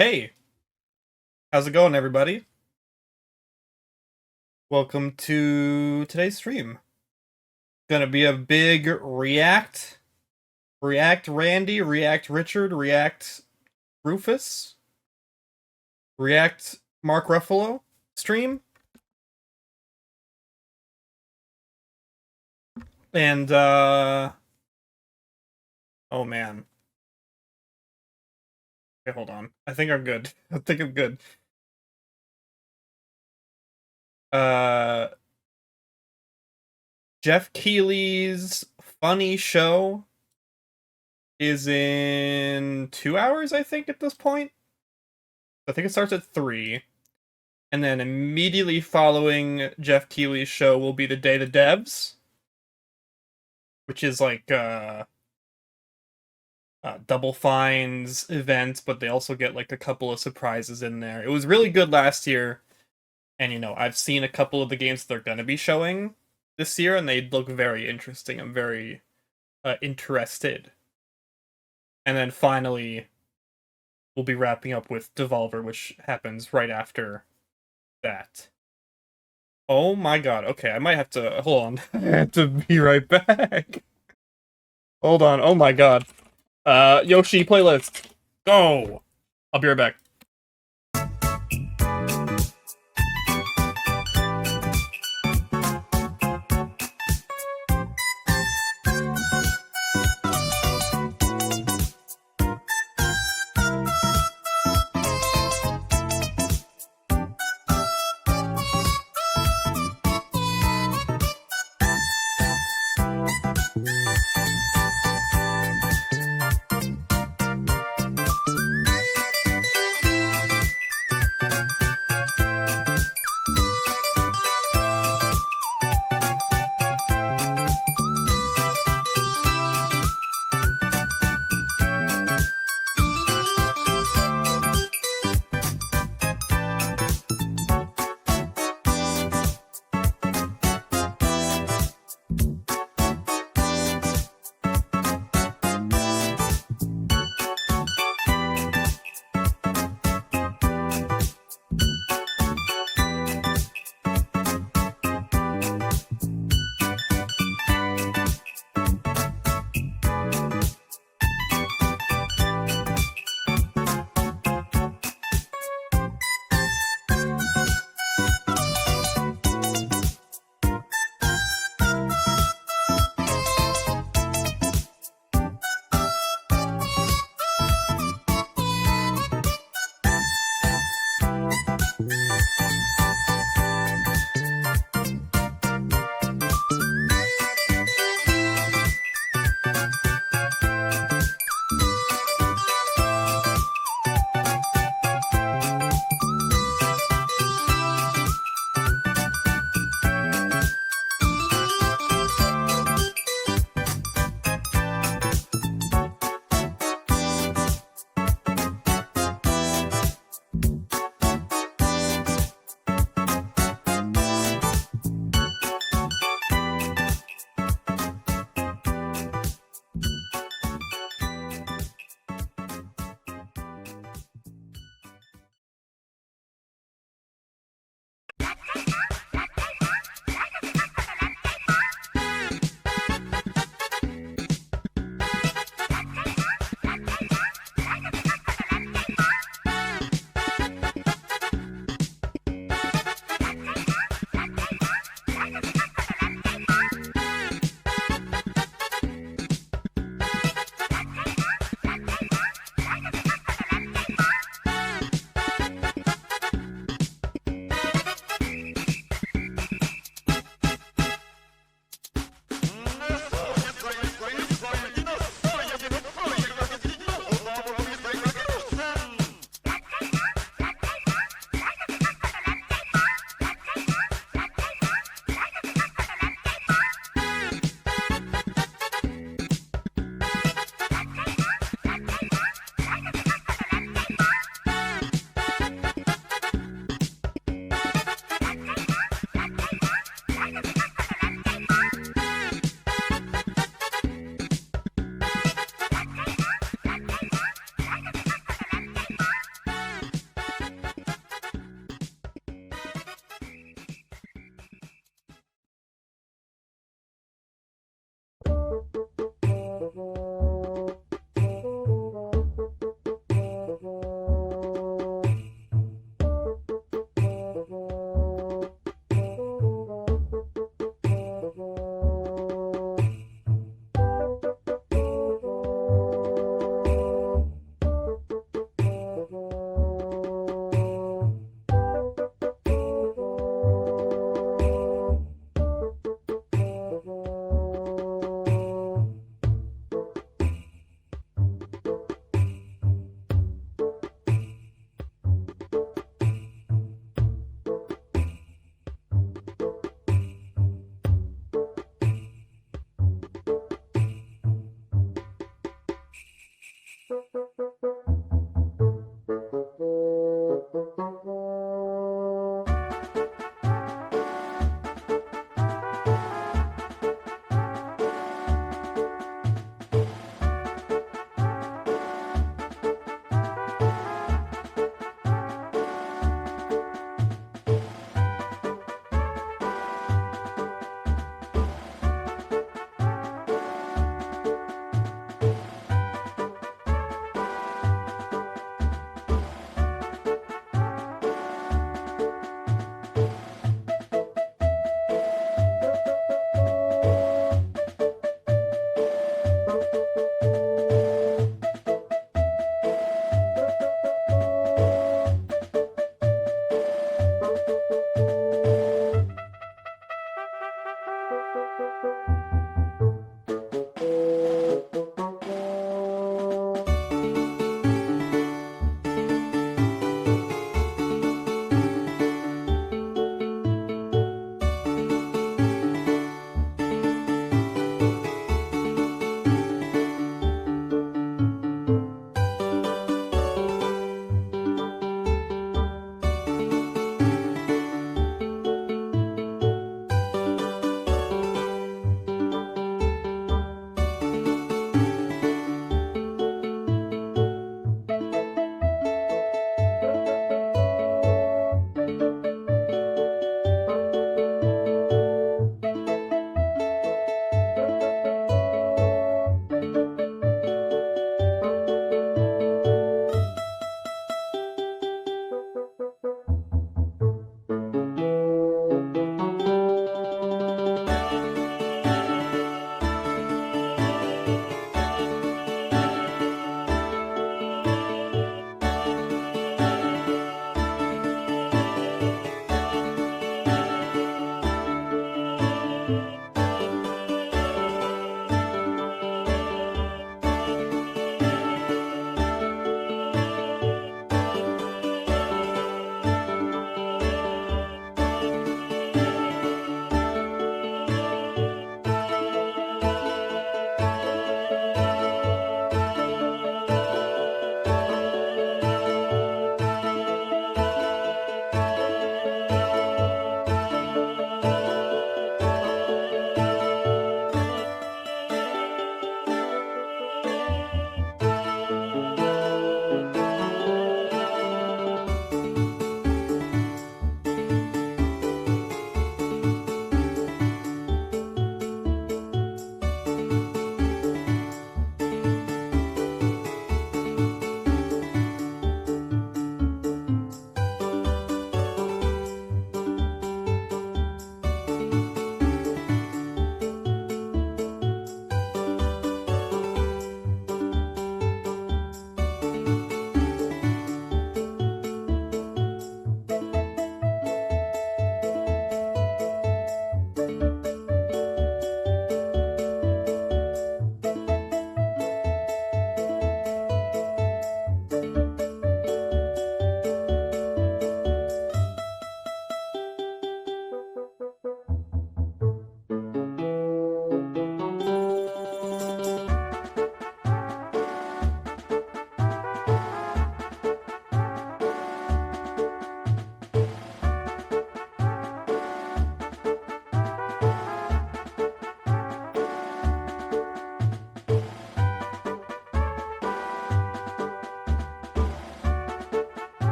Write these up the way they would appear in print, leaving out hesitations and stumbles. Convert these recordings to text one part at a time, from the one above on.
Hey, how's it going, everybody? Welcome to today's stream. Gonna be a big React Randy, React Richard, React Rufus, React Mark Ruffalo stream. And, oh man. Okay, hold on. I think I'm good. I think I'm good. Uh, Jeff Keighley's funny show is in 2 hours, I think, at this point. I think it starts at 3. And then immediately following Jeff Keighley's show will be the Day the Devs, which is like Double Fine's event, but they also get like a couple of surprises in there. It was really good last year, and I've seen a couple of the games that they're gonna be showing this year, and they look very interesting. I'm very interested. And then finally, we'll be wrapping up with Devolver, which happens right after that. Oh my god, okay, I might have to, hold on, I have to be right back. Hold on, oh my god. Yoshi playlist, go! I'll be right back.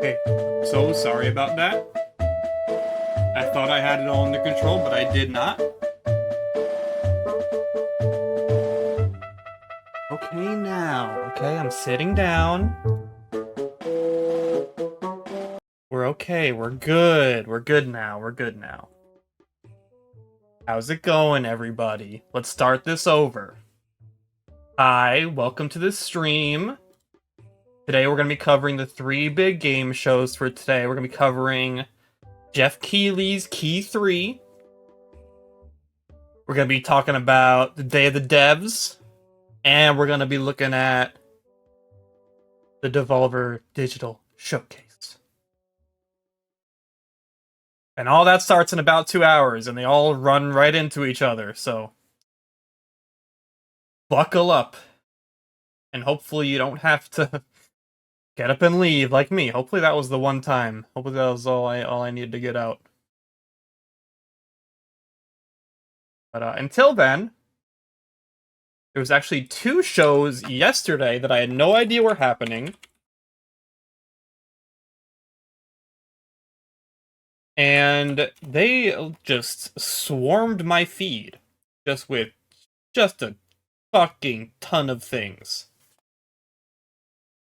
Okay, so sorry about that. I thought I had it all under control, but I did not. Okay, now. Okay, I'm sitting down. We're okay. We're good. We're good now. We're good now. How's it going, everybody? Let's start this over. Hi, welcome to the stream. Today we're going to be covering the 3 big game shows for today. We're going to be covering Jeff Keighley's Keigh3. We're going to be talking about the Day of the Devs. And we're going to be looking at the Devolver Digital Showcase. And all that starts in about 2 hours, and they all run right into each other, so buckle up. And hopefully you don't have to get up and leave like me. Hopefully that was the one time. Hopefully that was all I needed to get out. But until then, there was actually 2 shows yesterday that I had no idea were happening. And they just swarmed my feed. Just with just a fucking ton of things.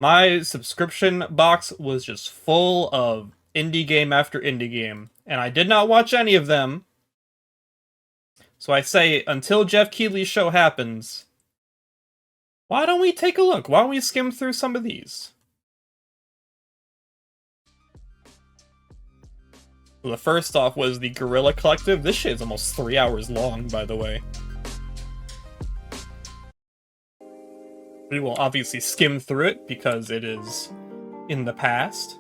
My subscription box was just full of indie game after indie game. and I did not watch any of them. So I say, until Jeff Keighley's show happens, why don't we take a look? Why don't we skim through some of these? Well, the first off was the Guerrilla Collective. This shit is almost 3 hours long, by the way. We will obviously skim through it because it is in the past.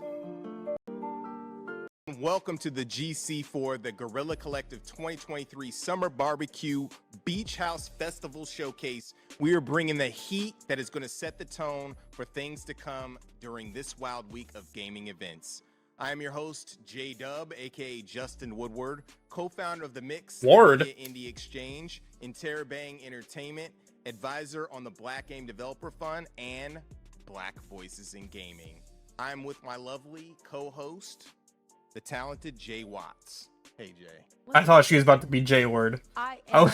Welcome to the GC for the Guerrilla Collective 2023 Summer Barbecue Beach House Festival Showcase. We are bringing the heat that is going to set the tone for things to come during this wild week of gaming events. I am your host, J-Dub, aka Justin Woodward, co-founder of the Mix Media Indie Exchange, Interrobang Entertainment, advisor on the Black Game Developer Fund, and Black Voices in Gaming. I'm with my lovely co-host, the talented Jay Watts. Hey, Jay. I thought she was about to be J-Word. I am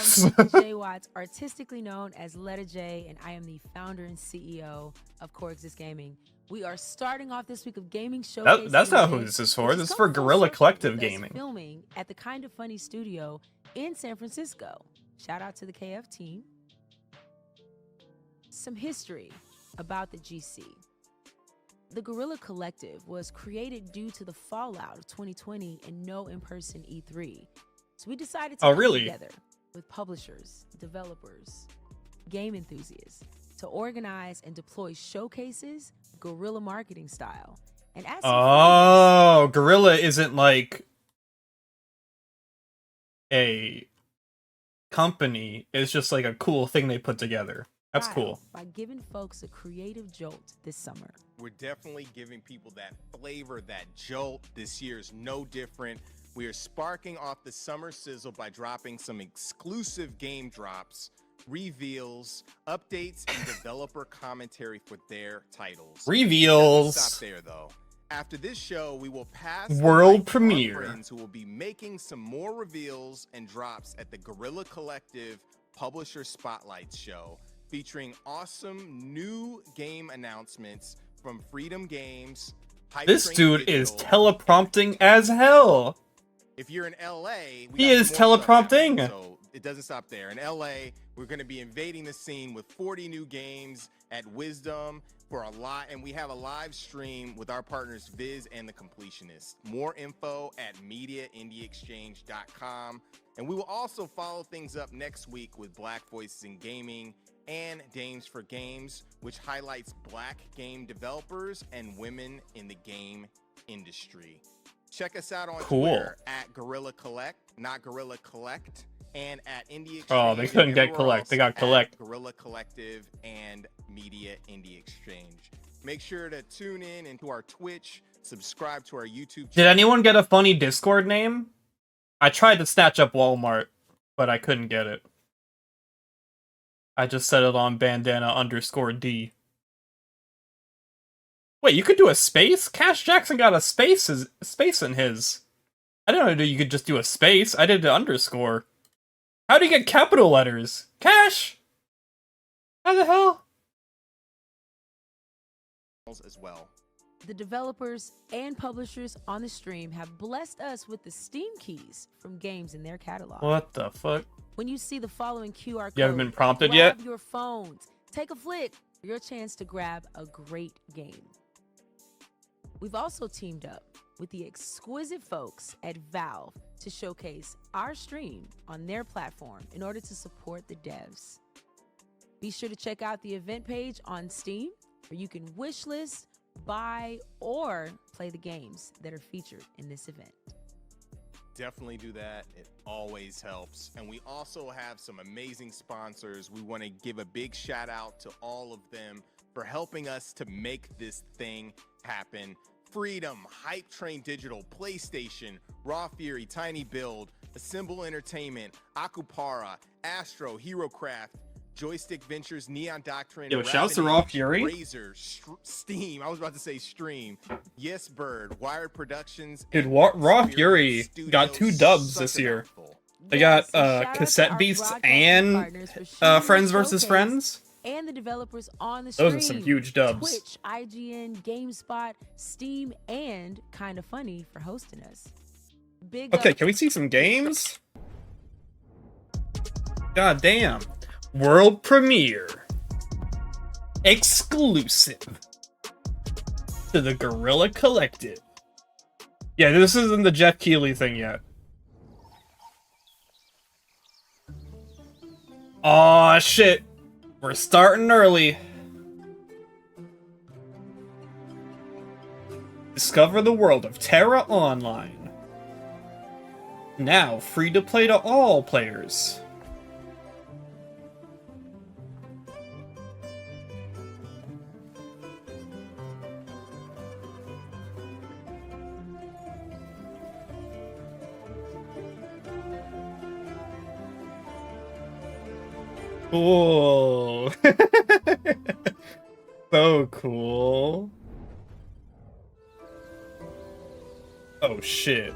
Jay Watts, artistically known as Letter J, and I am the founder and CEO of Coexist Gaming. We are starting off this week of gaming showcase. That's not who this is for. This is for Guerrilla Collective Gaming. Filming at the Kind of Funny studio in San Francisco. Shout out to the KF team. Some history about the GC. The Guerrilla Collective was created due to the fallout of 2020 and no in-person E3. So we decided to come together with publishers, developers, game enthusiasts to organize and deploy showcases, guerrilla marketing style. And Guerrilla isn't like a company. It's just like a cool thing they put together. That's cool. By giving folks a creative jolt this summer. We're definitely giving people that flavor, that jolt. This year is no different. We are sparking off the summer sizzle by dropping some exclusive game drops, reveals, updates, and developer commentary for their titles. Reveals. Stop there, though. After this show, we will pass world premiere. Friends who will be making some more reveals and drops at the Guerrilla Collective Publisher Spotlight Show, featuring awesome new game announcements from Freedom Games. This dude is teleprompting as hell. If you're in LA, he is teleprompting. So it doesn't stop there. In LA, we're going to be invading the scene with 40 new games at Wisdom for a lot, and we have a live stream with our partners Viz and The Completionist. More info at MediaIndieExchange.com. And we will also follow things up next week with Black Voices in Gaming and Dames for Games, which highlights Black game developers and women in the game industry. Check us out on Twitter at Guerrilla Collect, not Guerrilla Collect, and at Indie Exchange. Oh, they couldn't get Collect. They got Collect. Guerrilla Collective and Media Indie Exchange. Make sure to tune in into our Twitch, subscribe to our YouTube channel. Did anyone get a funny Discord name? I tried to snatch up Walmart, but I couldn't get it. I just set it on bandana_D. Wait, you could do a space? Cash Jackson got a space in his. I didn't know you could just do a space. I did an underscore. How do you get capital letters? Cash? How the hell? As well. The developers and publishers on the stream have blessed us with the Steam keys from games in their catalog. What the fuck? When you see the following QR code, you haven't been prompted grab yet? Your phones, take a flick for your chance to grab a great game. We've also teamed up with the exquisite folks at Valve to showcase our stream on their platform in order to support the devs. Be sure to check out the event page on Steam where you can wishlist, buy, or play the games that are featured in this event. Definitely do that. It always helps. And we also have some amazing sponsors. We want to give a big shout out to all of them for helping us to make this thing happen. Freedom, Hype Train Digital, PlayStation, Raw Fury, Tiny Build, Assemble Entertainment, Akupara, Astro, HeroCraft, Joystick Ventures, Neon Doctrine, Yo, shouts to Raw Fury, Razer, Steam. I was about to say Stream. Yes Bird, Wired Productions. Dude, Raw Fury got 2 dubs this year. They got Cassette Beasts and Friends vs. Friends. And the developers on the stream. Those are some huge dubs. Twitch, IGN, GameSpot, Steam, and Kind of Funny for hosting us. Big Okay, up. can we see some games? God damn. World premiere. Exclusive. To the Guerrilla Collective. Yeah, this isn't the Jeff Keighley thing yet. Aw, shit. We're starting early. Discover the world of Terra Online. Now free to play to all players. Cool. So cool. Oh shit.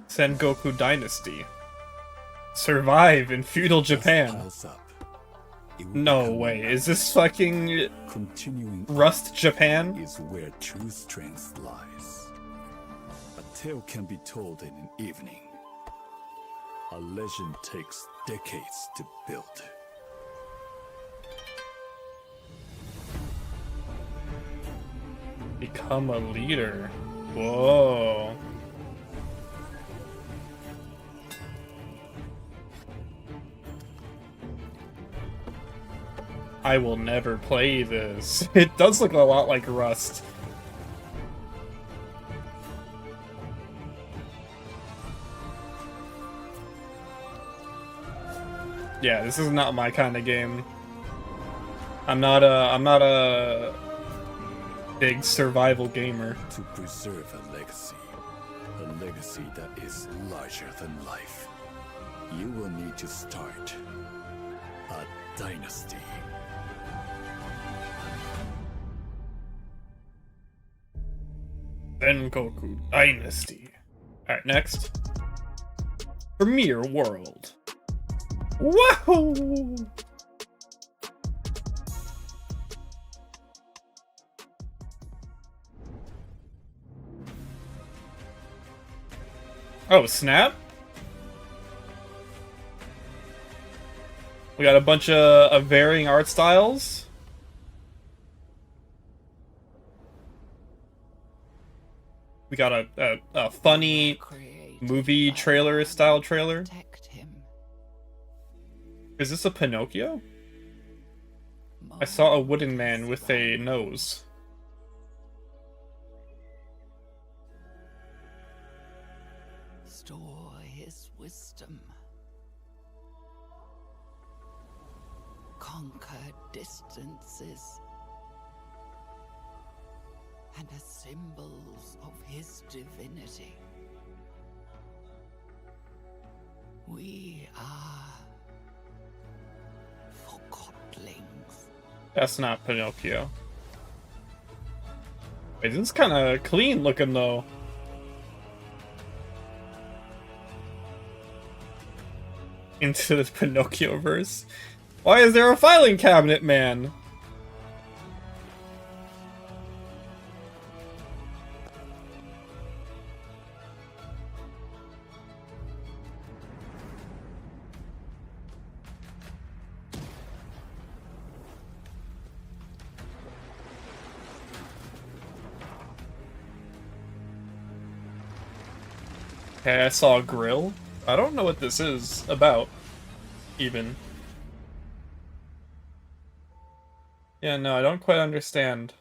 Sengoku Dynasty. Survive in feudal Japan. No way. Is this fucking Continuing Rust Japan? is where true strength lies. A tale can be told in an evening. A legend takes decades to build. Become a leader. Whoa. I will never play this. It does look a lot like Rust. Yeah, this is not my kind of game. I'm not a big survival gamer. To preserve a legacy that is larger than life, you will need to start a dynasty. Sengoku Dynasty. Alright, next. Premiere World. Whoa! Oh, snap? We got a bunch of varying art styles. We got a funny movie trailer style trailer. Is this a Pinocchio? I saw a wooden man with a nose. Store his wisdom. Conquer distances. And as symbols of his divinity. We are forgotlings. That's not Pinocchio. Wait, this is kind of clean looking though. Into the Pinocchio verse. Why is there a filing cabinet, man? Okay, I saw a grill. I don't know what this is about, even. Yeah, no, I don't quite understand.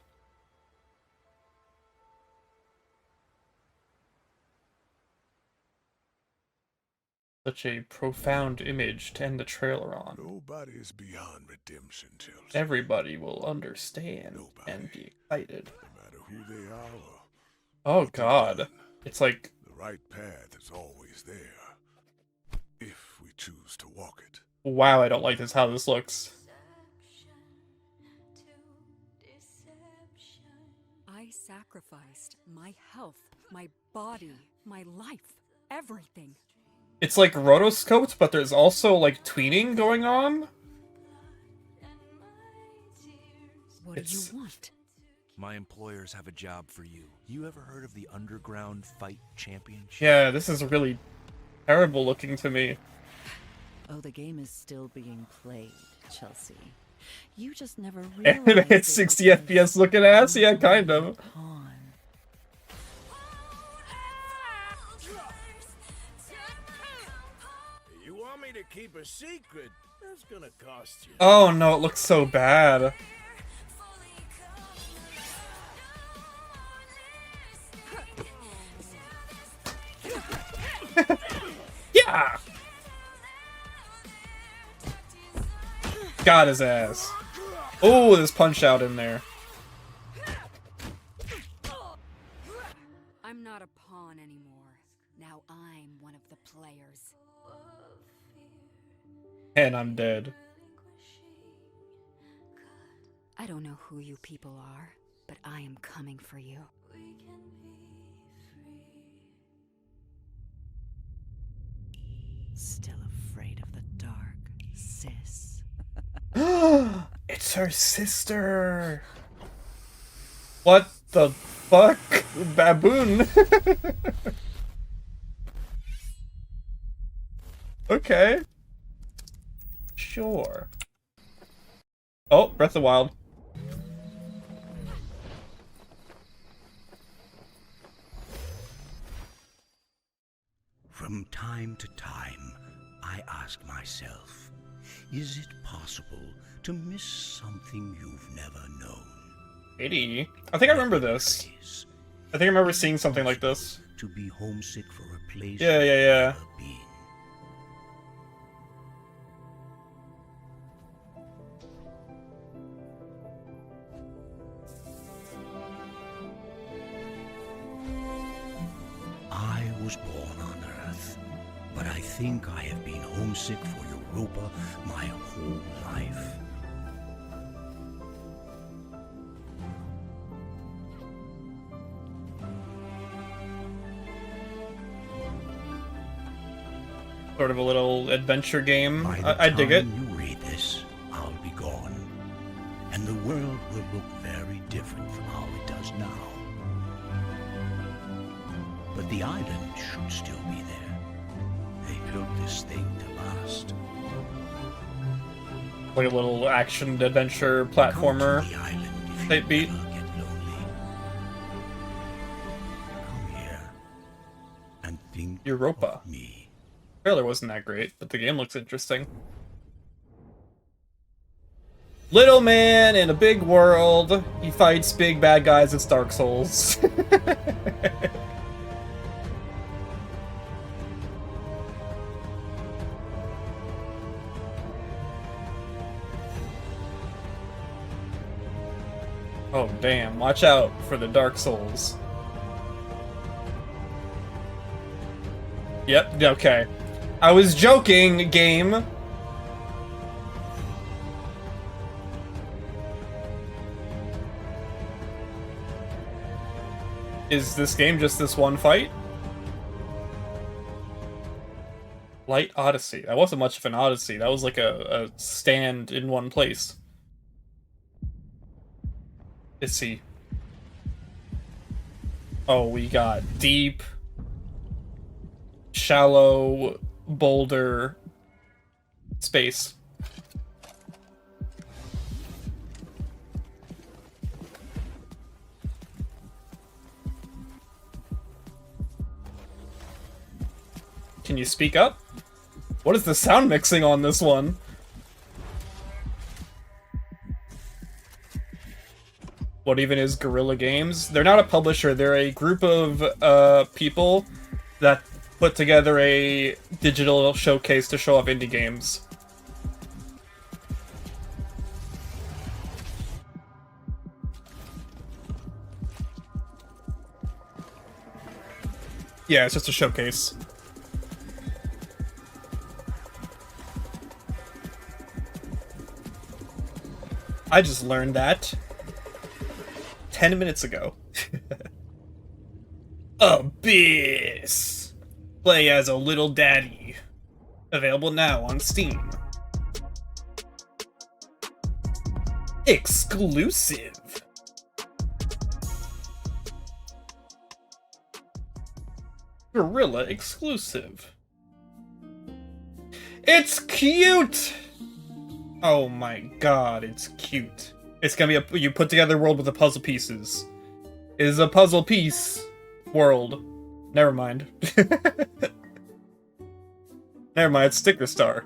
Such a profound image to end the trailer on. Nobody is beyond redemption, Chelsea. Everybody will understand and be excited. No matter who they are or Oh god. It's like... the right path is always there. If we choose to walk it. Wow, I don't like this, how this looks. I sacrificed my health, my body, my life, everything. It's like rotoscoped, but there's also like tweening going on. What do It's- you want? My employers have a job for you. You ever heard of the Underground Fight Championship? Yeah, this is really terrible looking to me. Oh, the game is still being played, Chelsea. You just never Anime realized at 60 FPS looking ass? Yeah, kind of. You want me to keep a secret? That's gonna cost you. Oh no, it looks so bad. Yeah! Got his ass. Oh, there's punch out in there. I'm not a pawn anymore. Now I'm one of the players. And I'm dead. I don't know who you people are, but I am coming for you. Still afraid of the dark, sis. It's her sister. What the fuck? Baboon. Okay. Sure. Oh, Breath of the Wild. From time to time, I ask myself, is it possible to miss something you've never known? 80. I think I remember this. I think I remember seeing something like this. To be homesick for a place Yeah. you've never been. I was born on Earth, but I think I have been homesick for Europa my whole life. Sort of a little adventure game. By the I dig it. time you read this, I'll be gone, and the world will look very different from how it does now. But the island should still be there. They built this thing to last. Like a little action adventure platformer type beat. And think Europa. me. Trailer wasn't that great, but the game looks interesting. Little man in a big world. He fights big bad guys. It's Dark Souls. Oh damn, watch out for the Dark Souls. Yep, okay. I was joking, game. Is this game just this one fight? Light Odyssey. That wasn't much of an Odyssey. That was like a stand in one place. Let's see. Oh, we got deep, shallow, boulder, space. Can you speak up? What is the sound mixing on this one? What even is Guerrilla Games? They're not a publisher, they're a group of people that put together a digital showcase to show off indie games. Yeah, it's just a showcase. I just learned that 10 minutes ago. Abyss! Play as a little daddy. Available now on Steam. Exclusive. Gorilla exclusive. It's cute! Oh my god, it's cute. It's gonna be you put together a world with the puzzle pieces. It is a puzzle piece world. Never mind. Never mind, it's Sticker Star.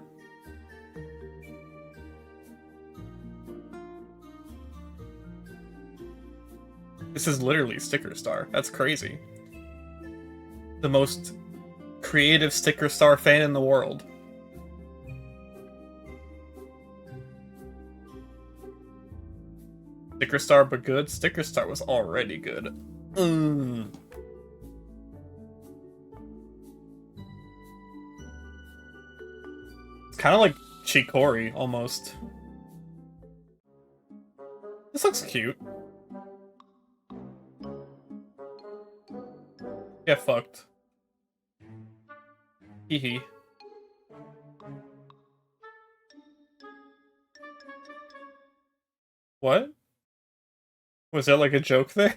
This is literally Sticker Star. That's crazy. The most creative Sticker Star fan in the world. Sticker Star but good? Sticker Star was already good. It's kind of like Chicory, almost. This looks cute. Get fucked. Hee hee. What? Was that like a joke there?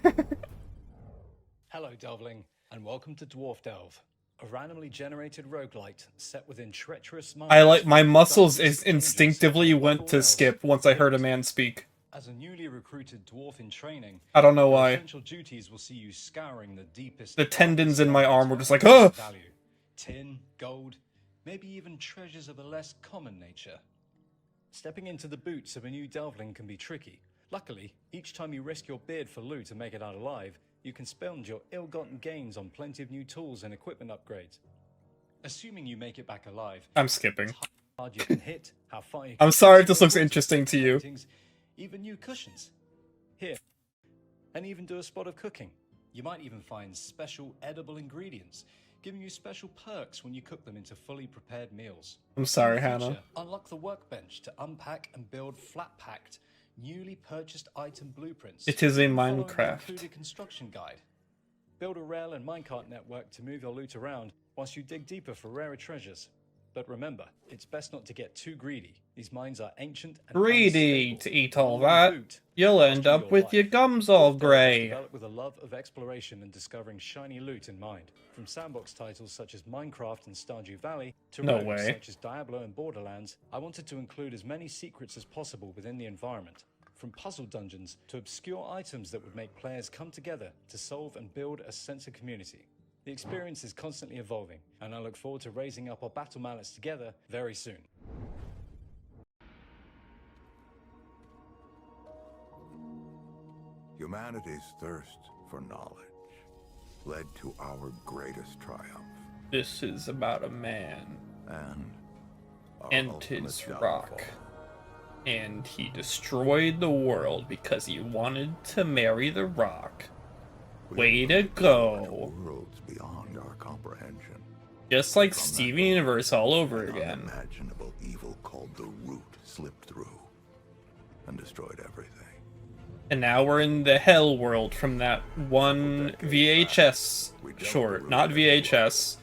Hello, Delvling, and welcome to Dwarf Delve, a randomly generated roguelite set within treacherous mines. I like my muscles instinctively went to skip once I heard a man speak. As a newly recruited dwarf in training, I don't know why. essential duties will see you scouring the deepest. The tendons in my arm were just like, oh! Value. Tin, gold, maybe even treasures of a less common nature. Stepping into the boots of a new Delvling can be tricky. Luckily, each time you risk your beard for loot and make it out alive, you can spend your ill-gotten gains on plenty of new tools and equipment upgrades. Assuming you make it back alive, I'm skipping. how hard you can hit, how far you I'm can sorry if shoot this looks your interesting to you. paintings, even new cushions. Here, and even do a spot of cooking. You might even find special edible ingredients, giving you special perks when you cook them into fully prepared meals. I'm sorry, In the Hannah. future, unlock the workbench to unpack and build flat-packed, newly purchased item blueprints. It is a following the Minecraft. included construction guide. Build a rail and minecart network to move your loot around whilst you dig deeper for rarer treasures. But remember, it's best not to get too greedy. These mines are ancient and Greedy unstable. to eat all One that. boot You'll cost end you up your with life. your gums all Dwarf Delve was grey. developed with a love of exploration and discovering shiny loot in mind. From sandbox titles such as Minecraft and Stardew Valley to No rogues way. such as Diablo and Borderlands, I wanted to include as many secrets as possible within the environment. From puzzle dungeons to obscure items that would make players come together to solve and build a sense of community. The experience is constantly evolving, and I look forward to raising up our battle mallets together very soon. Humanity's thirst for knowledge led to our greatest triumph. This is about a man And our and ultimate his downfall. rock. And he destroyed the world because he wanted to marry the rock. Way to go. Worlds beyond our comprehension. Just like From that Steven moment, Universe all over an again. unimaginable evil called the Root slipped through and destroyed everything. And now we're in the hell world from that one VHS short, not VHS,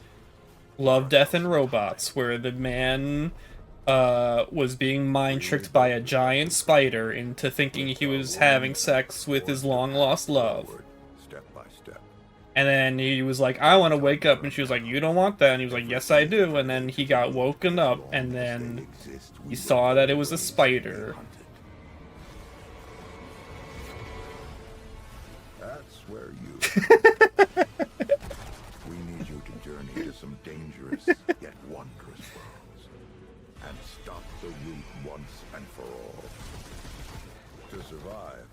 Love, Death, and Robots, where the man was being mind tricked by a giant spider into thinking he was having sex with his long lost love. Step by step. And then he was like, I want to wake up. And she was like, you don't want that. And he was like, yes, I do. And then he got woken up. And then he saw that it was a spider. That's where you. We need you to journey to some dangerous yet wondrous worlds and stop the Root once and for all. To survive,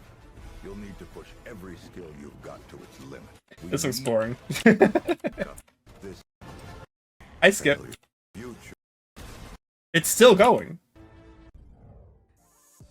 you'll need to push every skill you've got to its limit. This looks boring. This I skip. future. It's still going.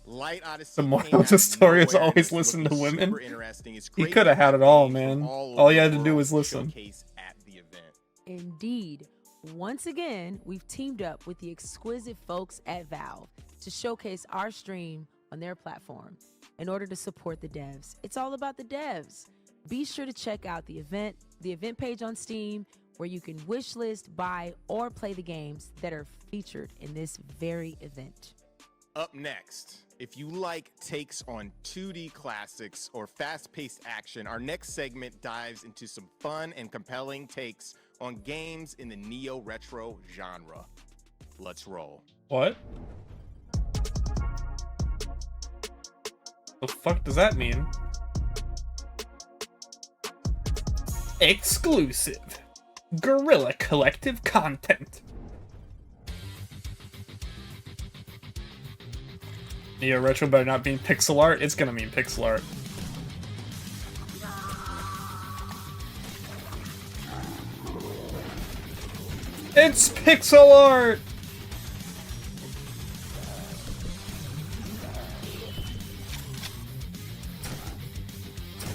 Light Odyssey The moral came of out the story is nowhere, always and it's listen to looking women. super interesting. It's He great could have to had it all, games from man. all All over you had the to do world was listen. showcase at the event. Indeed. Once again, we've teamed up with the exquisite folks at Valve to showcase our stream on their platform in order to support the devs. It's all about the devs. Be sure to check out the event page on Steam, where you can wishlist, buy, or play the games that are featured in this very event. Up next If you like takes on 2D classics or fast-paced action, our next segment dives into some fun and compelling takes on games in the neo-retro genre. Let's roll. What? The fuck does that mean? Exclusive. Guerrilla Collective content. Neo Retro better not mean pixel art. It's gonna mean pixel art. It's pixel art!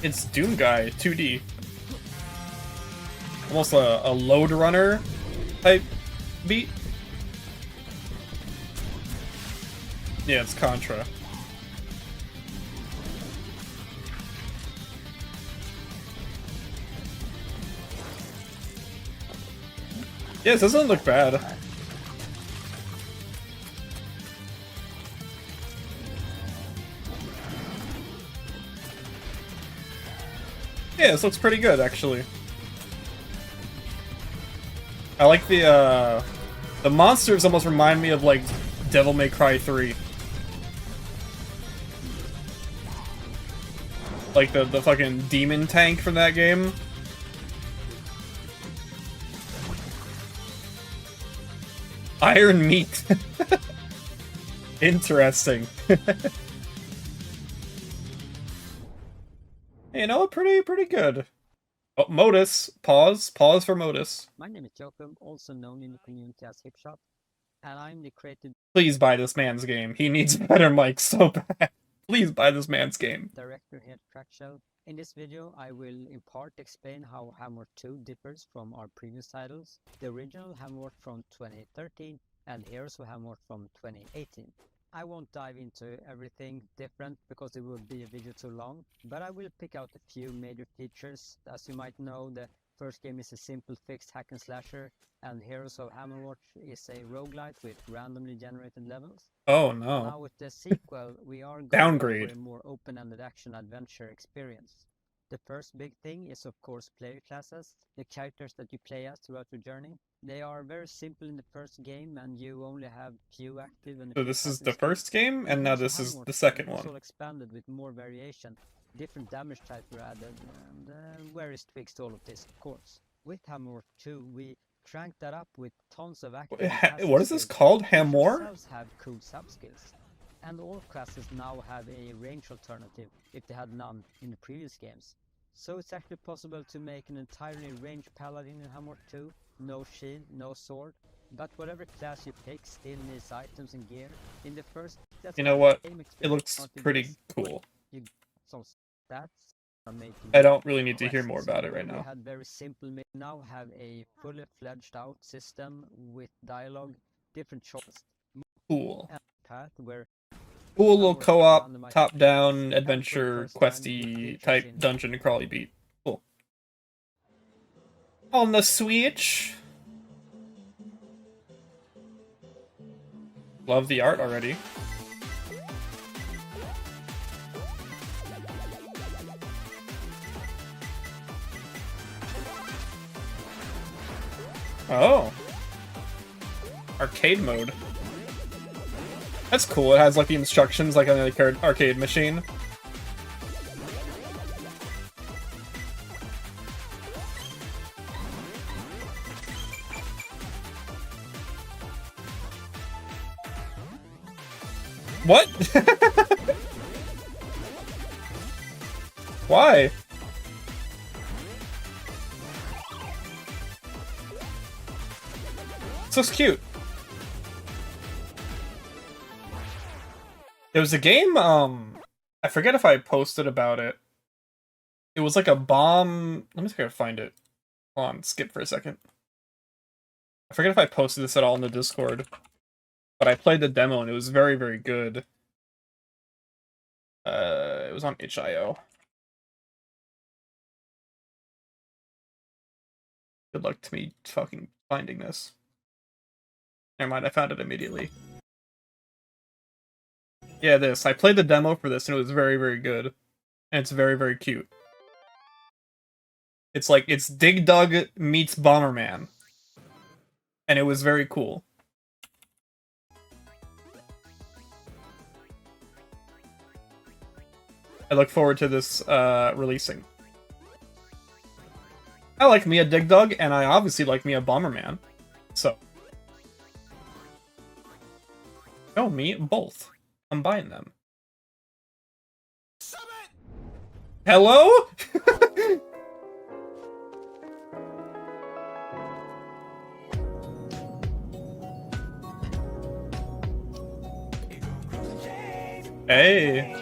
It's Doom Guy 2D. Almost a Load Runner type beat. Yeah, it's Contra. Yeah, this doesn't look bad. Yeah, this looks pretty good, actually. I like the monsters almost remind me of, like, Devil May Cry 3. Like the fucking demon tank from that game. Iron Meat. Interesting. You know, pretty good. Oh, Modus. Pause for Modus. My name is Jacob, also known in the community as Hipshot, and I'm the creative Please buy this man's game. He needs better mics so bad. Please buy this man's game. director here at Crackshell. In this video, I will in part explain how Hammer 2 differs from our previous titles, the original Hammer from 2013 and Heroes of Hammer from 2018. I won't dive into everything different because it would be a video too long, but I will pick out a few major features. As you might know, the first game is a simple fixed hack and slasher, and Heroes of Hammerwatch is a roguelite with randomly generated levels. Oh no. Now with the sequel, we are going Downgrade. for a more open-ended action-adventure experience. The first big thing is of course player classes, the characters that you play as throughout your journey. They are very simple in the first game and you only have few active and So this is the first game, and now this is the second one. also expanded with more variation. Different damage types were added and various tweaks to all of this of course. With Hammer 2 we cranked that up with tons of active and passive What is this skills, called? which Hamor? themselves have cool sub-skills. And all classes now have a range alternative if they had none in the previous games. So it's actually possible to make an entirely ranged paladin in Hammer 2, no shield, no sword, but whatever class you pick still needs items and gear. In the first, that's You know what? game It looks experience, not pretty this. cool. You get some stats from making I don't really need to hear quests. more about it right We now. had very simple, now have a fully fledged out system with dialogue, different choices, Cool. and path where Cool little co-op, top-down, adventure, questy type dungeon crawly beat. Cool. On the Switch. Love the art already. Oh. Arcade mode. That's cool. It has like the instructions like on the arcade machine. What? Why? So cute. There was a game, I forget if I posted about it. It was like a bomb. Let me see if I can find it. Hold on, skip for a second. I forget if I posted this at all in the Discord. But I played the demo and it was very, very good. It was on itch.io. Good luck to me fucking finding this. Never mind, I found it immediately. Yeah, this. I played the demo for this and it was very, very good. And it's very, very cute. It's like, it's Dig Dug meets Bomberman. And it was very cool. I look forward to this releasing. I like me a Dig Dug, and I obviously like me a Bomberman. So. No, me, both. Combine them. Hello? Hey.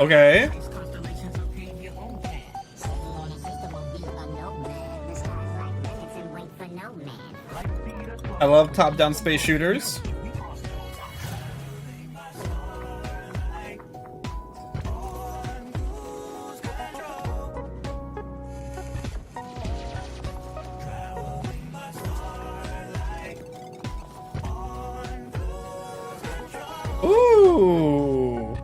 Okay. I love top-down space shooters. Ooh.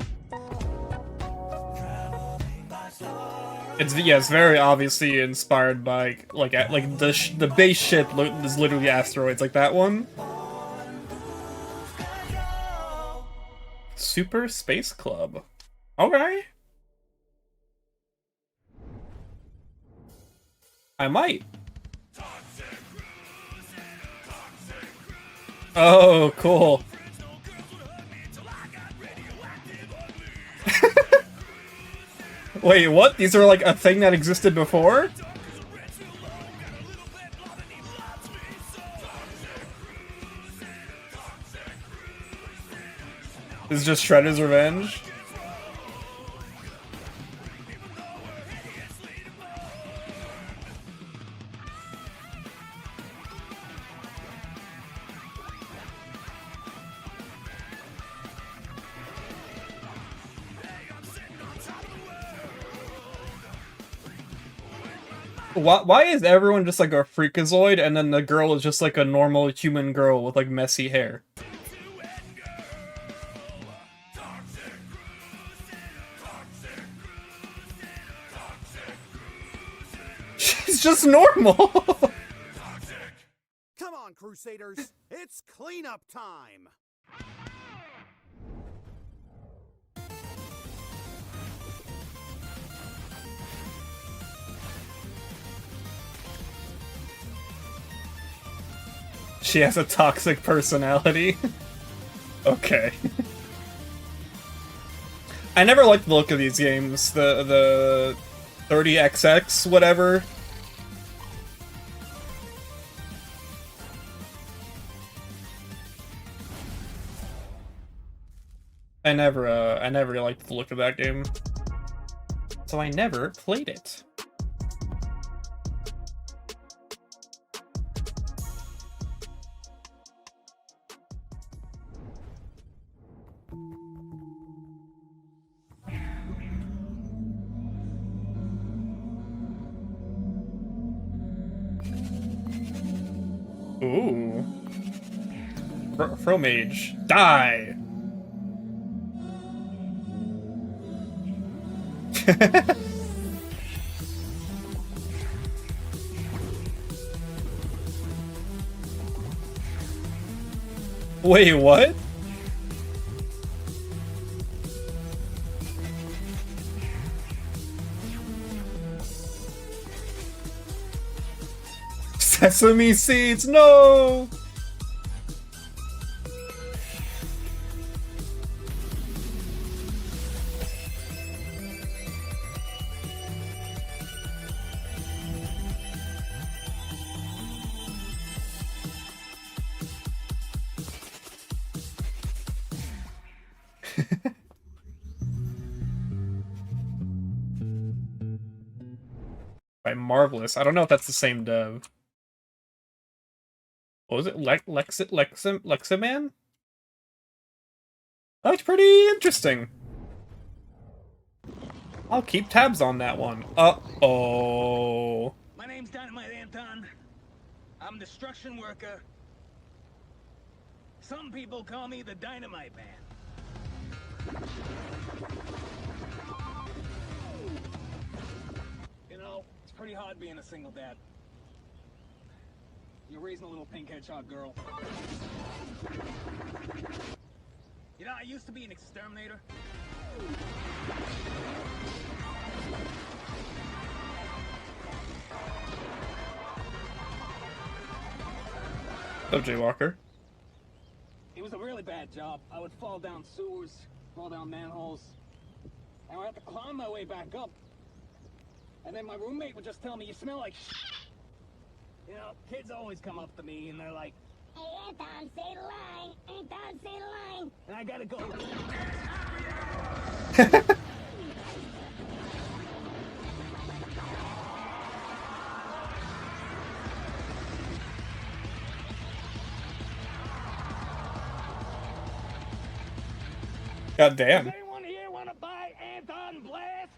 It's very obviously inspired by the base ship is literally asteroids, like that one. Super Space Club. Okay. I might. Oh, cool. Wait, what? These are like a thing that existed before? This is just Shredder's revenge? Why is everyone just like a freakazoid and then the girl is just like a normal human girl with like messy hair? She's just normal! Come on, Crusaders! It's cleanup time! She has a toxic personality. Okay. I never liked the look of these games. The 30XX, whatever. I never liked the look of that game. So I never played it. Ooh. Fromage. Die! Wait, what? Sesame seeds, no! By Marvelous. I don't know if that's the same dev. What was it? Leximan? That looks pretty interesting. I'll keep tabs on that one. Uh-oh. My name's Dynamite Anton. I'm Destruction Worker. Some people call me the Dynamite Man. You know, it's pretty hard being a single dad. You're raising a little pink hedgehog girl. You know, I used to be an exterminator. Jay Walker. It was a really bad job. I would fall down sewers, fall down manholes, and I'd have to climb my way back up. And then my roommate would just tell me, "You smell like shit." You know, kids always come up to me and they're like, "Hey, Anton, say the line. Anton, say the line." And I gotta go. God damn. Does anyone here want to buy Anton Blast?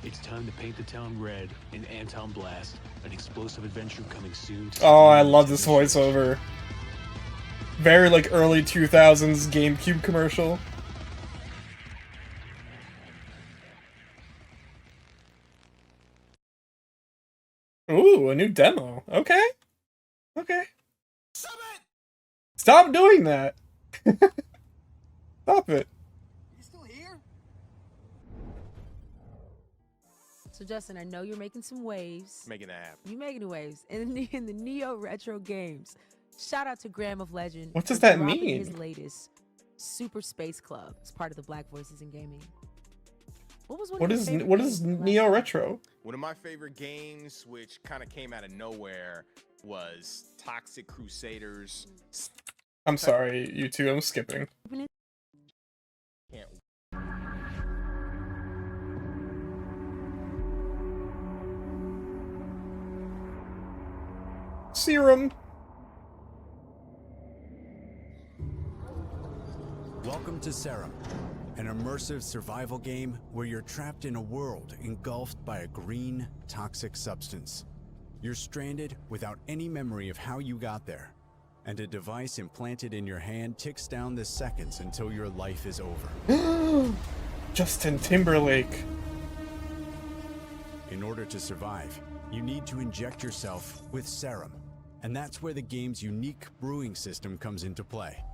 It's time to paint the town red in Anton Blast, an explosive adventure coming soon. Oh, I love this voiceover. Very like early 2000s GameCube commercial. Ooh, a new demo. Okay. Okay. Stop doing that. Stop it. So Justin, I know you're making some waves. Making that happen. You making waves in the Neo Retro games. Shout out to Graham of Legend. What does for that dropping mean? His latest Super Space Club. It's part of the Black Voices in Gaming. What was What is Neo Retro? One of my favorite games, which kind of came out of nowhere, was Toxic Crusaders. I'm sorry, you two. I'm skipping. Can't. Serum. Welcome to Serum, an immersive survival game where you're trapped in a world engulfed by a green, toxic substance. You're stranded without any memory of how you got there, and a device implanted in your hand ticks down the seconds until your life is over. Justin Timberlake. In order to survive, you need to inject yourself with serum, and that's where the game's unique brewing system comes into play.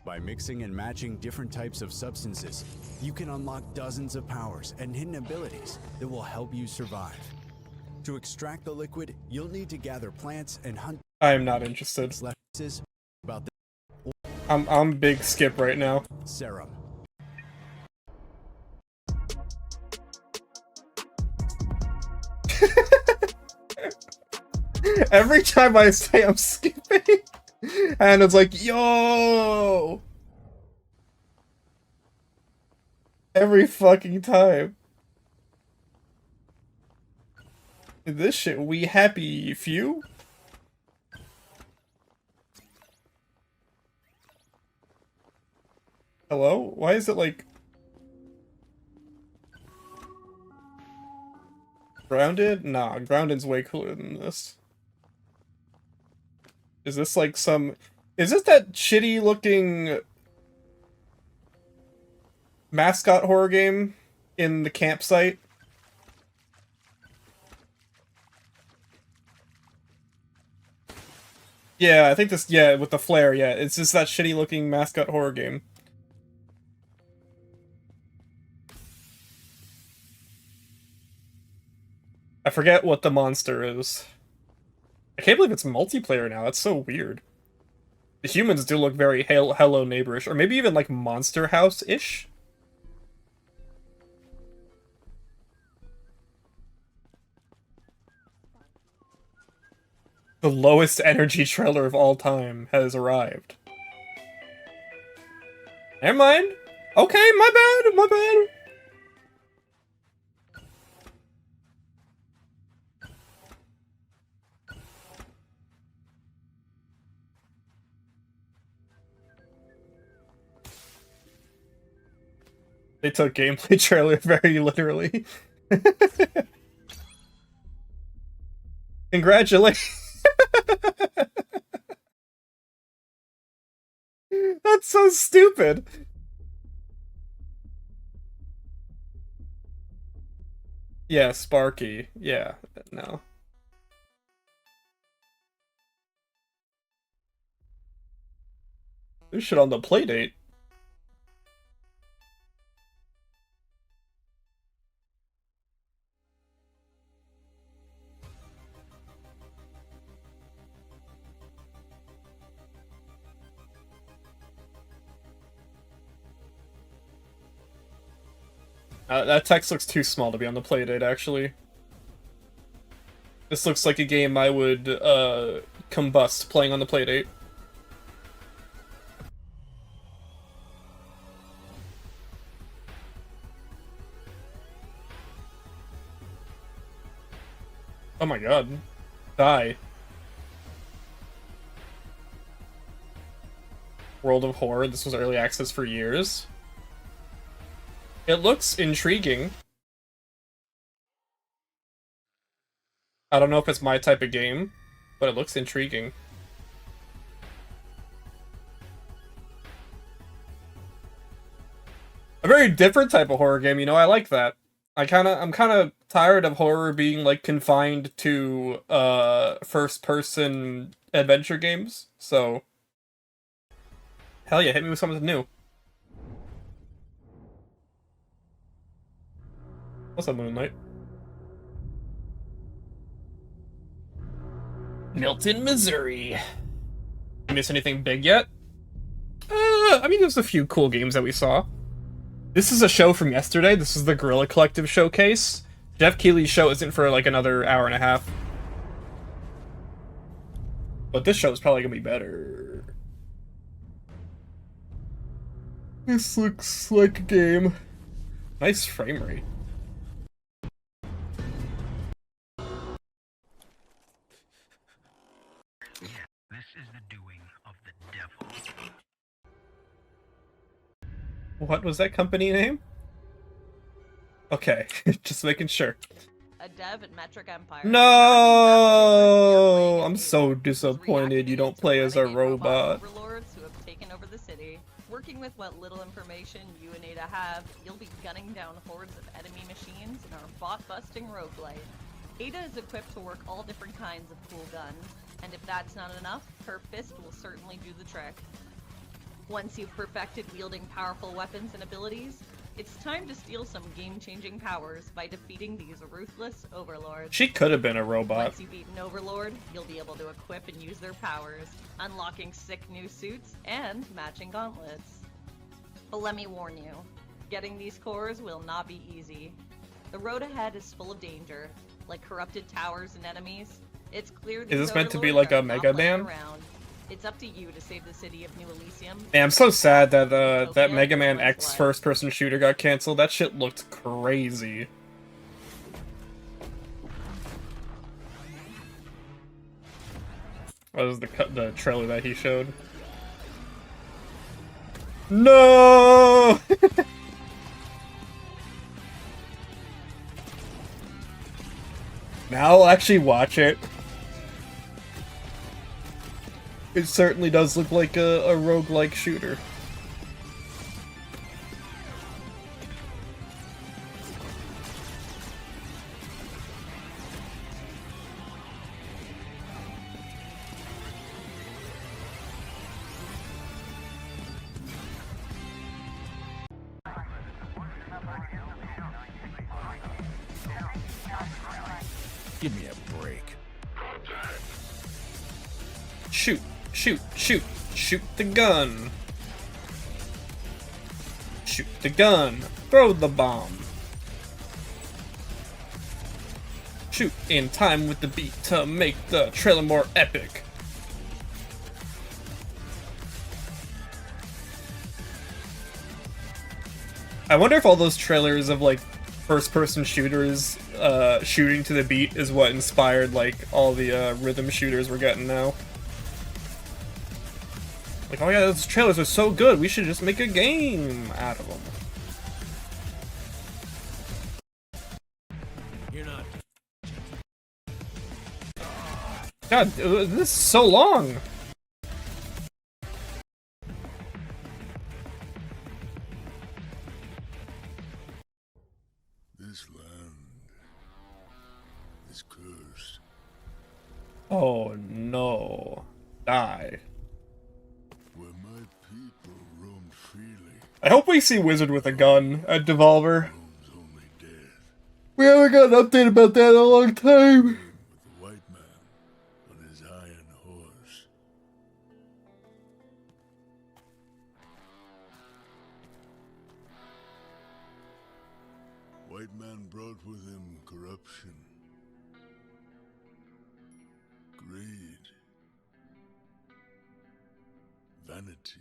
By mixing and matching different types of substances, you can unlock dozens of powers and hidden abilities that will help you survive. To extract the liquid, you'll need to gather plants and hunt. I am not interested. About the I'm big skip right now. Serum. Every time I say I'm skipping, and it's like, yo! Every fucking time. This shit, we happy few? Hello? Why is it like... Grounded? Nah, Grounded's way cooler than this. Is this like some... Is this that shitty looking... mascot horror game in the campsite? Yeah, I think this, yeah, with the flare, yeah. It's just that shitty looking mascot horror game. I forget what the monster is. I can't believe it's multiplayer now, that's so weird. The humans do look very Hello Neighbor-ish, or maybe even like Monster House-ish? The lowest energy trailer of all time has arrived. Never mind. Okay, my bad, my bad. They took gameplay trailer very literally. Congratulations. That's so stupid. Yeah, Sparky. Yeah, no. This shit on the playdate. That text looks too small to be on the playdate, actually. This looks like a game I would, combust playing on the playdate. Oh my god. Die. World of Horror, this was early access for years. It looks intriguing. I don't know if it's my type of game, but it looks intriguing. A very different type of horror game, you know, I like that. I'm kind of tired of horror being like confined to first person adventure games. So hell yeah, hit me with something new. What's up, Moonlight? Milton, Missouri. You miss anything big yet? I mean, there's a few cool games that we saw. This is a show from yesterday. This is the Guerrilla Collective showcase. Jeff Keighley's show isn't for like another hour and a half. But this show is probably gonna be better. This looks like a game. Nice frame rate. This is the doing of the devil. What was that company name? Okay, just making sure. A dev at Metric Empire. No! I'm so disappointed you don't play as a robot. Overlords who have taken over the city. Working with what little information you and Ada have, you'll be gunning down hordes of enemy machines in our bot-busting roguelite. Ada is equipped to work all different kinds of cool guns, and if that's not enough, her fist will certainly do the trick. Once you've perfected wielding powerful weapons and abilities, it's time to steal some game-changing powers by defeating these ruthless overlords. She could have been a robot. Once you've beaten Overlord, you'll be able to equip and use their powers, unlocking sick new suits and matching gauntlets. But let me warn you, getting these cores will not be easy. The road ahead is full of danger, like corrupted towers and enemies. It's clear these Is this meant to be overlords like a are not Mega playing Man? around. It's up to you to save the city of New Elysium. Man, I'm so sad that that Mega Man X first-person shooter got canceled. That shit looked crazy. That was the trailer that he showed. No! Now I'll actually watch it. It certainly does look like a roguelike shooter. Give me a break. Shoot, shoot, shoot, shoot the gun. Shoot the gun. Throw the bomb. Shoot in time with the beat to make the trailer more epic. I wonder if all those trailers of like first-person shooters shooting to the beat is what inspired like all the rhythm shooters we're getting now. Like, oh yeah, those trailers are so good, we should just make a game out of them. You're not. God, this is so long. This land is cursed. Oh no. Die. Where my people roamed freely. I hope we see Wizard with a gun at Devolver. We haven't got an update about that in a long time. With the white man on his iron horse. White man brought with him corruption, greed, vanity,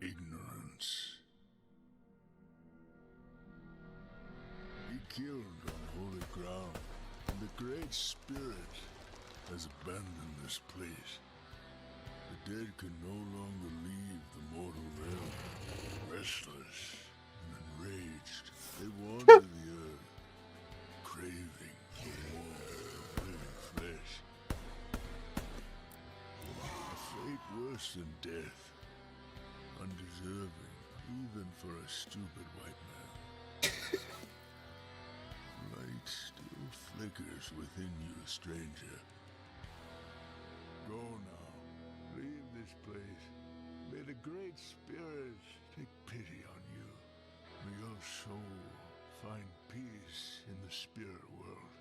ignorance. He killed on holy ground, and the Great Spirit has abandoned this place. The dead can no longer leave the mortal realm. Restless and enraged, they wander the earth, craving for more living flesh. A fate worse than death, undeserving even for a stupid white man. Light still flickers within you, stranger. Go now. Leave this place. May the Great Spirit take pity on you. May your soul find peace in the spirit world.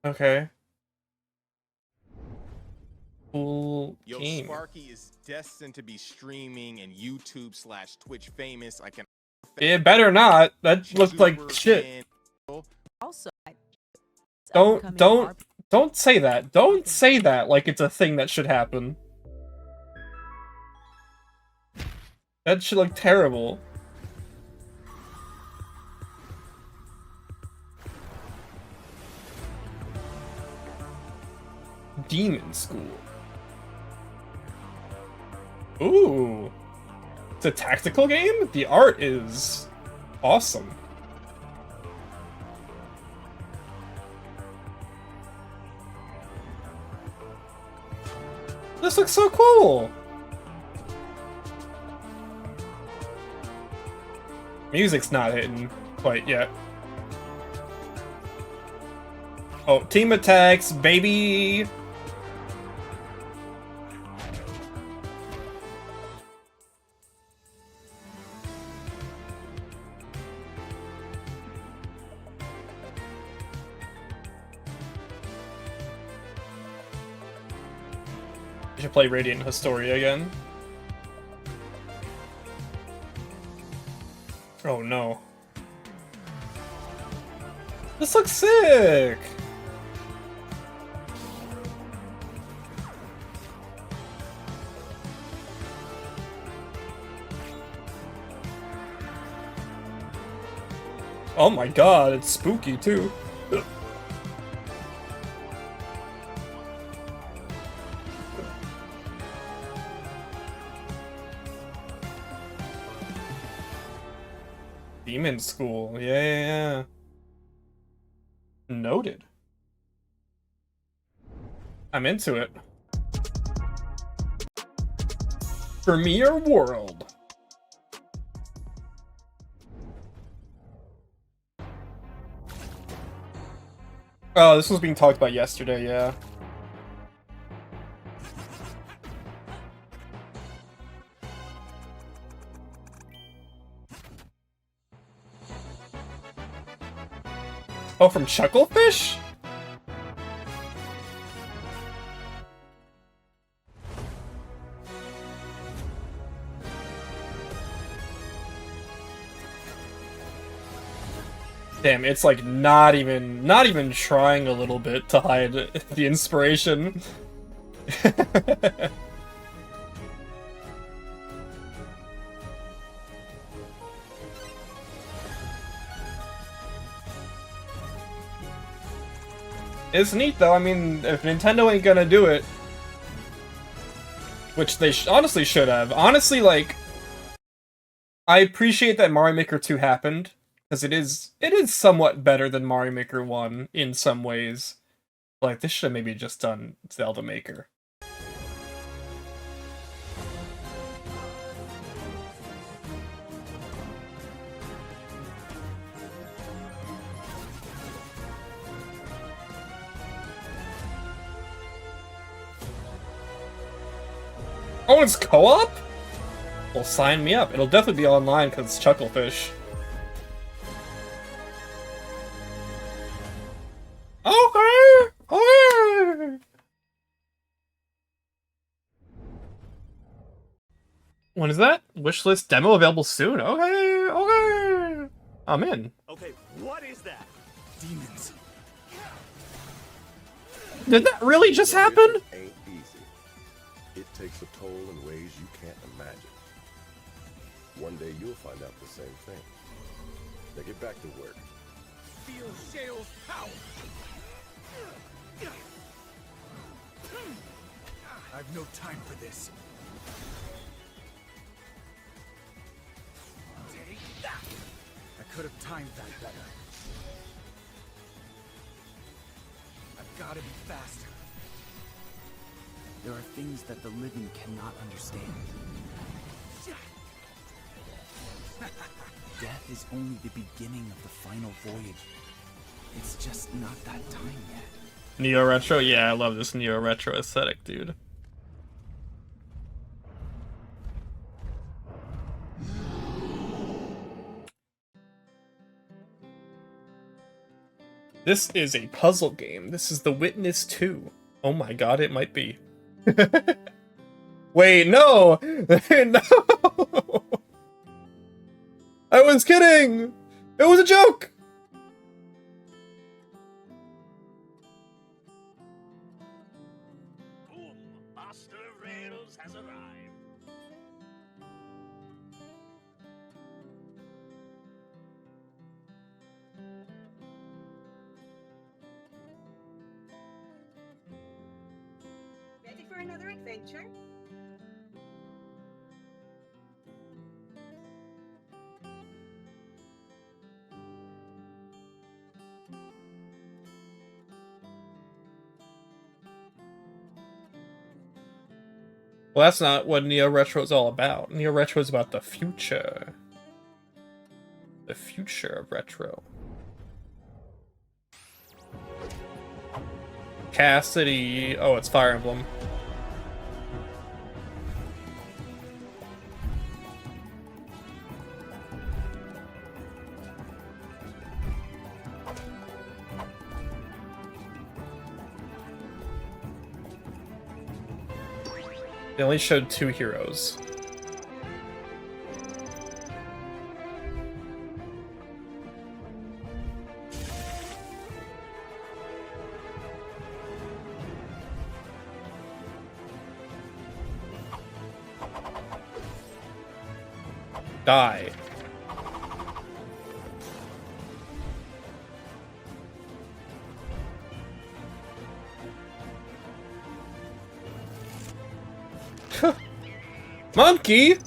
Okay. Cool Yo, game. Sparky is destined to be streaming and YouTube/Twitch famous. I can. It better not. That looked like shit. Also, Don't say that. Don't say that like it's a thing that should happen. That should look terrible. Demon School. Ooh. It's a tactical game? The art is awesome. This looks so cool! Music's not hitting quite yet. Oh, team attacks, baby! I should play Radiant Historia again. Oh no. This looks sick! Oh my god, it's spooky too. Demon School, yeah. Noted. I'm into it. Premiere World. Oh, this was being talked about yesterday, yeah. Oh, from Chucklefish? Damn, it's like not even trying a little bit to hide the inspiration. It's neat though, I mean, if Nintendo ain't gonna do it, which they honestly should have. Honestly, like, I appreciate that Mario Maker 2 happened, because it is somewhat better than Mario Maker 1 in some ways. Like, this should have maybe just done Zelda Maker. Oh, it's co-op? Well, sign me up. It'll definitely be online because it's Chucklefish. Okay! Okay! When is that? Wishlist demo available soon? Okay, okay! I'm in. Okay, what is that? Demons. Did that really just happen? Ain't easy. It takes a toll in ways you can't imagine. One day you'll find out the same thing. Now get back to work. Feel Shale's power. I've no time for this. Take that! I could have timed that better. I've got to be faster. There are things that the living cannot understand. Death is only the beginning of the final voyage. It's just not that time yet. Neo Retro? Yeah, I love this Neo Retro aesthetic, dude. This is a puzzle game. This is The Witness 2. Oh my god, it might be. Wait, no! No! I was kidding! It was a joke! Master of Rails has arrived. Ready for another adventure? Well, that's not what Neo Retro is all about. Neo Retro is about the future. The future of retro. Cassidy. Oh, it's Fire Emblem. They only showed 2 heroes. Die. Monkey!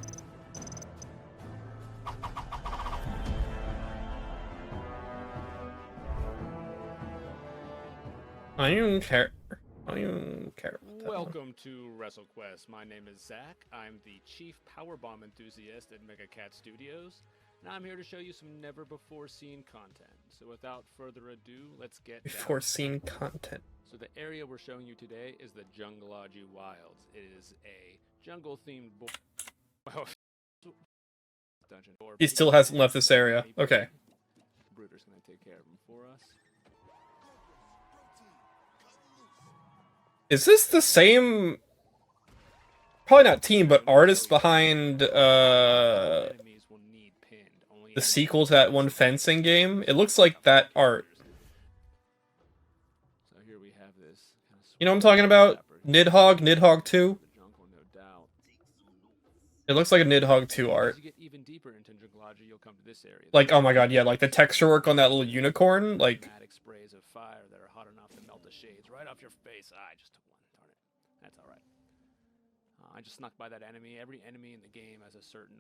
I don't care. I don't care about that one. Welcome to WrestleQuest. My name is Zach. I'm the chief powerbomb enthusiast at Mega Cat Studios, and I'm here to show you some never-before-seen content. So without further ado, let's get Before seen content. So the area we're showing you today is the Jungleology Wilds. It is a jungle-themed dungeon. He still hasn't left this area. Okay. Bruder's gonna take care of him for us. Is this the same... Probably not team, but artist behind the sequel to that one fencing game? It looks like that art. So here we have this kind of You know what I'm talking about? Nidhogg 2? It looks like a Nidhogg 2 art. As you get even deeper into Jungleology, you'll come to this area. Like, oh my god, yeah, like the texture work on that little unicorn, like... Dramatic sprays of fire that are hot enough to melt the shades right off your face. I just took one. Darn it. That's all right. I just snuck by that enemy. Every enemy in the game has a certain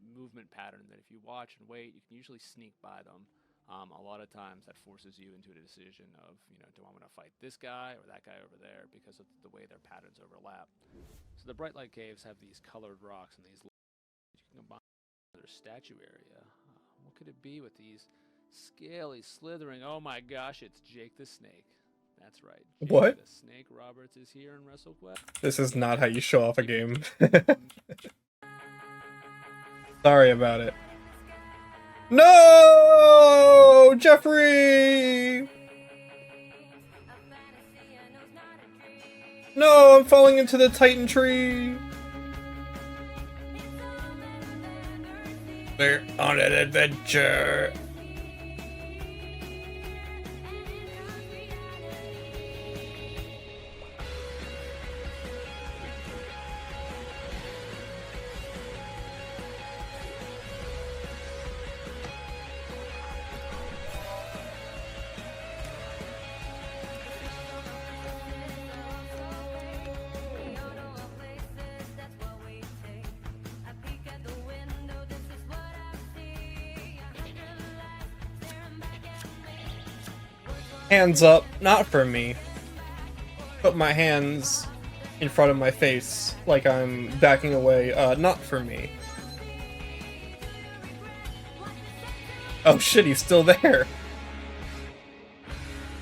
movement pattern that if you watch and wait, you can usually sneak by them. A lot of times that forces you into a decision of, you know, do I want to fight this guy or that guy over there because of the way their patterns overlap. So the Bright Light Caves have these colored rocks and these you can combine with their statue area. What could it be with these scaly, slithering? Oh my gosh, it's Jake the Snake. That's right. What? The Snake Roberts is here in WrestleQuest. This is not how you show off a game. Sorry about it. No, Jeffrey! No, I'm falling into the Titan tree. We're on an adventure. Hands up, not for me. Put my hands in front of my face like I'm backing away, not for me. Oh shit, he's still there.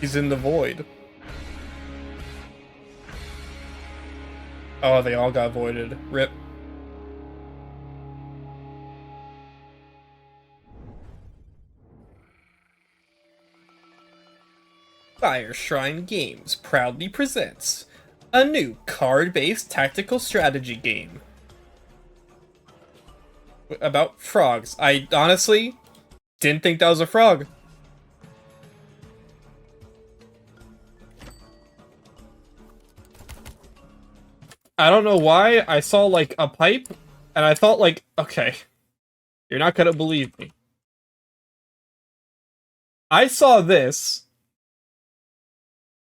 He's in the void. Oh, they all got voided. Rip. Fire Shrine Games proudly presents a new card-based tactical strategy game about frogs. I honestly didn't think that was a frog. I don't know why I saw like a pipe and I thought like, okay, you're not gonna believe me. I saw this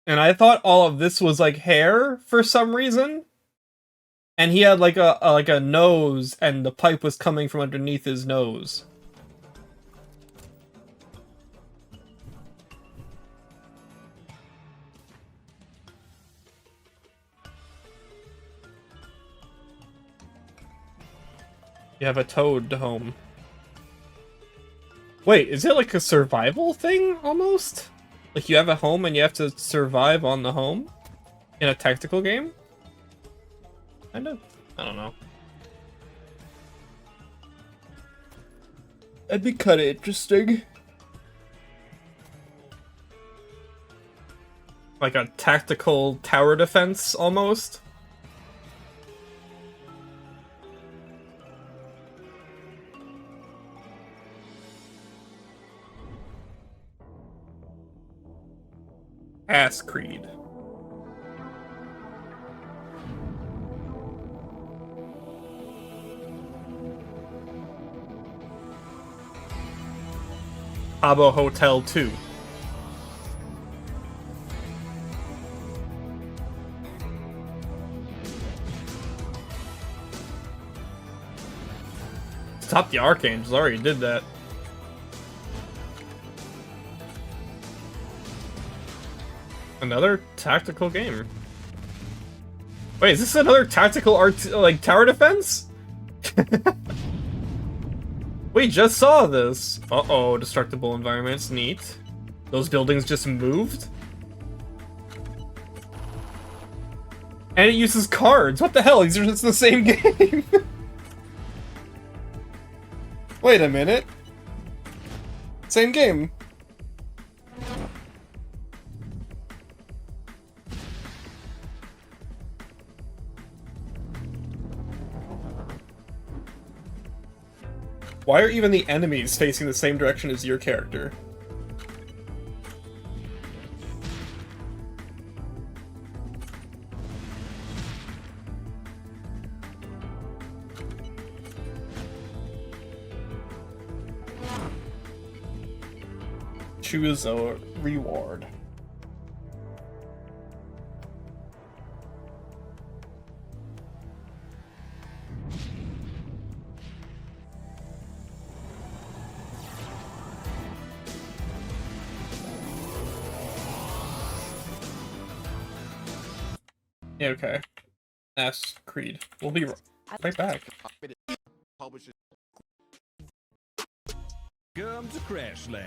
and I thought all of this was like hair for some reason. And he had like a nose and the pipe was coming from underneath his nose. You have a toad home. Wait, is it like a survival thing almost? Like you have a home and you have to survive on the home? In a tactical game? Kind of? I don't know. That'd be kind of interesting. Like a tactical tower defense, almost? Ass Creed. Habbo Hotel 2. Stop the Archangels, already did that. Another tactical game. Wait, is this another tactical like tower defense? We just saw this. Uh-oh, destructible environments, neat. Those buildings just moved? And it uses cards. What the hell? These are just the same game. Wait a minute. Same game. Why are even the enemies facing the same direction as your character? Choose a reward. Yeah, okay. Ask Creed. We'll be right back. Come to Crashlands.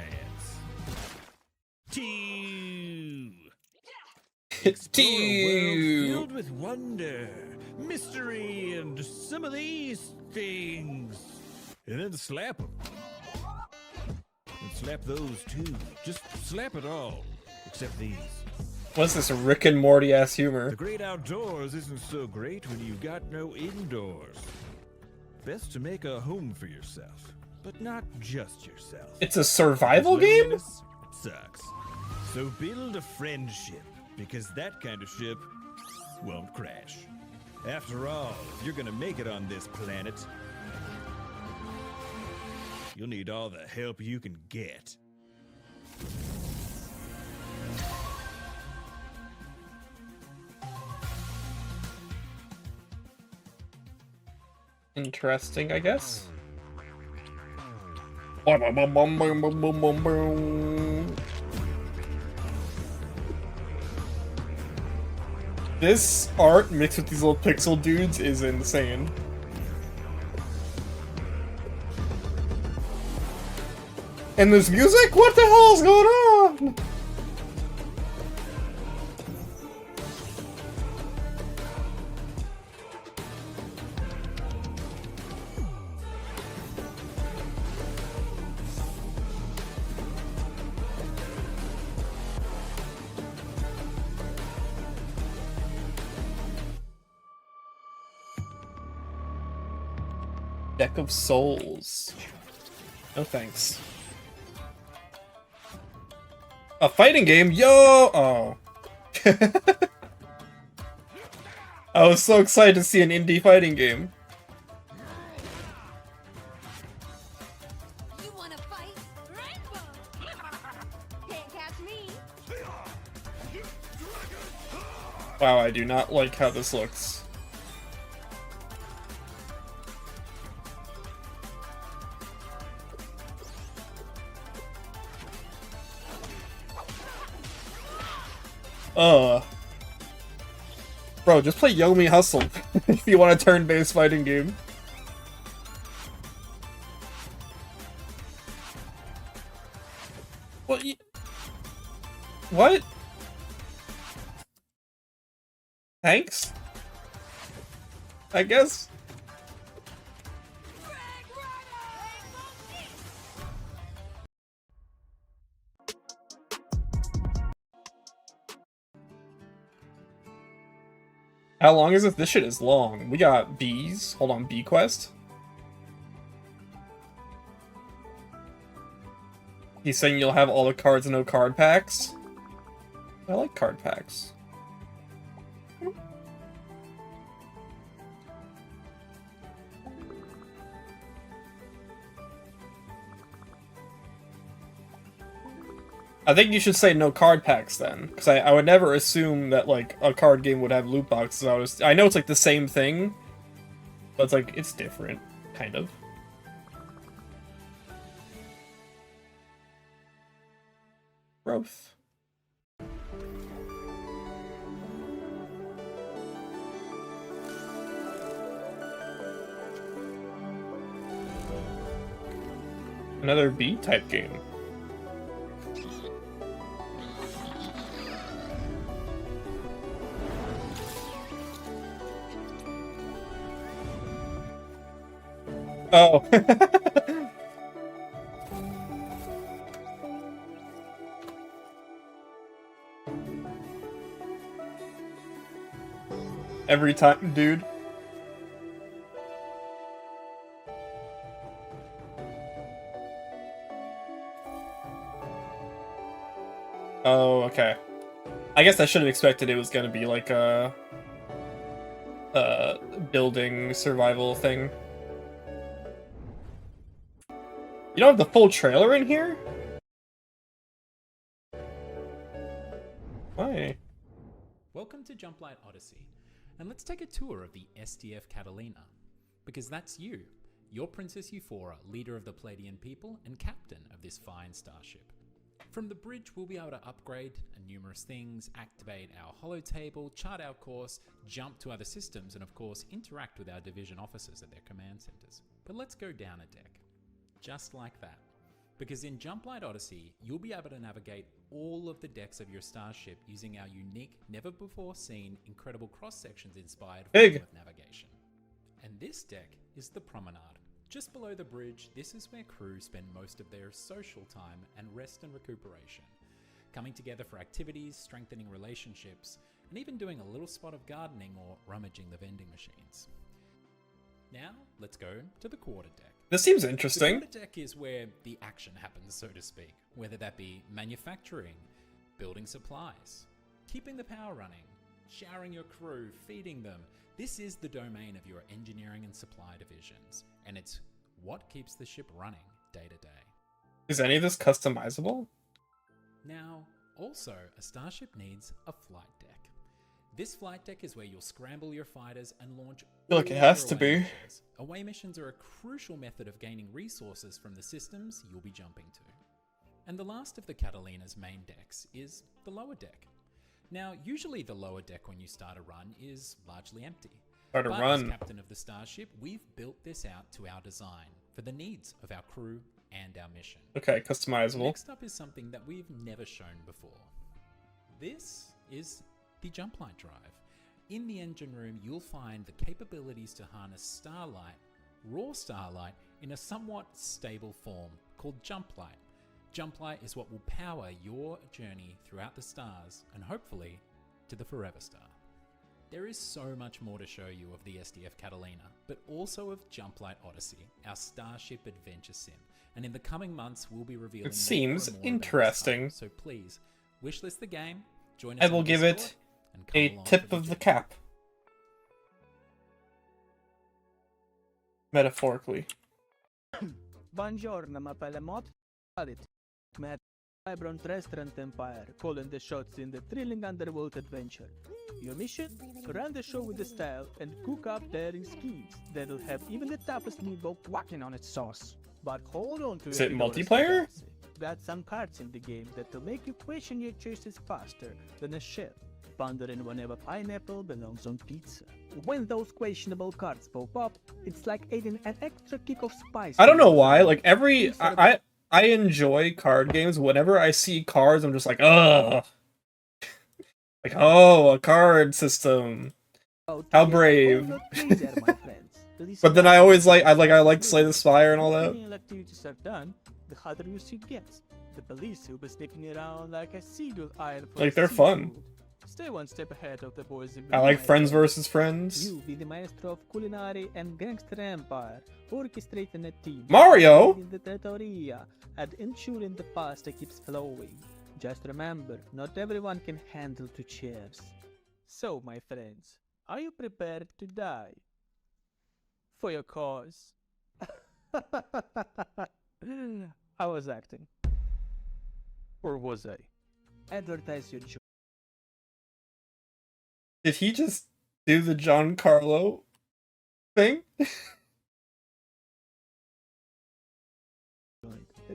2. Explore a world filled with wonder, mystery, and some of these things. And then slap them. And slap those too. Just slap it all. Except these. What's this Rick and Morty ass humor? The great outdoors isn't so great when you've got no indoors. Best to make a home for yourself, but not just yourself. It's a survival game? Loneliness sucks. So build a friendship, because that kind of ship won't crash. After all, if you're gonna make it on this planet, you'll need all the help you can get. Interesting, I guess. This art mixed with these little pixel dudes is insane. And this music? What the hell is going on? Deck of Souls. No thanks. A fighting game? Yo! Oh. I was so excited to see an indie fighting game. You wanna fight? Rainbow! Can't catch me. Wow, I do not like how this looks. Bro, just play Yomi Hustle if you want a turn-based fighting game. What? What? Thanks? I guess? How long is it? This shit is long. We got bees. Hold on, bee quest. He's saying you'll have all the cards and no card packs. I like card packs. I think you should say no card packs then, because I would never assume that like a card game would have loot boxes. I know it's like the same thing, but it's like it's different, kind of. Growth. Another B-type game. Oh. Every time, dude. Oh, okay. I guess I should have expected it was gonna be like a building survival thing. You don't have the full trailer in here? Why? Welcome to Jumplight Odyssey, and let's take a tour of the SDF Catalina, because that's you. You're Princess Euphora, leader of the Palladian people and captain of this fine starship. From the bridge, we'll be able to upgrade numerous things, activate our holotable, chart our course, jump to other systems, and of course interact with our division officers at their command centers. But let's go down a deck. Just like that. Because in Jumplight Odyssey, you'll be able to navigate all of the decks of your starship using our unique, never-before-seen, incredible cross-sections inspired form of navigation. And this deck is the Promenade. Just below the bridge, this is where crew spend most of their social time and rest and recuperation, coming together for activities, strengthening relationships, and even doing a little spot of gardening or rummaging the vending machines. Now, let's go to the quarter deck. This seems interesting. The quarter deck is where the action happens, so to speak, whether that be manufacturing, building supplies, keeping the power running, showering your crew, feeding them. This is the domain of your engineering and supply divisions, and it's what keeps the ship running day to day. Is any of this customizable? Now, also, a starship needs a flight deck. This flight deck is where you'll scramble your fighters and launch I feel like it all has your to away be. missions. Away missions are a crucial method of gaining resources from the systems you'll be jumping to. And the last of the Catalina's main decks is the lower deck. Now, usually the lower deck when you start a run is largely empty. Start a But run. as captain of the starship, we've built this out to our design for the needs of our crew and our mission. Okay, customizable. Next up is something that we've never shown before. This is the jump light drive. In the engine room, you'll find the capabilities to harness starlight, raw starlight, in a somewhat stable form called jump light. Jump light is what will power your journey throughout the stars and hopefully to the Forever Star. There is so much more to show you of the SDF Catalina, but also of Jump Light Odyssey, our Starship Adventure Sim. And in the coming months, we'll be revealing It seems more and more about this interesting. title. So please, wishlist the game, join us I on will give Discord, it and come a along for tip the of the journey. cap. Metaphorically. Buongiorno, ma per le mod quality. Met vibrant restaurant empire, calling the shots in the thrilling underworld adventure. Your mission? Run the show with the style and cook up daring schemes that'll have even the toughest meatball quacking on its sauce. But hold on to Is it Epidora's multiplayer? fantasy. Got some cards in the game that'll make you question your choices faster than a ship, pondering whenever pineapple belongs on pizza. When those questionable cards pop up, it's like adding an extra kick of spice. I don't know why. Like I enjoy card games. Whenever I see cards, I'm just like, ugh. Like, oh, a card system. How brave. But then I always I like Slay the Spire and all that. When activities are done, the harder your suit gets. The police will be sniffing around like a seagull eye for Like, they're fun. seafood. Stay one step ahead of the boys in I like blue, Friends my friend. versus Friends. You be the maestro of culinary and gangster empire, orchestrating a team. Mario? In the trattoria and ensuring the pasta keeps flowing. Just remember, not everyone can handle two chairs. So, my friends, are you prepared to die? For your cause. I was acting. Or was I? Advertise your job. Did he just do the Giancarlo thing?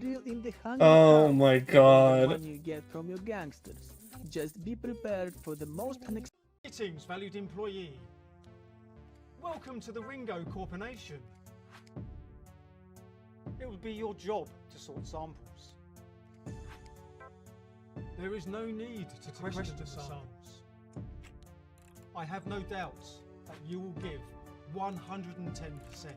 Reel in the hunger Oh crowd, my the god. one you get from your gangsters. Just be prepared for the most unexpected. Greetings, valued employee. Welcome to the Ringo Corporation. It will be your job to sort samples. There is no need to question the samples. I have no doubts that you will give 110%.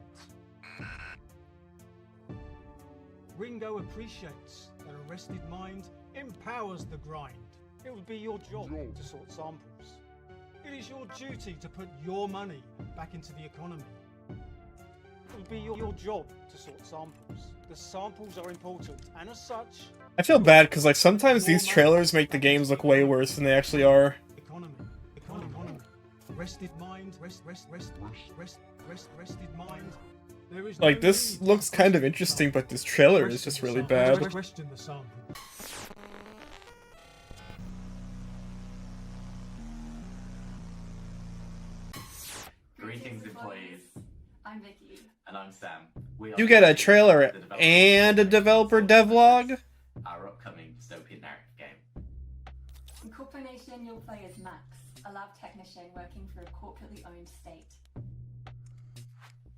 Ringo appreciates that a rested mind empowers the grind. It will be your job to sort samples. It is your duty to put your money back into the economy. It will be your job to sort samples. The samples are important, and as such, I feel bad because like sometimes these trailers make the games look way worse than they actually are. economy. Rested mind, rested mind. There is Like no this need looks kind of interesting, but this trailer is just really bad. question the sample. Greetings, employees. I'm Vicky. And I'm Sam. We are You get a trailer the developers and a developer devlog? our upcoming dystopian narrative game. In Corporation, you'll play as Max, a lab technician working for a corporately owned state.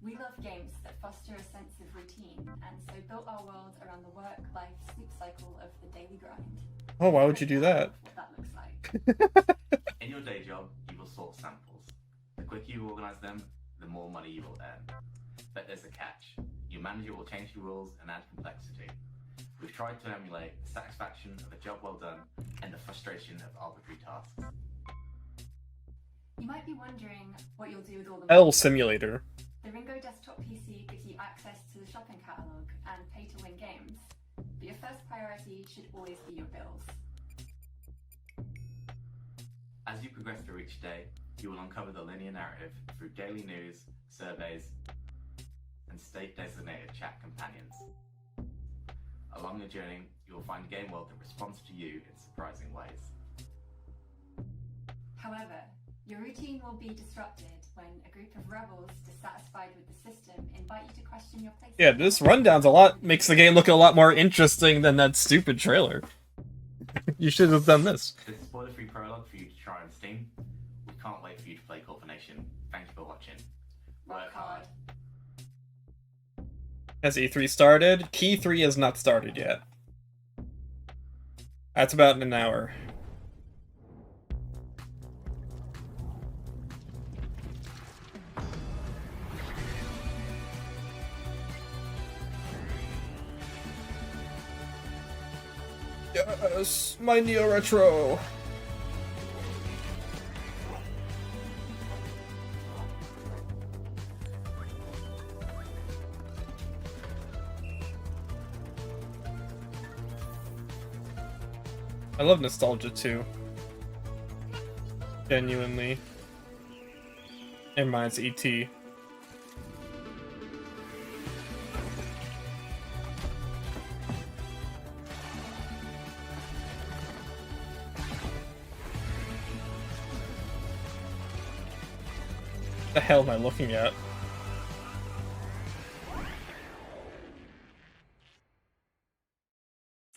We love games that foster a sense of routine, and so built our world around the work-life sleep cycle of the daily grind. Oh, why would you do that? What that looks like. In your day job, you will sort samples. The quicker you organize them, the more money you will earn. But there's a catch. Your manager will change the rules and add complexity. We've tried to emulate the satisfaction of a job well done and the frustration of arbitrary tasks. You might be wondering what you'll do with all the L money. Simulator. The Ringo desktop PC gives you access to the shopping catalogue and pay-to-win games, but your first priority should always be your bills. As you progress through each day, you will uncover the linear narrative through daily news, surveys, and state-designated chat companions. Along the journey, you will find a game world that responds to you in surprising ways. However, your routine will be disrupted when a group of rebels dissatisfied with the system invite you to question your place. Yeah, this rundown's makes the game look a lot more interesting than that stupid trailer. You should have done this. This is spoiler-free prologue for you to try on Steam. We can't wait for you to play Corp Nation. Thank you for watching. Work hard. Has E3 started? Keigh3 has not started yet. That's about in an hour. Yes, my Neo Retro. I love nostalgia too. Genuinely. It reminds E.T. The hell am I looking at?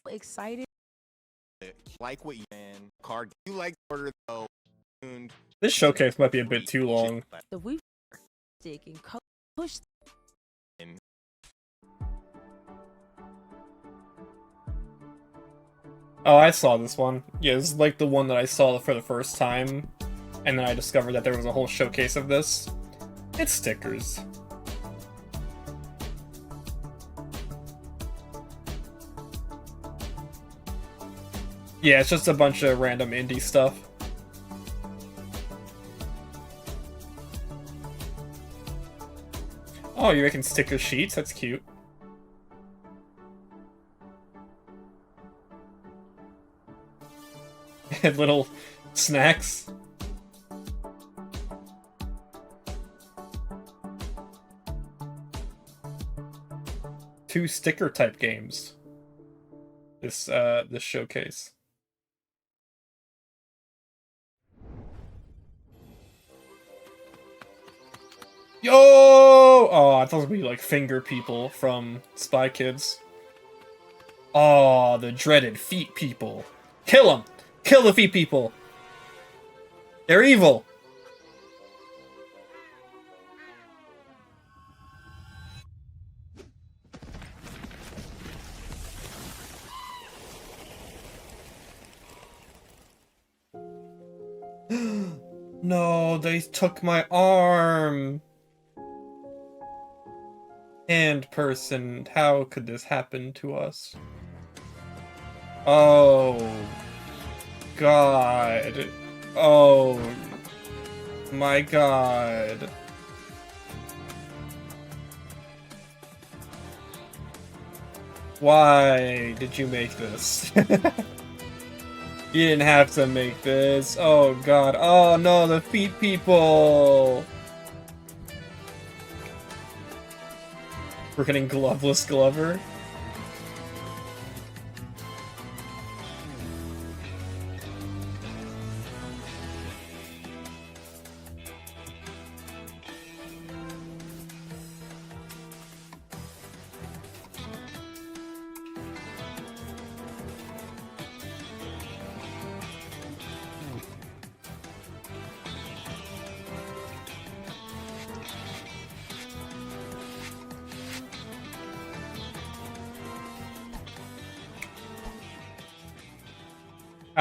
Excited. Like what you and card you like order though. This showcase might be a bit too long. The Wii stick and push. Oh, I saw this one. Yeah, this is like the one that I saw for the first time, and then I discovered that there was a whole showcase of this. It's stickers. Yeah, it's just a bunch of random indie stuff. Oh, you're making sticker sheets? That's cute. Little snacks. Two sticker type games. This showcase. Yo! Oh, I thought it was gonna be like Finger People from Spy Kids. Oh, the dreaded Feet People. Kill them! Kill the Feet People! They're evil! No, they took my arm! And person, how could this happen to us? Oh... God. Oh... my God. Why did you make this? You didn't have to make this. Oh God. Oh no, the Feet People! We're getting Gloveless Glover.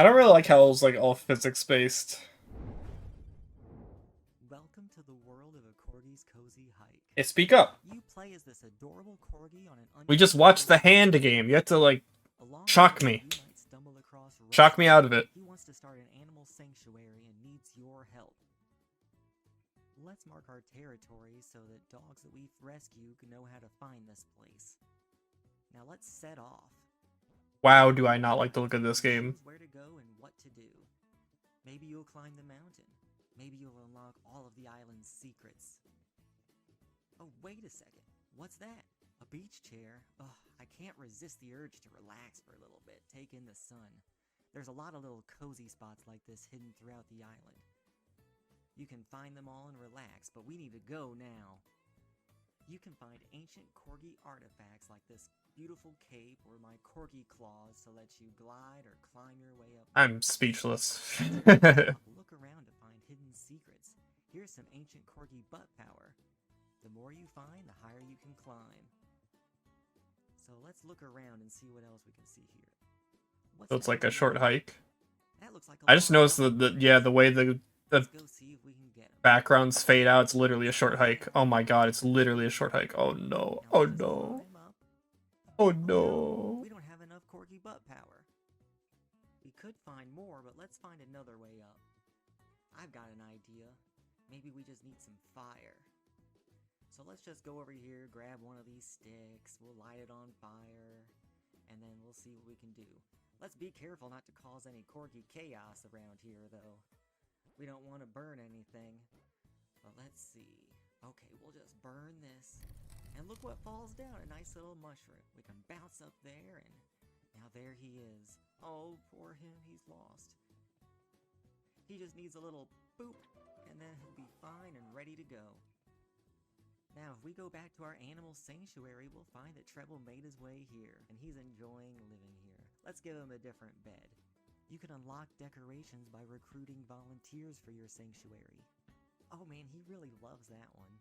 I don't really like how it was like all physics based. Welcome to the world of a corgi's cozy hike. Hey, speak up. You play as this adorable corgi on an We just watched the hand game. You have to like shock me. Shock me out of it. He wants to start an animal sanctuary and needs your help. Let's mark our territory so that dogs that we rescue can know how to find this place. Now let's set off. Wow, do I not like the look of this game. Where to go and what to do. Maybe you'll climb the mountain. Maybe you'll unlock all of the island's secrets. Oh, wait a second. What's that? A beach chair? Ugh, I can't resist the urge to relax for a little bit, take in the sun. There's a lot of little cozy spots like this hidden throughout the island. You can find them all and relax, but we need to go now. You can find ancient corgi artifacts like this beautiful cape or my corgi claws to let you glide or climb your way up. I'm speechless. Look around to find hidden secrets. Here's some ancient corgi butt power. The more you find, the higher you can climb. So let's look around and see what else we can see here. So it's like a short hike. That looks like a I just noticed the way the backgrounds fade out. It's literally a short hike. Oh my god, it's literally a short hike. Oh no. Oh no. Oh no. We don't have enough corgi butt power. We could find more, but let's find another way up. I've got an idea. Maybe we just need some fire. So let's just go over here, grab one of these sticks, we'll light it on fire, and then we'll see what we can do. Let's be careful not to cause any corgi chaos around here, though. We don't want to burn anything. But let's see. Okay, we'll just burn this. And look what falls down, a nice little mushroom. We can bounce up there, and now there he is. Oh, poor him, he's lost. He just needs a little boop, and then he'll be fine and ready to go. Now, if we go back to our animal sanctuary, we'll find that Treble made his way here, and he's enjoying living here. Let's give him a different bed. You can unlock decorations by recruiting volunteers for your sanctuary. Oh man, he really loves that one.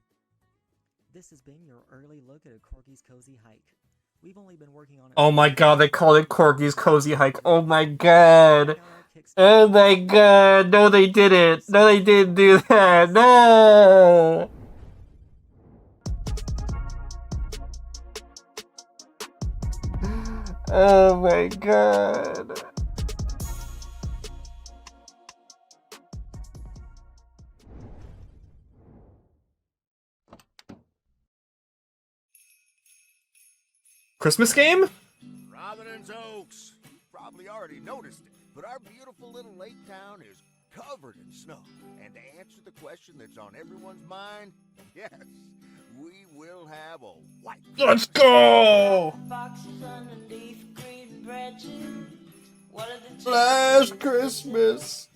This has been your early look at a corgi's cozy hike. We've only been working on it. Oh my god, they called it Corgi's Cozy Hike. Oh my god. Oh my god. No, they didn't. No, they didn't do that. No. Oh my god. Christmas game? Providence Oaks. You probably already noticed it, but our beautiful little lake town is covered in snow. And to answer the question that's on everyone's mind, yes, we will have a white. Let's go! Last Christmas,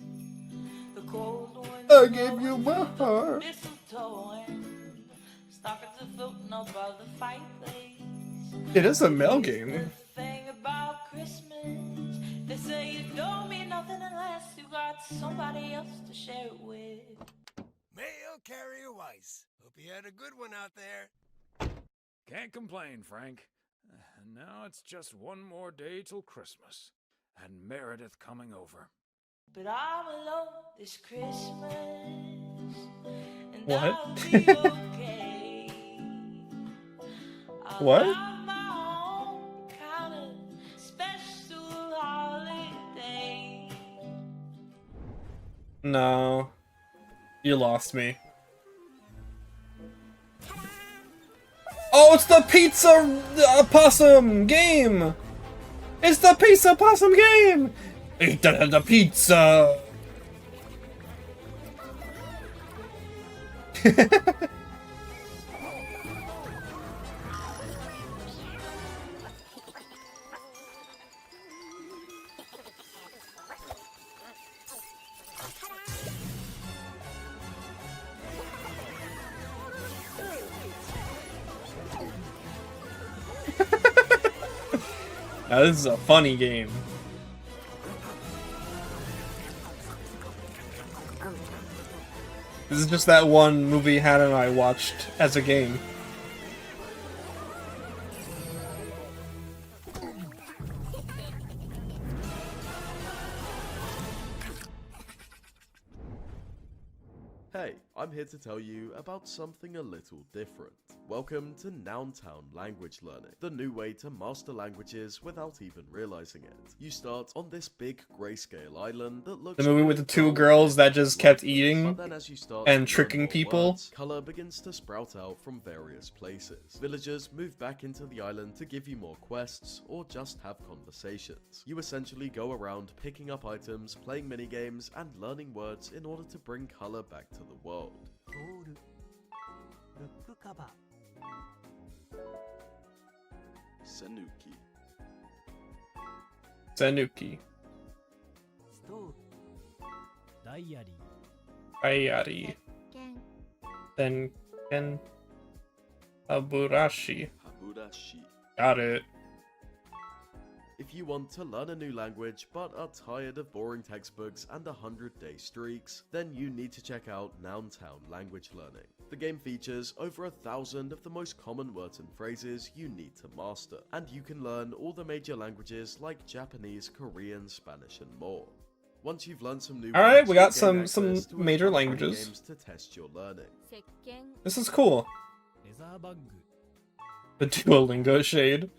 I gave you my heart. It is a mail game. They say you don't mean nothing unless you got somebody else to share it with. Mail carrier Weiss. Hope you had a good one out there. Can't complain, Frank. Now it's just one more day till Christmas, and Meredith coming over. But I'm alone this Christmas, and What? I'll be okay. What? I'll my own kind of special holiday. No. You lost me. Oh, it's the pizza possum game! It's the pizza possum game! Eat the pizza! Now this is a funny game. This is just that one movie Hannah and I watched as a game. Hey, I'm here to tell you about something a little different. Welcome to Nountown Language Learning, the new way to master languages without even realizing it. You start on this big grayscale island that looks The movie with the two girls that just kept eating but then as you start and to tricking learn more people. words, color begins to sprout out from various places. Villagers move back into the island to give you more quests or just have conversations. You essentially go around picking up items, playing minigames, and learning words in order to bring color back to the world. Sanuki. Ayari. Then Ken. Haburashi. Got it. If you want to learn a new language but are tired of boring textbooks and 100-day streaks, then you need to check out Nountown Language Learning. The game features over 1,000 of the most common words and phrases you need to master, and you can learn all the major languages like Japanese, Korean, Spanish, and more. Once you've learned some new words, Alright, we got you'll gain some access to a major ton of languages. games to test your learning. This is cool. The Duolingo shade.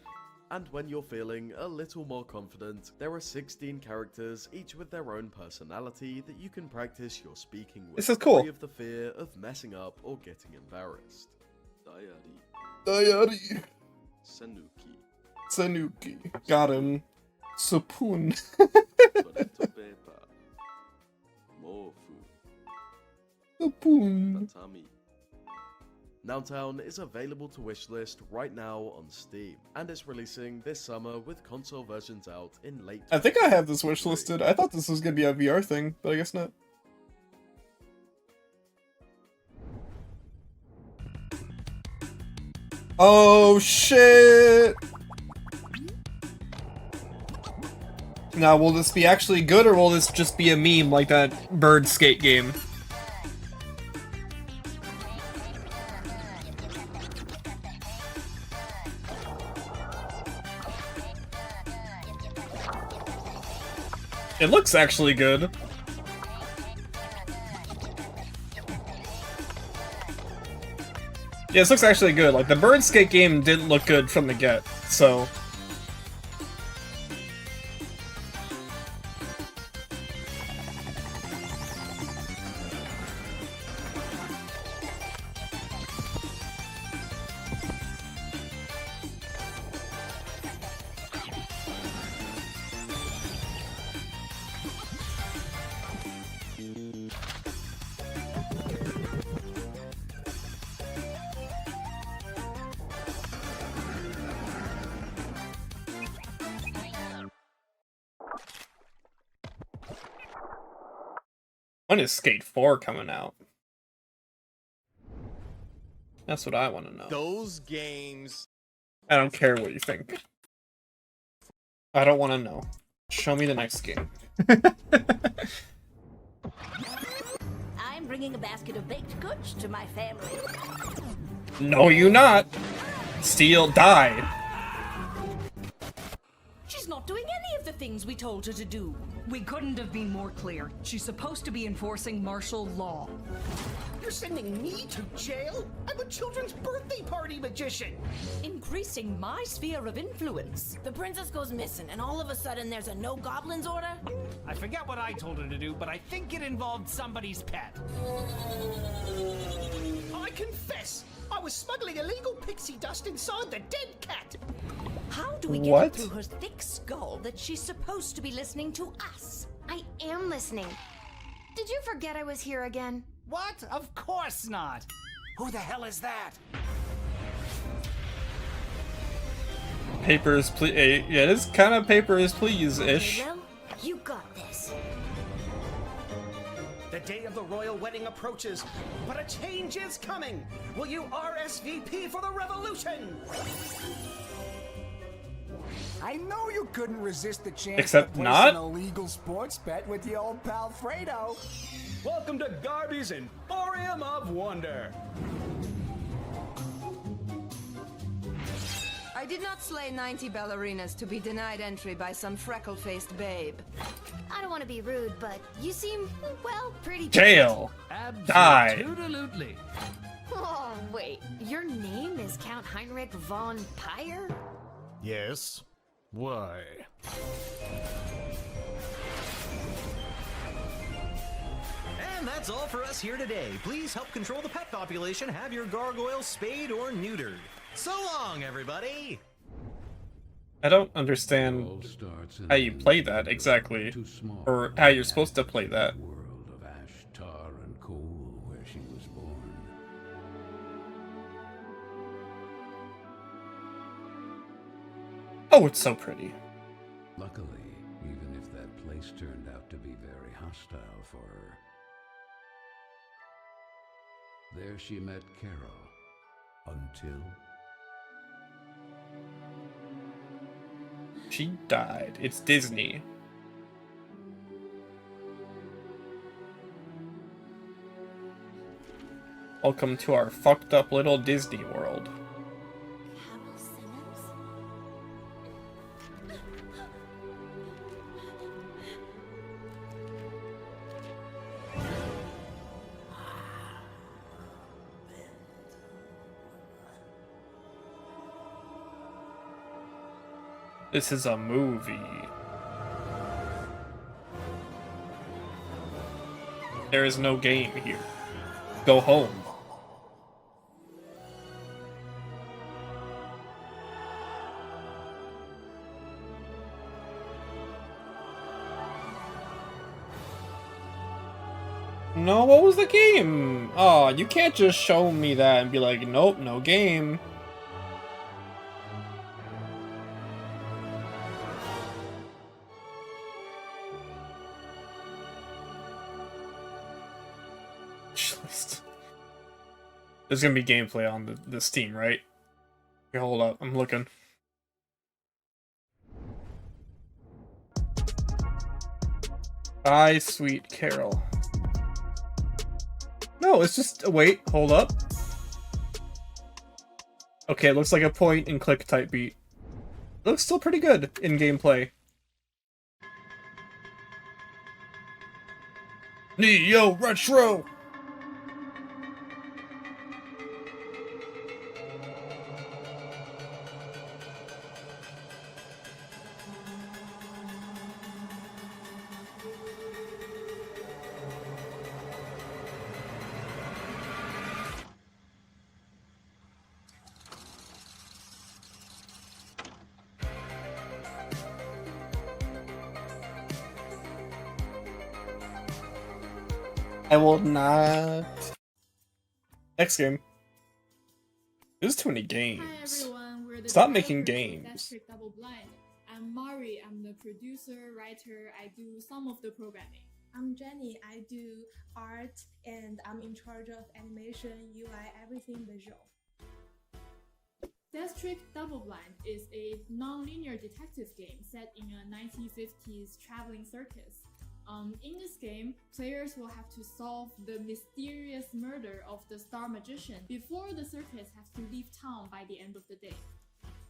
And when you're feeling a little more confident, there are 16 characters, each with their own personality that you can practice your speaking with. This is cool. Free of the fear of messing up or getting embarrassed. Dayari. Sanuki. Sanuki. Got him. Supun. Supun. Nountown is available to wishlist right now on Steam, and is releasing this summer with console versions out in late. I think I have this wishlisted. I thought this was gonna be a VR thing, but I guess not. Oh shit! Now, will this be actually good, or will this just be a meme like that bird skate game? It looks actually good. Yeah, this looks actually good. Like, the bird skate game didn't look good from the get, so... When is Skate 4 coming out? That's what I want to know. Those games. I don't care what you think. I don't want to know. Show me the next game. I'm bringing a basket of baked goods to my family. No, you not. Steel died. She's not doing any of the things we told her to do. We couldn't have been more clear. She's supposed to be enforcing martial law. You're sending me to jail? I'm a children's birthday party magician. Increasing my sphere of influence. The princess goes missing, and all of a sudden there's a no goblins order? I forget what I told her to do, but I think it involved somebody's pet. I confess, I was smuggling illegal pixie dust inside the dead cat. How do we get it through her thick skull that she's supposed to be listening to us? I am listening. Did you forget I was here again? What? Of course not. Who the hell is that? Papers, please. Yeah, it is kind of papers, please-ish. Okay, well, you got this. The day of the royal wedding approaches, but a change is coming. Will you RSVP for the revolution? I know you couldn't resist the chance Except to place not? an illegal sports bet with the old pal Fredo. Welcome to Garby's Emporium of Wonder. I did not slay 90 ballerinas to be denied entry by some freckle-faced babe. I don't want to be rude, but you seem, well, pretty... Jail. Die. Absolutely. Oh, wait. Your name is Count Heinrich von Pyre? Yes. Why? And that's all for us here today. Please help control the pet population. Have your gargoyles spayed or neutered. So long, everybody! I don't understand how you play that exactly, or how you're supposed to play that. World of ash, tar, and coal where she was born. Oh, it's so pretty. Luckily, even if that place turned out to be very hostile for her, there she met Carol. Until She died. It's Disney. Welcome to our fucked up little Disney world. This is a movie. There is no game here. Go home. No, what was the game? Oh, you can't just show me that and be like, nope, no game. There's gonna be gameplay on the Steam, right? Okay, hold up, I'm looking. Bye, sweet Carol. No, it's just wait, hold up. Okay, it looks like a point and click type beat. It looks still pretty good in gameplay. Neo Retro! I will not. Next game. There's too many games. Hi everyone, we're the Stop making developers of games. District Double Blind. I'm Mari, I'm the producer, writer, I do some of the programming. I'm Jenny, I do art and I'm in charge of animation, UI, everything visual. District Double Blind is a non-linear detective game set in a 1950s traveling circus. In this game, players will have to solve the mysterious murder of the star magician before the circus has to leave town by the end of the day.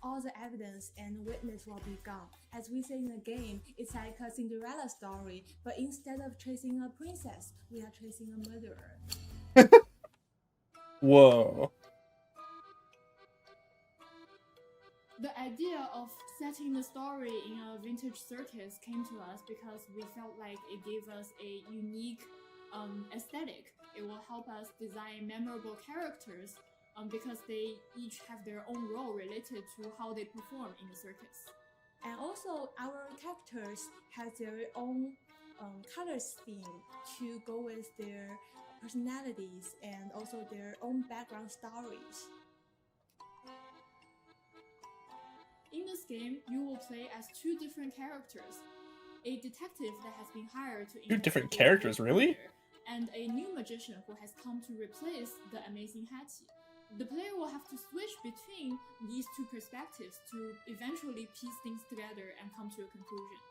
All the evidence and witness will be gone. As we say in the game, it's like a Cinderella story, but instead of chasing a princess, we are chasing a murderer. Whoa. The idea of setting the story in a vintage circus came to us because we felt like it gave us a unique aesthetic. It will help us design memorable characters because they each have their own role related to how they perform in the circus. And also, our characters have their own color scheme to go with their personalities and also their own background stories. In this game, you will play as two different characters. A detective that has been hired to Two different characters, really? And a new magician who has come to replace the amazing Hattie. The player will have to switch between these two perspectives to eventually piece things together and come to a conclusion.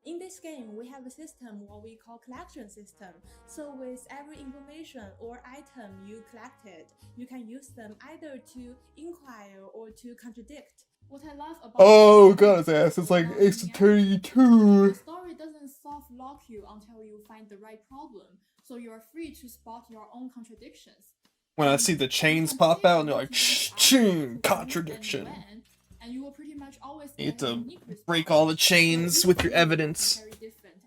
In this game, we have a system what we call collection system. So with every information or item you collected, you can use them either to inquire or to contradict. What I love about Oh god, his ass. It's like Ace Attorney 2. the story doesn't soft lock you until you find the right problem, so you are free to spot your own contradictions. When I see the chains pop out and they're like, contradiction. And you will pretty much always You need get a to unique response. break all the So chains each with your game is evidence. very different.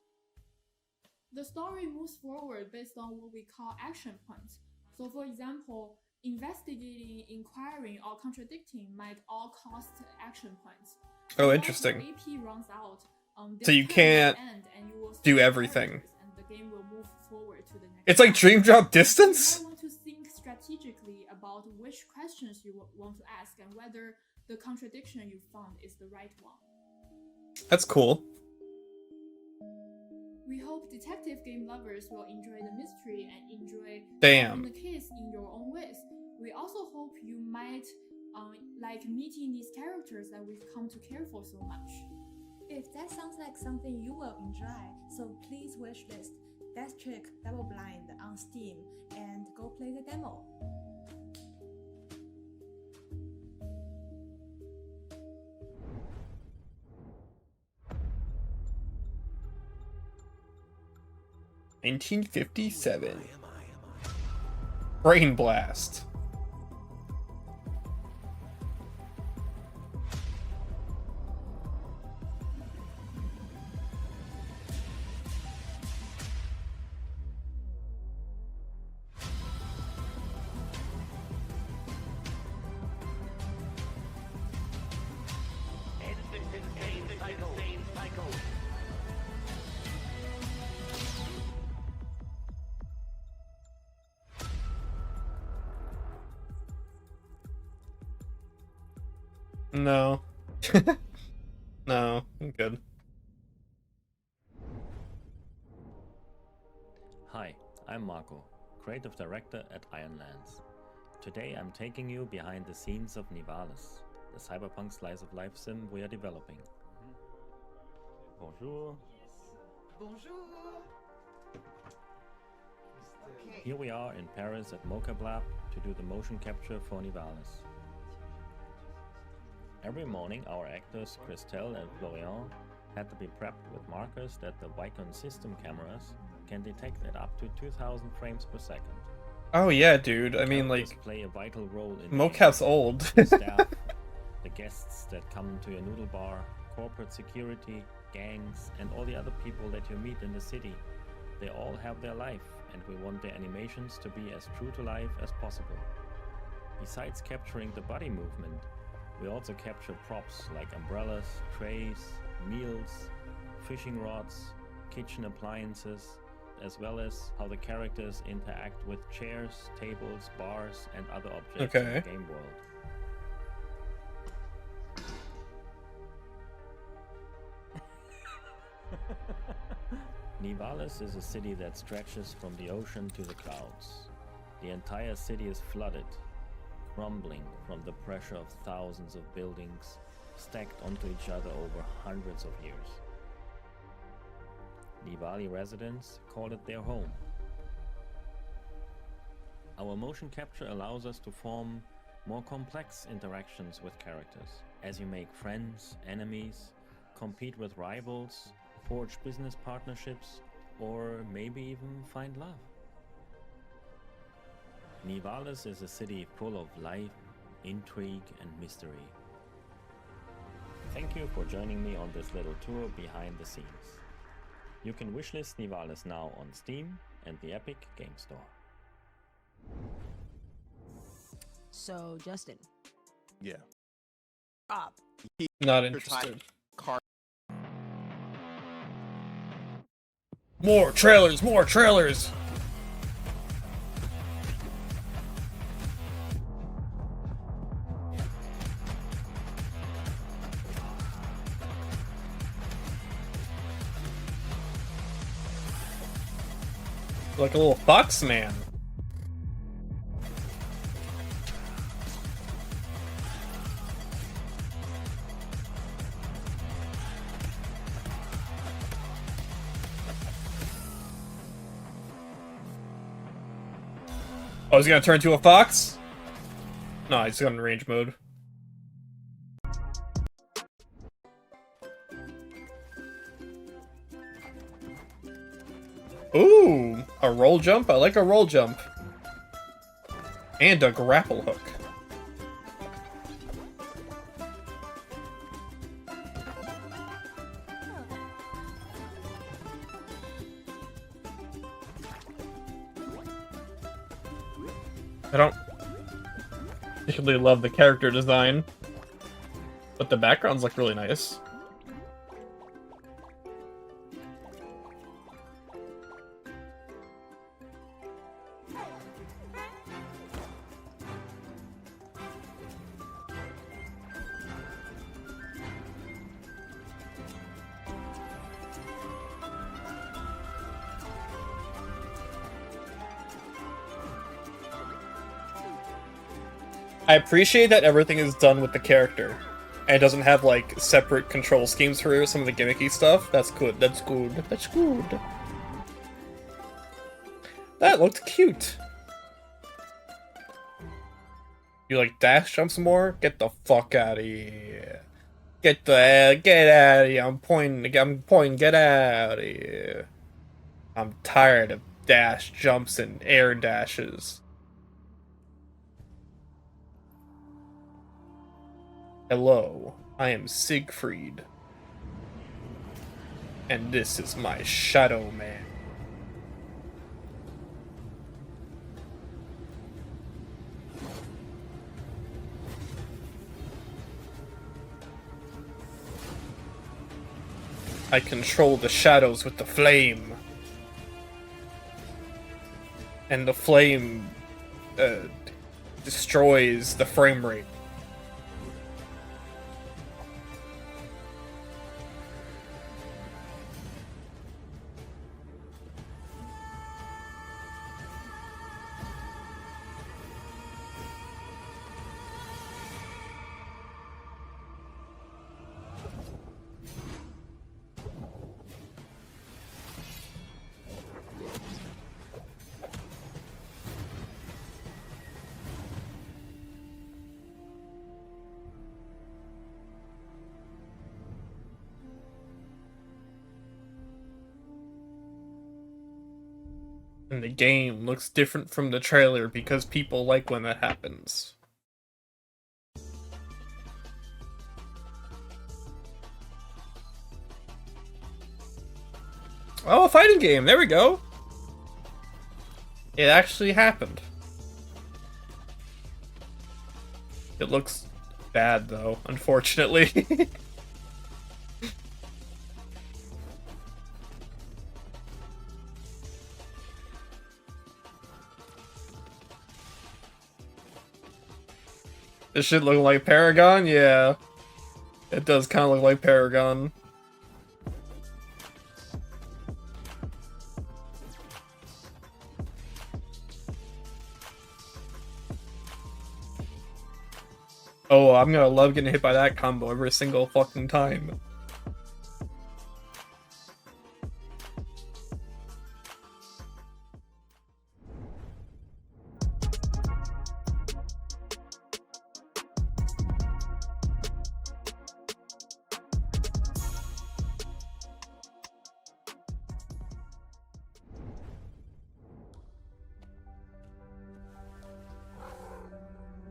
The story moves forward based on what we call action points. So for example, investigating, inquiring, or contradicting might all cost action points. Oh, Once interesting. your AP runs out, So you this can't turn will end and you will do switch everything. characters and the game will move forward to the next It's like chapter. Dream Drop Distance? You might want to think strategically about which questions you want to ask and whether the contradiction you found is the right one. That's cool. We hope detective game lovers will enjoy the mystery and enjoy Damn. solving the case in your own ways. We also hope you might like meeting these characters that we've come to care for so much. If that sounds like something you will enjoy, so please wishlist Death Trick Double Blind on Steam and go play the demo. $1957. Brain Blast. No. No, I'm good. Hi, I'm Marco, Creative Director at Ironlands. Today I'm taking you behind the scenes of Nivalis, the cyberpunk slice of life sim we are developing. Bonjour. Bonjour. Here we are in Paris at Mocap Lab to do the motion capture for Nivalis. Every morning our actors Christelle and Florian had to be prepped with markers that the Vicon system cameras can detect at up to 2000 frames per second. Oh yeah, dude. I mean, Characters like, play a vital role in mocap's old. the staff, the guests that come to your noodle bar, corporate security, gangs, and all the other people that you meet in the city. They all have their life, and we want their animations to be as true to life as possible. Besides capturing the body movement, we also capture props like umbrellas, trays, meals, fishing rods, kitchen appliances, as well as how the characters interact with chairs, tables, bars, and other objects in the game world. Nivalis is a city that stretches from the ocean to the clouds. The entire city is flooded, crumbling from the pressure of thousands of buildings stacked onto each other over hundreds of years. Nivali residents call it their home. Our motion capture allows us to form more complex interactions with characters, as you make friends, enemies, compete with rivals, forge business partnerships, or maybe even find love. Nivalis is a city full of life, intrigue, and mystery. Thank you for joining me on this little tour behind the scenes. You can wishlist Nivalis now on Steam and the Epic Game Store. So, Justin. Yeah. Up. Not interested. More trailers, more trailers! Like a little fox man. Oh, is he gonna turn into a fox? No, he's got in range mode. Ooh, a roll jump? I like a roll jump. And a grapple hook. I don't particularly love the character design, but the backgrounds look really nice. I appreciate that everything is done with the character, and it doesn't have, like, separate control schemes for some of the gimmicky stuff. That's good, that's good, that's good. That looked cute. You like dash jumps more? Get the fuck out of here. Get out of here. I'm pointing, get out of here. I'm tired of dash jumps and air dashes. Hello, I am Siegfried. And this is my Shadow Man. I control the shadows with the flame. And the flame destroys the frame rate. And the game looks different from the trailer because people like when that happens. Oh, a fighting game! There we go! It actually happened. It looks bad, though, unfortunately. This shit look like Paragon? Yeah. It does kind of look like Paragon. Oh, I'm gonna love getting hit by that combo every single fucking time.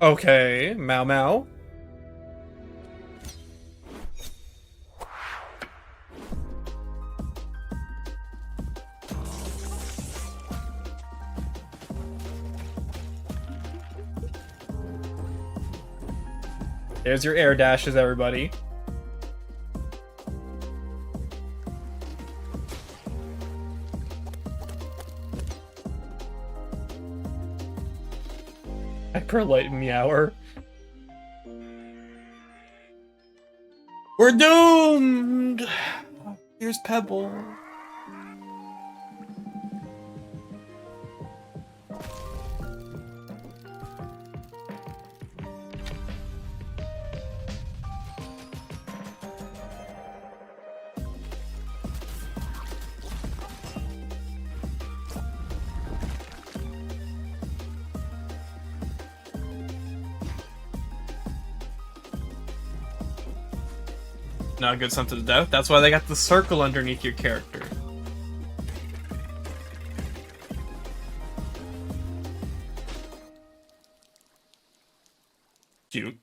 Okay, Mao Mao. There's your air dashes, everybody. Hyperlight Meower. We're doomed! Here's Pebble. Not good something to death. That's why they got the circle underneath your character. cute.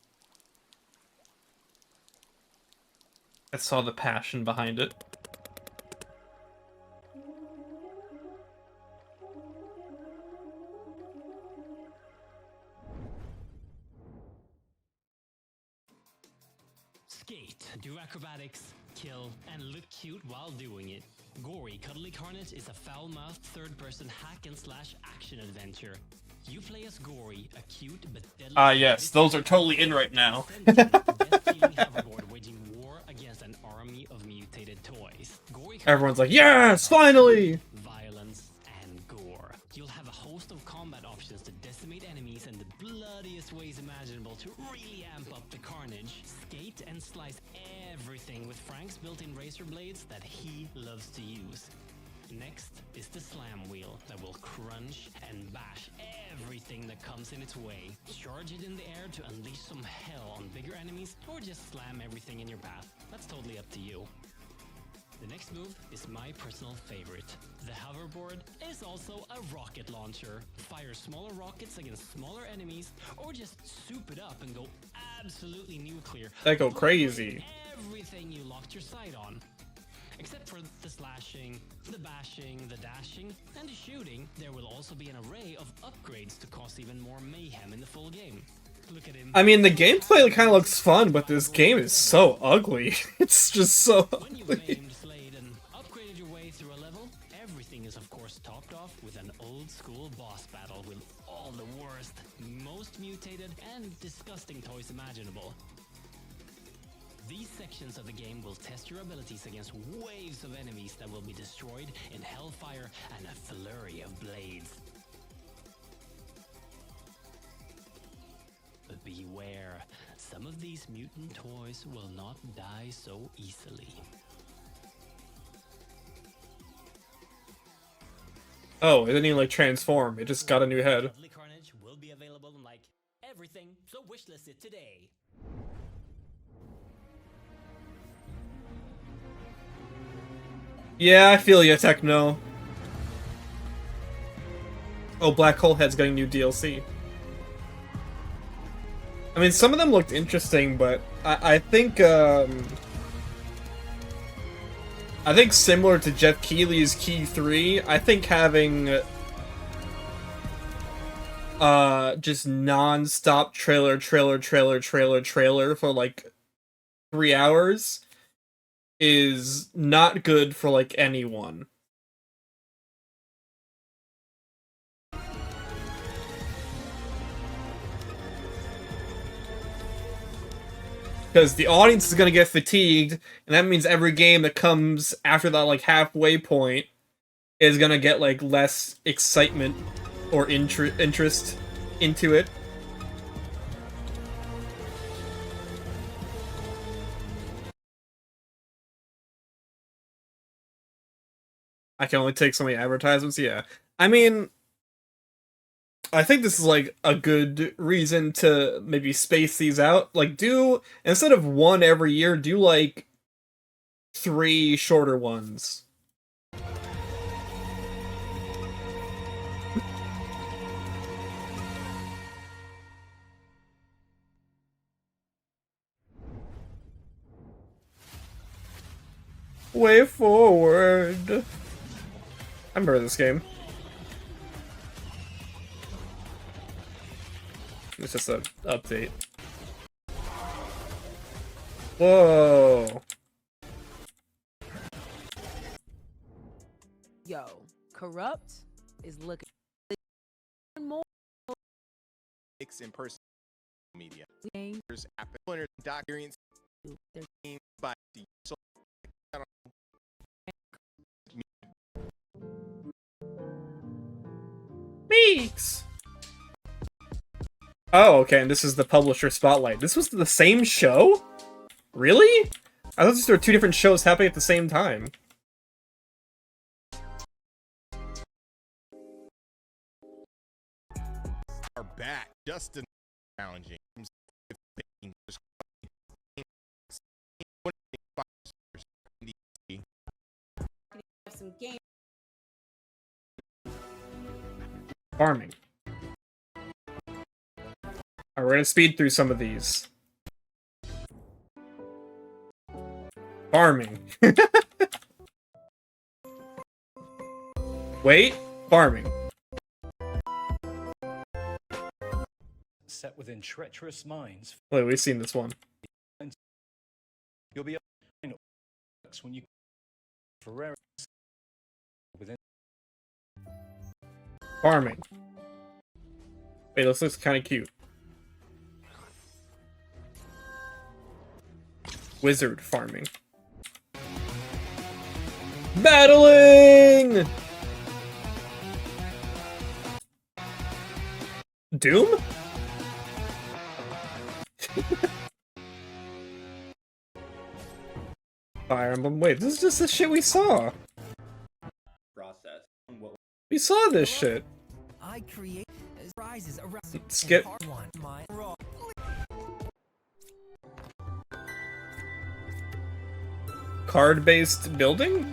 I saw the passion behind it. Skate, do acrobatics, kill, and look cute while doing it. Gory Cuddly Carnage is a foul-mouthed third-person hack-and-slash action adventure. You play as Gory, a cute but deadly... Ah, yes, those are totally in right now. death-dealing hoverboard waging war against an army of mutated toys. Gory Everyone's like, yes, finally! Violence and gore. You'll have a host of combat options to decimate enemies in the bloodiest ways imaginable to really amp up the carnage. Skate and slice everything with Frank's built-in razor blades that he loves to use. Next is the slam wheel that will crunch and bash everything that comes in its way. Charge it in the air to unleash some hell on bigger enemies, or just slam everything in your path. That's totally up to you. The next move is my personal favorite. The hoverboard is also a rocket launcher. Fire smaller rockets against smaller enemies, or just soup it up and go absolutely nuclear. They go crazy. Everything you locked your sight on. Except for the slashing, the bashing, the dashing, and the shooting, there will also be an array of upgrades to cause even more mayhem in the full game. Look at him. I mean, the gameplay kind of looks fun, but this game is so ugly. It's just so ugly. Upgraded your way through a level, everything is of course topped off with an old school boss battle with all the worst, most mutated, and disgusting toys imaginable. These sections of the game will test your abilities against waves of enemies that will be destroyed in hellfire and a flurry of blades. But beware, some of these mutant toys will not die so easily. Oh, it didn't even like transform. It just got a new head. Cuddly Carnage will be available in like everything, so wishlist it today. Yeah, I feel ya, Techno. Oh, Black Hole Head's getting new DLC. I mean, some of them looked interesting, but I think similar to Jeff Keighley's Keigh3, I think having just non-stop trailer for like 3 hours is not good for like anyone. Because the audience is going to get fatigued, and that means every game that comes after that like halfway point is going to get like less excitement or interest into it. I can only take so many advertisements, yeah. I mean, I think this is like a good reason to maybe space these out. Like, do, instead of one every year, do like 3 shorter ones. Way forward. I remember this game. It's just an update. Whoa. Yo, Corrupt is looking more. In person media. Game. There's experience by the Meeks. Oh, okay, and this is the publisher spotlight. This was the same show? Really? I thought there were 2 different shows happening at the same time. Are back. Justin challenging. Some game. Farming. Alright, we're gonna speed through some of these. Farming. Wait, farming. Set within treacherous mines. Wait, we've seen this one. You'll be able to find when you Ferrari within Farming. Wait, this looks kind of cute. Wizard farming. Battling! Doom? Fire Emblem. Wait, this is just the shit we saw. Process. We saw this shit. I create rises around Skip. Card-based building?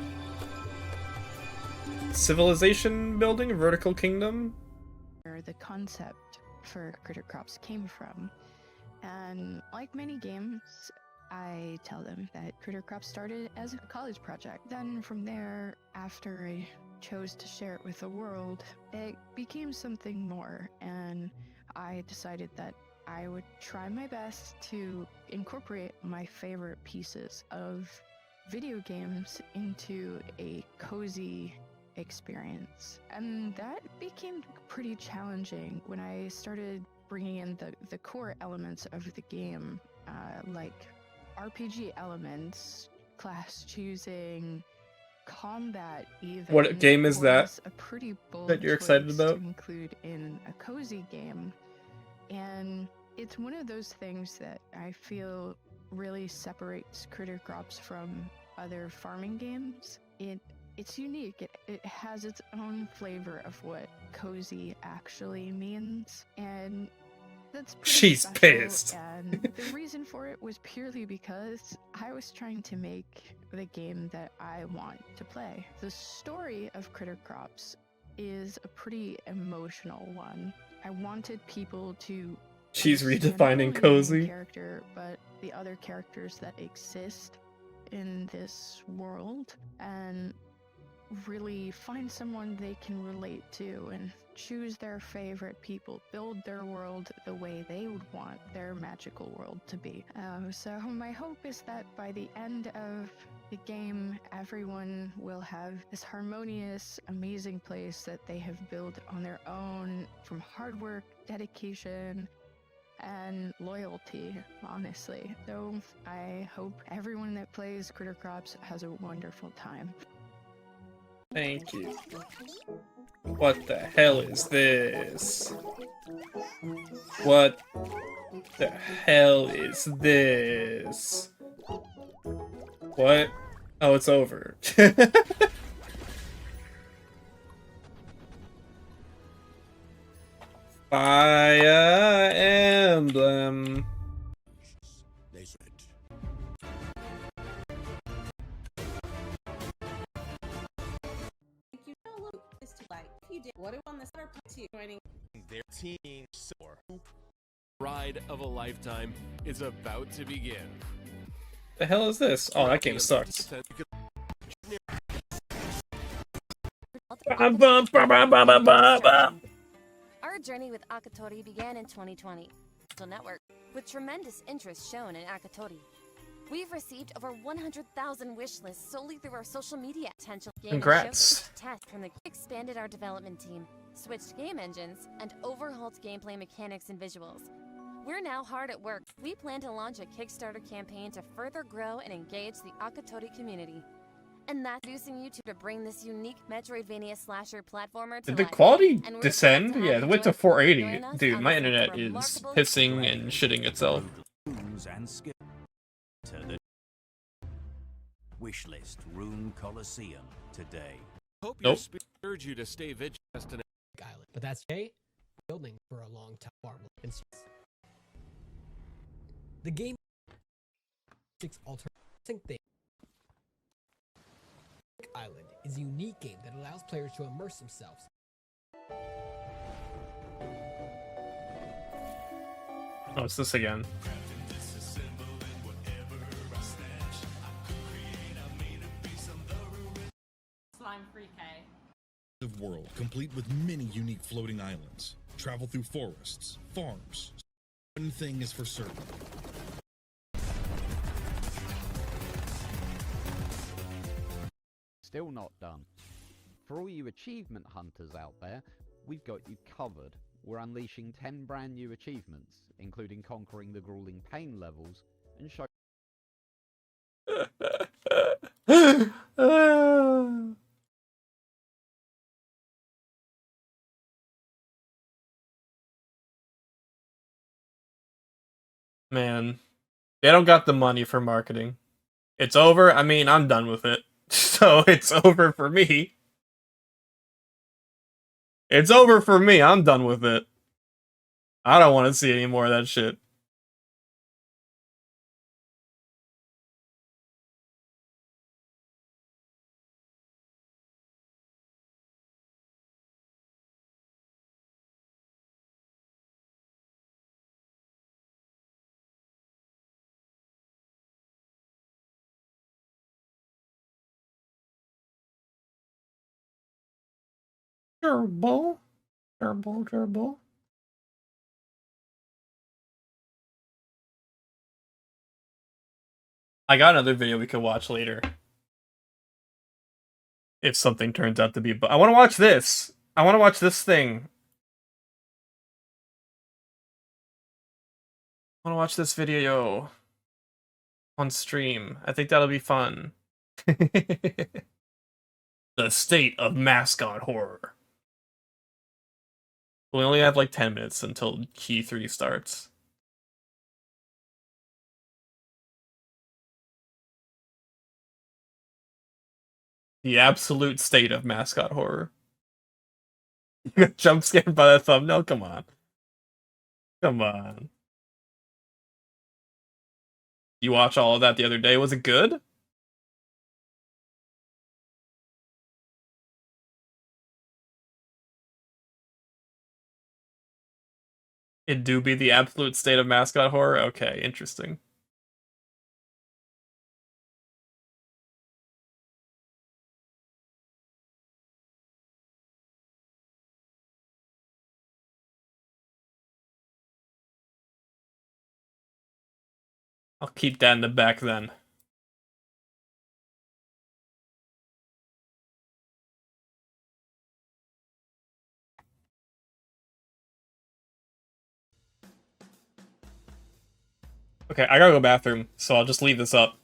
Civilization building? Vertical kingdom? Where the concept for Critter Crops came from. And like many games, I tell them that Critter Crops started as a college project. Then from there, after I chose to share it with the world, it became something more, and I decided that I would try my best to incorporate my favorite pieces of video games into a cozy experience. And that became pretty challenging when I started bringing in the core elements of the game, like RPG elements, class choosing, combat even. What game is that was a pretty bold that you're excited choice about? to include in a cozy game. And it's one of those things that I feel really separates Critter Crops from other farming games. It's unique. It has its own flavor of what cozy actually means, and that's pretty She's special, pissed. And the reason for it was purely because I was trying to make the game that I want to play. The story of Critter Crops is a pretty emotional one. I wanted people to She's understand redefining not only the main cozy. character, but the other characters that exist in this world, and really find someone they can relate to and choose their favorite people, build their world the way they would want their magical world to be. So my hope is that by the end of the game, everyone will have this harmonious, amazing place that they have built on their own from hard work, dedication, and loyalty, honestly. So I hope everyone that plays Critter Crops has a wonderful time. Thank you. What the hell is this? What the hell is this? What? Oh, it's over. Fire Emblem. You know, look, it's too light. If you did, what if on the center part two joining Their team soar. Ride of a lifetime is about to begin. The hell is this? Oh, that game sucks. Our journey with Akatori began in 2020 network, with tremendous interest shown in Akatori. We've received over 100,000 wish lists solely through our social media. Potential game Congrats. test from the expanded our development team, switched game engines, and overhauled gameplay mechanics and visuals. We're now hard at work. We plan to launch a Kickstarter campaign to further grow and engage the Akatori community. And that's introducing you to bring this unique Metroidvania slasher platformer to Did the life. quality And we're descend? thrilled to Yeah, have it you went to join 480. us Dude, on my this internet is remarkable pissing and shitting itself. And skill to the wishlist Rune Coliseum today. Hope Nope. your spirit urge you to stay vigilant. Island, but that's a building for a long time. Farm. The game six alternating thing. Island is a unique game that allows players to immerse themselves. Oh, it's this again. Slime free K. World complete with many unique floating islands. Travel through forests, farms. One thing is for certain. Still not done. For all you achievement hunters out there, we've got you covered. We're unleashing 10 brand new achievements, including conquering the grueling pain levels and show. Man, they don't got the money for marketing. It's over. I mean, I'm done with it. So it's over for me. It's over for me. I'm done with it. I don't want to see any more of that shit. Gerbil. Gerbil, gerbil. I got another video we could watch later. If something turns out to be... I want to watch this. I want to watch this thing. I want to watch this video on stream. I think that'll be fun. The state of mascot horror. We only have like 10 minutes until Keigh3 starts. The absolute state of mascot horror. You got jump scared by that thumbnail? Come on. Come on. You watched all of that the other day. Was it good? It do be the absolute state of mascot horror? Okay, interesting. I'll keep that in the back then. Okay, I gotta go bathroom, so I'll just leave this up.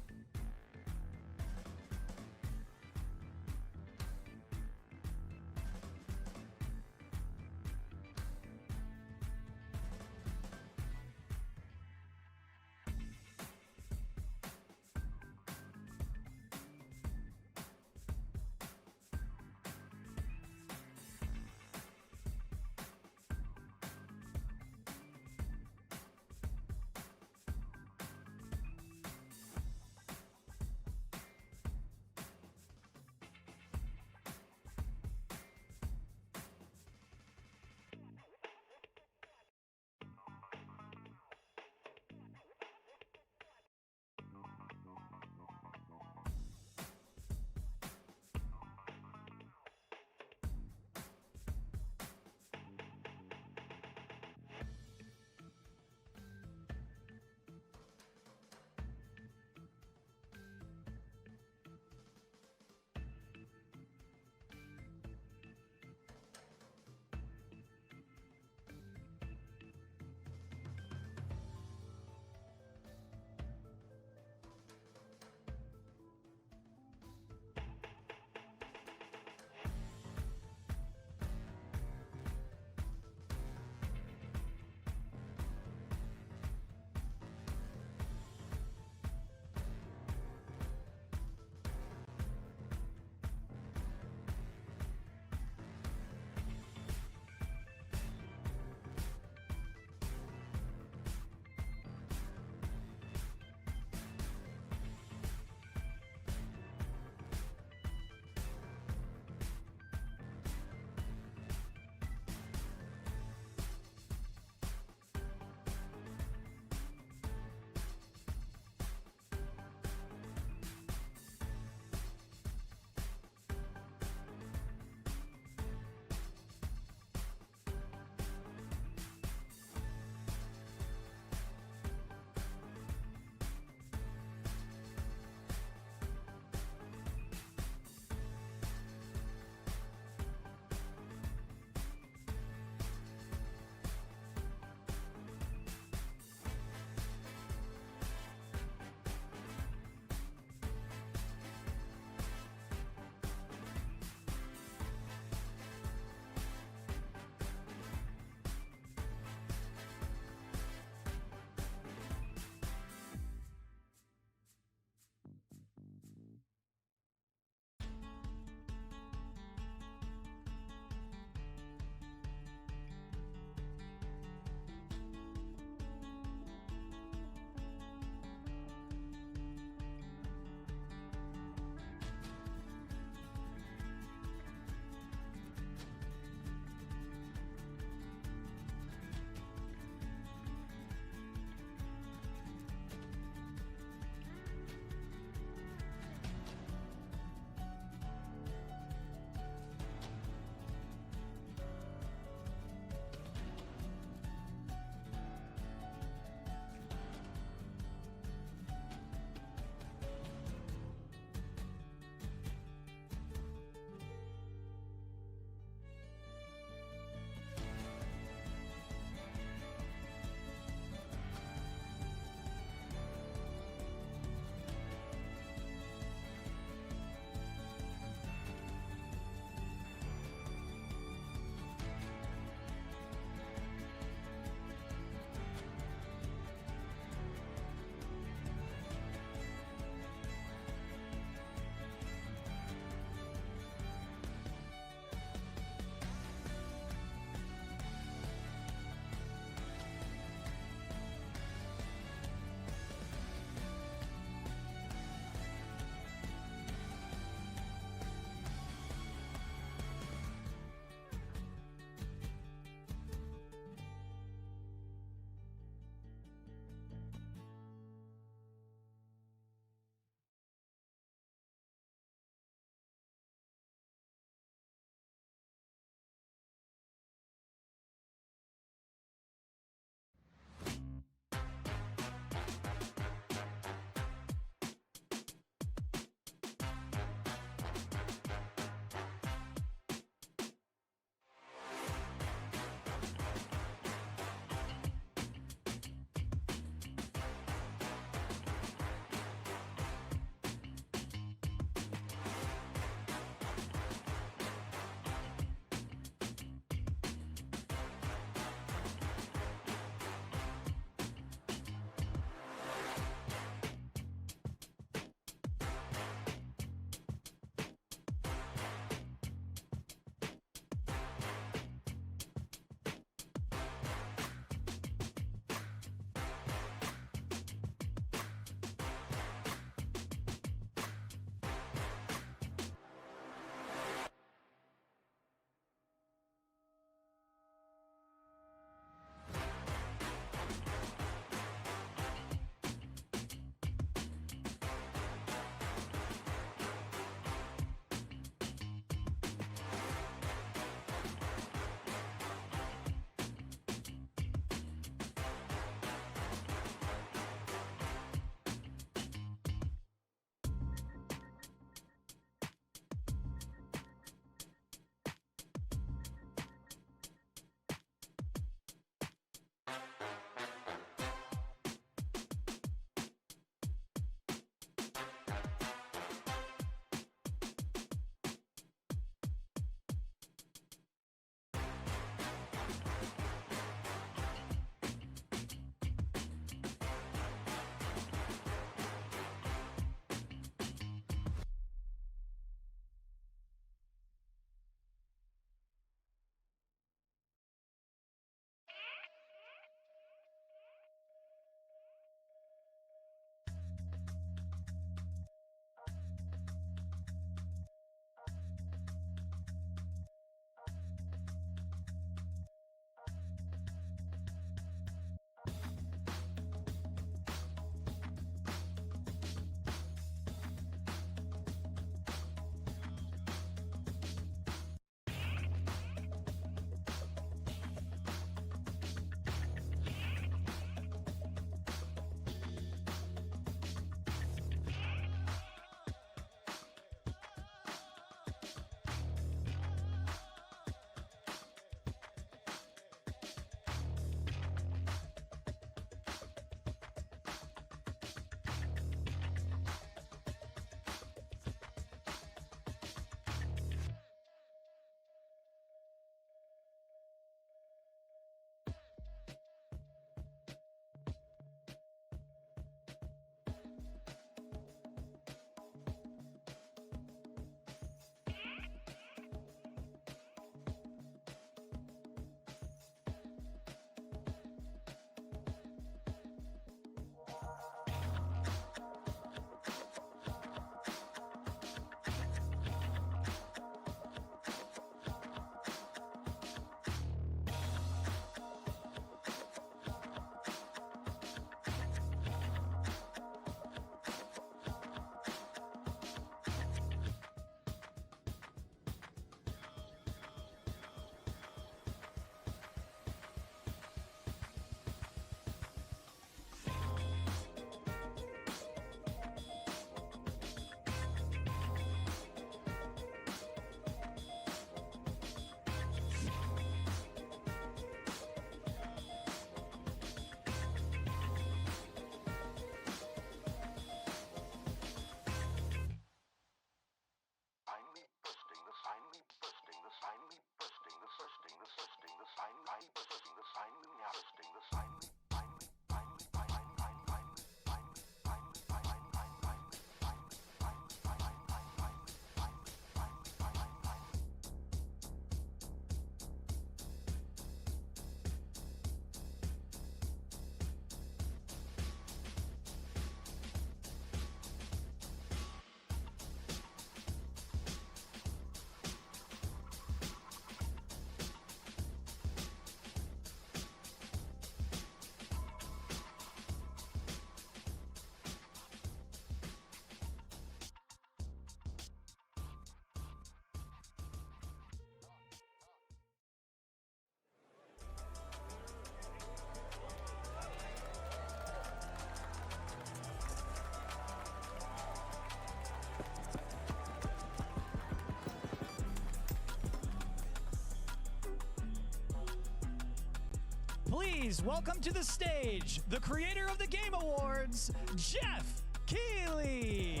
please welcome to the stage the creator of the Game Awards, Keigh3.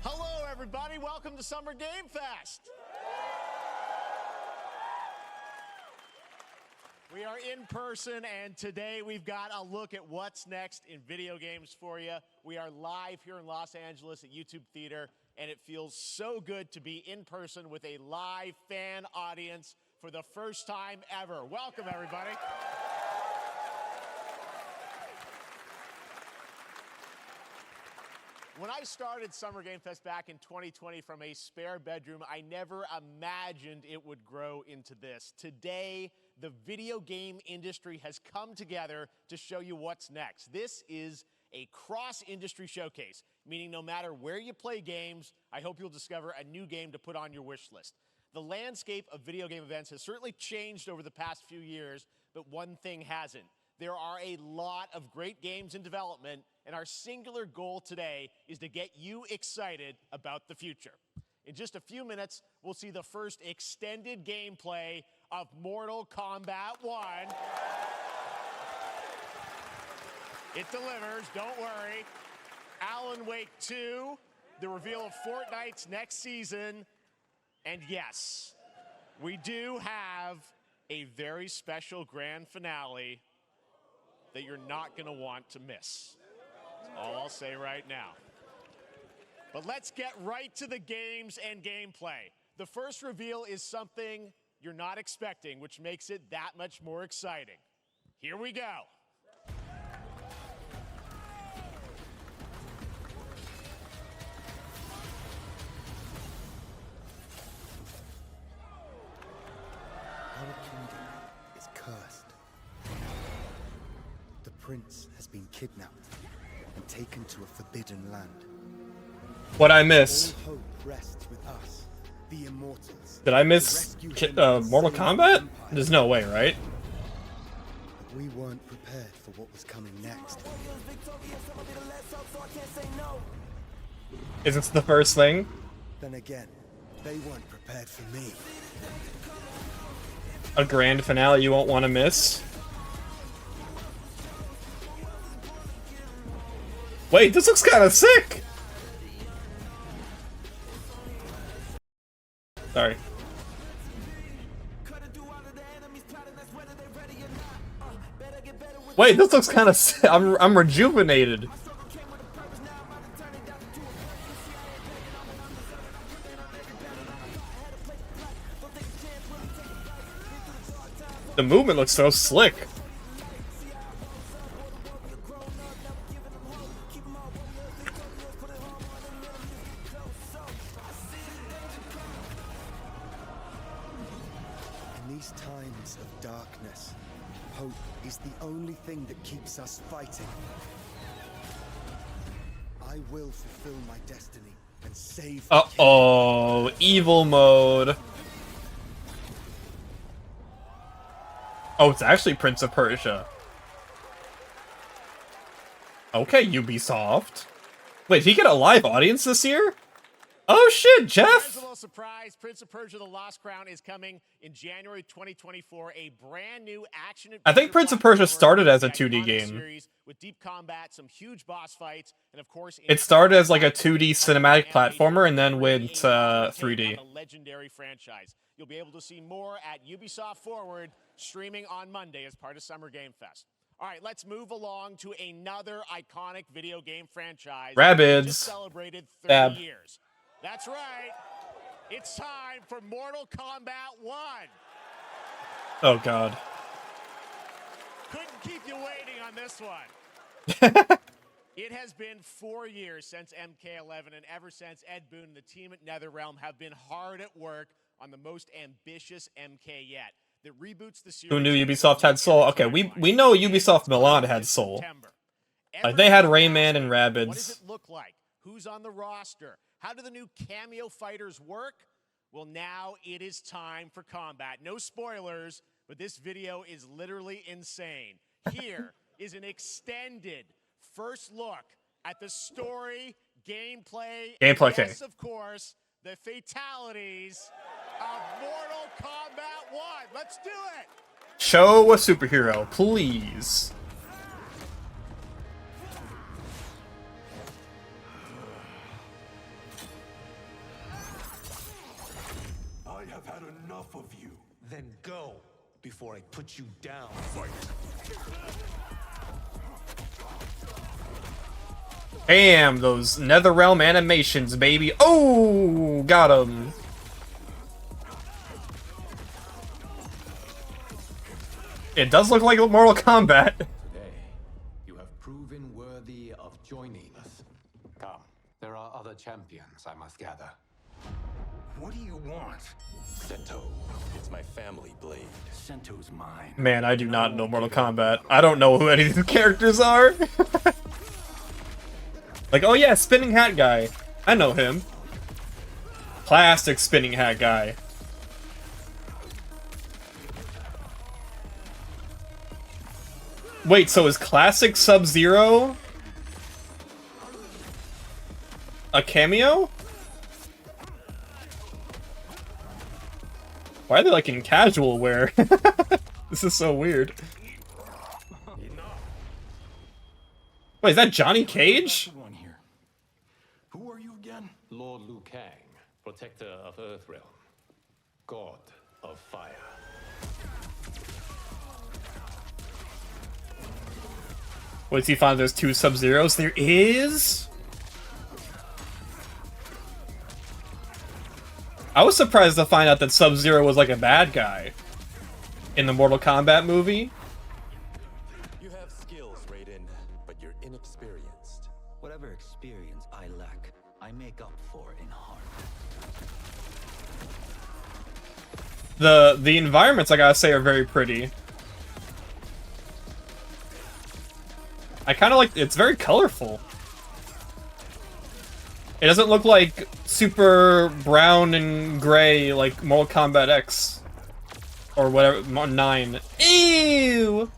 Hello, everybody. Welcome to Summer Game Fest. We are in person, and today we've got a look at what's next in video games for you. We are live here in Los Angeles at YouTube Theater, and it feels so good to be in person with a live fan audience for the first time ever. Welcome, everybody. When I started Summer Game Fest back in 2020 from a spare bedroom, I never imagined it would grow into this. Today, the video game industry has come together to show you what's next. This is a cross-industry showcase, meaning no matter where you play games, I hope you'll discover a new game to put on your wish list. The landscape of video game events has certainly changed over the past few years, but one thing hasn't. There are a lot of great games in development, and our singular goal today is to get you excited about the future. In just a few minutes, we'll see the first extended gameplay of Mortal Kombat 1. It delivers, don't worry. Alan Wake 2, the reveal of Fortnite's next season, and yes, we do have a very special grand finale that you're not going to want to miss. That's all I'll say right now. But let's get right to the games and gameplay. The first reveal is something you're not expecting, which makes it that much more exciting. Here we go. Our kingdom is cursed. The prince has been kidnapped and taken to a forbidden land. What'd I miss? All hope rests with us, the immortals. Did I miss Mortal Kombat? There's no way, right? But we weren't prepared for what was coming next. Is this the first thing? Then again, they weren't prepared for me. A grand finale you won't want to miss? Wait, this looks kind of sick! Sorry. Wait, this looks kind of sick. I'm rejuvenated. The movement looks so slick. In these times of darkness, hope is the only thing that keeps us fighting. I will fulfill my destiny and save the Uh-oh, evil mode. Oh, it's actually Prince of Persia. Okay, Ubisoft. Wait, did he get a live audience this year? Oh shit, Jeff! As a little surprise, Prince of Persia: The Lost Crown is coming in January 2024. A brand new action. I think Prince of Persia started as a 2D game. Series with deep combat, some huge boss fights, and of course, It started as like a 2D cinematic platformer and then went 3D. A legendary franchise. You'll be able to see more at Ubisoft Forward, streaming on Monday as part of Summer Game Fest. All right, let's move along to another iconic video game franchise. Rabbids. Just celebrated 30 Dab. years. That's right. It's time for Mortal Kombat 1. Oh god. Couldn't keep you waiting on this one. It has been 4 years since MK11, and ever since, Ed Boon and the team at NetherRealm have been hard at work on the most ambitious MK yet. That reboots the series. Who knew Ubisoft had Soul? Okay, we know Ubisoft Milan had Soul. Like they had Rayman and Rabbids. What does it look like? Who's on the roster? How do the new cameo fighters work? Well, now it is time for combat. No spoilers, but this video is literally insane. Here is an extended first look at the story, gameplay, Gameplay, and yes, okay. of course, the fatalities of Mortal Kombat 1. Let's do it! Show a superhero, please. I have had enough of you. Then go before I put you down. Fight. Damn, those NetherRealm animations, baby. Oh, got him. It does look like Mortal Kombat. Today, you have proven worthy of joining us. Come, there are other champions I must gather. What do you want? Sento. It's my family blade. Sento's mine. Man, I do not know Mortal Kombat. I don't know who any of these characters are. Like, oh yeah, spinning hat guy. I know him. Plastic spinning hat guy. Wait, so is classic Sub-Zero a cameo? Why are they like in casual wear? This is so weird. Wait, is that Johnny Cage? Who are you again? Lord Liu Kang, protector of Earthrealm, god of fire. What's he find there's 2 Sub-Zeros? There is? I was surprised to find out that Sub-Zero was like a bad guy in the Mortal Kombat movie. You have skills, Raiden, but you're inexperienced. Whatever experience I lack, I make up for in heart. The environments, I gotta say, are very pretty. I kind of like, it's very colorful. It doesn't look like super brown and gray like Mortal Kombat X or whatever, 9. Ew!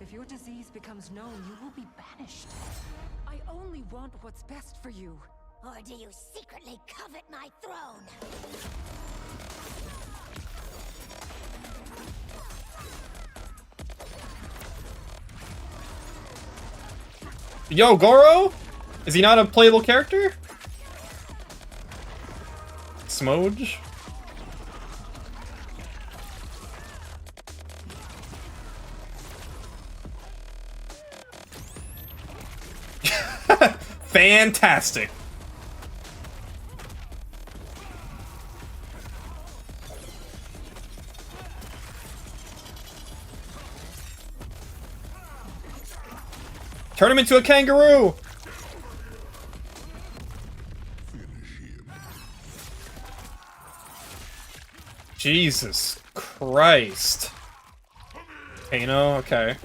If your disease becomes known, you will be banished. I only want what's best for you. Or do you secretly covet my throne? Yo, Goro? Is he not a playable character? Smoge? Fantastic. Turn him into a kangaroo! Jesus Christ. Kano, okay.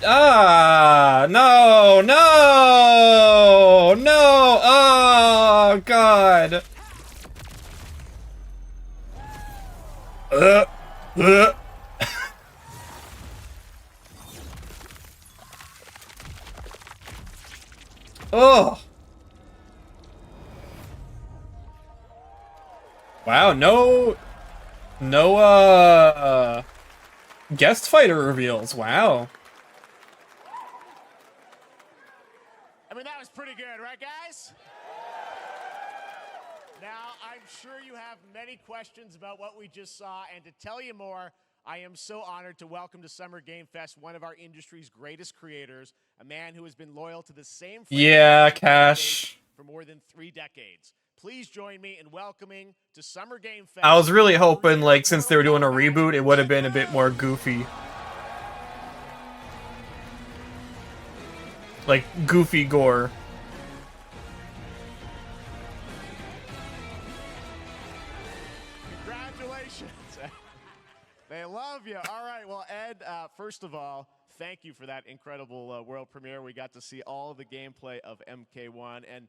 Ah, no, no, no, oh, God. uh. Oh. Wow, no, guest fighter reveals. Wow. I mean, that was pretty good, right, guys? Now, I'm sure you have many questions about what we just saw, and to tell you more, I am so honored to welcome to Summer Game Fest one of our industry's greatest creators, a man who has been loyal to the same Yeah, Cash. for more than 3 decades. Please join me in welcoming to Summer Game Fest. I was really hoping, like, since they were doing a reboot, it would have been a bit more goofy. Like, goofy gore. Congratulations. They love you. All right, well, Ed, first of all, thank you for that incredible world premiere. We got to see all of the gameplay of MK1. And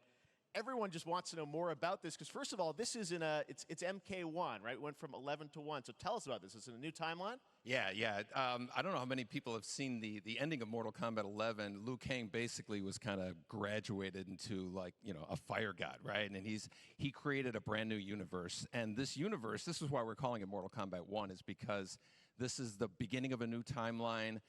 everyone just wants to know more about this because first of all, this is it's MK1, right? It went from 11 to 1. So tell us about this. Is it a new timeline? Yeah. I don't know how many people have seen the ending of Mortal Kombat 11. Liu Kang basically was kind of graduated into like, a fire god, right? And he created a brand new universe. And this universe, this is why we're calling it Mortal Kombat 1, is because this is the beginning of a new timeline.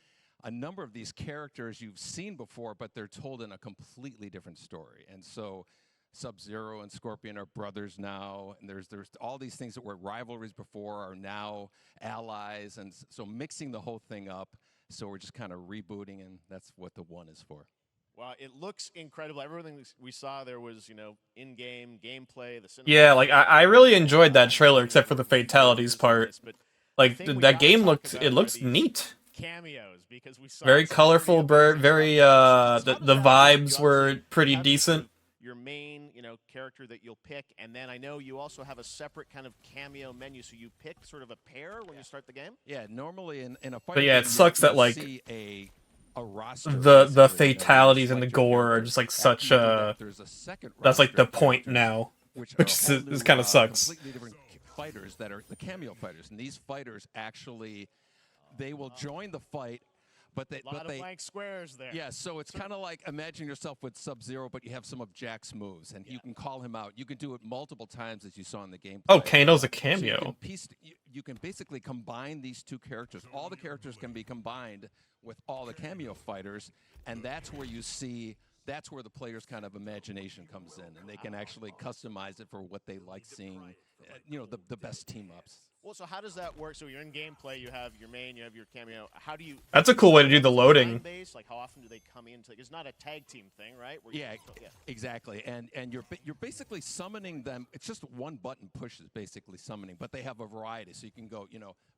A number of these characters you've seen before, but they're told in a completely different story. And so Sub-Zero and Scorpion are brothers now, and there's all these things that were rivalries before are now allies, and so mixing the whole thing up. So we're just kind of rebooting, and that's what the 1 is for. Well, it looks incredible. Everything we saw there was, in-game gameplay. Yeah, like I really enjoyed that trailer, except for the fatalities part. Like that game looks neat. Cameos because we saw very colorful, very the vibes were pretty decent. Your main, character that you'll pick, and then I know you also have a separate kind of cameo menu, so you pick sort of a pair when you start the game. Yeah, normally in a fight. But yeah, it sucks that like a roster the fatalities and the gore are just like such a. That's like the point now, which is kind of sucks. Completely different fighters that are the cameo fighters, and these fighters actually they will join the fight. But they blank squares there. Yeah, so it's kind of like imagine yourself with Sub-Zero, but you have some of Jack's moves, and you can call him out. You can do it multiple times, as you saw in the gameplay. Oh, Kano's a cameo. So you can basically combine these two characters. All the characters can be combined with all the cameo fighters, and that's where you see. That's where the player's kind of imagination comes in, and they can actually customize it for what they like seeing. The best team ups. Well, so how does that work? So you're in gameplay, you have your main, you have your cameo. How do you? That's a cool way to do the loading. Base? Like how often do they come into? It's not a tag team thing, right? Exactly. And you're basically summoning them. It's just one button push is basically summoning, but they have a variety. So you can go,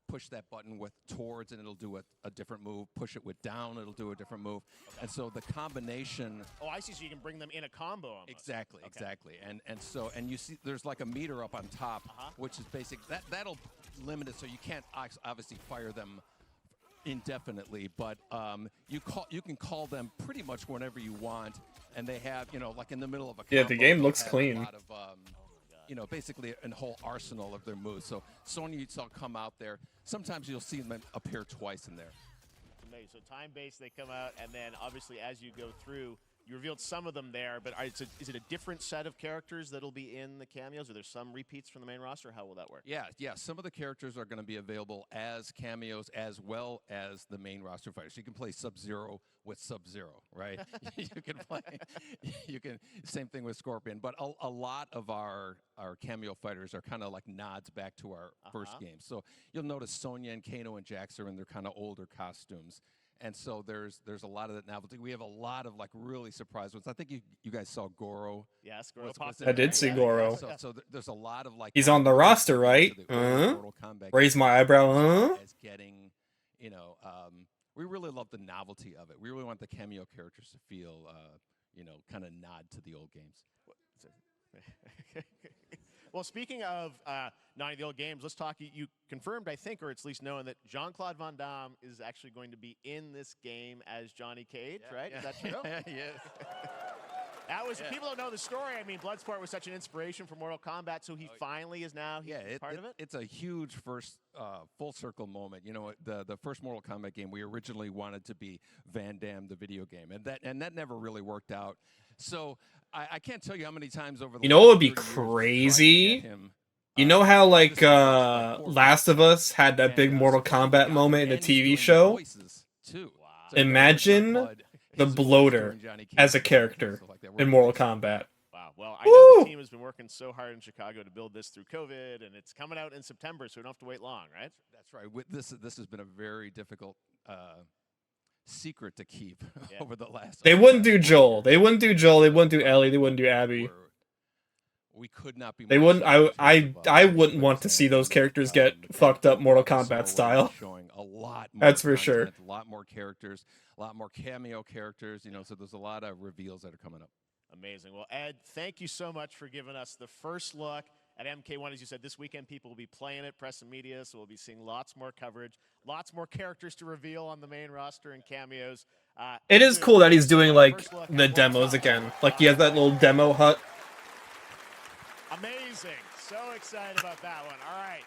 push that button with towards, and it'll do a different move. Push it with down, it'll do a different move. Okay. And so the combination. Oh, I see. So you can bring them in a combo. Almost. Exactly. And you see, there's like a meter up on top, which is basic. That'll limit it, so you can't obviously fire them indefinitely, but you can call them pretty much whenever you want, and they have like in the middle of a combo, the game looks clean. A lot of, basically a whole arsenal of their moves. So Sonya you saw come out there. Sometimes you'll see them appear twice in there. Amazing. So time-based, they come out, and then obviously as you go through. You revealed some of them there, but is it a different set of characters that'll be in the cameos? Are there some repeats from the main roster? How will that work? Yeah. Some of the characters are going to be available as cameos as well as the main roster fighters. You can play Sub-Zero with Sub-Zero, right? Same thing with Scorpion. But a lot of our cameo fighters are kind of like nods back to our first game. So you'll notice Sonya and Kano and Jax are in their kind of older costumes. And so there's a lot of that novelty. We have a lot of like really surprise ones. I think you guys saw Goro. Yes, Goro. I did see Goro. So there's a lot of like. He's on the roster, right? Raise my eyebrow. As getting, we really love the novelty of it. We really want the cameo characters to feel, kind of nod to the old games. Well, speaking of not the old games, let's talk. You confirmed, I think, or it's at least known that Jean-Claude Van Damme is actually going to be in this game as Johnny Cage, right? Is that true? Yes. That was people don't know the story. I mean, Bloodsport was such an inspiration for Mortal Kombat, so he finally is now part of it. It's a huge first full circle moment. The first Mortal Kombat game we originally wanted to be Van Damme the video game, and that never really worked out. So I can't tell you how many times over the what would be crazy? You know how like Last of Us had that big Mortal Kombat moment in the TV show? Imagine the bloater as a character in Mortal Kombat. Wow. Well, I know the team has been working so hard in Chicago to build this through COVID, and it's coming out in September, so we don't have to wait long, right? That's right. This has been a very difficult secret to keep over the last. They wouldn't do Joel. They wouldn't do Ellie. They wouldn't do Abby. We could not be. They wouldn't. I wouldn't want to see those characters get fucked up Mortal Kombat style. Showing a lot. That's for sure. A lot more characters, a lot more cameo characters. So there's a lot of reveals that are coming up. Amazing. Well, Ed, thank you so much for giving us the first look at MK1. As you said, this weekend people will be playing it, press and media, so we'll be seeing lots more coverage, lots more characters to reveal on the main roster and cameos. It is cool that he's doing like the demos again. Like he has that little demo hut Amazing. So excited about that one. All right.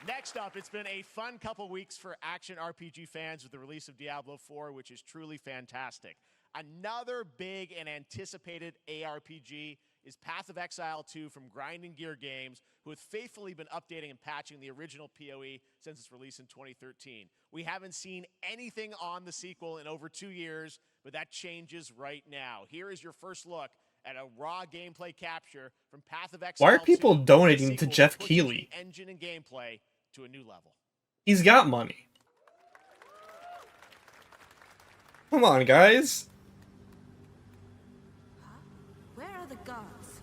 Next up, it's been a fun couple weeks for action RPG fans with the release of Diablo 4, which is truly fantastic. Another big and anticipated ARPG is Path of Exile 2 from Grinding Gear Games, who have faithfully been updating and patching the original PoE since its release in 2013. We haven't seen anything on the sequel in over 2 years, but that changes right now. Here is your first look at a raw gameplay capture from Path of Exile. Why are people 2, donating to Jeff Keighley? Engine and gameplay to a new level. He's got money. Come on, guys. Where are the guards?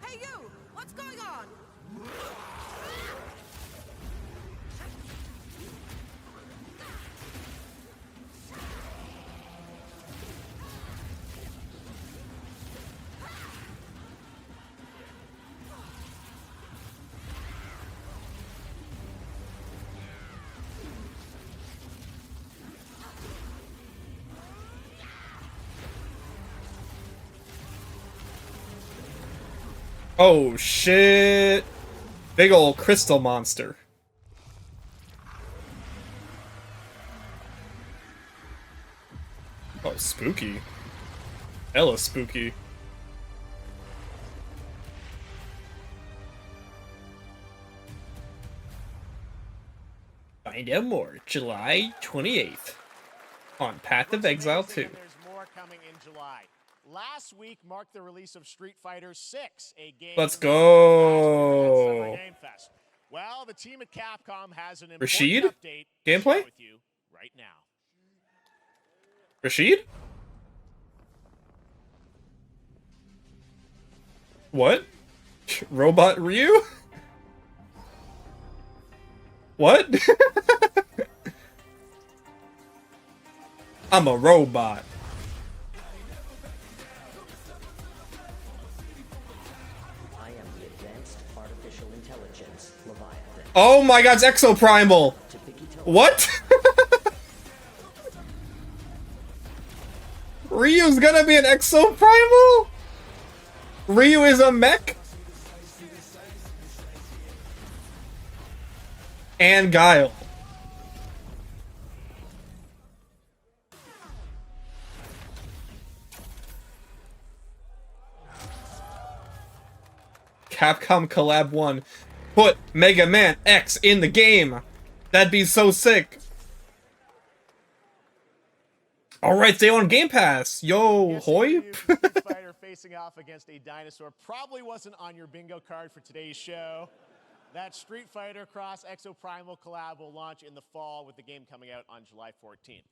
Hey you! What's going on? Oh shit! Big ol' crystal monster. Oh, spooky. Hella spooky. Find out more July 28th on Path of Exile 2. There's more coming in July. Last week marked the release of Street Fighter 6, a game. Let's go. Summer Game Fest. Well, the team at Capcom has an important Rashid? update to Gameplay? share with you right now. Rashid? What? Robot Ryu? What? I'm a robot. I am the advanced artificial intelligence, Leviathan. Oh my god, it's Exoprimal! What? Ryu's gonna be an Exoprimal? Ryu is a mech? And Guile. Capcom Collab 1. Put Mega Man X in the game. That'd be so sick. Alright, stay on Game Pass. Yo, hoy. Street Fighter facing off against a dinosaur probably wasn't on your bingo card for today's show. That Street Fighter Cross Exoprimal collab will launch in the fall, with the game coming out on July 14th.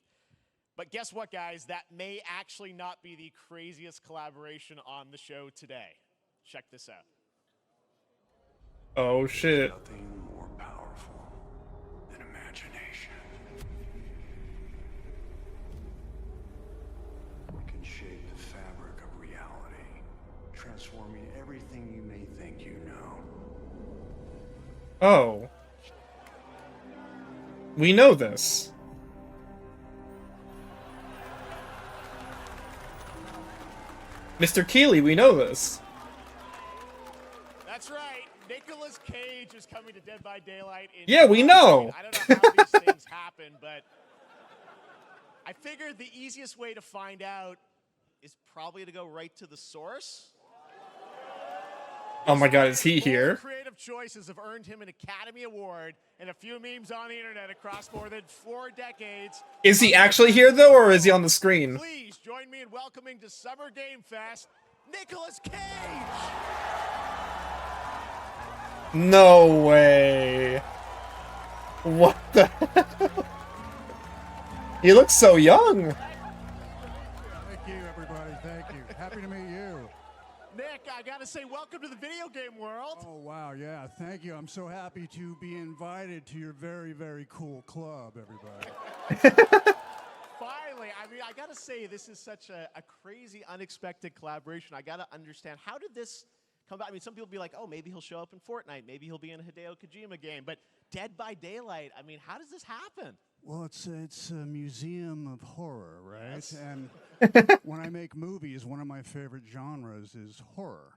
But guess what, guys? That may actually not be the craziest collaboration on the show today. Check this out. Oh shit. Nothing more powerful than imagination. It can shape the fabric of reality, transforming everything you may think you know. Oh. We know this. Mr. Keighley, we know this. That's right. Nicolas Cage is coming to Dead by Daylight. Yeah, we know. I don't know how these things happen, but I figured the easiest way to find out is probably to go right to the source. Oh my god, is he here? Creative choices have earned him an Academy Award and a few memes on the internet across more than 4 decades. Is he actually here though, or is he on the screen? Please join me in welcoming to Summer Game Fest, Nicolas Cage! No way. What the hell? He looks so young. Thank you, everybody. Thank you. Happy to meet you. Nick, I gotta say, welcome to the video game world. Oh, wow. Yeah, thank you. I'm so happy to be invited to your very, very cool club, everybody. Finally, I mean, I gotta say, this is such a crazy, unexpected collaboration. I gotta understand, how did this come about? I mean, some people be like, oh, maybe he'll show up in Fortnite. Maybe he'll be in a Hideo Kojima game. But Dead by Daylight, I mean, how does this happen? Well, it's a museum of horror, right? Yes. And when I make movies, one of my favorite genres is horror.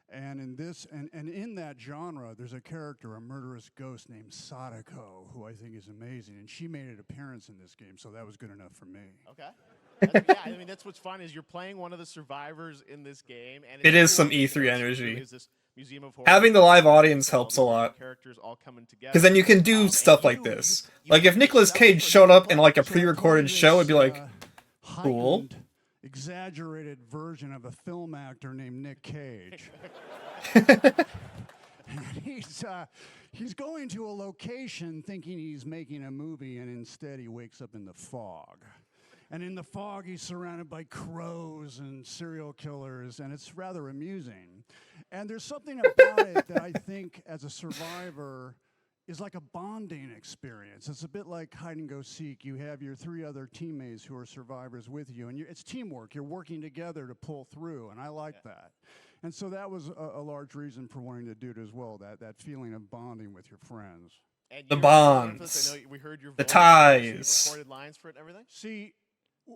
And in this, and in that genre, there's a character, a murderous ghost named Sadako, who I think is amazing, and she made an appearance in this game, so that was good enough for me. Okay. Yeah, I mean, that's what's fun is you're playing one of the survivors in this game, and It is some E3 energy. Having the live audience helps a lot. Because then you can do stuff like this. Like if Nicolas Cage showed up in like a pre-recorded show, it'd be like, cool. Exaggerated version of a film actor named Nick Cage. He's going to a location thinking he's making a movie, and instead he wakes up in the fog. And in the fog, he's surrounded by crows and serial killers, and it's rather amusing. And there's something about it that I think, as a survivor, is like a bonding experience. It's a bit like hide and go seek. You have your 3 other teammates who are survivors with you, and it's teamwork. You're working together to pull through, and I like that. And so that was a large reason for wanting to do it as well, that feeling of bonding with your friends. And The bonds. we heard your the voice, ties. recorded lines for it and everything. See,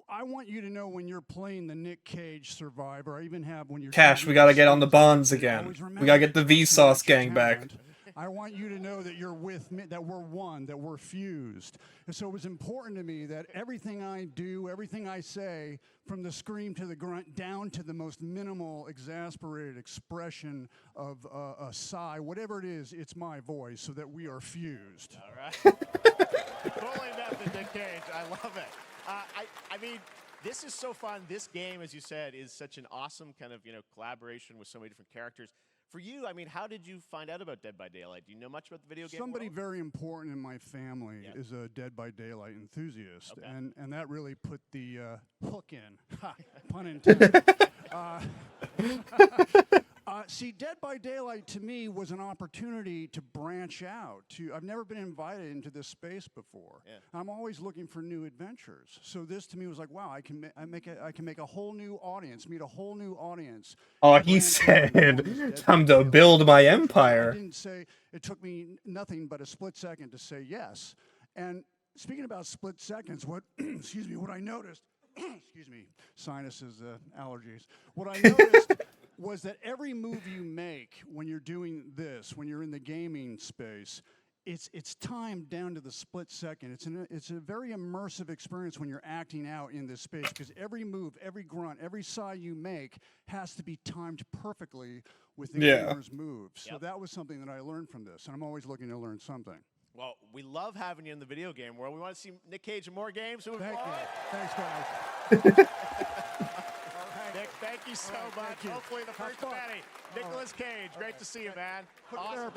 I want you to know when you're playing the Nick Cage Survivor, I even have when you're... Cash, we gotta get on the bonds again. We gotta get the Vsauce gang back. I want you to know that you're with me, that we're one, that we're fused. And so it was important to me that everything I do, everything I say, from the scream to the grunt, down to the most minimal, exasperated expression of a sigh, whatever it is, it's my voice, so that we are fused. All right. Fully method, Nick Cage. I love it. I mean, this is so fun. This game, as you said, is such an awesome kind of, collaboration with so many different characters. For you, I mean, how did you find out about Dead by Daylight? Do you know much about the video game Somebody world? very important in my family is a Dead by Daylight enthusiast, and that really put the hook in. Ha, pun intended. See, Dead by Daylight to me was an opportunity to branch out. I've never been invited into this space before. Yeah. I'm always looking for new adventures. So this to me was like, wow, I can make a whole new audience, meet a whole new audience. Oh, he said, time to build my empire. I didn't say, it took me nothing but a split second to say yes. And speaking about split seconds, what I noticed, excuse me, sinuses, allergies. What I noticed was that every move you make when you're doing this, when you're in the gaming space, it's timed down to the split second. It's a very immersive experience when you're acting out in this space, because every move, every grunt, every sigh you make has to be timed perfectly with the gamer's moves. So that was something that I learned from this, and I'm always looking to learn something. Well, we love having you in the video game world. We want to see Nick Cage in more games. Thank you. Thanks, guys. Nick, thank you so much. Hopefully the first many. Nicolas Cage, great to see you, man. Awesome.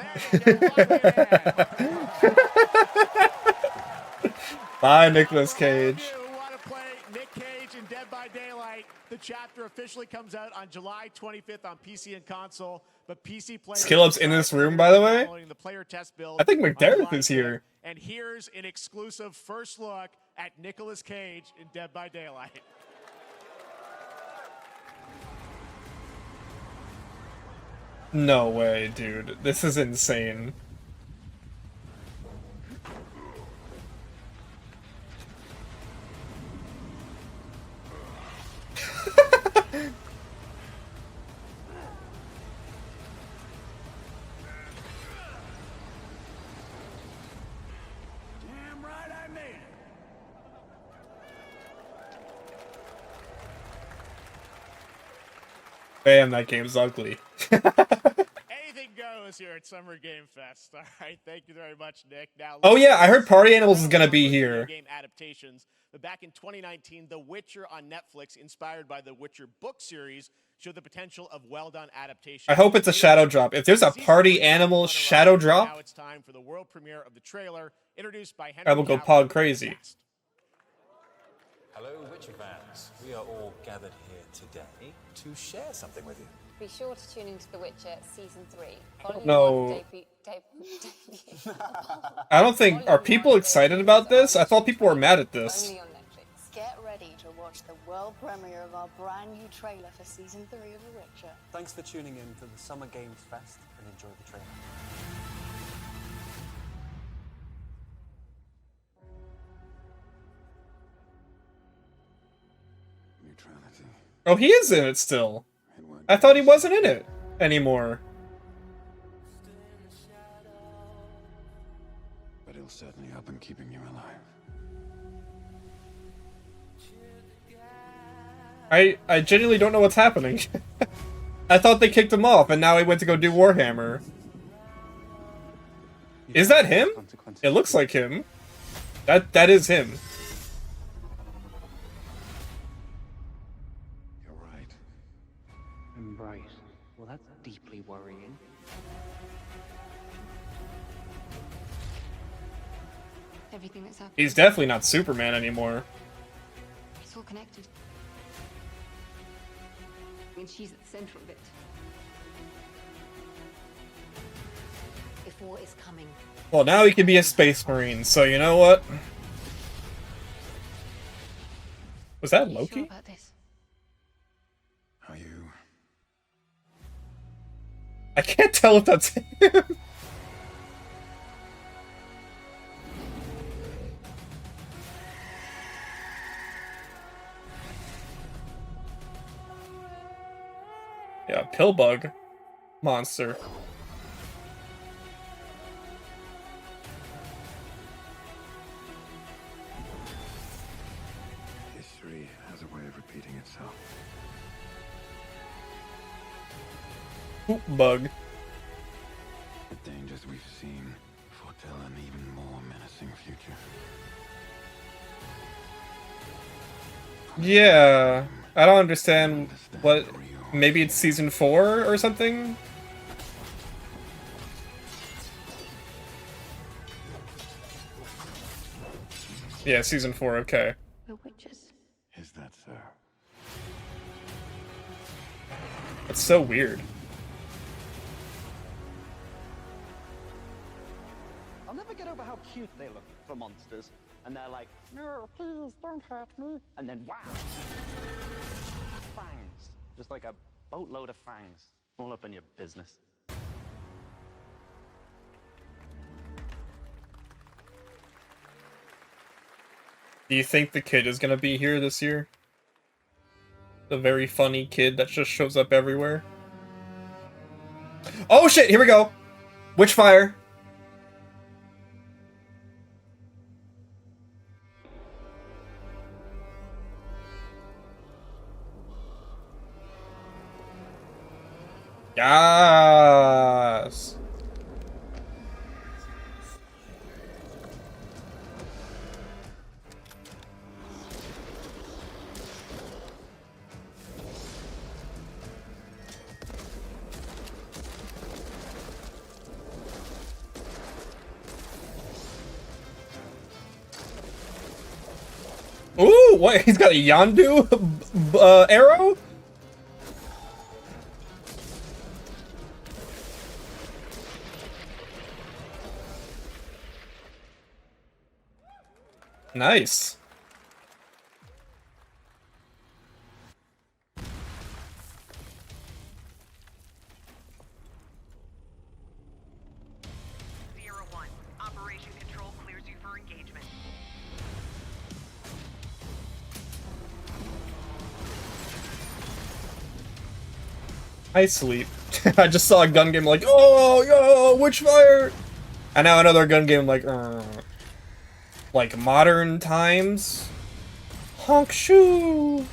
Bye, Nicolas Cage. Who want to play Nick Cage in Dead by Daylight? The chapter officially comes out on July 25th on PC and console. But PC players Skillup's in this room, by the way. The player test build I think McDermott is here. And here's an exclusive first look at Nicolas Cage in Dead by Daylight. No way, dude. This is insane. Damn right I made it. Damn, that game's ugly. Anything goes here at Summer Game Fest. All right, thank you very much, Nick. Now, Oh yeah, I heard Party Animals is gonna be here. Game adaptations. But back in 2019, The Witcher on Netflix, inspired by the Witcher book series, showed the potential of well-done adaptation. I hope it's a shadow drop. If there's a Party Animals shadow Now drop, it's time for the world premiere of the trailer, introduced by Henry I will go Cavill. pog crazy. Hello, Witcher fans. We are all gathered here today to share something with you. Be sure to tune into The Witcher Season 3. No. I don't think... Are people excited about this? I thought people were mad at this. Only on Netflix. Get ready to watch the world premiere of our brand new trailer for Season 3 of The Witcher. Thanks for tuning in to the Summer Games Fest and enjoy the trailer. Neutrality. Oh, he is in it still. I thought he wasn't in it. anymore. But he'll certainly help in keeping you alive. I genuinely don't know what's happening. I thought they kicked him off, and now he went to go do Warhammer. Is that him? It looks like him. That is him. You're right. Right. Well, that's deeply worrying. Everything that's happening. He's definitely not Superman anymore. It's all connected. And she's at the center of it. If war is coming, Well, now he can be a space marine, so you know what? Was that Loki? Sure about this? Are you? I can't tell if that's him. Yeah, Pillbug monster. History has a way of repeating itself. Poop bug. The dangers we've seen foretell an even more menacing future. Yeah, I don't understand what. Maybe it's season 4 or something? Yeah, season 4, okay. We're witches. Is that so? That's so weird. I'll never get over how cute they look for monsters. And they're like, no, please don't hurt me. And then wow. Fangs. Just like a boatload of fangs. All up in your business. Do you think the kid is gonna be here this year? The very funny kid that just shows up everywhere? Oh shit, here we go! Witchfire! Yes! Ooh, what? He's got a Yondu arrow? Nice. Operation Control clears you for engagement. I sleep. I just saw a gun game like, oh, yo, Witchfire! And now another gun game like modern times? Honk shoo!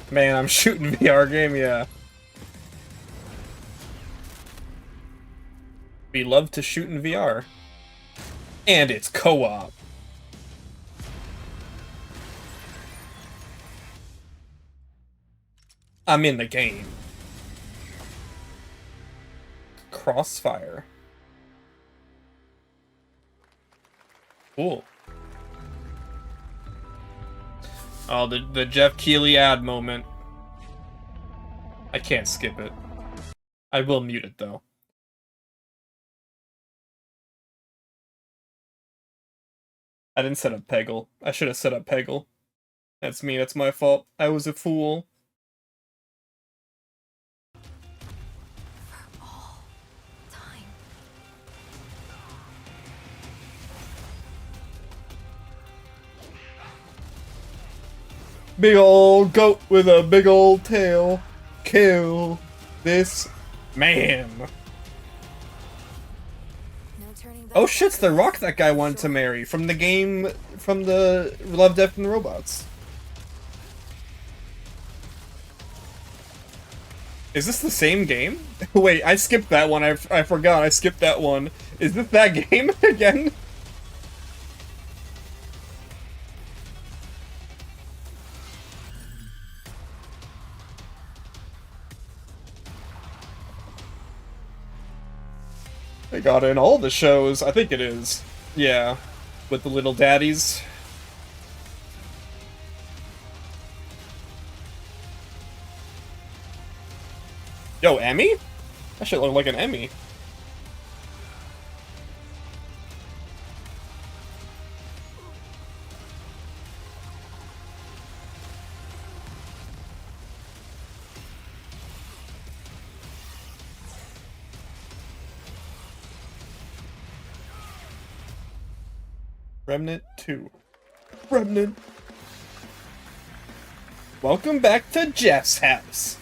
Man, I'm shooting VR game, yeah. We love to shoot in VR. And it's co-op. I'm in the game. Crossfire. Cool. Oh, the Jeff Keighley ad moment. I can't skip it. I will mute it, though. I didn't set up Peggle. I should have set up Peggle. That's me, that's my fault. I was a fool. Big old goat with a big old tail. Kill this man. Oh shit, it's the Rock that guy wanted to marry from the game, from the Love, Death, and Robots. Is this the same game? Wait, I skipped that one. I forgot. I skipped that one. Is this that game again? They got in all the shows. I think it is. Yeah. With the little daddies. Yo, Emmy? That shit look like an Emmy. Remnant 2. Remnant. Welcome back to Jeff's house.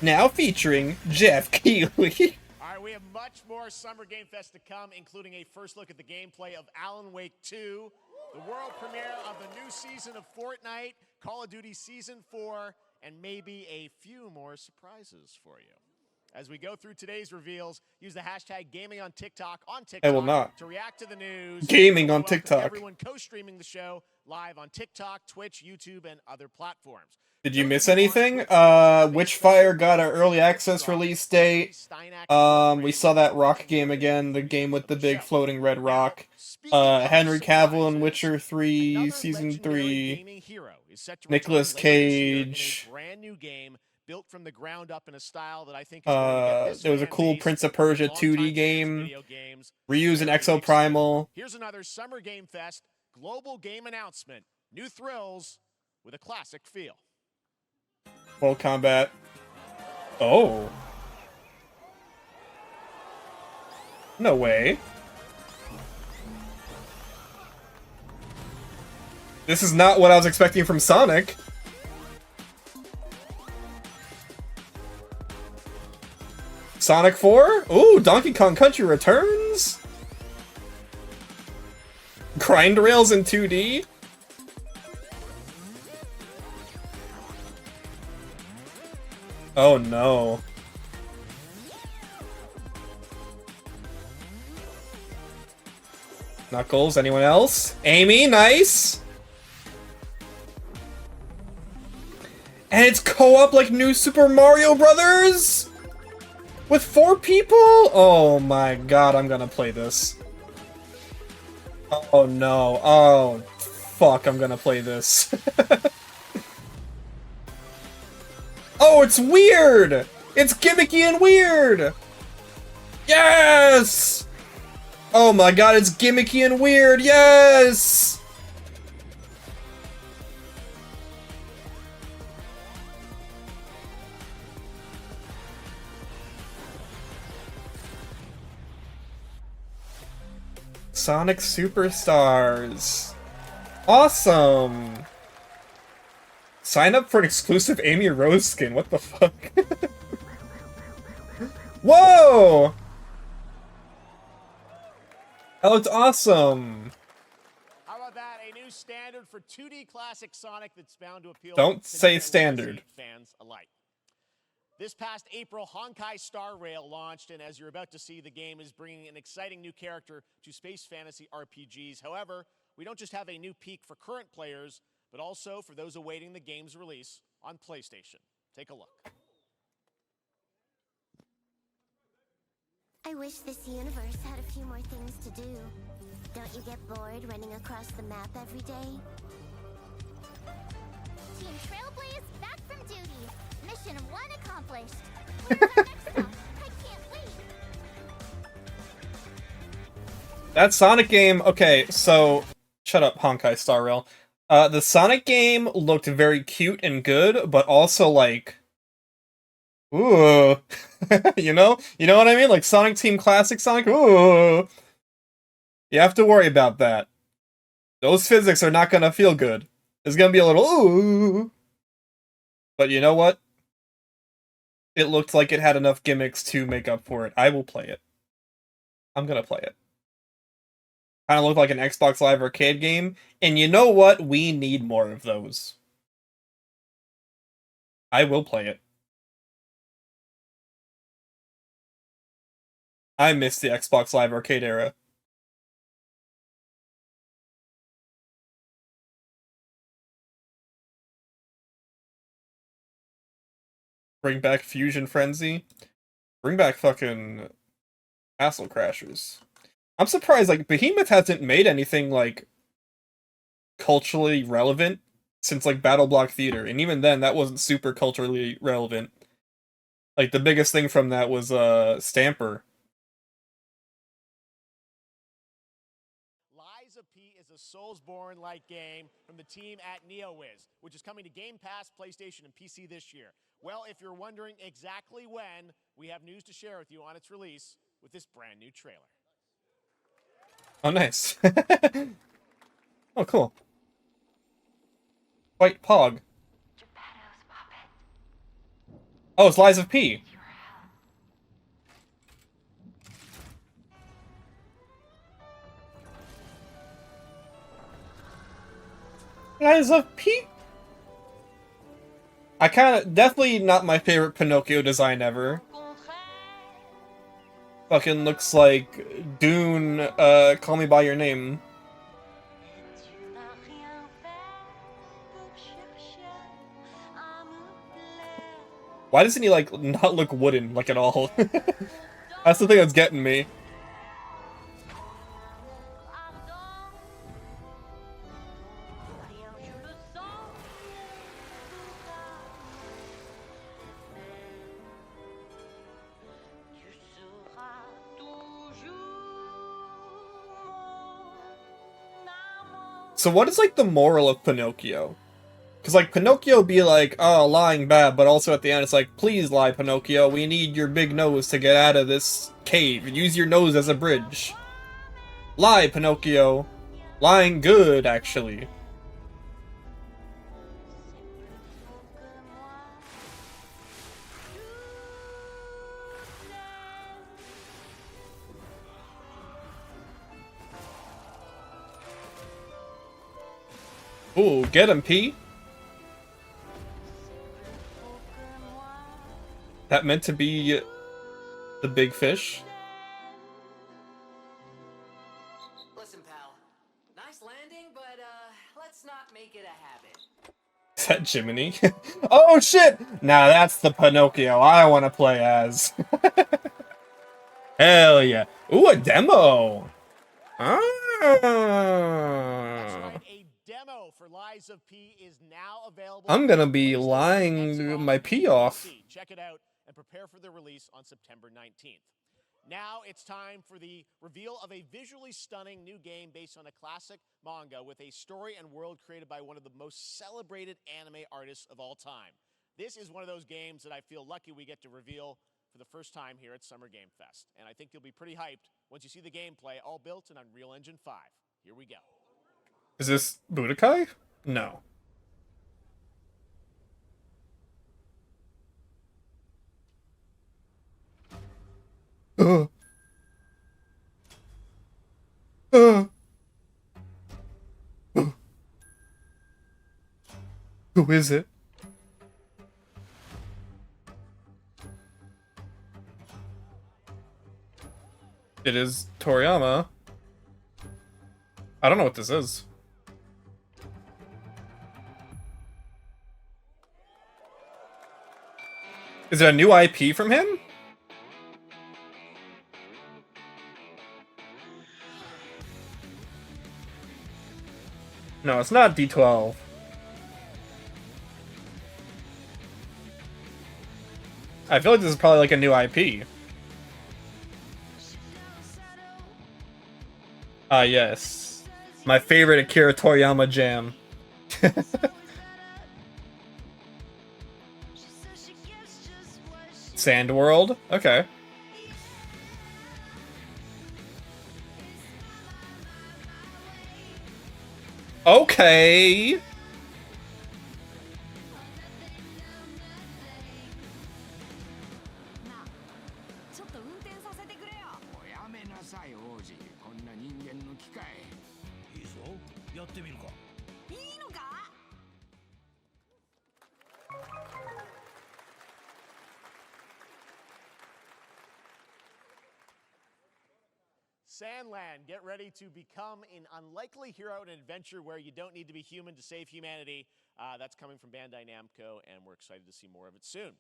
Now featuring Jeff Keighley. All right, we have much more Summer Game Fest to come, including a first look at the gameplay of Alan Wake 2, the world premiere of the new season of Fortnite, Call of Duty Season 4, and maybe a few more surprises for you. As we go through today's reveals, use the hashtag gaming on TikTok I will not. to react to the news. Gaming on Welcome TikTok. Everyone co-streaming the show live on TikTok, Twitch, YouTube, and other platforms. Did you miss anything? Witchfire got an early access release date. We saw that rock game again, the game with the big floating red rock. Henry Cavill in Witcher 3 Season 3. Nicolas Cage. Brand new game built from the ground up in a style that I think is going to get this There was a cool fan base, Prince of Persia longtime 2D fans of game. video games, Ryu's and very Exo excited. Primal. Here's another Summer Game Fest global game announcement. New thrills with a classic feel. Full combat. Oh. No way. This is not what I was expecting from Sonic. Sonic 4? Ooh, Donkey Kong Country Returns? Grind Rails in 2D? Oh no. Knuckles, anyone else? Amy, nice! And it's co-op like New Super Mario Brothers? With 4 people? Oh my god, I'm gonna play this. Oh no. Oh, fuck, I'm gonna play this. Oh, it's weird! It's gimmicky and weird! Yes! Oh my god, it's gimmicky and weird, yes! Sonic Superstars. Awesome! Sign up for an exclusive Amy Rose skin, what the fuck? Whoa! That looks awesome! How about that? A new standard for 2D classic Sonic that's bound to appeal Don't to say Nintendo standard. fans alike. This past April, Honkai Star Rail launched, and as you're about to see, the game is bringing an exciting new character to space fantasy RPGs. However, we don't just have a new peak for current players, but also for those awaiting the game's release on PlayStation. Take a look. I wish this universe had a few more things to do. Don't you get bored running across the map every day? Team Trailblaze back from duty. Mission 1 accomplished. Where's our next stop? I can't wait. That Sonic game, okay, so shut up, Honkai Star Rail. The Sonic game looked very cute and good, but also like, ooh, you know what I mean? Like Sonic Team Classic Sonic, ooh. You have to worry about that. Those physics are not gonna feel good. It's gonna be a little ooh. But you know what? It looked like it had enough gimmicks to make up for it. I will play it. I'm gonna play it. Kind of looked like an Xbox Live Arcade game, and you know what? We need more of those. I will play it. I miss the Xbox Live Arcade era. Bring back Fusion Frenzy. Bring back fucking Castle Crashers. I'm surprised, like, Behemoth hasn't made anything, like, culturally relevant since, like, Battle Block Theater, and even then, that wasn't super culturally relevant. Like, the biggest thing from that was, Stamper. Lies of P is a Soulsborne-like game from the team at NeoWiz, which is coming to Game Pass, PlayStation, and PC this year. Well, if you're wondering exactly when, we have news to share with you on its release with this brand new trailer. Oh, nice. Oh, cool. White Pog. Oh, it's Lies of P. Lies of P? I definitely not my favorite Pinocchio design ever. Fucking looks like Dune, Call Me By Your Name. Why doesn't he, like, not look wooden, like, at all? That's the thing that's getting me. So what is, like, the moral of Pinocchio? Because, like, Pinocchio be like, oh, lying bad, but also at the end it's like, please lie, Pinocchio, we need your big nose to get out of this cave. Use your nose as a bridge. Lie, Pinocchio. Lying good, actually. Ooh, get him, P. That meant to be the big fish. Listen, pal. Nice landing, but let's not make it a habit. Is that Jiminy? Oh shit! Nah, that's the Pinocchio I want to play as. Hell yeah. Ooh, a demo! Ah. A demo for Lies of P is now available. I'm gonna be lying my pee off. Check it out and prepare for the release on September 19th. Now it's time for the reveal of a visually stunning new game based on a classic manga with a story and world created by one of the most celebrated anime artists of all time. This is one of those games that I feel lucky we get to reveal for the first time here at Summer Game Fest. And I think you'll be pretty hyped once you see the gameplay, all built in Unreal Engine 5. Here we go. Is this Budokai? No. Who is it? It is Toriyama. I don't know what this is. Is it a new IP from him? No, it's not D12. I feel like this is probably like a new IP. Ah, yes. My favorite Akira Toriyama jam. Sand World? Okay. Okay. 王子、こんな人間の機械。いいぞ、やってみるか。いいのか？ Sandland, get ready to become an unlikely hero in an adventure where you don't need to be human to save humanity. That's coming from Bandai Namco, and we're excited to see more of it soon.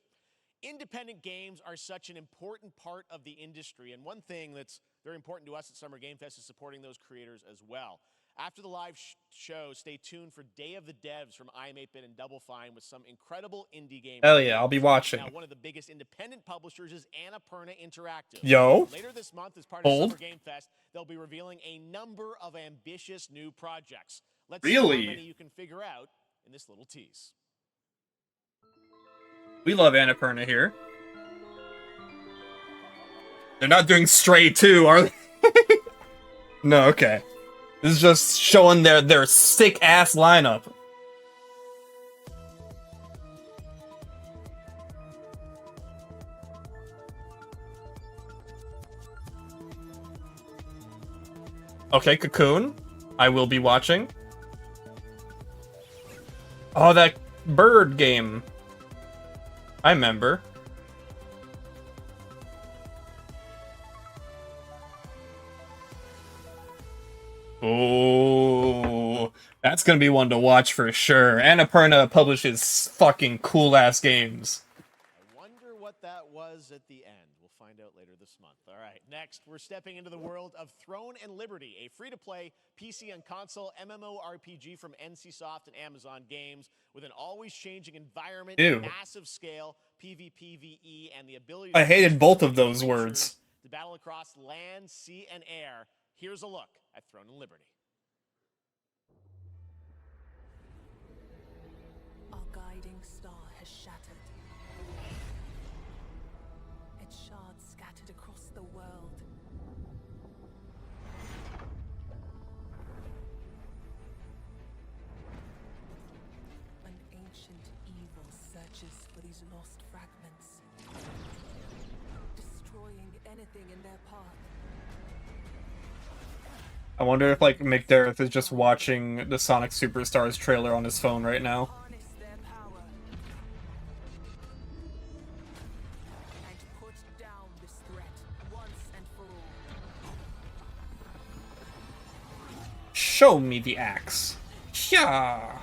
Independent games are such an important part of the industry, and one thing that's very important to us at Summer Game Fest is supporting those creators as well. After the live show, stay tuned for Day of the Devs from I'm 8-Bit and Double Fine with some incredible indie games. Hell yeah, I'll be watching. Now, one of the biggest independent publishers is Annapurna Interactive. Yo. Later this month, as part of Hold. Summer Game Fest, they'll be revealing a number of ambitious new projects. Let's Really? see how many you can figure out in this little tease. We love Annapurna here. They're not doing Stray 2, are they? No, okay. This is just showing their sick-ass lineup. Okay, Cocoon. I will be watching. Oh, that bird game. I remember. Oh, that's gonna be one to watch for sure. Annapurna publishes fucking cool-ass games. I wonder what that was at the end. We'll find out later this month. All right, next, we're stepping into the world of Throne and Liberty, a free-to-play PC and console MMORPG from NCSoft and Amazon Games with an always-changing environment, Ew. massive scale, PvPvE, and the ability I to hated both of those words. to battle across land, sea, and air. Here's a look at Throne and Liberty. Our guiding star has shattered. Its shards scattered across the world. An ancient evil searches for these lost fragments, destroying anything in their path. I wonder if, like, McDareth is just watching the Sonic Superstars trailer on his phone right now. Show me the axe. Yeah.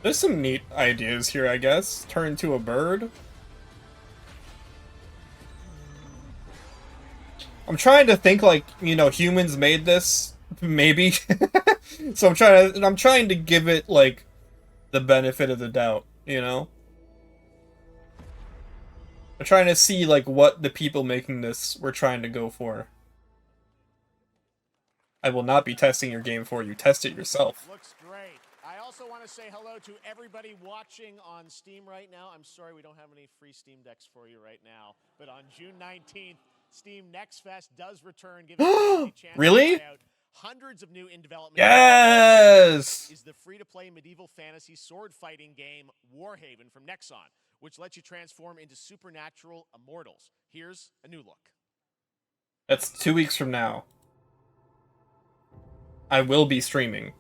There's some neat ideas here, I guess. Turn into a bird. I'm trying to think like, you know, humans made this, maybe. So I'm trying to give it like the benefit of the doubt, you know? I'm trying to see like what the people making this were trying to go for. I will not be testing your game for you. Test it yourself. Looks great. I also want to say hello to everybody watching on Steam right now. I'm sorry we don't have any free Steam Decks for you right now, but on June 19th, Steam Next Fest does return, giving you a chance Really? to try out hundreds of new in development. Yes! Is the free-to-play medieval fantasy sword fighting game Warhaven from Nexon, which lets you transform into supernatural immortals. Here's a new look. That's 2 weeks from now. I will be streaming.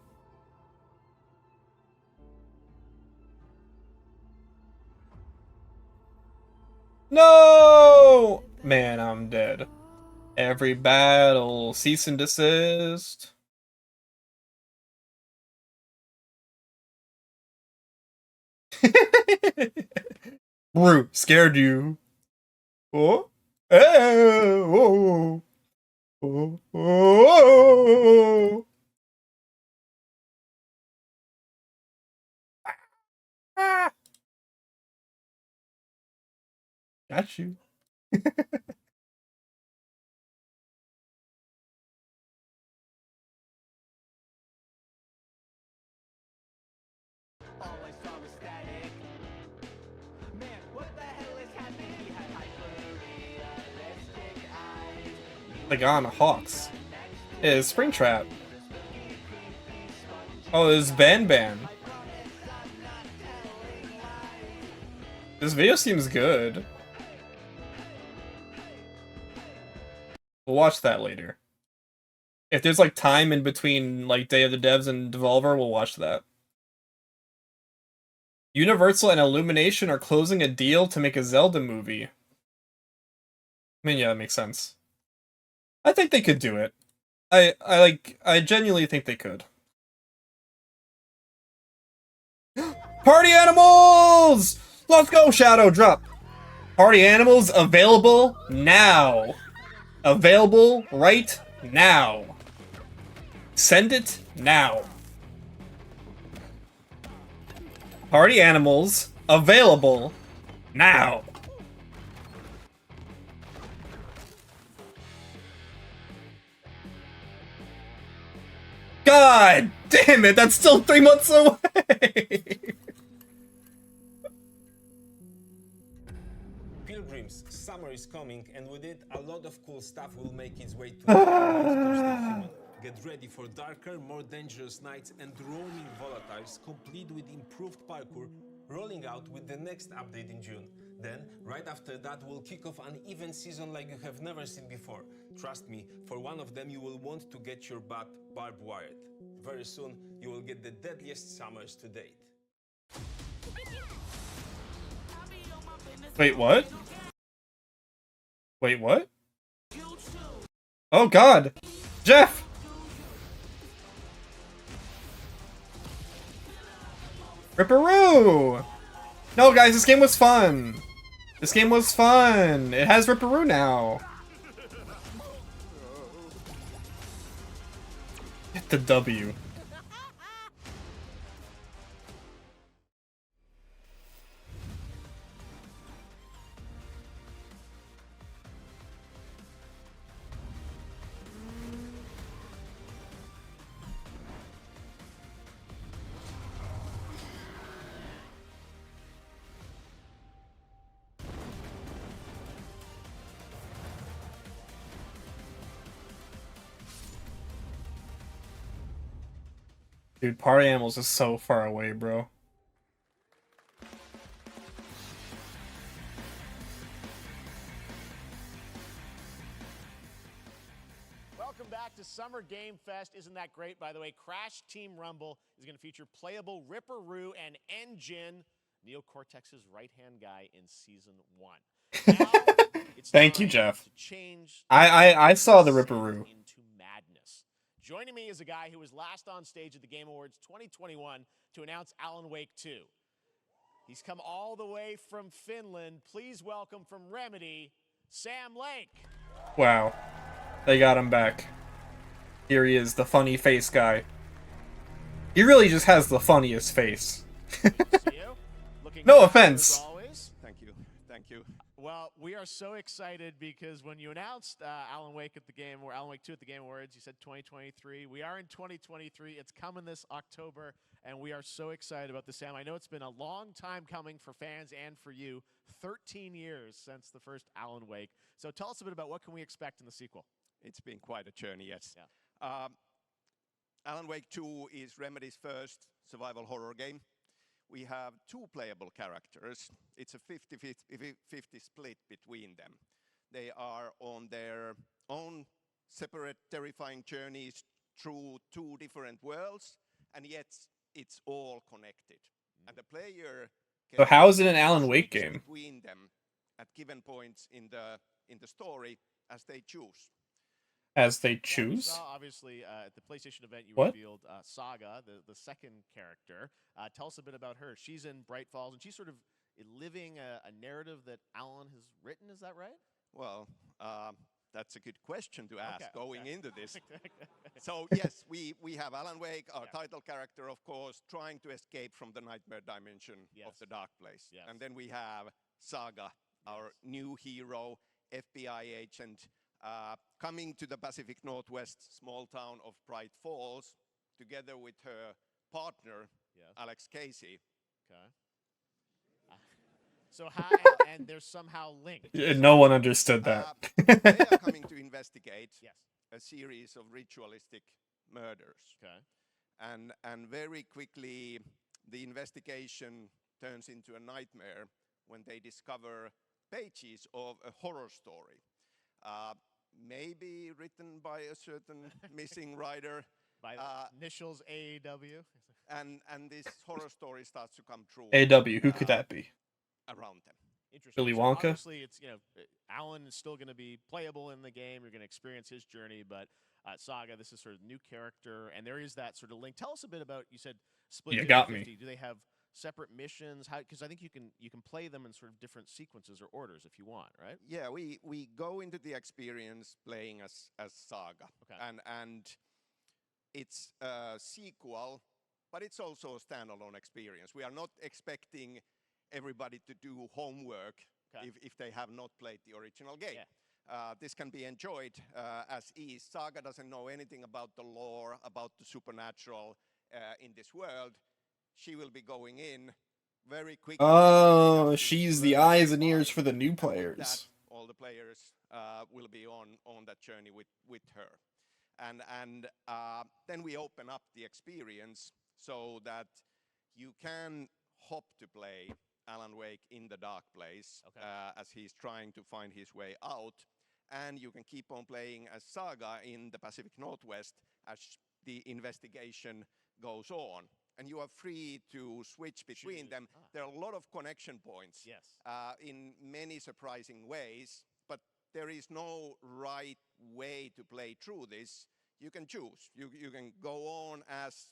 No! Man, I'm dead. Every battle, cease and desist. Brute, scared you. Oh? Hey, whoa. Oh, oh, oh. Got you. Like on Hawks. Is Springtrap. Oh, this is Ban. This video seems good. We'll watch that later. If there's like time in between like Day of the Devs and Devolver, we'll watch that. Universal and Illumination are closing a deal to make a Zelda movie. I mean, yeah, that makes sense. I think they could do it. I genuinely think they could. Party Animals! Let's go, Shadow Drop! Party Animals available now. Available right now. Send it now. Party Animals available now. God damn it, that's still 3 months away! Pilgrims, summer is coming, and with it, a lot of cool stuff will make its way to human. Get ready for darker, more dangerous nights and roaming volatiles, complete with improved parkour, rolling out with the next update in June. Then, right after that, we'll kick off an event season like you have never seen before. Trust me, for one of them you will want to get your butt barbed wired. Very soon, you will get the deadliest summers to date. Wait, what? Wait, what? Oh god! Jeff! Ripperoo! No, guys, this game was fun! This game was fun! It has Ripperoo now! Get the W. Dude, Party Animals is so far away, bro. Welcome back to Summer Game Fest. Isn't that great, by the way? Crash Team Rumble is going to feature playable Ripperoo and Engine, Neo Cortex's right-hand guy in Season 1. Now, it's Thank you, time Jeff. to change I saw the Ripperoo. into madness. Joining me is a guy who was last on stage at the Game Awards 2021 to announce Alan Wake 2. He's come all the way from Finland. Please welcome from Remedy, Sam Lake. Wow. They got him back. Here he is, the funny face guy. He really just has the funniest face. No offense. Thank you. Thank you. Well, we are so excited because when you announced Alan Wake at the game, or Alan Wake 2 at the Game Awards, you said 2023. We are in 2023. It's coming this October, and we are so excited about this, Sam. I know it's been a long time coming for fans and for you. 13 years since the first Alan Wake. So tell us a bit about what can we expect in the sequel. It's been quite a journey, yes. Yeah. Alan Wake 2 is Remedy's first survival horror game. We have 2 playable characters. It's a 50-50 split between them. They are on their own separate terrifying journeys through 2 different worlds, and yet it's all connected. And the player So how is it an Alan Wake game? Between them at given points in the story as they choose. As they Yeah, we choose? saw, obviously, at the PlayStation event, you What? revealed Saga, the second character. Tell us a bit about her. She's in Bright Falls, and she's sort of living a narrative that Alan has written. Is that right? Well, that's a good question to ask going into this. Okay. So yes, we have Alan Wake, our title character, of course, trying to escape from the nightmare dimension of the dark place. Yes. And then we have Saga, our new hero, FBI agent, coming to the Pacific Northwest small town of Bright Falls, together with her partner, Alex Casey. Okay. So how and they're somehow linked. Yeah, no one understood that. They are coming to investigate a series of ritualistic murders. Okay. And very quickly, the investigation turns into a nightmare when they discover pages of a horror story, maybe written by a certain missing writer. By initials AAW. And this horror story starts to come true. AW, who could that be? Around them. Interesting. Willy So Wonka? obviously, it's Alan is still going to be playable in the game. You're going to experience his journey, but Saga, this is sort of new character, and there is that sort of link. Tell us a bit about. You said split. You got 50-50. me. Do they have separate missions? How? Because I think you can play them in sort of different sequences or orders if you want, right? Yeah, we go into the experience playing as Saga, and it's a sequel, but it's also a standalone experience. We are not expecting everybody to do homework if they have not played the original game. This can be enjoyed as is. Saga doesn't know anything about the lore, about the supernatural in this world. She will be going in very quickly. Oh, she's the eyes and ears for the new players. That all the players will be on that journey with her. And then we open up the experience so that you can hop to play Alan Wake in the dark place as he's trying to find his way out. And you can keep on playing as Saga in the Pacific Northwest as the investigation goes on. And you are free to switch between them. There are a lot of connection points in many surprising ways, but there is no right way to play through this. You can choose. You can go on as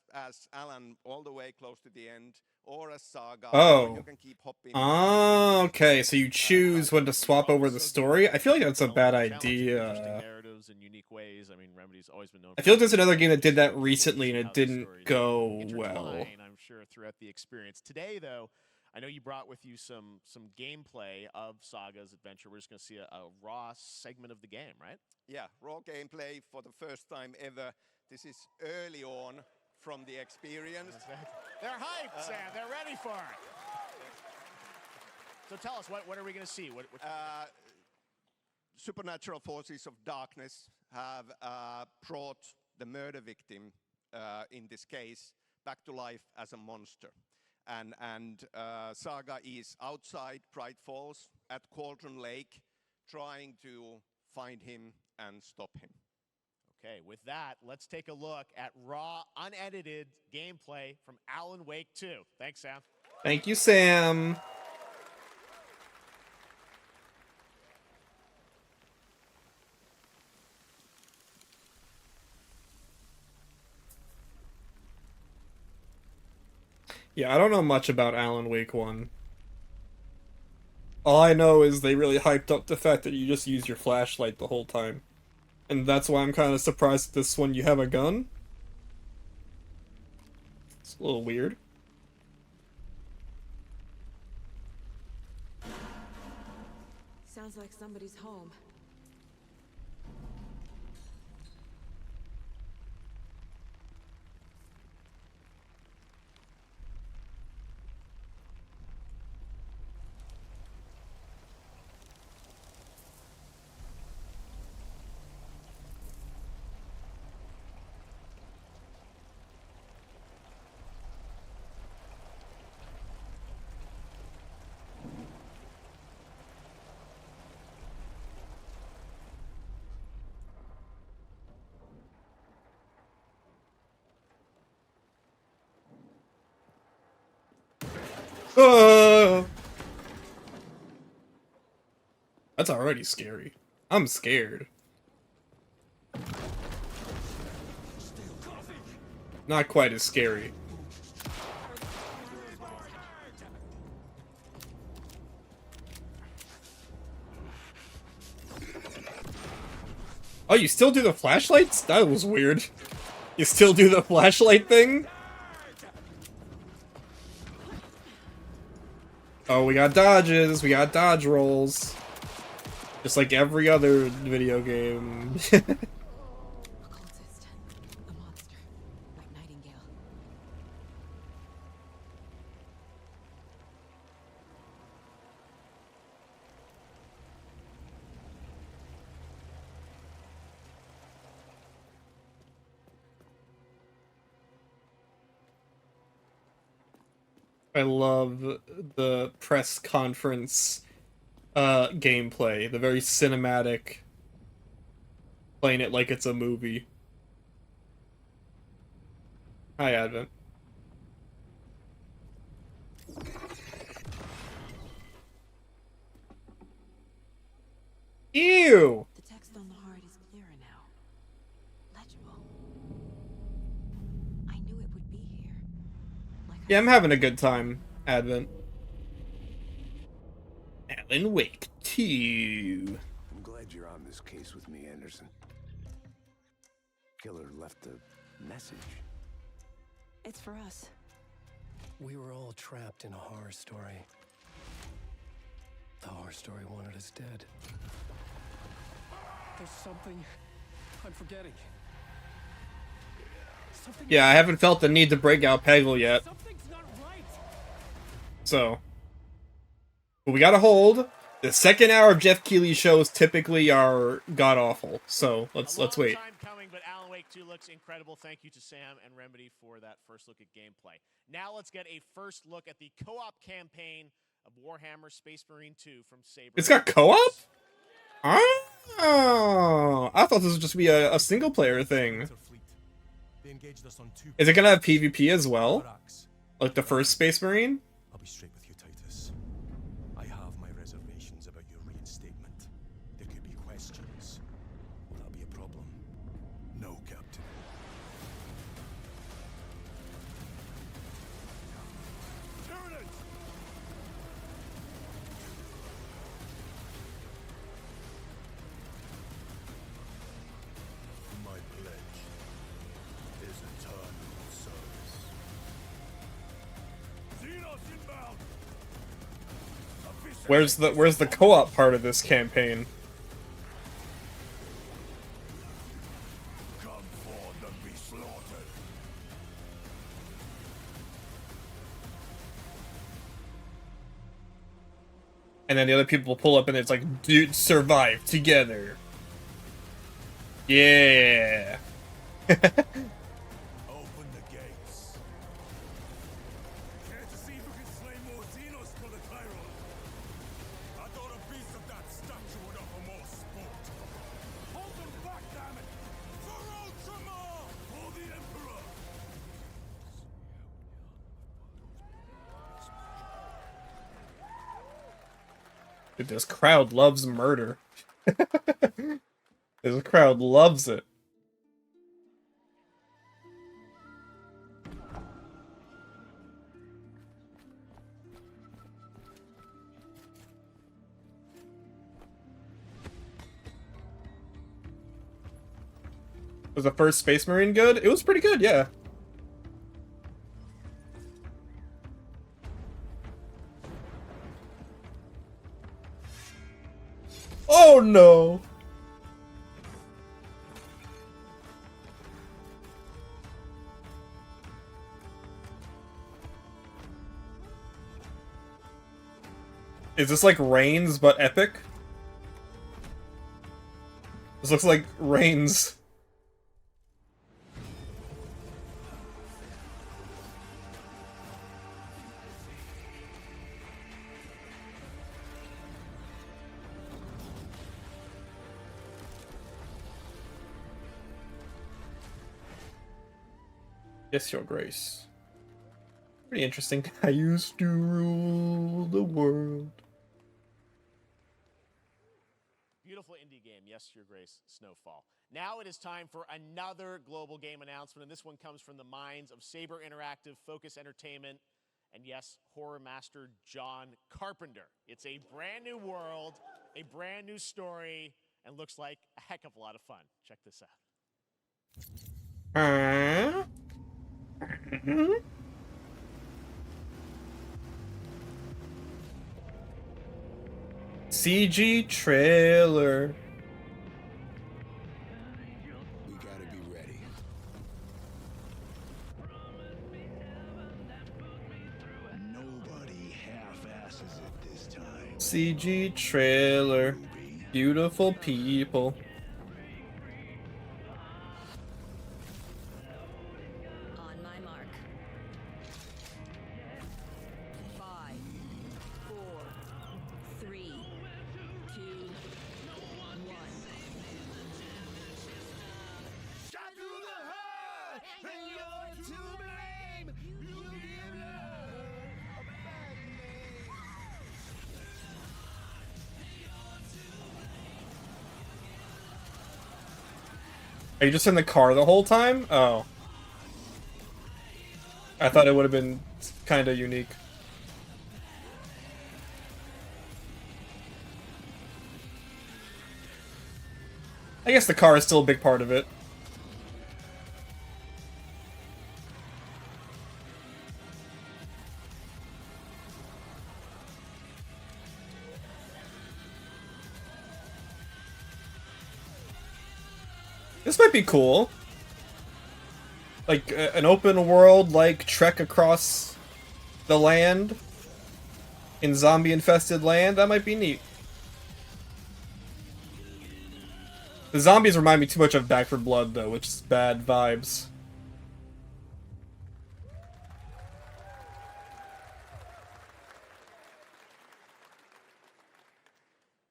Alan all the way close to the end, or as Saga. Or you can keep hopping. Oh, okay. So you choose when to swap over the story. I feel like that's a bad idea. Narratives in unique ways. I mean, Remedy's always been known. I feel like there's another game that did that recently and it didn't go well. I'm sure throughout the experience. Today, though, I know you brought with you some gameplay of Saga's adventure. We're just going to see a raw segment of the game, right? Yeah, raw gameplay for the first time ever. This is early on from the experience. They're hyped, Sam. They're ready for it. So tell us, what are we going to see? What supernatural forces of darkness have brought the murder victim, in this case, back to life as a monster. And Saga is outside Bright Falls at Cauldron Lake, trying to find him and stop him. Okay, with that, let's take a look at raw, unedited gameplay from Alan Wake 2. Thanks, Sam. Thank you, Sam. Yeah, I don't know much about Alan Wake 1. All I know is they really hyped up the fact that you just use your flashlight the whole time. And that's why I'm kind of surprised this one you have a gun. It's a little weird. Sounds like somebody's home. That's already scary. I'm scared. Not quite as scary. Oh, you still do the flashlights? That was weird. You still do the flashlight thing? Oh, we got dodges. We got dodge rolls. Just like every other video game. I love the press conference gameplay, the very cinematic, playing it like it's a movie. Hi, Advent. Ew! The text on the heart is clearer now. Legible. I knew it would be here. Yeah, I'm having a good time, Advent. Alan Wake 2. I'm glad you're on this case with me, Anderson. Killer left a message. It's for us. We were all trapped in a horror story. The horror story wanted us dead. There's something I'm forgetting. Yeah, I haven't felt the need to break out Peggle yet. So. But we gotta hold. The second hour of Jeff Keighley shows typically are god-awful. So, let's wait. Time coming, but Alan Wake 2 looks incredible. Thank you to Sam and Remedy for that first look at gameplay. Now let's get a first look at the co-op campaign of Warhammer Space Marine 2 from Saber. It's got co-op? Oh, I thought this would just be a single player thing. Is it gonna have PvP as well? Like the first Space Marine? I'll be straight with you, Titus. I have my reservations about your reinstatement. There could be questions. Will that be a problem? No, Captain. My pledge is eternal service. Xenos inbound! Where's the co-op part of this campaign? Come forth and be slaughtered. And then the other people pull up and it's like, dude, survive together. Yeah. Open the gates. Care to see if we can slay more Xenos for the Chiron? I thought a piece of that statue would offer more sport. Hold them back, damn it! For Ultramar! For the Emperor! Dude, this crowd loves murder. This crowd loves it. Was the first Space Marine good? It was pretty good, yeah. Oh no! Is this like Reigns but epic? This looks like Reigns. Yes, Your Grace. Pretty interesting. I used to rule the world. Beautiful indie game, yes, Your Grace, Snowfall. Now it is time for another global game announcement, and this one comes from the minds of Saber Interactive, Focus Entertainment, and yes, horror master John Carpenter. It's a brand new world, a brand new story, and looks like a heck of a lot of fun. Check this out. CG trailer. We gotta be ready. Nobody half-asses it this time. CG trailer. Beautiful people. On my mark. 5, 4, 3, 2, 1. Shot through the heart, and you're to blame. You give love a bad name. Are you just in the car the whole time? Oh. I thought it would have been kind of unique. I guess the car is still a big part of it. This might be cool. Like, an open world, like, trek across the land in zombie-infested land. That might be neat. The zombies remind me too much of Back 4 Blood, though, which is bad vibes.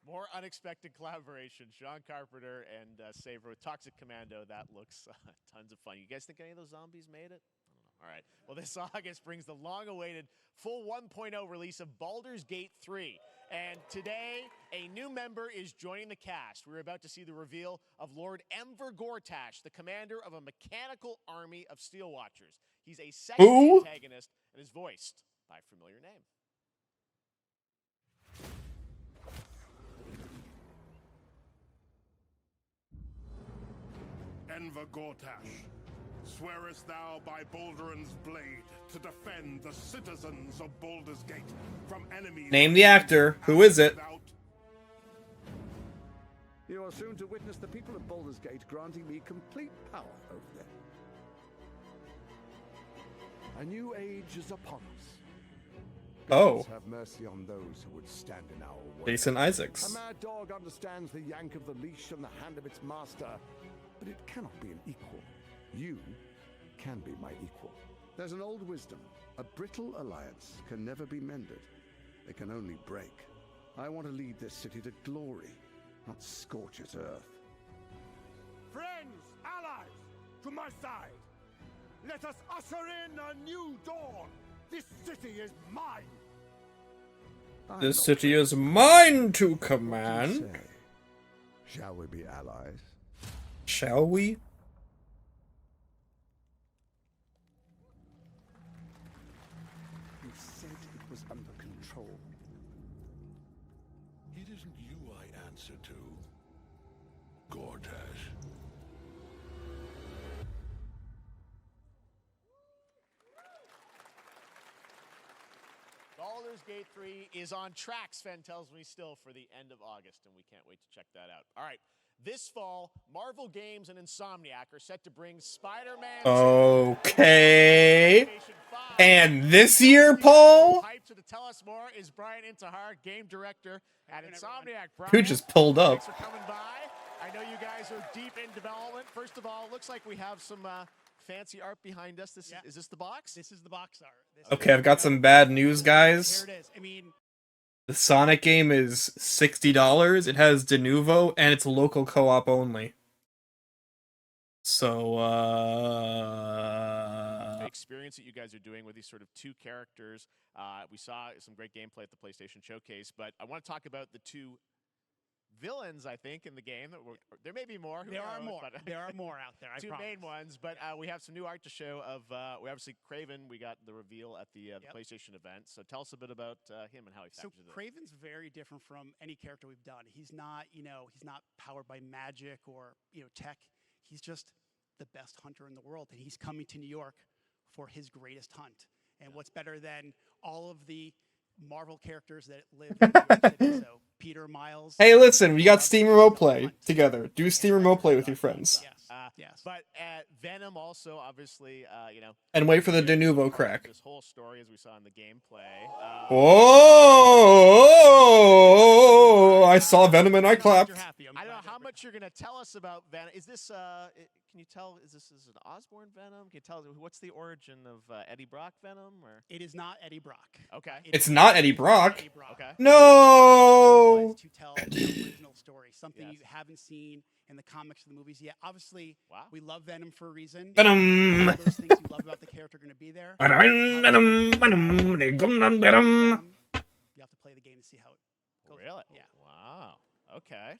More unexpected collaboration. Sean Carpenter and Saver with Toxic Commando. That looks tons of fun. You guys think any of those zombies made it? I don't know. All right. Well, this August brings the long-awaited full 1.0 release of Baldur's Gate 3. And today, a new member is joining the cast. We're about to see the reveal of Lord Enver Gortash, the commander of a mechanical army of Steel Watchers. He's a second antagonist and is voiced by a familiar name. Enver Gortash, swearest thou by Balduran's blade to defend the citizens of Baldur's Gate from enemies? Name the actor. Who is it? You are soon to witness the people of Baldur's Gate granting me complete power over them. A new age is upon us. Oh. Gods have mercy on those who would stand in our way. Jason Isaacs. A mad dog understands the yank of the leash and the hand of its master, but it cannot be an equal. You can be my equal. There's an old wisdom. A brittle alliance can never be mended. It can only break. I want to lead this city to glory, not scorch its earth. Friends, allies, to my side. Let us usher in a new dawn. This city is mine. This city is mine to command. Shall we be allies? Shall we? You said it was under control. It isn't you I answer to, Gortash. Baldur's Gate 3 is on track, Sven tells me, still for the end of August, and we can't wait to check that out. All right, this fall, Marvel Games and Insomniac are set to bring Spider-Man... Okay. And this year, Paul? Hype to tell us more is Brian Intihar, game director at Insomniac. Brian, Who just pulled up? thanks for coming by. I know you guys are deep in development. First of all, it looks like we have some fancy art behind us. Is this the box? This is the box art. Okay, I've got some bad news, guys. Here it is. I mean, The Sonic game is $60. It has de novo, and it's local co-op only. So, The experience that you guys are doing with these sort of two characters. We saw some great gameplay at the PlayStation Showcase, but I want to talk about the two villains, I think, in the game. There may be more. there are more. There are more out there. I Two promise. main ones, but we have some new art to show of, we obviously, Craven, we got the reveal at the PlayStation event. So tell us a bit about him and how he factors in. Craven's very different from any character we've done. He's not, he's not powered by magic or, tech. He's just the best hunter in the world, and he's coming to New York for his greatest hunt. And what's better than all of the Marvel characters that live in New York City? So Peter, Miles. Hey, listen, we got Steam Remote Play together. Do Steam Remote Play with your friends. Yes. But Venom also, obviously, And wait for the de novo crack. This whole story, as we saw in the gameplay. Oh! I saw Venom and I clapped. I don't know how much you're gonna tell us about Venom. Is this? Can you tell? Is this an Osborn Venom? Can you tell what's the origin of Eddie Brock Venom? Or it is not Eddie Brock. Okay. It's not Eddie Brock. Okay. No. To tell the original story, something you haven't seen in the comics or the movies yet. Obviously, we love Venom for a reason. Venom. All those things you love about the character are going to be there. Venom. You have to play the game to see how it goes. Really? Yeah. Wow. Okay.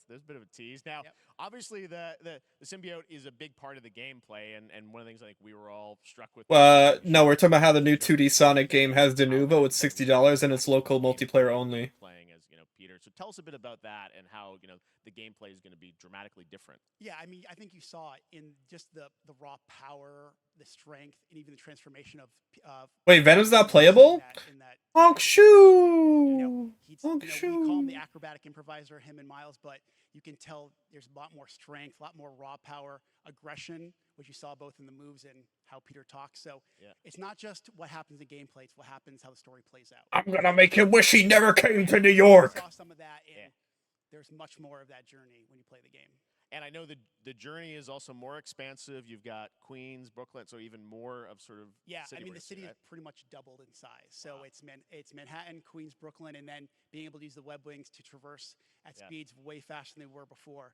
There's a bit of a tease. Now, obviously, the symbiote is a big part of the gameplay, and one of the things I think we were all struck with. No, we're talking about how the new 2D Sonic game has de novo. It's $60 and it's local multiplayer only. Playing as Peter. So tell us a bit about that and how the gameplay is going to be dramatically different. Yeah, I mean, I think you saw it in just the raw power, the strength, and even the transformation of. Wait, Venom's not playable? Honk shoo! We call him the acrobatic improviser, him and Miles, but you can tell there's a lot more strength, a lot more raw power, aggression, which you saw both in the moves and how Peter talks. So it's not just what happens in gameplay; it's what happens, how the story plays out. I'm gonna make him wish he never came to New York. I saw some of that, and there's much more of that journey when you play the game. And I know the journey is also more expansive. You've got Queens, Brooklyn, so even more of sort of I mean, the city is pretty much doubled in size. So it's Manhattan, Queens, Brooklyn, and then being able to use the web wings to traverse at speeds way faster than they were before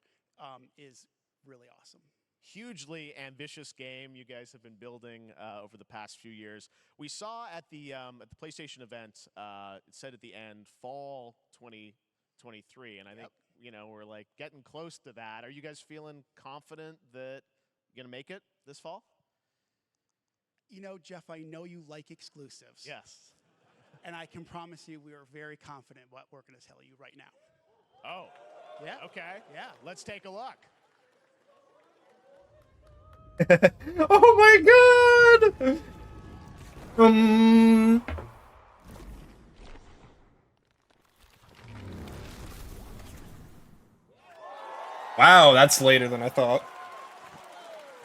is really awesome. Hugely ambitious game you guys have been building over the past few years. We saw at the PlayStation event, it said at the end, fall 2023, and I think we're like getting close to that. Are you guys feeling confident that you're gonna make it this fall? Jeff, I know you like exclusives. Yes. And I can promise you we are very confident what we're going to tell you right now. Oh. Yeah. Okay. Yeah. Let's take a look. Oh my god! Wow, that's later than I thought.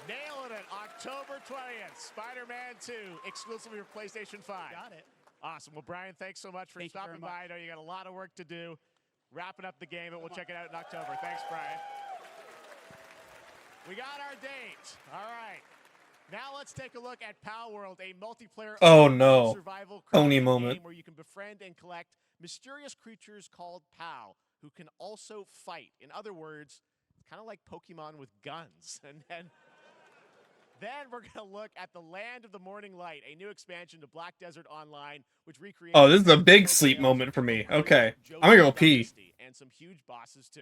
Nailing it. October 20th. Spider-Man 2, exclusively for PlayStation 5. Got it. Awesome. Well, Brian, thanks so much for stopping by. I know you got a lot of work to do. Wrapping up the game, but we'll check it out in October. Thanks, Brian. We got our date. All right. Now let's take a look at Pal World, a multiplayer survival Coney moment game where you can befriend and collect mysterious creatures called Pal who can also fight. In other words, it's kind of like Pokemon with guns. And then we're going to look at the Land of the Morning Light, a new expansion to Black Desert Online, which recreates... Oh, this is a big sleep moment for me. Okay, I'm gonna go pee. And some huge bosses, too.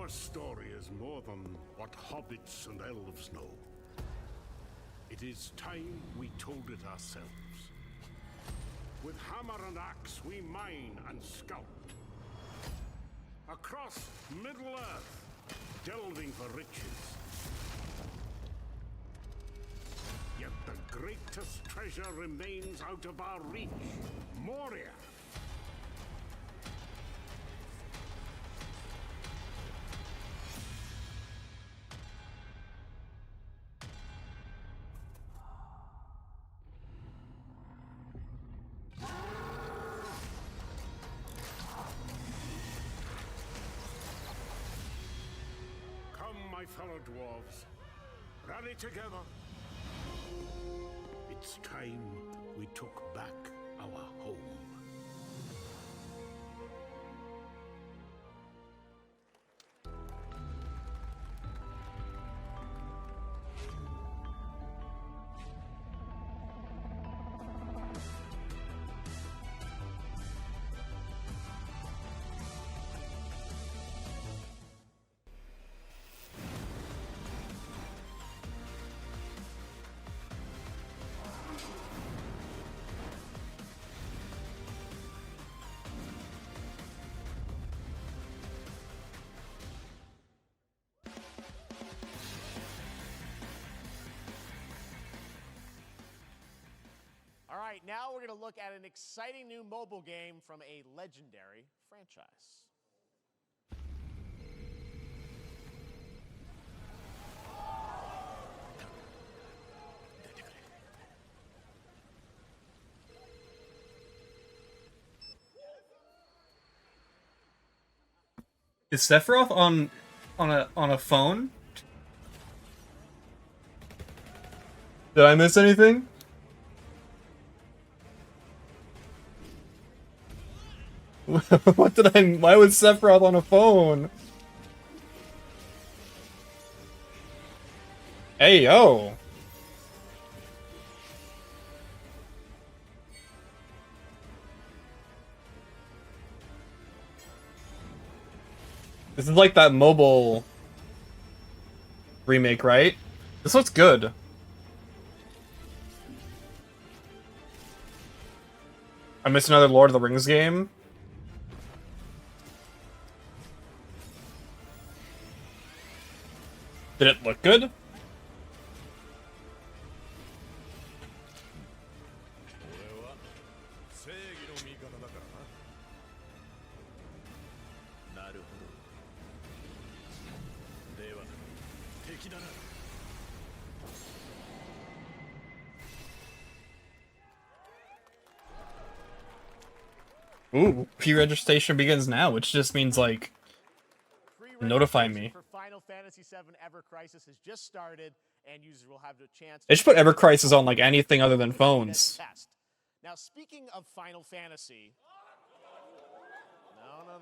Our story is more than what hobbits and elves know. It is time we told it ourselves. With hammer and axe, we mine and scout. Across Middle-earth, delving for riches. Yet the greatest treasure remains out of our reach. Moria. Come, my fellow dwarves. Rally together. It's time we took back our home. All right, now we're going to look at an exciting new mobile game from a legendary franchise. Is Sephiroth on a phone? Did I miss anything? What did I? Why was Sephiroth on a phone? Hey yo! This is like that mobile remake, right? This looks good. I missed another Lord of the Rings game. Did it look good? Ooh, pre-registration begins now, which just means like notify me. For Final Fantasy VII Ever Crisis has just started, and users will have the chance. They should put Ever Crisis on like anything other than phones. Now, speaking of Final Fantasy, no.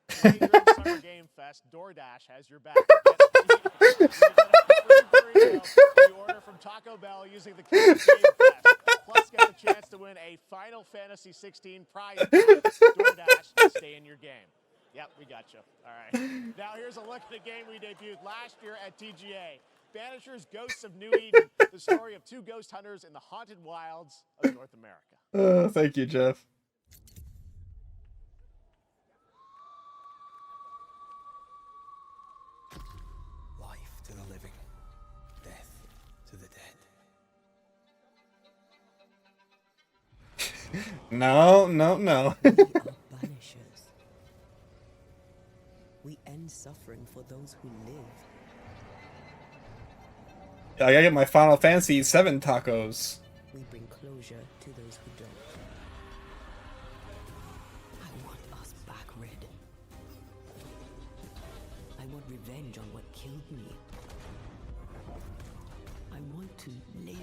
Keigh3 Summer Game Fest, DoorDash has your back. You order from Taco Bell using the Keigh3 Game Fest. Plus, get the chance to win a Final Fantasy 16 prize. DoorDash, stay in your game. Yep, we got you. All right. Now here's a look at the game we debuted last year at TGA. Banishers Ghosts of New Eden, the story of two ghost hunters in the haunted wilds of North America. Thank you, Jeff. Life to the living, death to the dead. No. We are banishers. We end suffering for those who live. I gotta get my Final Fantasy VII tacos. We bring closure to those who don't. I want us back, Red. I want revenge on what killed me. I want to live.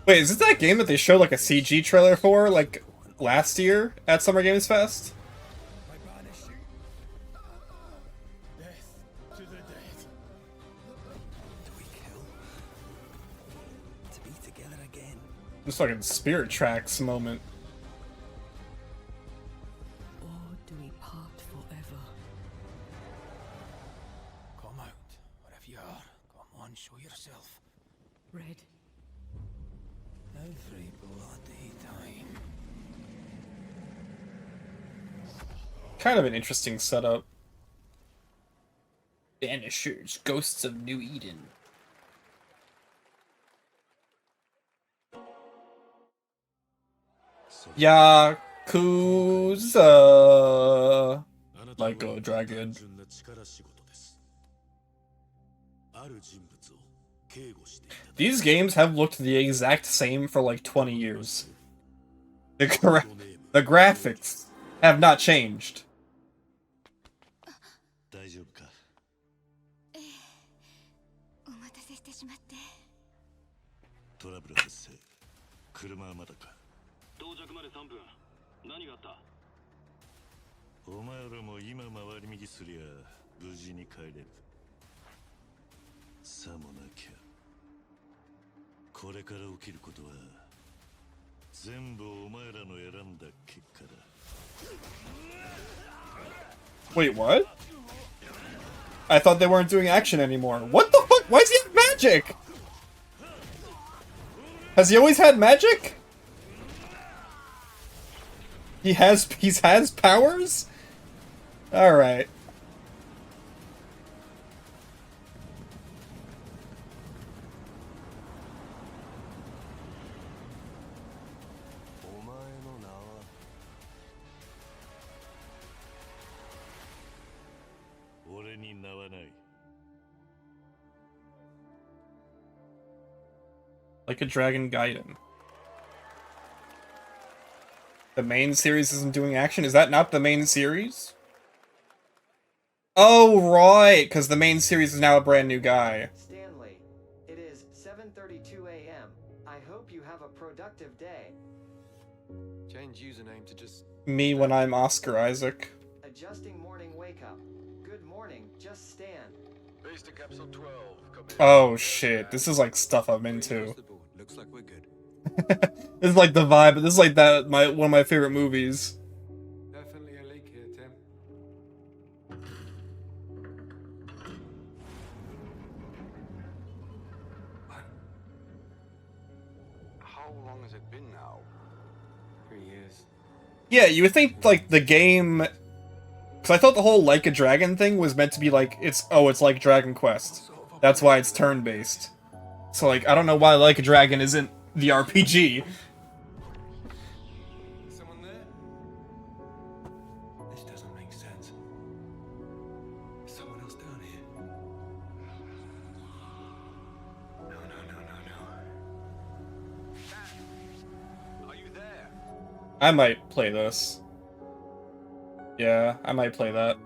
Wait, is this that game that they showed like a CG trailer for like last year at Summer Games Fest? Just like a Spirit Tracks moment. on, show yourself. Red. Every bloody time. Kind of an interesting setup. Vanishers, Ghosts of New Eden. Yakuza. Like a dragon. These games have looked the exact same for like 20 years. The graphics have not changed. 大丈夫かお待たせしてしまってトラブル発生車はまだか到着まで3分何があったお前らも今回り右すりゃ無事に帰れるさもなきゃこれから起きることは全部お前らの選んだ結果だ Wait, what? I thought they weren't doing action anymore. What the fuck? Why does he have magic? Has he always had magic? He has powers? Alright. Like a Dragon Gaiden. The main series isn't doing action? Is that not the main series? Oh, right, because the main series is now a brand new guy. Stanley, it is 7:32 a.m. I hope you have a productive day. Change username to just... Me when I'm Oscar Isaac. Adjusting morning wake up. Good morning, just Stan. Base to capsule 12. Oh shit, this is like stuff I'm into. Looks like we're good. This is like the vibe, this is like one of my favorite movies. Definitely a leak here, Tim. What? How long has it been now? 3 years. Yeah, you would think like the game, because I thought the whole Like a Dragon thing was meant to be like it's like Dragon Quest. That's why it's turn-based. So like I don't know why Like a Dragon isn't the RPG. Someone there? This doesn't make sense. Someone else down here. No. Are you there? I might play this. Yeah, I might play that.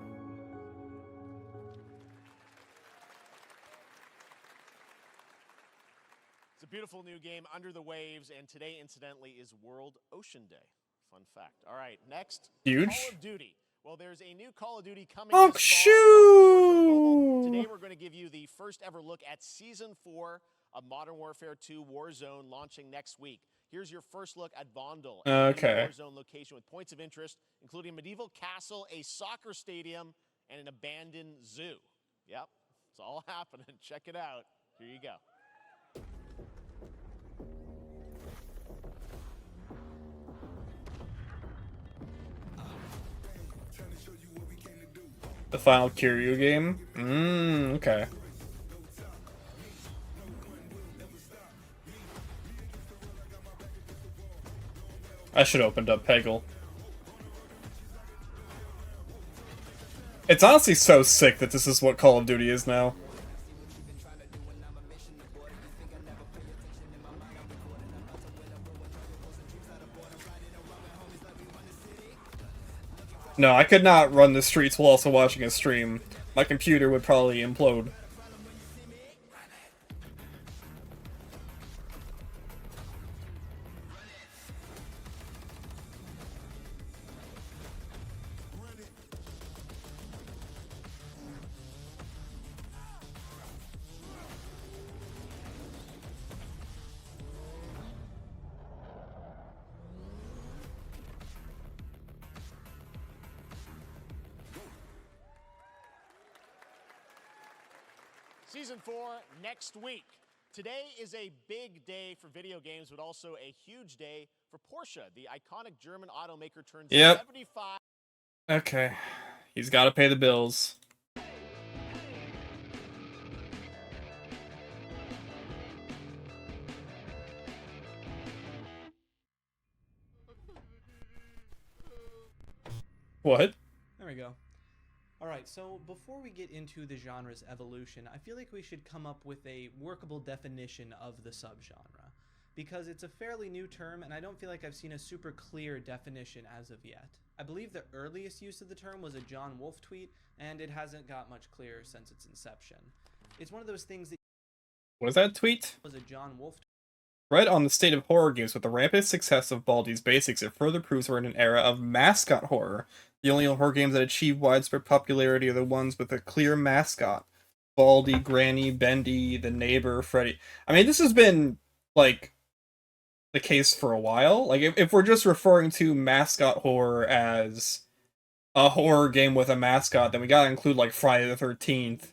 It's a beautiful new game, Under the Waves, and today, incidentally, is World Ocean Day. Fun fact. All right, next. Huge. Call of Duty. Well, there's a new Call of Duty coming Oh, this fall. shoo! Today, we're going to give you the first ever look at Season 4 of Modern Warfare 2 Warzone, launching next week. Here's your first look at Vondel, a Okay. Warzone location with points of interest, including a medieval castle, a soccer stadium, and an abandoned zoo. Yep, it's all happening. Check it out. Here you go. The final Kiryu game? Okay. I should have opened up Peggle. It's honestly so sick that this is what Call of Duty is now. No, I could not run the streets while also watching a stream. My computer would probably implode. Season 4 next week. Today is a big day for video games, but also a huge day for Porsche. The iconic German automaker turns 75. Okay. He's got to pay the bills. What? There we go. Alright, so before we get into the genre's evolution, I feel like we should come up with a workable definition of the subgenre. Because it's a fairly new term, and I don't feel like I've seen a super clear definition as of yet. I believe the earliest use of the term was a John Wolfe tweet, and it hasn't got much clearer since its inception. It's one of those things that... What was that tweet? Was a John Wolfe Read on the state of horror games. With the rampant success of Baldi's Basics, it further proves we're in an era of mascot horror. The only horror games that achieve widespread popularity are the ones with a clear mascot. Baldi, Granny, Bendy, the neighbor, Freddy. I mean, this has been, like, the case for a while. Like, if we're just referring to mascot horror as a horror game with a mascot, then we gotta include, like, Friday the 13th,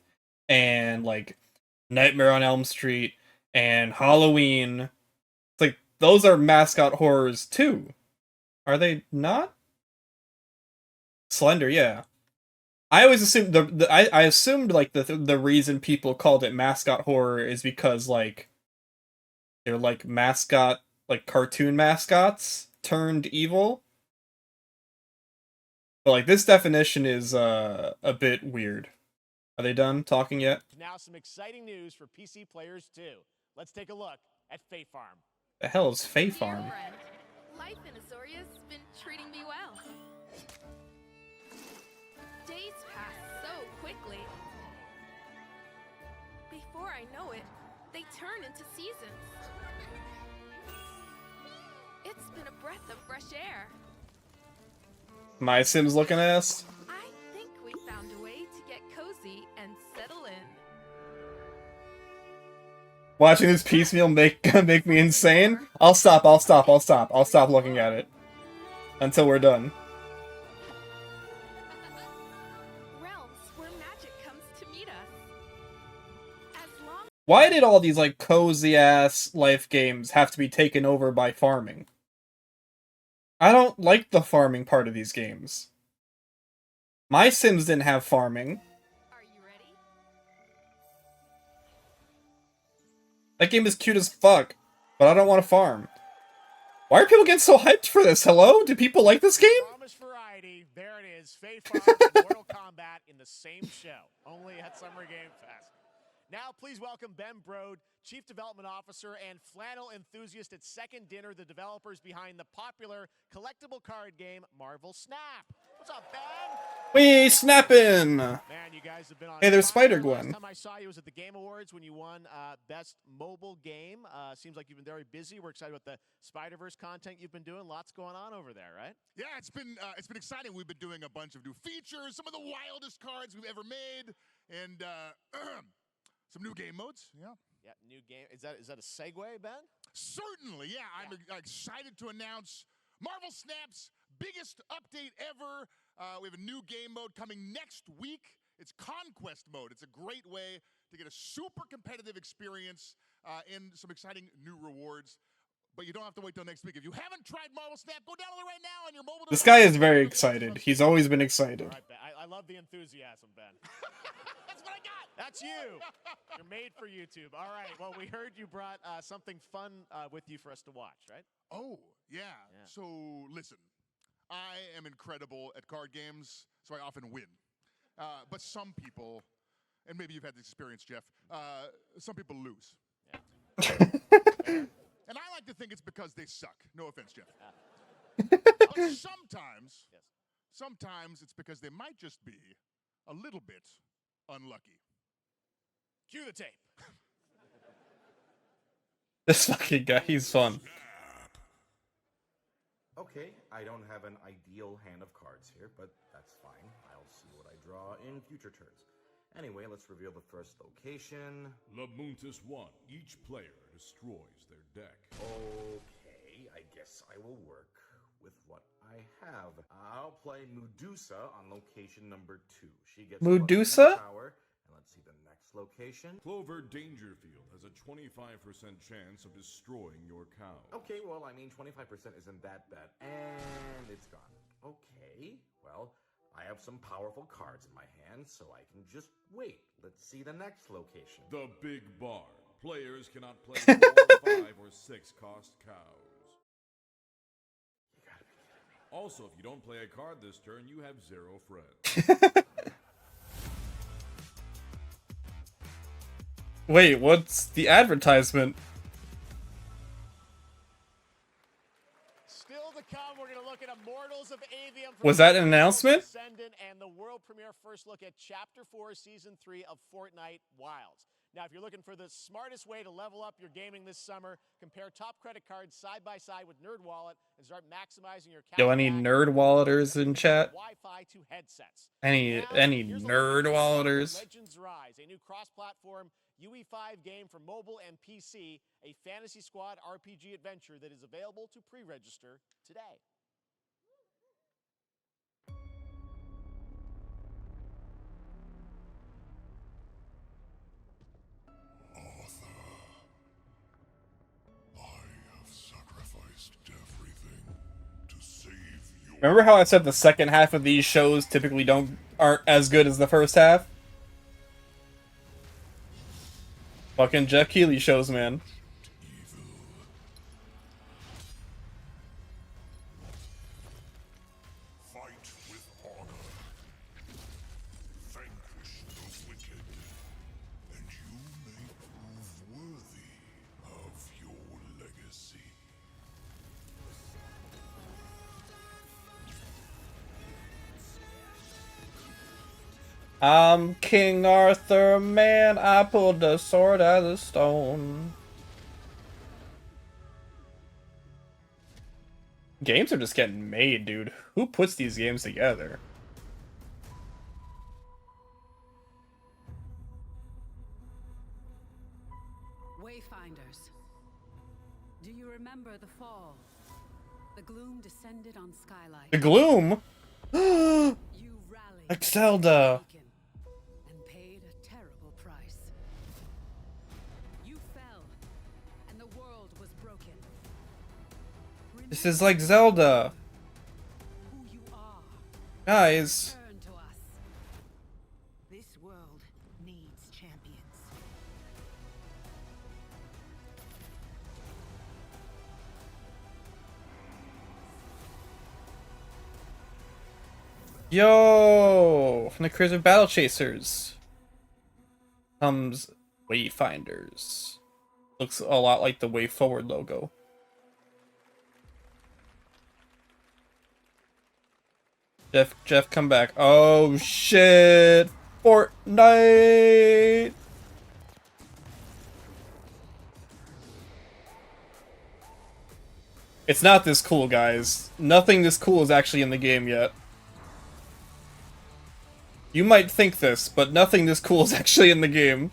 and, like, Nightmare on Elm Street, and Halloween. It's like, those are mascot horrors, too. Are they not? Slender, yeah. I always assumed I assumed like the reason people called it mascot horror is because like they're like mascot, like cartoon mascots turned evil. But like this definition is a bit weird. Are they done talking yet? Now some exciting news for PC players too. Let's take a look at Fae Farm. The hell is Fae Farm? Friend, life in Azoria's been treating me well. Days pass so quickly. Before I know it, they turn into seasons. It's been a breath of fresh air. My Sims looking ass? I think we found a way to get cozy and settle in. Watching this piecemeal make me insane? I'll stop looking at it. Until we're done. Why did all these, like, cozy-ass life games have to be taken over by farming? I don't like the farming part of these games. My Sims didn't have farming. Are you ready? That game is cute as fuck, but I don't want to farm. Why are people getting so hyped for this? Hello? Do people like this game? Promise variety. There it is. Fae Farm and Mortal Kombat in the same show. Only at Summer Game Fest. Now, please welcome Ben Brode, Chief Development Officer and flannel enthusiast at Second Dinner, the developers behind the popular collectible card game Marvel Snap. What's up, Ben? We snapping! Man, you guys have been on. Hey, there's fire. Spider-Gwen. Last time I saw you was at the Game Awards when you won Best Mobile Game. Seems like you've been very busy. We're excited about the Spider-Verse content you've been doing. Lots going on over there, right? Yeah, it's been exciting. We've been doing a bunch of new features, some of the wildest cards we've ever made, and some new game modes. Yeah. Yeah, new game. Is that a segue, Ben? Certainly, yeah. I'm excited to announce Marvel Snap's biggest update ever. We have a new game mode coming next week. It's Conquest mode. It's a great way to get a super competitive experience and some exciting new rewards. But you don't have to wait till next week. If you haven't tried Marvel Snap, go download it right now on your mobile device. This guy is very excited. He's always been excited. All right, Ben. I love the enthusiasm, Ben. That's what I got. That's you. You're made for YouTube. All right. Well, we heard you brought something fun with you for us to watch, right? Oh, yeah. So, listen. I am incredible at card games, so I often win. But some people, and maybe you've had this experience, Jeff, some people lose. Yeah. And I like to think it's because they suck. No offense, Jeff. But sometimes it's because they might just be a little bit unlucky. Cue the tape. This fucking guy, he's fun. Okay, I don't have an ideal hand of cards here, but that's fine. I'll see what I draw in future turns. Anyway, let's reveal the first location. Lamuntis 1. Each player destroys their deck. Okay, I guess I will work with what I have. I'll play Medusa on location number 2. She gets Medusa? power Let's see the next location. Clover Dangerfield has a 25% chance of destroying your cow. Okay, well, I mean, 25% isn't that bad. And it's gone. Okay, well, I have some powerful cards in my hand, so I can just wait. Let's see the next location. The Big Barn. Players cannot play 4, 5, or 6 cost cows. You gotta be kidding me. Also, if you don't play a card this turn, you have 0 friends. Wait, what's the advertisement? Still to come, we're going to look at Immortals of Avium. Was that an announcement? Descendant and the world premiere first look at Chapter 4, Season 3 of Fortnite Wilds. Now, if you're looking for the smartest way to level up your gaming this summer, compare top credit cards side by side with NerdWallet and start maximizing your Yo, any nerd walleters in chat? Wi-Fi to headsets. Any nerd walleters? Legends Rise, a new cross-platform UE5 game for mobile and PC, a Fantasy Squad RPG adventure that is available to pre-register today. Remember how I said the second half of these shows typically aren't as good as the first half? Fucking Jeff Keighley shows, man. Fight with honor. Vanquish the wicked, and you may prove worthy of your legacy. I'm King Arthur, man. I pulled the sword out of stone. Games are just getting made, dude. Who puts these games together? Wayfinders. Do you remember the fall? The gloom descended on Skylight. The gloom? You rallied Like Zelda. and paid a terrible price. You fell, and the world was broken. This is like Zelda. Who you are. Guys. Turn to us. This world needs champions. Yo! From the creators of Battle Chasers comes Wayfinders. Looks a lot like the Way Forward logo. Jeff, come back. Oh shit! Fortnite! It's not this cool, guys. Nothing this cool is actually in the game yet. You might think this, but nothing this cool is actually in the game.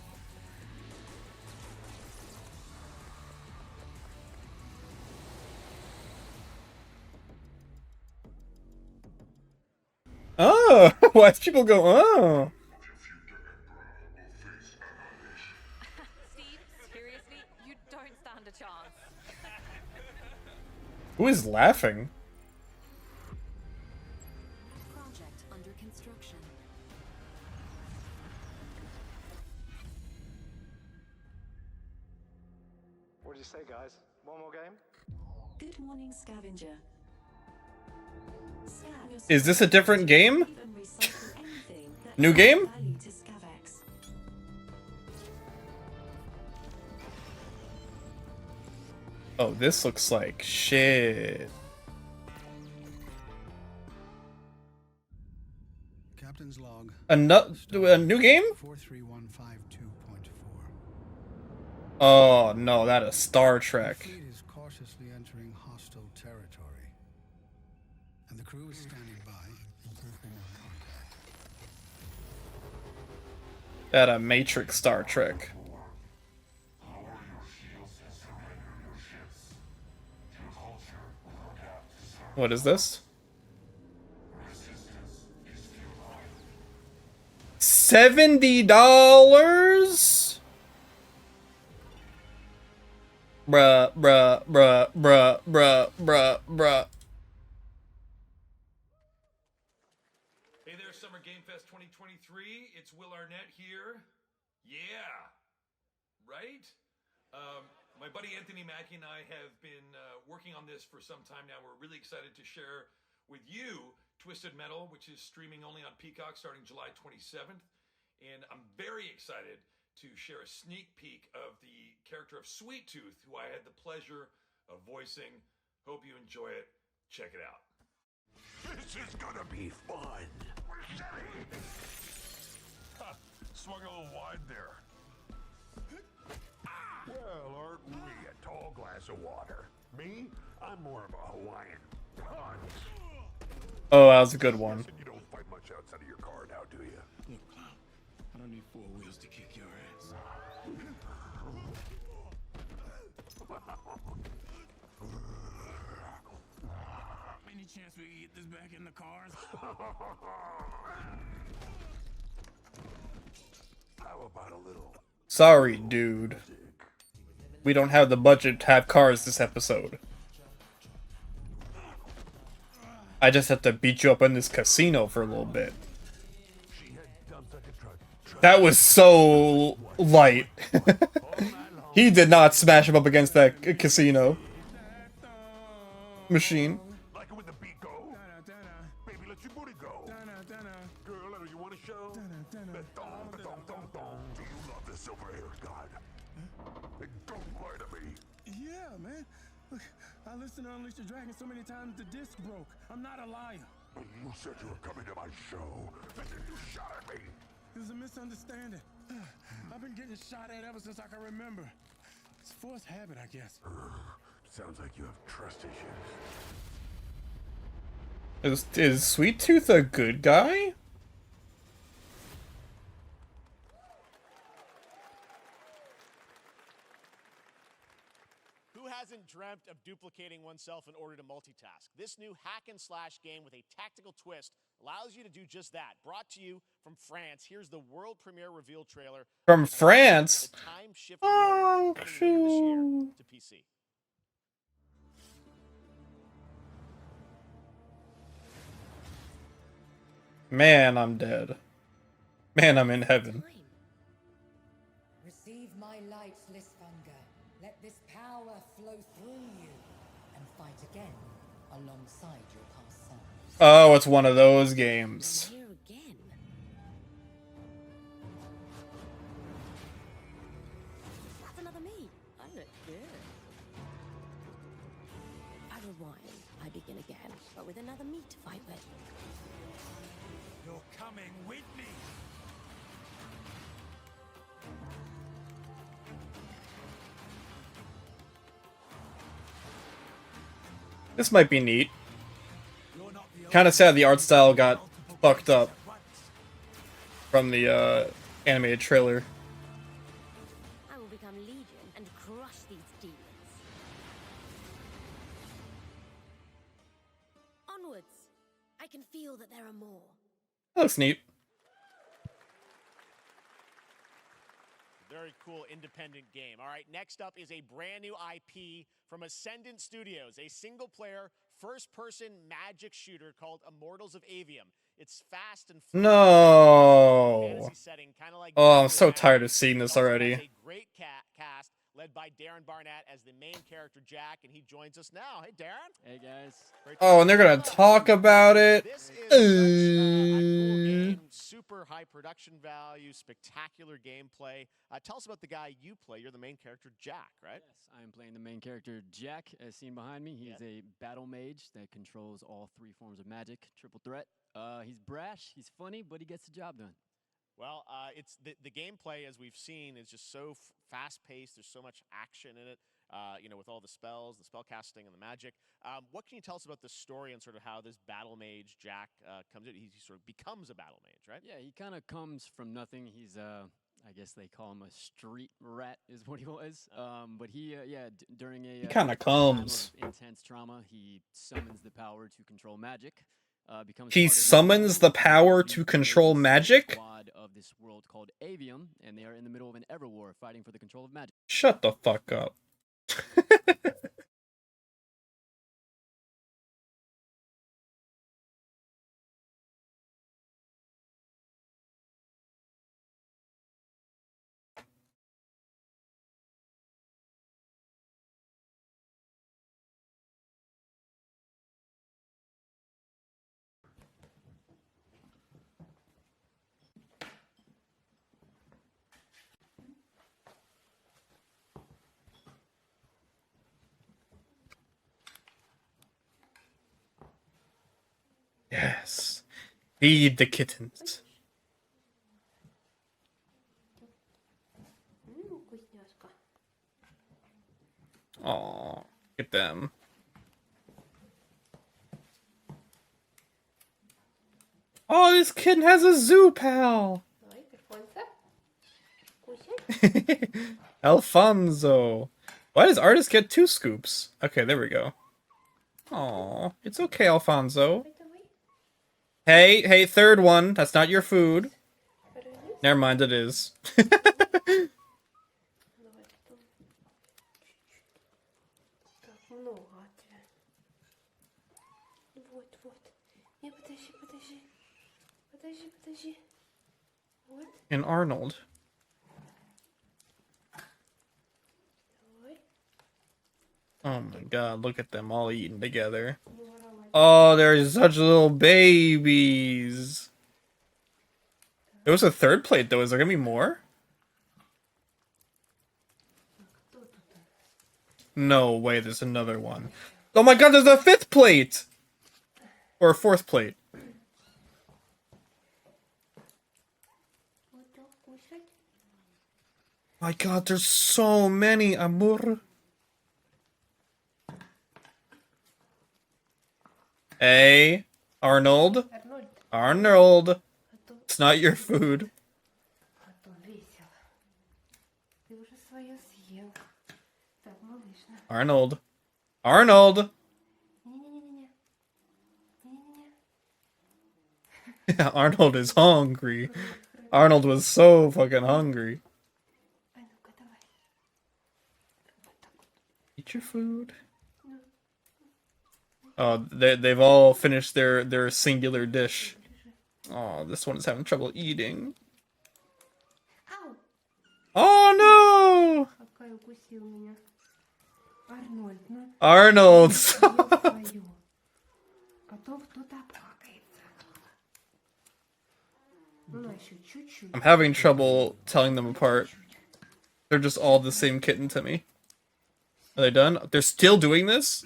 Oh! Why do people go, oh? Steve, seriously, you don't stand a chance. Who is laughing? Project under construction. What did you say, guys? One more game? Good morning, scavenger. Is this a different game? New game? Oh, this looks like shit. Captain's log. A new game? 43152.4. Oh no, that is Star Trek. The fleet is cautiously entering hostile territory, and the crew is standing by. That a Matrix Star Trek. What is this? $70? Bruh, bruh, bruh, bruh, bruh, bruh, bruh. Hey there, Summer Game Fest 2023. It's Will Arnett here. Yeah, right? My buddy Anthony Mackie and I have been working on this for some time now. We're really excited to share with you Twisted Metal, which is streaming only on Peacock starting July 27th. And I'm very excited to share a sneak peek of the character of Sweet Tooth, who I had the pleasure of voicing. Hope you enjoy it. Check it out. This is gonna be fun. Swung a little wide there. Well, aren't we a tall glass of water? Me? I'm more of a Hawaiian punch. Oh, that was a good one. You don't fight much outside of your car now, do you? Look, clown, I don't need 4 wheels to kick your ass. Any chance we can get this back in the cars? How about a little? Sorry, dude. We don't have the budget to have cars this episode. I just have to beat you up in this casino for a little bit. That was so light. He did not smash him up against that casino machine. Like it when the beat go? Baby, let your booty go. Girl, you want to show? Do you love the silver-haired god? Don't lie to me. Yeah, man. Look, I listened to Unleash the Dragon so many times the disc broke. I'm not a liar. You said you were coming to my show, and then you shot at me. It was a misunderstanding. I've been getting shot at ever since I can remember. It's forced habit, I guess. Sounds like you have trust issues. Is Sweet Tooth a good guy? Who hasn't dreamt of duplicating oneself in order to multitask? This new hack and slash game with a tactical twist allows you to do just that. Brought to you from France. Here's the world premiere reveal trailer. From France? The time shift Oh, coming later this year to PC. Man, I'm dead. Man, I'm in heaven. Receive my light, Lisfanger. Let this power flow through you and fight again alongside your past selves. Oh, it's one of those games. Here again. That's another me. I look good. I rewind. I begin again, but with another me to fight with. You're coming with me. This might be neat. Kind of sad the art style got fucked up from the animated trailer. I will become Legion and crush these demons. Onwards. I can feel that there are more. That looks neat. Very cool independent game. All right, next up is a brand new IP from Ascendant Studios, a single-player, first-person magic shooter called Immortals of Avium. It's fast and No. fantasy setting, kind of like Oh, I'm so tired of seeing this already. a great cast led by Darren Barnett as the main character Jack, and he joins us now. Hey, Darren. Hey guys. Oh, and they're gonna talk about it. This is such a cool game. Super high production value, spectacular gameplay. Tell us about the guy you play. You're the main character, Jack, right? Yes, I am playing the main character Jack, as seen behind me. He's a battle mage that controls all 3 forms of magic, triple threat. He's brash, he's funny, but he gets the job done. Well, it's the gameplay, as we've seen, is just so fast-paced. There's so much action in it, with all the spells, the spell casting, and the magic. What can you tell us about the story and sort of how this battle mage, Jack, comes in? He sort of becomes a battle mage, right? Yeah, he kind of comes from nothing. He's, I guess they call him a street rat is what he was. But he, during a He kinda comes. time of intense trauma, he summons the power to control magic. becomes He part of this summons the power to There is control a magic? squad of this world called Avium, and they are in the middle of an ever war fighting for the control of magic. Shut the fuck up. Yes. Feed the kittens. Aw, get them. Oh, this kitten has a zoo pal. Alfonso. Why does artist get 2 scoops? Okay, there we go. Aw, it's okay, Alfonso. Hey, hey, third one. That's not your food. Never mind, it is. And Arnold. Oh my god, look at them all eating together. Oh, they're such little babies. There was a third plate though, is there gonna be more? No way, there's another one. Oh my god, there's a 5th plate! Or a 4th plate. My god, there's so many, amor. Hey, Arnold. Arnold. It's not your food. Arnold. Arnold! Arnold is hungry. Arnold was so fucking hungry. Eat your food. Oh, they've all finished their singular dish. Oh, this one is having trouble eating. Oh no! Arnold! I'm having trouble telling them apart. They're just all the same kitten to me. Are they done? They're still doing this?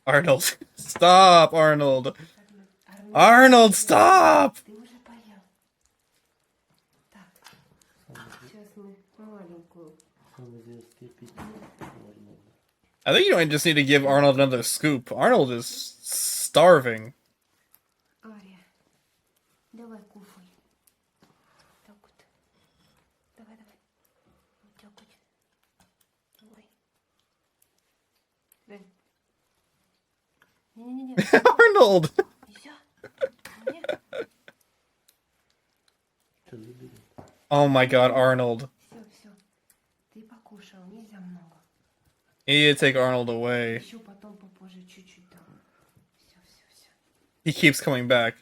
Arnold. Stop, Arnold. Arnold, stop! I think you don't just need to give Arnold another scoop. Arnold is starving. Arnold! Oh my god, Arnold. You need to take Arnold away. He keeps coming back.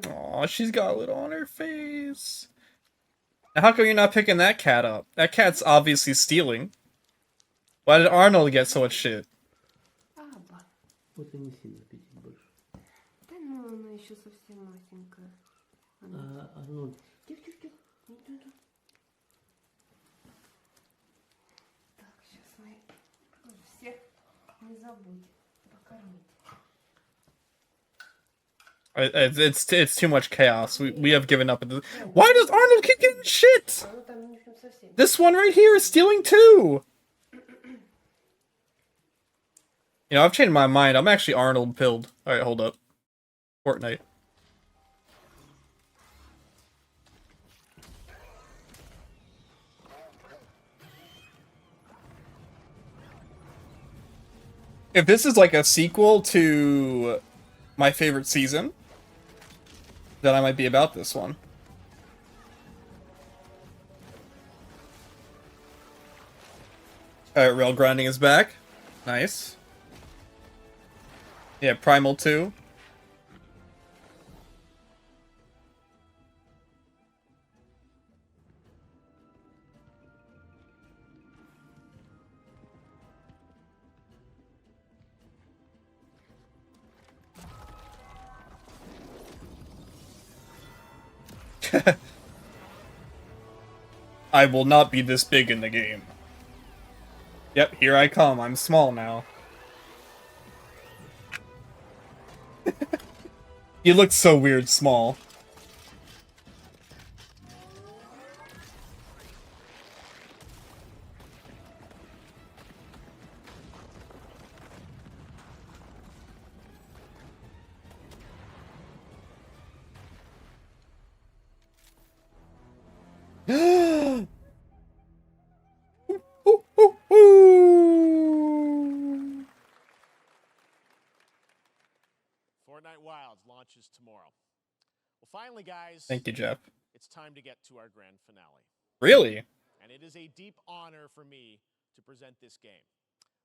Aw, she's got a little on her face. Now, how come you're not picking that cat up? That cat's obviously stealing. Why did Arnold get so much shit? It's too much chaos. We have given up. Why does Arnold keep getting shit? This one right here is stealing too. You know, I've changed my mind. I'm actually Arnold pilled. Alright, hold up. Fortnite. If this is like a sequel to my favorite season, then I might be about this one. Alright, rail grinding is back. Nice. Yeah, Primal 2. I will not be this big in the game. Yep, here I come. I'm small now. You look so weird small. Fortnite Wilds launches tomorrow. Well, finally, guys. Thank you, Jeff. It's time to get to our grand finale. Really? And it is a deep honor for me to present this game.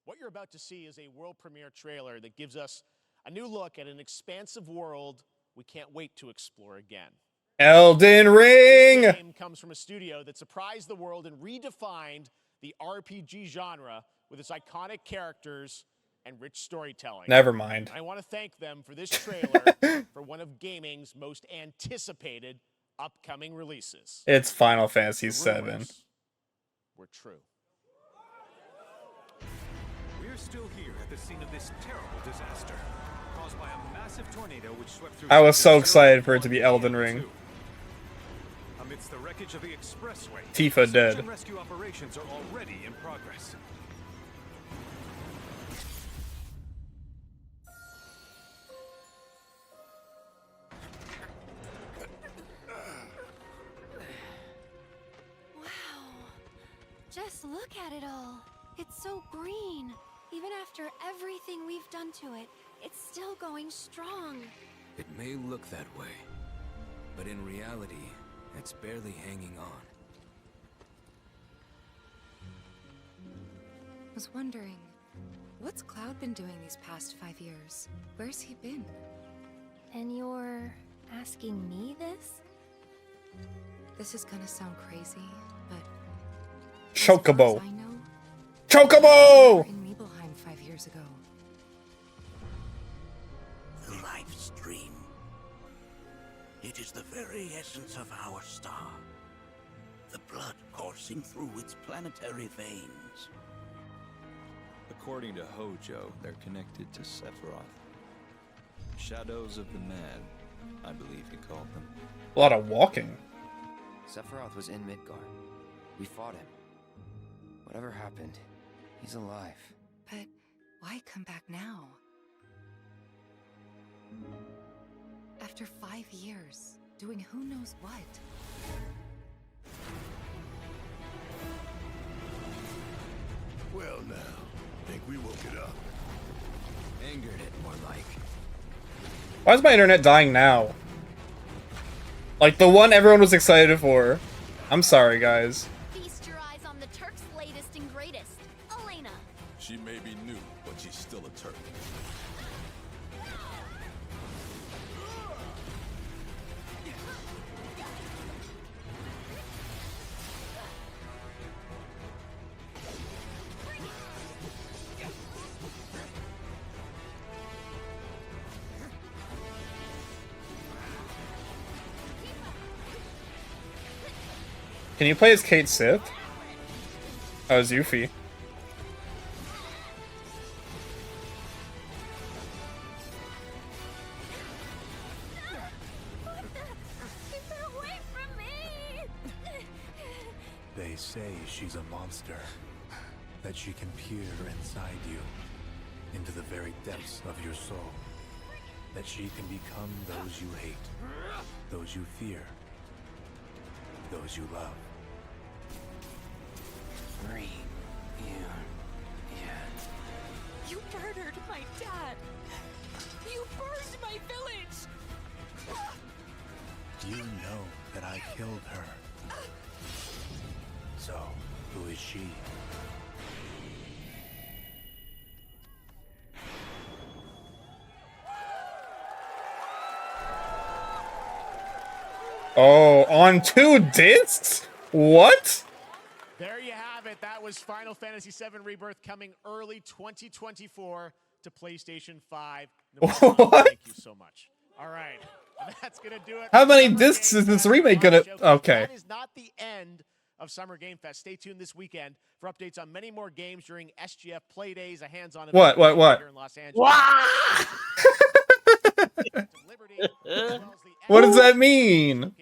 What you're about to see is a world premiere trailer that gives us a new look at an expansive world we can't wait to explore again. Elden Ring! This game comes from a studio that surprised the world and redefined the RPG genre with its iconic characters and rich storytelling. Never mind. And I want to thank them for this trailer for one of gaming's most anticipated upcoming releases. It's Final Fantasy VII. Were true. We're still here at the scene of this terrible disaster caused by a massive tornado which swept through. I was so excited for it to be Elden Ring. Amidst the wreckage of the expressway, Tifa search dead. and rescue operations are already in progress. Wow. Just look at it all. It's so green. Even after everything we've done to it, it's still going strong. It may look that way, but in reality, it's barely hanging on. Was wondering, what's Cloud been doing these past 5 years? Where's he been? And you're asking me this? This is gonna sound crazy, but Chocobo. as far as I know, Chocobo! you were in Nibelheim 5 years ago. The life stream. It is the very essence of our star. The blood coursing through its planetary veins. According to Hojo, they're connected to Sephiroth. Shadows of the Mad, I believe he called them. A lot of walking. Sephiroth was in Midgard. We fought him. Whatever happened, he's alive. But why come back now? After 5 years, doing who knows what? Well now, think we woke it up. Angered it, more like. Why is my internet dying now? Like the one everyone was excited for. I'm sorry, guys. Feast your eyes on the Turk's latest and greatest, Elena. She may be new, but she's still a Turk. Can you play as Kate Sith? Oh, as Yuffie. They say she's a monster, that she can peer inside you, into the very depths of your soul, that she can become those you hate, those you fear, those you love. Free you yet. You murdered my dad! You burned my village! You know that I killed her. So, who is she? Oh, on 2 discs? What? There you have it. That was Final Fantasy VII Rebirth coming early 2024 to PlayStation 5. What? Thank you so much. All right. That's going to do it. How many discs is this remake gonna... Okay. That is not the end of Summer Game Fest. Stay tuned this weekend for updates on many more games during SGF Play Days, a hands-on event here in Los Angeles. What does that mean?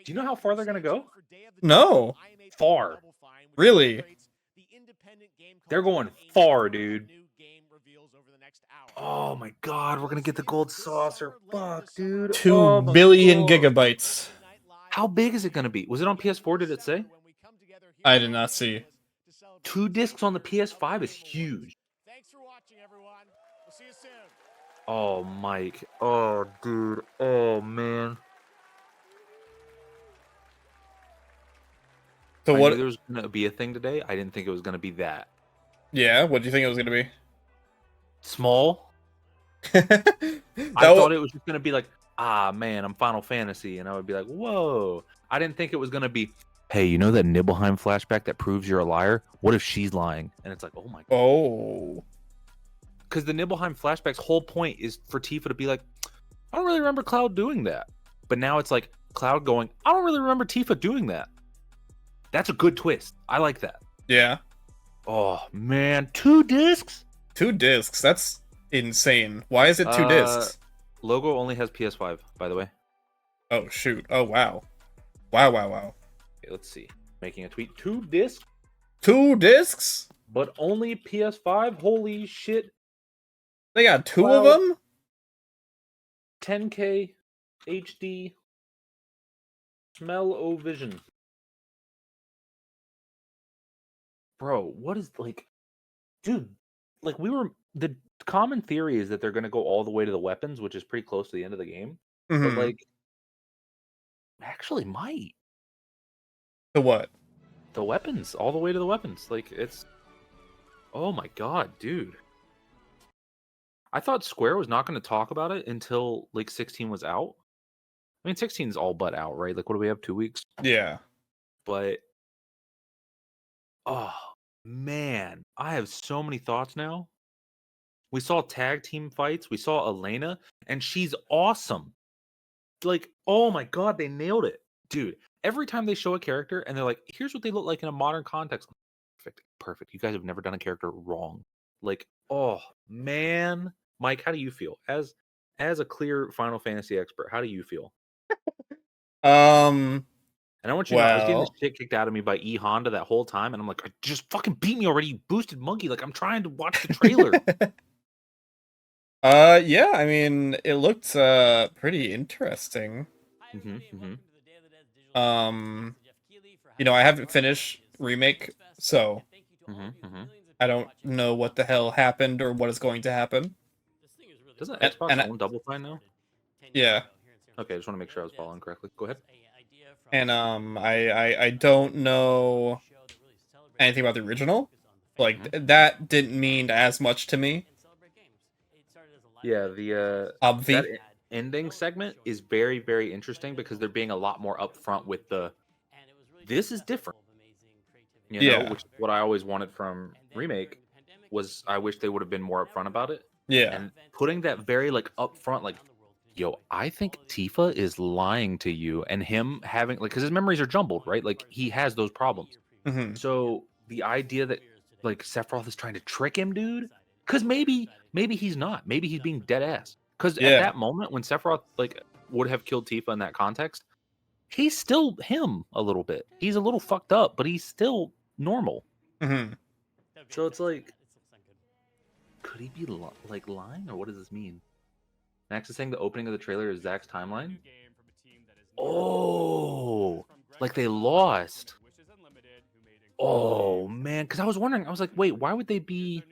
Do you know how far they're gonna go? No. Far. Really? They're going far, dude. Oh my god, we're gonna get the gold saucer. Fuck, dude. 2 billion gigabytes. How big is it gonna be? Was it on PS4? Did it say? I did not see. 2 discs on the PS5 is huge. Thanks for watching, everyone. We'll see you soon. Oh, Mike. Oh, dude. Oh, man. So I what? knew there was gonna be a thing today. I didn't think it was gonna be that Yeah, what do you think it was gonna be? small. I thought it was just gonna be like, ah, man, I'm Final Fantasy, and I would be like, whoa. I didn't think it was gonna be, hey, you know that Nibelheim flashback that proves you're a liar? What if she's lying? And it's like, oh my god. Oh. Because the Nibelheim flashback's whole point is for Tifa to be like, I don't really remember Cloud doing that. But now it's like Cloud going, I don't really remember Tifa doing that. That's a good twist. I like that. Yeah. Oh, man. 2 discs? 2 discs. That's insane. Why is it 2 discs? Logo only has PS5, by the way. Oh, shoot. Oh, wow. Wow. Okay, let's see. Making a tweet. 2 discs? 2 discs? But only PS5? Holy shit. They got 2 of them? 10K HD Smell-O-Vision. Bro, what is, like, dude, like, the common theory is that they're going to go all the way to the weapons, which is pretty close to the end of the game. Mhm. But, like, actually might. The what? The weapons, all the way to the weapons. Like, it's, oh my god, dude. I thought Square was not going to talk about it until, like, 16 was out. I mean, 16 is all but out, right? Like, what do we have, 2 weeks? Yeah. But, oh, man, I have so many thoughts now. We saw tag team fights. We saw Elena, and she's awesome. Like, oh my god, they nailed it. Dude, every time they show a character and they're like, here's what they look like in a modern context. Perfect. You guys have never done a character wrong. Like, oh, man. Mike, how do you feel? As a clear Final Fantasy expert, how do you feel? And I want you to know, I was getting the shit kicked out of me by E Honda that whole time, and I'm like, just fucking beat me already, you boosted monkey. Like, I'm trying to watch the trailer. Yeah, I mean, it looked pretty interesting. You know, I haven't finished Remake, so I don't know what the hell happened or what is going to happen. Doesn't Xbox own Double Fine now? Yeah. Okay, I just want to make sure I was following correctly. Go ahead. And I don't know anything about the original. Like that didn't mean as much to me. Yeah, the that ending segment is very, very interesting because they're being a lot more upfront with the. This is different. You know, which is what I always wanted from Remake was I wish they would have been more upfront about it. Yeah. And putting that very like upfront, like, yo, I think Tifa is lying to you, and him having like because his memories are jumbled, right? Like he has those problems. So the idea that like Sephiroth is trying to trick him, dude, because maybe he's not. Maybe he's being dead ass. Because at that moment when Sephiroth like would have killed Tifa in that context, he's still him a little bit. He's a little fucked up, but he's still normal. Mm-hmm. So it's like, could he be like lying, or what does this mean? Max is saying the opening of the trailer is Zach's timeline. Oh, like they lost. Oh man, because I was wondering, I was like, wait, why would they be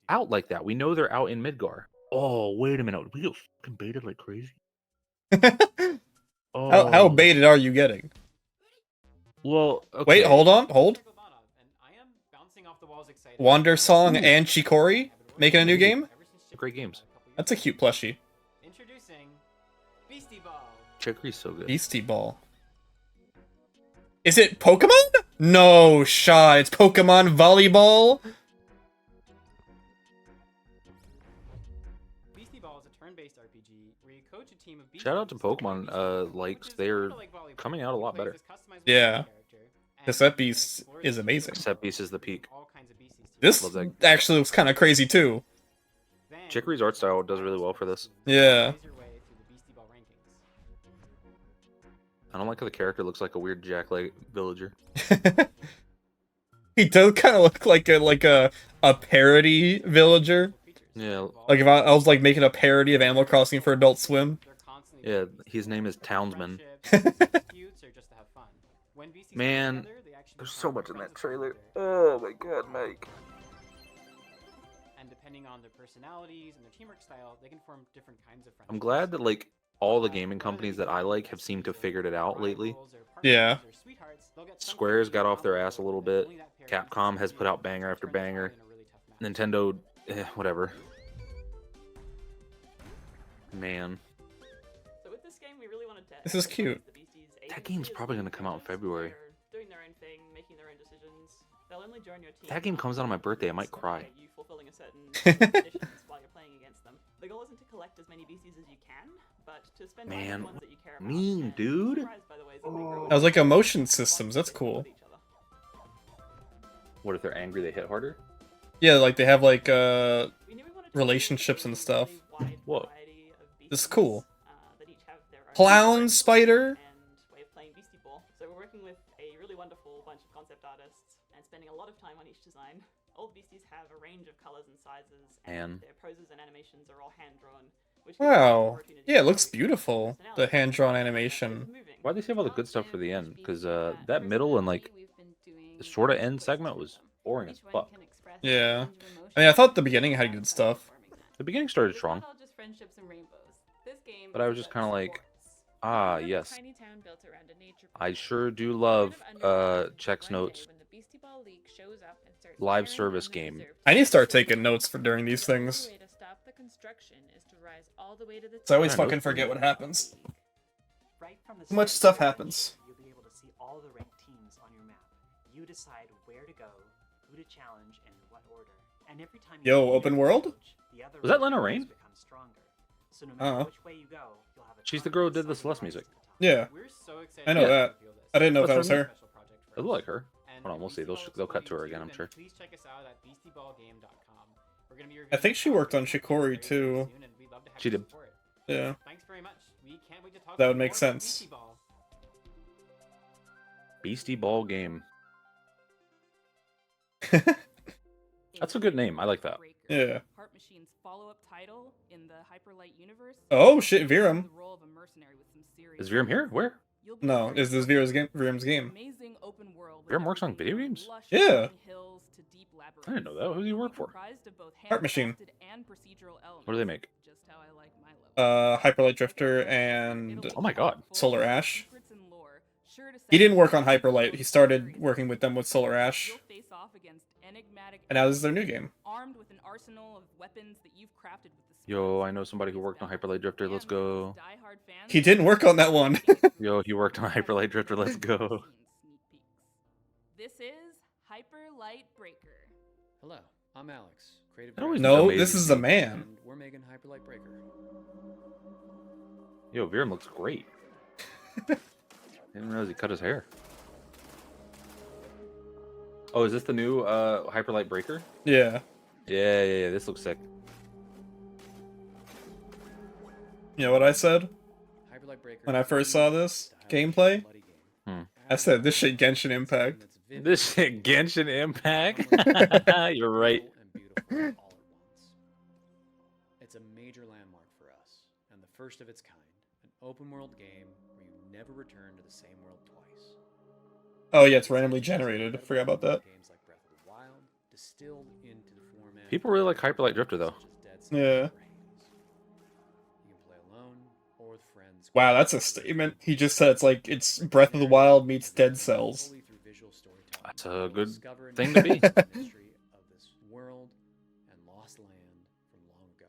out like that? We know they're out in Midgar. Oh, wait a minute, we get fucking baited like crazy. How baited are you getting? Well, okay. Wait, hold on, hold. Wander Song and Chicory making a new game? Great games. That's a cute plushie. Introducing Beastie Ball. Chicory's so good. Beastie Ball. Is it Pokemon? No shot. It's Pokemon Volleyball. Beastie Ball is a turn-based RPG where you coach a team of Shout out to Pokemon likes. They're coming out a lot better. Yeah. Cassette Beast is amazing. Cassette Beast is the peak. This actually looks kind of crazy too. Chicory's art style does really well for this. Yeah. I don't like how the character looks like a weird jackleg villager. He does kind of look like a parody villager. Yeah. Like if I was like making a parody of Animal Crossing for Adult Swim. Yeah, his name is Townsman. Man, there's so much in that trailer. Oh my god, Mike. And depending on their personalities and their teamwork style, they can form different kinds of friendships. I'm glad that like all the gaming companies that I like have seemed to have figured it out lately. Yeah. Square's got off their ass a little bit. Capcom has put out banger after banger. Nintendo, whatever. Man. So with this game, we really wanted to. This is cute. That game's probably gonna come out in February. Doing their own thing, making their own decisions. They'll only join your team. That game comes out on my birthday, I might cry. You fulfilling a certain conditions while you're playing against them. The goal isn't to collect as many beasties as you can, but to spend time Man, with ones that you care about. mean dude. I was like emotion systems. That's cool. What if they're angry? They hit harder. Yeah, like they have like relationships and stuff. Whoa, this is cool. Clown spider. Way of playing Beastie Ball. So we're working with a really wonderful bunch of concept artists and spending a lot of time on each design. All the beasties have a range of colors and sizes, and their poses and animations are all hand drawn. Wow. Yeah, it looks beautiful. The hand drawn animation. Why'd they save all the good stuff for the end? Because that middle and like the sort of end segment was boring as fuck. Yeah. I mean, I thought the beginning had good stuff. The beginning started strong. But I was just kind of like, ah, yes. I sure do love Check's Notes live service game. I need to start taking notes for during these things. So I always fucking forget what happens. Too much stuff happens. You'll be able to see all the ranked teams on your map. You decide where to go, who to challenge, and in what order. And every time you Open world? Was that Lena Raine? So no matter which way you go, you'll have a She's the girl who did the Celeste music. Yeah. I know that. I didn't know if that was her. It looked like her. Hold on, we'll see. They'll cut to her again, I'm sure. Please check us out at beastieballgame.com. We're going to be I think she worked on Chicory too. She did. Yeah. Thanks very much. We can't wait to talk That would more make about sense. Beastie Ball. Beastie Ball Game. That's a good name. I like that. Yeah. Heart Machine's follow-up title in the Hyperlight universe. Oh shit, Virum. The role of a mercenary with some serious Is Virum here? Where? No, is this Virum's game? amazing open world Virum works on video games? Yeah. hills to deep I didn't know that. Who do you work for? comprised of both Heart Machine. handcrafted and procedural elements. What do they make? Just how I like my level. Hyperlight Drifter and Oh my god. Solar Ash. Secrets and lore, sure to He set didn't work on Hyperlight. He started working with them with Solar Ash. You'll face off against enigmatic And now this is their new game. armed with an arsenal of weapons that you've crafted with the Yo, I know somebody who worked on Hyperlight Drifter. Let's go. diehard fans. He didn't work on that one. Yo, he worked on Hyperlight Drifter. Let's go. This is Hyperlight Breaker. Hello, I'm Alex, creative That always director. No, amazing. this is the man. And we're making Hyperlight Breaker. Yo, Virum looks great. Didn't realize he cut his hair. Oh, is this the new Hyperlight Breaker? Yeah. Yeah. This looks sick. You know what I said? when I first saw this gameplay. I said, this shit Genshin Impact. This shit Genshin Impact? You're right. It's a major landmark for us, and the first of its kind. An open world game where you never return to the same world twice. Oh yeah, it's randomly generated. I forgot about that. Games like Breath of the Wild, distilled into the format. People really like Hyper Light Drifter though. Yeah. You can play alone or with friends. Wow, that's a statement. He just said it's Breath of the Wild meets Dead Cells. That's a good thing to be. History of this world and lost land from long ago.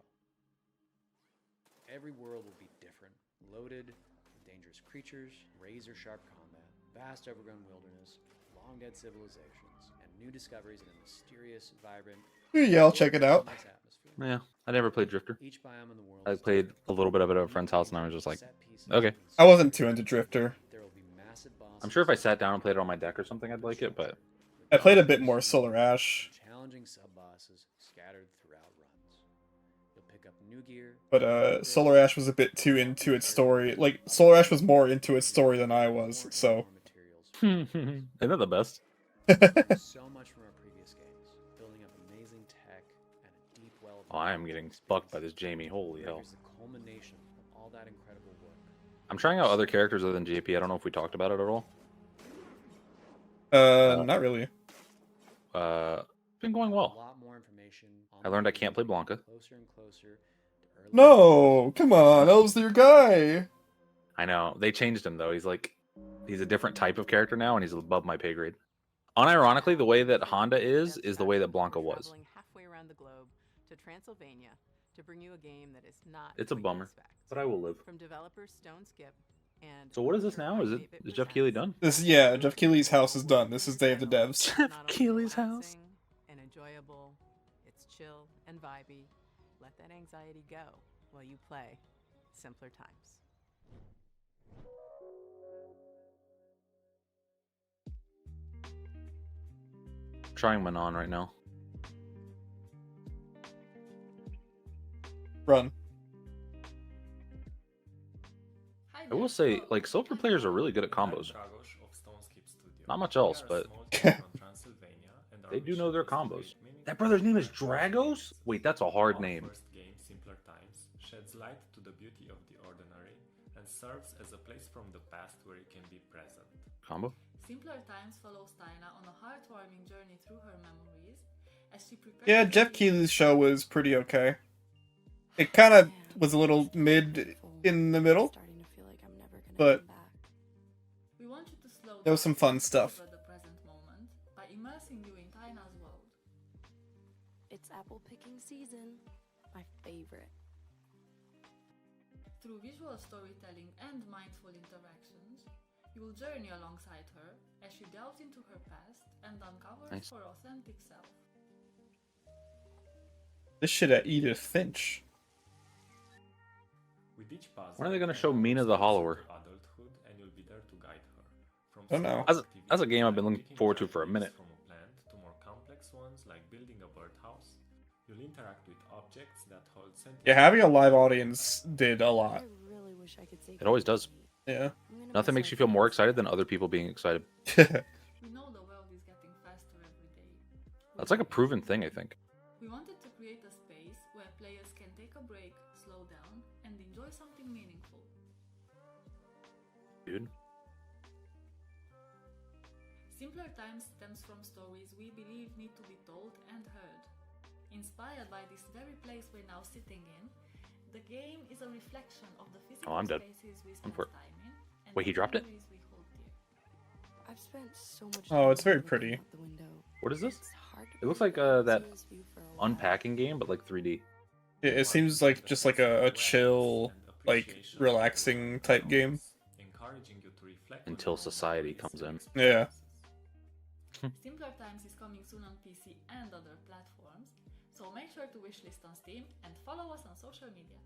Every world will be different, loaded with dangerous creatures, razor-sharp combat, vast overgrown wilderness, long-dead civilizations, and new discoveries in a mysterious, vibrant. Yeah, I'll check it out. Yeah, I never played Drifter. I played a little bit of it at a friend's house, and I was just like, okay. I wasn't too into Drifter. I'm sure if I sat down and played it on my deck or something, I'd like it, but I played a bit more Solar Ash. Challenging sub-bosses scattered throughout runs. You'll pick up new gear. But Solar Ash was a bit too into its story. Like, Solar Ash was more into its story than I was, so. Isn't that the best? So much from our previous games, building up amazing tech and a deep well of Oh, I am getting bucked by this Jamie. Holy hell. here's the culmination of all that incredible work. I'm trying out other characters other than JP. I don't know if we talked about it at all. Not really. Been going well. I learned I can't play Blanca. Closer and closer to early No, come on, that was your guy. I know. They changed him though. He's a different type of character now, and he's above my pay grade. Unironically, the way that Honda is the way that Blanca was. Traveling halfway around the globe to Transylvania to bring you a game that is not. It's a what you bummer, expect. but I will live. From developers Stone Skip and. So what is this now? Is Jeff Keighley done? Yeah, Jeff Keighley's house is done. This is Day of the Devs. Jeff Keighley's house. And enjoyable. It's chill and vibey. Let that anxiety go while you play simpler times. Trying Manon right now. Run. I will say, like, Silver players are really good at combos. Not much else, but they do know their combos. That brother's name is Dragos? Wait, that's a hard name. Simpler Times sheds light to the beauty of the ordinary and serves as a place from the past where it can be present. Combo? Simpler Times follows Tyna on a heartwarming journey through her memories as she prepares. Yeah, Jeff Keighley's show was pretty okay. It kind of was a little mid in the middle, but We want you to slow there was some fun stuff. the present moment by immersing you in Tyna's world. It's apple picking season. My favorite. Through visual storytelling and mindful interactions, you will journey alongside her as she delves into her past and uncovers Nice. her authentic self. This shit at Edith Finch. With each puzzle, When are they going to show Mina the Hollower? adulthood, and you'll be there to guide her. From Don't know. That's a game I've been looking forward to for a minute. from a plant to more complex ones like building a birdhouse, you'll interact with objects that hold sentiment. Yeah, having a live audience did a lot. It always does. Yeah. Nothing makes you feel more excited than other people being excited. We know the world is getting faster every day. That's like a proven thing, I think. We wanted to create a space where players can take a break, slow down, and enjoy something meaningful. Dude. Simpler Times stems from stories we believe need to be told and heard. Inspired by this very place we're now sitting in, the game is a reflection of the physical Oh, I'm dead. spaces we I'm spend for it. time in and Wait, he the dropped it? memories we hold dear. I've spent so much Oh, it's very pretty. What is this? It looks like that unpacking game, but like 3D. It seems like just like a chill, like relaxing type game. Encouraging you to reflect Until society comes in. Yeah. Simpler Times is coming soon on PC and other platforms, so make sure to wishlist on Steam and follow us on social media.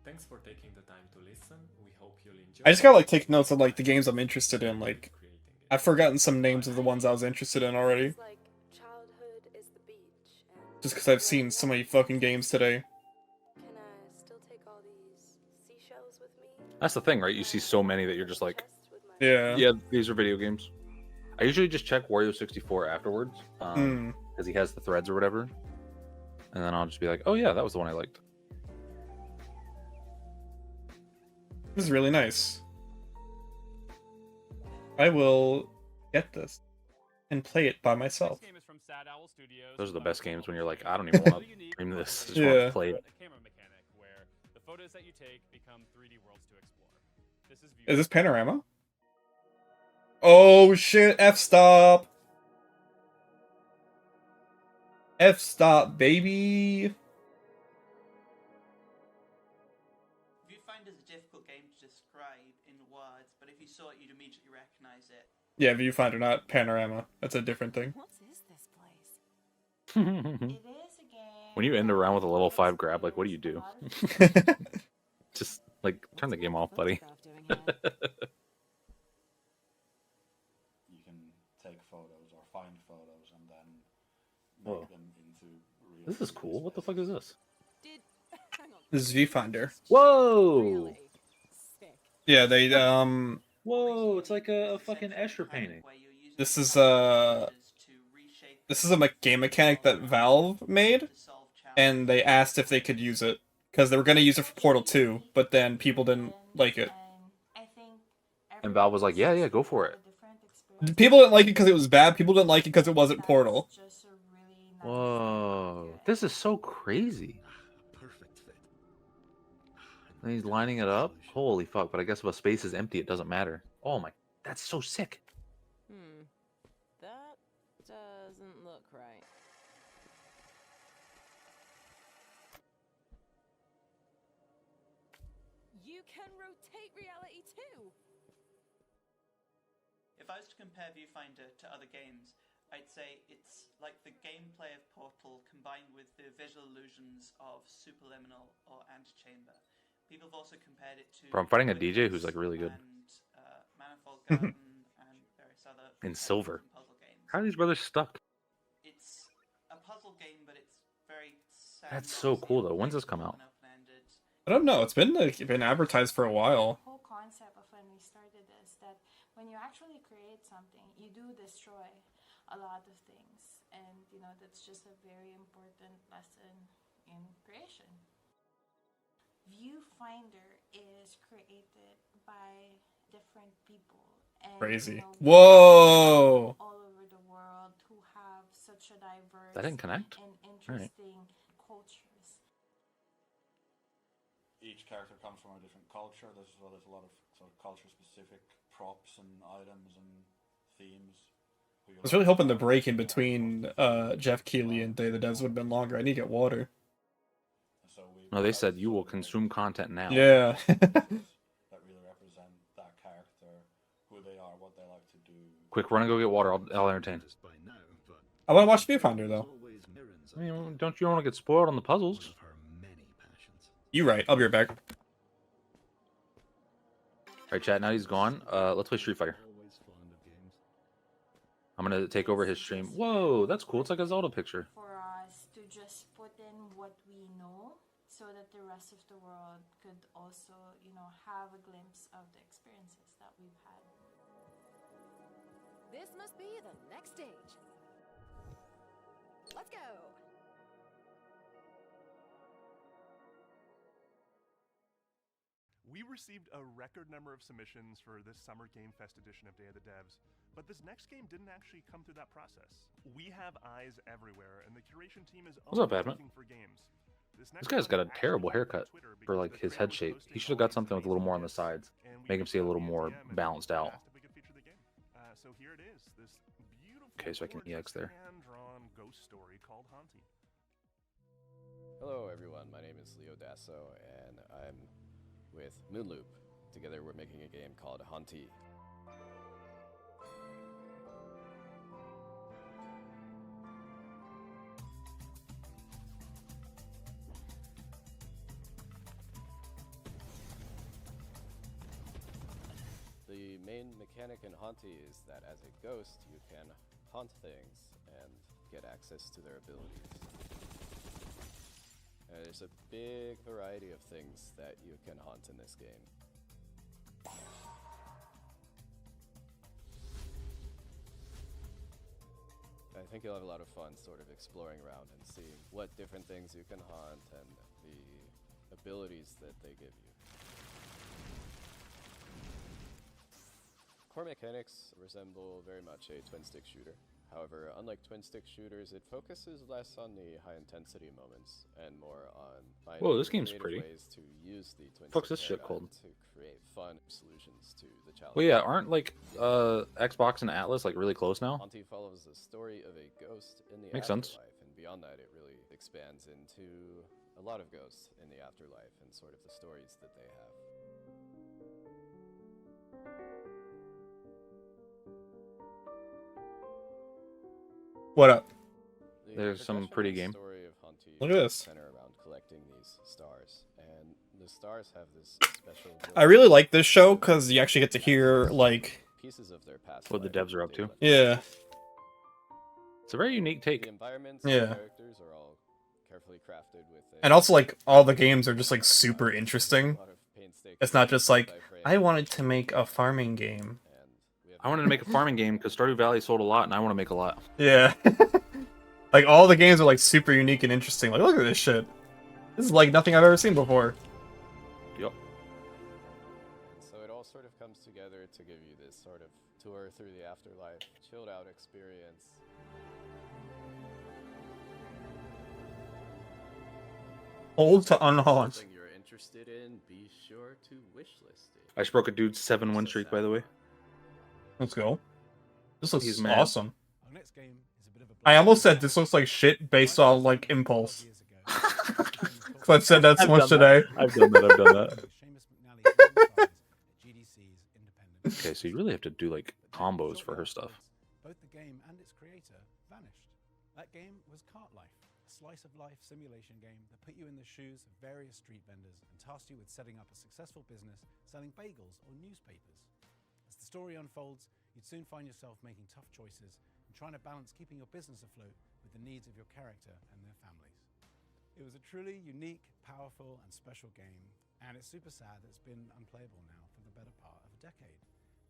Thanks for taking the time to listen. We hope you'll enjoy. I just gotta like take notes of like the games I'm interested in. Like, I've forgotten some names of the ones I was interested in already. Just because I've seen so many fucking games today. Can I still take all these seashells with me? That's the thing, right? You see so many that you're just like, yeah, these are video games. I usually just check Wario 64 afterwards, because he has the threads or whatever, and then I'll just be like, oh yeah, that was the one I liked. This is really nice. I will get this and play it by myself. Those are the best games when you're like, I don't even want to stream this. I just want to play it. Camera mechanic where the photos that you take become 3D worlds to explore. This Is this panorama? Oh shit, F-stop! F-stop, baby! Viewfinder's a difficult game to describe in words, but if you saw it, you'd immediately recognize it. Yeah, viewfinder, not panorama. That's a different thing. What is this place? When you end around with a level 5 grab, like, what do you do? Just, like, turn the game off, buddy. You can take photos or find photos and then Whoa. make them into real. This is cool. What the fuck is this? This is viewfinder. Whoa! Yeah, they, Whoa, it's like a fucking Escher painting. This is a game mechanic that Valve made, and they asked if they could use it because they were going to use it for Portal 2, but then people didn't like it. And Valve was like, yeah, go for it. People didn't like it because it was bad. People didn't like it because it wasn't Portal. Whoa, this is so crazy. And he's lining it up. Holy fuck! But I guess if a space is empty, it doesn't matter. Oh my, that's so sick. That doesn't look right. You can rotate reality too. If I was to compare Viewfinder to other games, I'd say it's like the gameplay of Portal combined with the visual illusions of Superliminal or Antechamber. People have also compared it to. Bro, I'm fighting a DJ who's like really good. And, Manifold Garden and various other In silver. puzzle games. How are these brothers stuck? It's a puzzle game, but it's very sad. That's so cool though. When's this come out? I don't know. It's been advertised for a while. The whole concept of when we started is that when you actually create something, you do destroy a lot of things, and you know that's just a very important lesson in creation. Viewfinder is created by different people. And, Crazy. You know, Whoa! all over the world who have such a diverse That didn't connect? and Alright. interesting cultures. Each character comes from a different culture. There's a lot of sort of culture-specific props and items and themes. I was really hoping the break in between Jeff Keighley and Day of the Devs would have been longer. I need to get water. No, they said you will consume content now. Yeah. That really represent that character, who they are, what they like to do. Quick, run and go get water. I'll entertain. I want to watch Viewfinder though. I mean, don't you want to get spoiled on the puzzles? You right. I'll be right back. Alright, chat. Now he's gone. Let's play Street Fighter. I'm gonna take over his stream. Whoa, that's cool. It's like a Zelda picture. For us to just put in what we know, so that the rest of the world could also, you know, have a glimpse of the experiences that we've had. This must be the next stage. Let's go. We received a record number of submissions for this Summer Game Fest edition of Day of the Devs, but this next game didn't actually come through that process. We have eyes everywhere, and the curation team is What's up, always Admin? looking for games. This guy's got a terrible haircut for like his head shape. He should have got something with a little more on the sides, make him see a little more balanced out. So here it is, this beautiful, Okay, so I can EX there. hand-drawn ghost story called Haunty. Hello everyone, my name is Leo Dasso and I'm with Moonloop. Together we're making a game called Haunty. The main mechanic in Haunty is that as a ghost you can haunt things and get access to their abilities. There's a big variety of things that you can haunt in this game. think you'll have a lot of fun sort of exploring around and seeing what different things you can hunt and the abilities that they give you. Core mechanics resemble very much a twin-stick shooter. However, unlike twin-stick shooters, it focuses less on the high-intensity moments and more on finding Whoa, this game's creative pretty. ways to use the twin-stick Fuck's this shit paradigm called? to create fun solutions to the challenge. Well, yeah, aren't like Xbox and Atlas like really close now? Monty follows the story of a ghost in the Makes sense. afterlife, and beyond that, it really expands into a lot of ghosts in the afterlife and sort of the stories that they have. What up? There's some pretty game. Look at this. Center around collecting these stars, and the stars have this special. I really like this show because you actually get to hear like pieces of their past. What the devs are up to. Yeah. It's a very unique take. The environments Yeah. and characters are all carefully crafted with. And also like all the games are just like super interesting. It's not just like I wanted to make a farming game. I wanted to make a farming game because Stardew Valley sold a lot, and I want to make a lot. Yeah. Like all the games are like super unique and interesting. Like look at this shit. This is like nothing I've ever seen before. Yep. So it all sort of comes together to give you this sort of tour through the afterlife, chilled out experience. Old to unhaunt. Something you're interested in, be sure to wishlist it. I just broke a dude's 7-win streak, by the way. Let's go. This looks He's mad. awesome. I almost said this looks like shit based on like impulse. Cause I've said that so much today. I've done that. I've done that. Okay, so you really have to do like combos for her stuff. Both the game and its creator vanished. That game was Cart Life, a slice-of-life simulation game that put you in the shoes of various street vendors and tasked you with setting up a successful business selling bagels or newspapers. As the story unfolds, you'd soon find yourself making tough choices and trying to balance keeping your business afloat with the needs of your character and their families. It was a truly unique, powerful, and special game, and it's super sad that it's been unplayable now for the better part of a decade.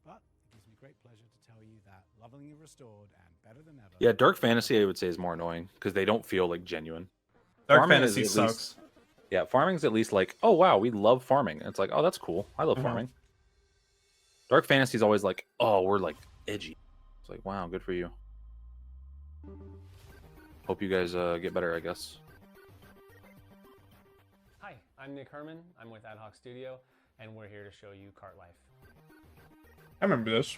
But it gives me great pleasure to tell you that lovingly restored and better than ever. Yeah, Dark Fantasy I would say is more annoying because they don't feel like genuine. Dark Farming Fantasy is at sucks. least- yeah, farming's at least like, oh wow, we love farming. It's like, oh that's cool. I love farming. Dark Fantasy is always like, oh we're like edgy. It's like, wow, good for you. Hope you guys get better, I guess. Hi, I'm Nick Herman. I'm with Ad Hoc Studio, and we're here to show you Cart Life. I remember this.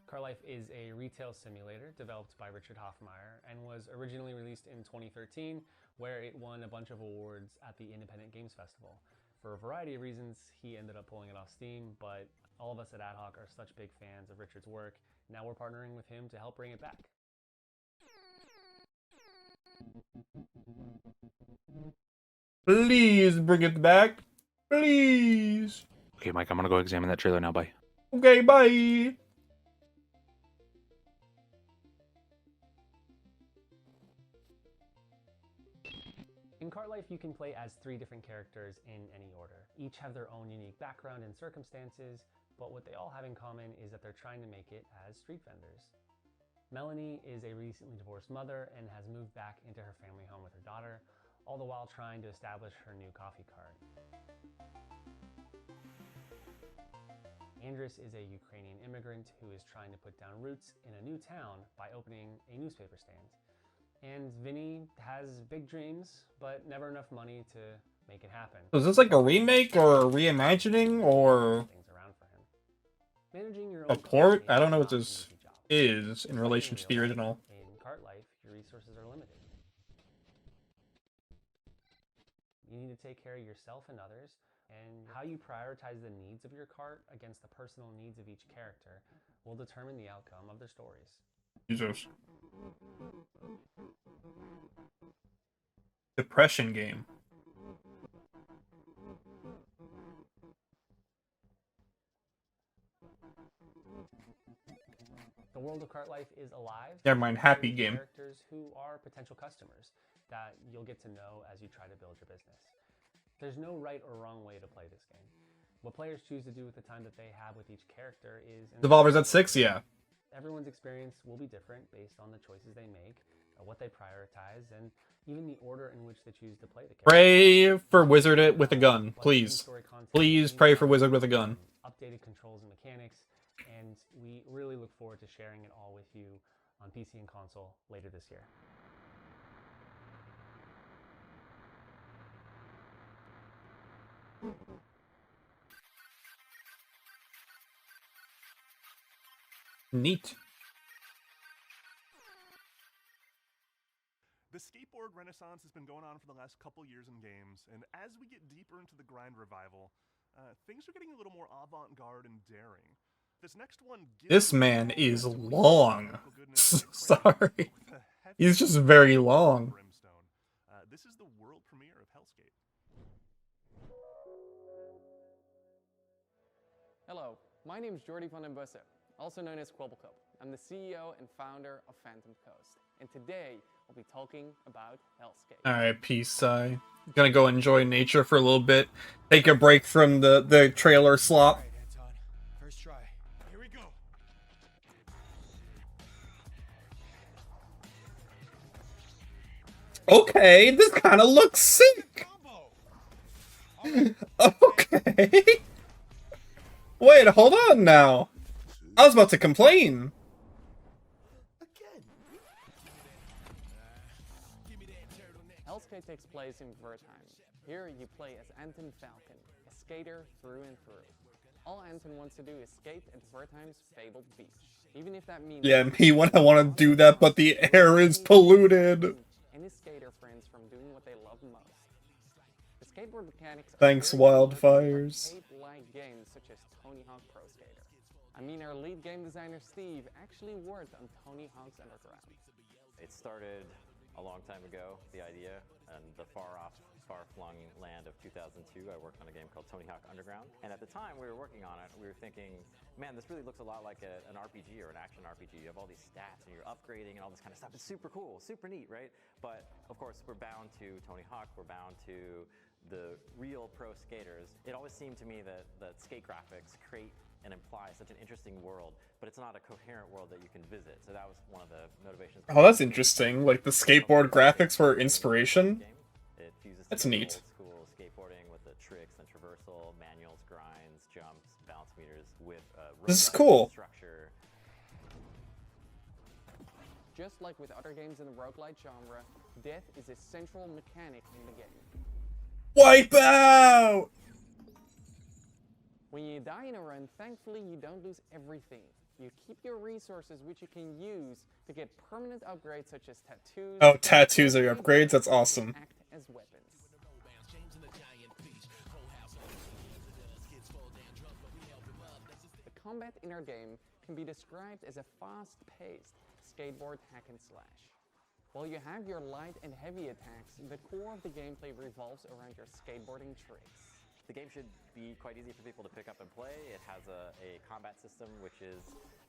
Cart Life is a retail simulator developed by Richard Hoffmeyer and was originally released in 2013, where it won a bunch of awards at the Independent Games Festival. For a variety of reasons, he ended up pulling it off Steam, but all of us at Ad Hoc are such big fans of Richard's work. Now we're partnering with him to help bring it back. Please bring it back. Please. Okay, Mike, I'm gonna go examine that trailer now. Bye. Okay, bye. In Cart Life, you can play as 3 different characters in any order. Each have their own unique background and circumstances, but what they all have in common is that they're trying to make it as street vendors. Melanie is a recently divorced mother and has moved back into her family home with her daughter, all the while trying to establish her new coffee cart. Andres is a Ukrainian immigrant who is trying to put down roots in a new town by opening a newspaper stand. And Vinny has big dreams, but never enough money to make it happen. So is this like a remake or a reimagining or Managing your a own port? I don't know what this is in relation to the original. In Cart Life, your resources are limited. You need to take care of yourself and others, and how you prioritize the needs of your cart against the personal needs of each character will determine the outcome of their stories. Jesus. Depression game. The world of Cart Life is alive. Never mind, happy with game. Characters who are potential customers that you'll get to know as you try to build your business. There's no right or wrong way to play this game. What players choose to do with the time that they have with each character is... Devolver's at 6, yeah. Everyone's experience will be different based on the choices they make, what they prioritize, and even the order in which they choose to play the character. Pray for Wizard with a gun, please. Please pray for Wizard with a gun. Updated controls and mechanics, and we really look forward to sharing it all with you on PC and console later this year. Neat. The skateboard renaissance has been going on for the last couple years in games, and as we get deeper into the grind revival, things are getting a little more avant-garde and daring. This next one. This man is long. Sorry. He's just very long. This is the world premiere of Hellskate. Hello, my name is Jordi van den Bussen, also known as Kwobbelkop. I'm the CEO and founder of Phantom Coast, and today we'll be talking about Hellskate. Alright, peace. I'm gonna go enjoy nature for a little bit. Take a break from the trailer slop. Alright, Anton. First try. Here we go. Okay, this kind of looks sick. Okay. Wait, hold on now. I was about to complain. Hellskate takes place in Wertheim. Here you play as Anton Falcon, a skater through and through. All Anton wants to do is skate at Wertheim's fabled beach, even if that means... Yeah, me when I want to do that, but the air is polluted. And his skater friends from doing what they love most. The skateboard mechanics Thanks, Wildfires. like games such as Tony Hawk Pro Skater. I mean, our lead game designer Steve actually worked on Tony Hawk's Underground. It started a long time ago, the idea, and the far-off, far-flung land of 2002, I worked on a game called Tony Hawk Underground. And at the time we were working on it, we were thinking, man, this really looks a lot like an RPG or an action RPG. You have all these stats and you're upgrading and all this kind of stuff. It's super cool, super neat, right? But of course, we're bound to Tony Hawk, we're bound to the real pro skaters. It always seemed to me that skate graphics create and imply such an interesting world, but it's not a coherent world that you can visit. So that was one of the motivations. Oh, that's interesting. Like, the skateboard graphics were inspiration? That's neat. Old school skateboarding with the tricks and traversal, manuals, grinds, jumps, balance meters with This is cool. structure. Just like with other games in the roguelite genre, death is a central mechanic in the game. Wipe out! When you die in a run, thankfully you don't lose everything. You keep your resources, which you can use to get permanent upgrades such as tattoos. Oh, tattoos are your upgrades? That's awesome. Act as weapons. The combat in our game can be described as a fast-paced skateboard hack and slash. While you have your light and heavy attacks, the core of the gameplay revolves around your skateboarding tricks. The game should be quite easy for people to pick up and play. It has a combat system which is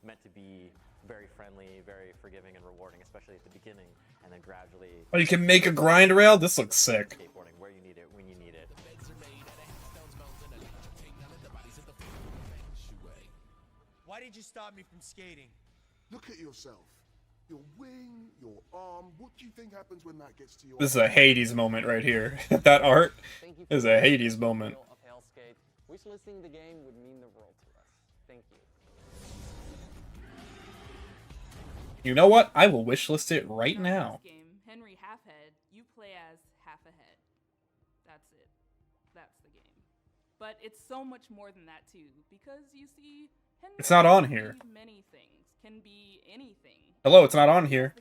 meant to be very friendly, very forgiving and rewarding, especially at the beginning, and then gradually... Oh, you can make a grind rail? This looks sick. Skateboarding where you need it, when you need it. Why did you stop me from skating? Look at yourself. Your wing, your arm. What do you think happens when that gets to your... This is a Hades moment right here. That art is a Hades moment. Of Hellskate, wishlisting the game would mean the world to us. Thank you. You know what? I will wishlist it right now. Game, Henry Halfhead, you play as half a head. That's it. That's the game. But it's so much more than that too, because you see, Henry It's not on here. Many things can be anything. Hello, it's not on here.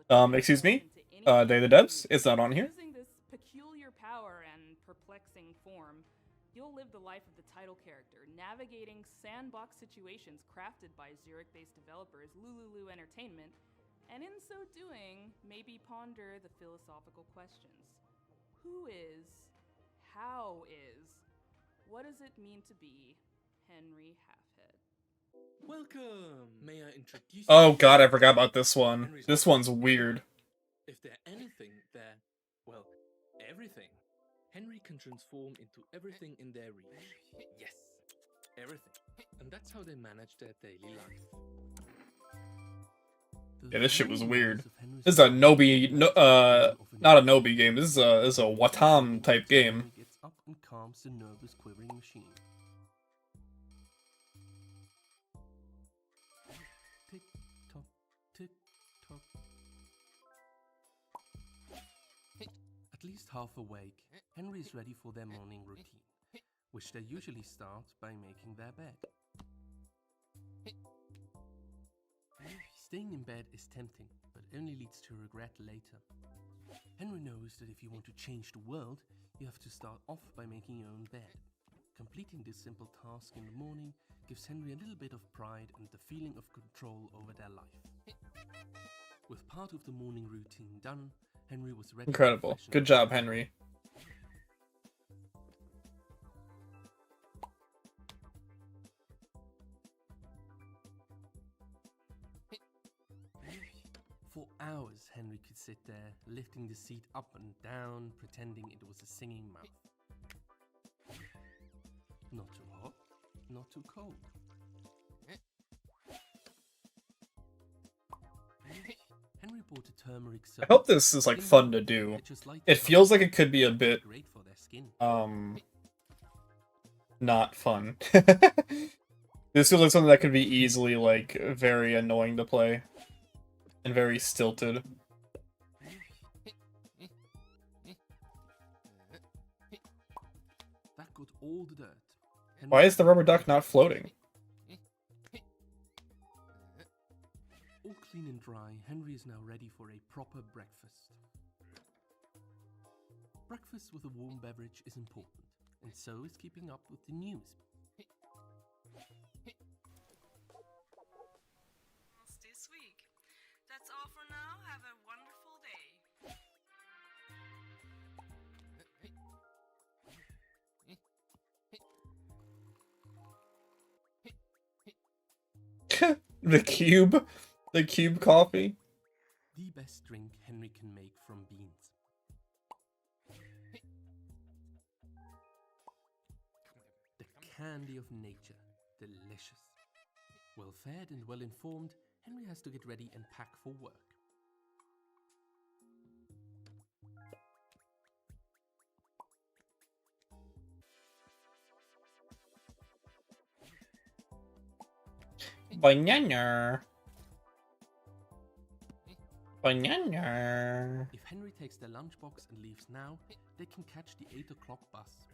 Excuse me? Day of the Devs? It's not on here. Using this peculiar power and perplexing form, you'll live the life of the title character, navigating sandbox situations crafted by Zurich-based developers Lululu Entertainment, and in so doing, maybe ponder the philosophical questions. Who is? How is? What does it mean to be Henry Halfhead? Welcome. May I introduce Oh you god, I to forgot about this one. Henry's This one's weird. If there anything there, well, everything. Henry can transform into everything in their reach. Yes, everything. And that's how they manage their daily life. Yeah, this shit was weird. This is a Nobi, not a Nobi game. This is a Watam type game. Gets up and calms the nervous quivering machine. Tick tock, tick tock. At least half awake, Henry is ready for their morning routine, which they usually start by making their bed. Staying in bed is tempting, but only leads to regret later. Henry knows that if you want to change the world, you have to start off by making your own bed. Completing this simple task in the morning gives Henry a little bit of pride and the feeling of control over their life. With part of the morning routine done, Henry was ready. Incredible. Good job, Henry. For hours, Henry could sit there, lifting the seat up and down, pretending it was a singing mouth. Not too hot, not too cold. Henry bought a turmeric soap. I hope this is like fun to do. It feels like it could be a bit not fun. This feels like something that could be easily like very annoying to play and very stilted. That got all the dirt. Why is the rubber duck not floating? All clean and dry, Henry is now ready for a proper breakfast. Breakfast with a warm beverage is important, and so is keeping up with the news. This week. That's all for now. Have a wonderful day. The cube coffee. The best drink Henry can make from beans. The candy of nature, delicious. Well fed and well informed, Henry has to get ready and pack for work. Banana. Banana. If Henry takes their lunchbox and leaves now, they can catch the 8 o'clock bus.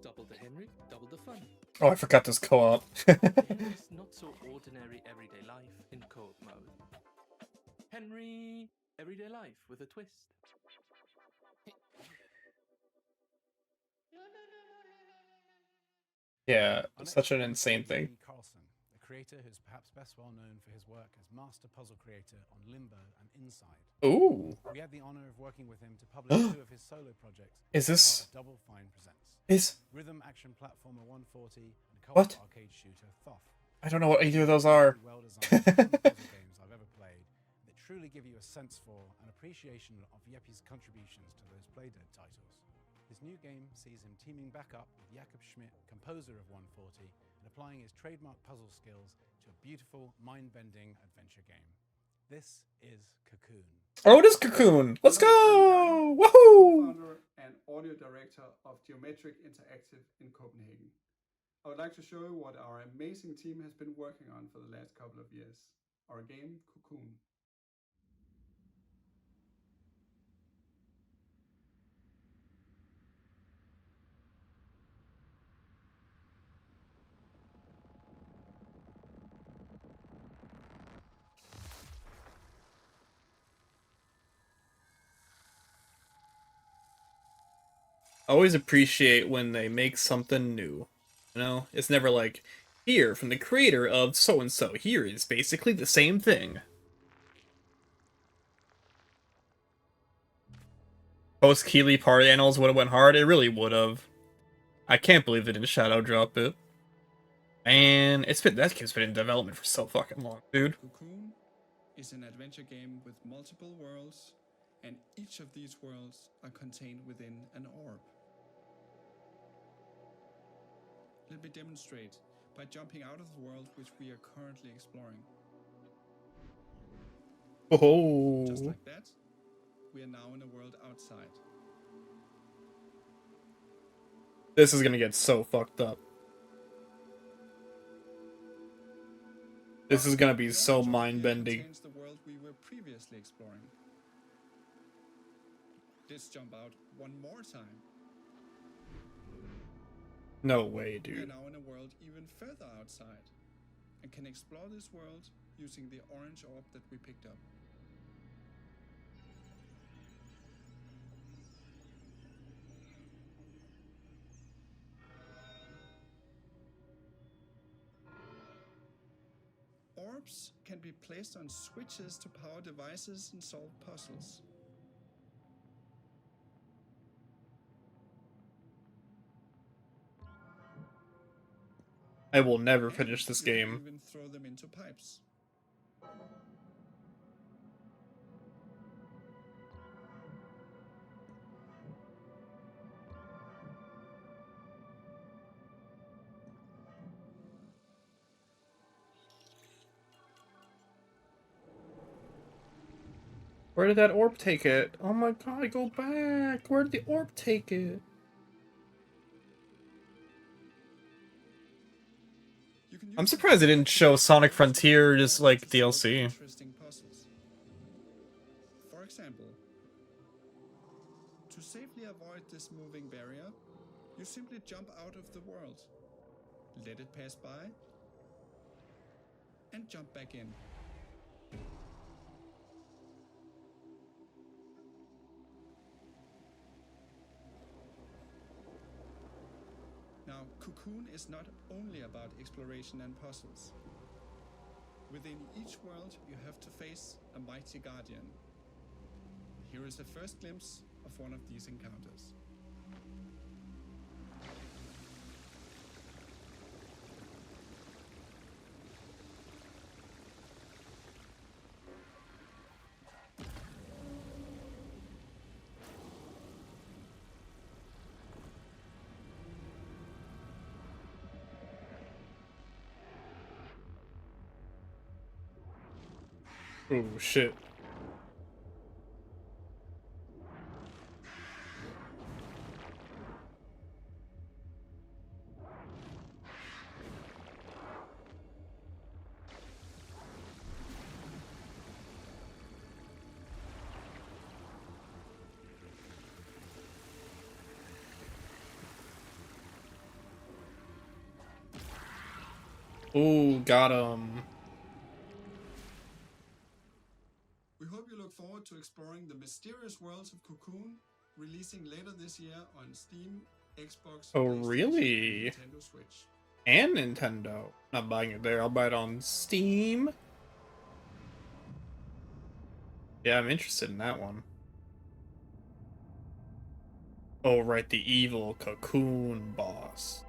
Double the Henry, double the fun. Oh, I forgot this co-op. Henry's not so ordinary everyday life in co-op mode. Henry, everyday life with a twist. Yeah, such an insane thing. A creator who's perhaps best well known for his work as master puzzle creator on Limbo and Inside. Ooh. We had the honor of working with him to publish 2 of his solo projects. Is this Double Fine presents Rhythm Action Platformer 140 and co-op arcade shooter Thoth. I don't know what either of those are. Well designed puzzle games I've ever played that truly give you a sense for and appreciation of Jeppy's contributions to those Playdead titles. His new game sees him teaming back up with Jakob Schmidt, composer of 140, and applying his trademark puzzle skills to a beautiful, mind-bending adventure game. This is Cocoon. Oh, it is Cocoon! Let's go! Woohoo! Co-founder and audio director of Geometric Interactive in Copenhagen. I would like to show you what our amazing team has been working on for the last couple of years. Our game, Cocoon. I always appreciate when they make something new. You know, it's never like, here, from the creator of so-and-so, here is basically the same thing. Post Keigh3 party annals would have went hard, it really would have. I can't believe they didn't shadow drop it. And that game's been in development for so fucking long, dude. Cocoon is an adventure game with multiple worlds, and each of these worlds are contained within an orb. Let me demonstrate by jumping out of the world which we are currently exploring. Oh. Just like that, we are now in a world outside. This is gonna get so fucked up. This is gonna be so mind-bending. Contains the world we were previously exploring. Let's jump out one more time. No way, We are dude. now in a world even further outside and can explore this world using the orange orb that we picked up. Orbs can be placed on switches to power devices and solve puzzles. I will never finish this You can game. even throw them into pipes. Where did that orb take it? Oh my god, go back. Where did the orb take it? I'm surprised they didn't show Sonic Frontier just like DLC. Interesting puzzles. For example, to safely avoid this moving barrier, you simply jump out of the world, let it pass by, and jump back in. Now, Cocoon is not only about exploration and puzzles. Within each world, you have to face a mighty guardian. Here is a first glimpse of one of these encounters. Oh shit. Ooh, got him. We hope you look forward to exploring the mysterious worlds of Cocoon, releasing later this year on Steam, Xbox, Oh, PlayStation, really? and Nintendo Switch. And Nintendo. Not buying it there, I'll buy it on Steam. Yeah, I'm interested in that one. Oh, right, the evil Cocoon boss.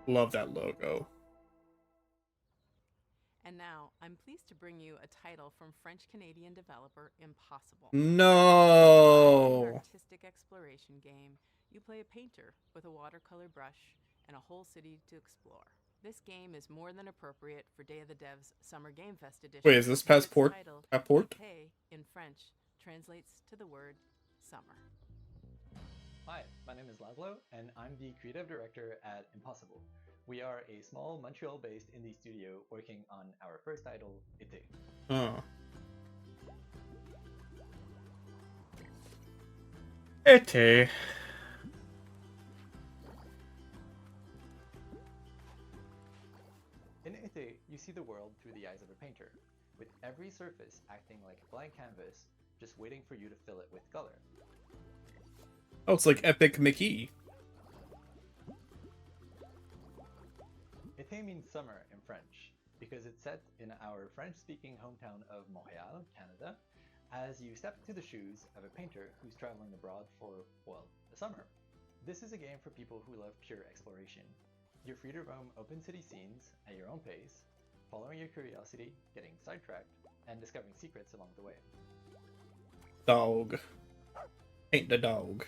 Love that logo. And now, I'm pleased to bring you a title from French-Canadian developer Impossible. No! In an artistic exploration game, you play a painter with a watercolor brush and a whole city to explore. This game is more than appropriate for Day of the Devs Summer Game Fest edition. Wait, is this and its passport? title, Passport? Été, in French, translates to the word summer. Hi, my name is Laszlo, and I'm the creative director at Impossible. We are a small Montreal-based indie studio working on our first title, Été. Oh. Été. In Été, you see the world through the eyes of a painter, with every surface acting like a blank canvas, just waiting for you to fill it with color. Oh, it's like Epic Mickey. Été means summer in French, because it's set in our French-speaking hometown of Montreal, Canada, as you step into the shoes of a painter who's traveling abroad for, well, the summer. This is a game for people who love pure exploration. You're free to roam open city scenes at your own pace, following your curiosity, getting sidetracked, and discovering secrets along the way. Dog. Paint the dog.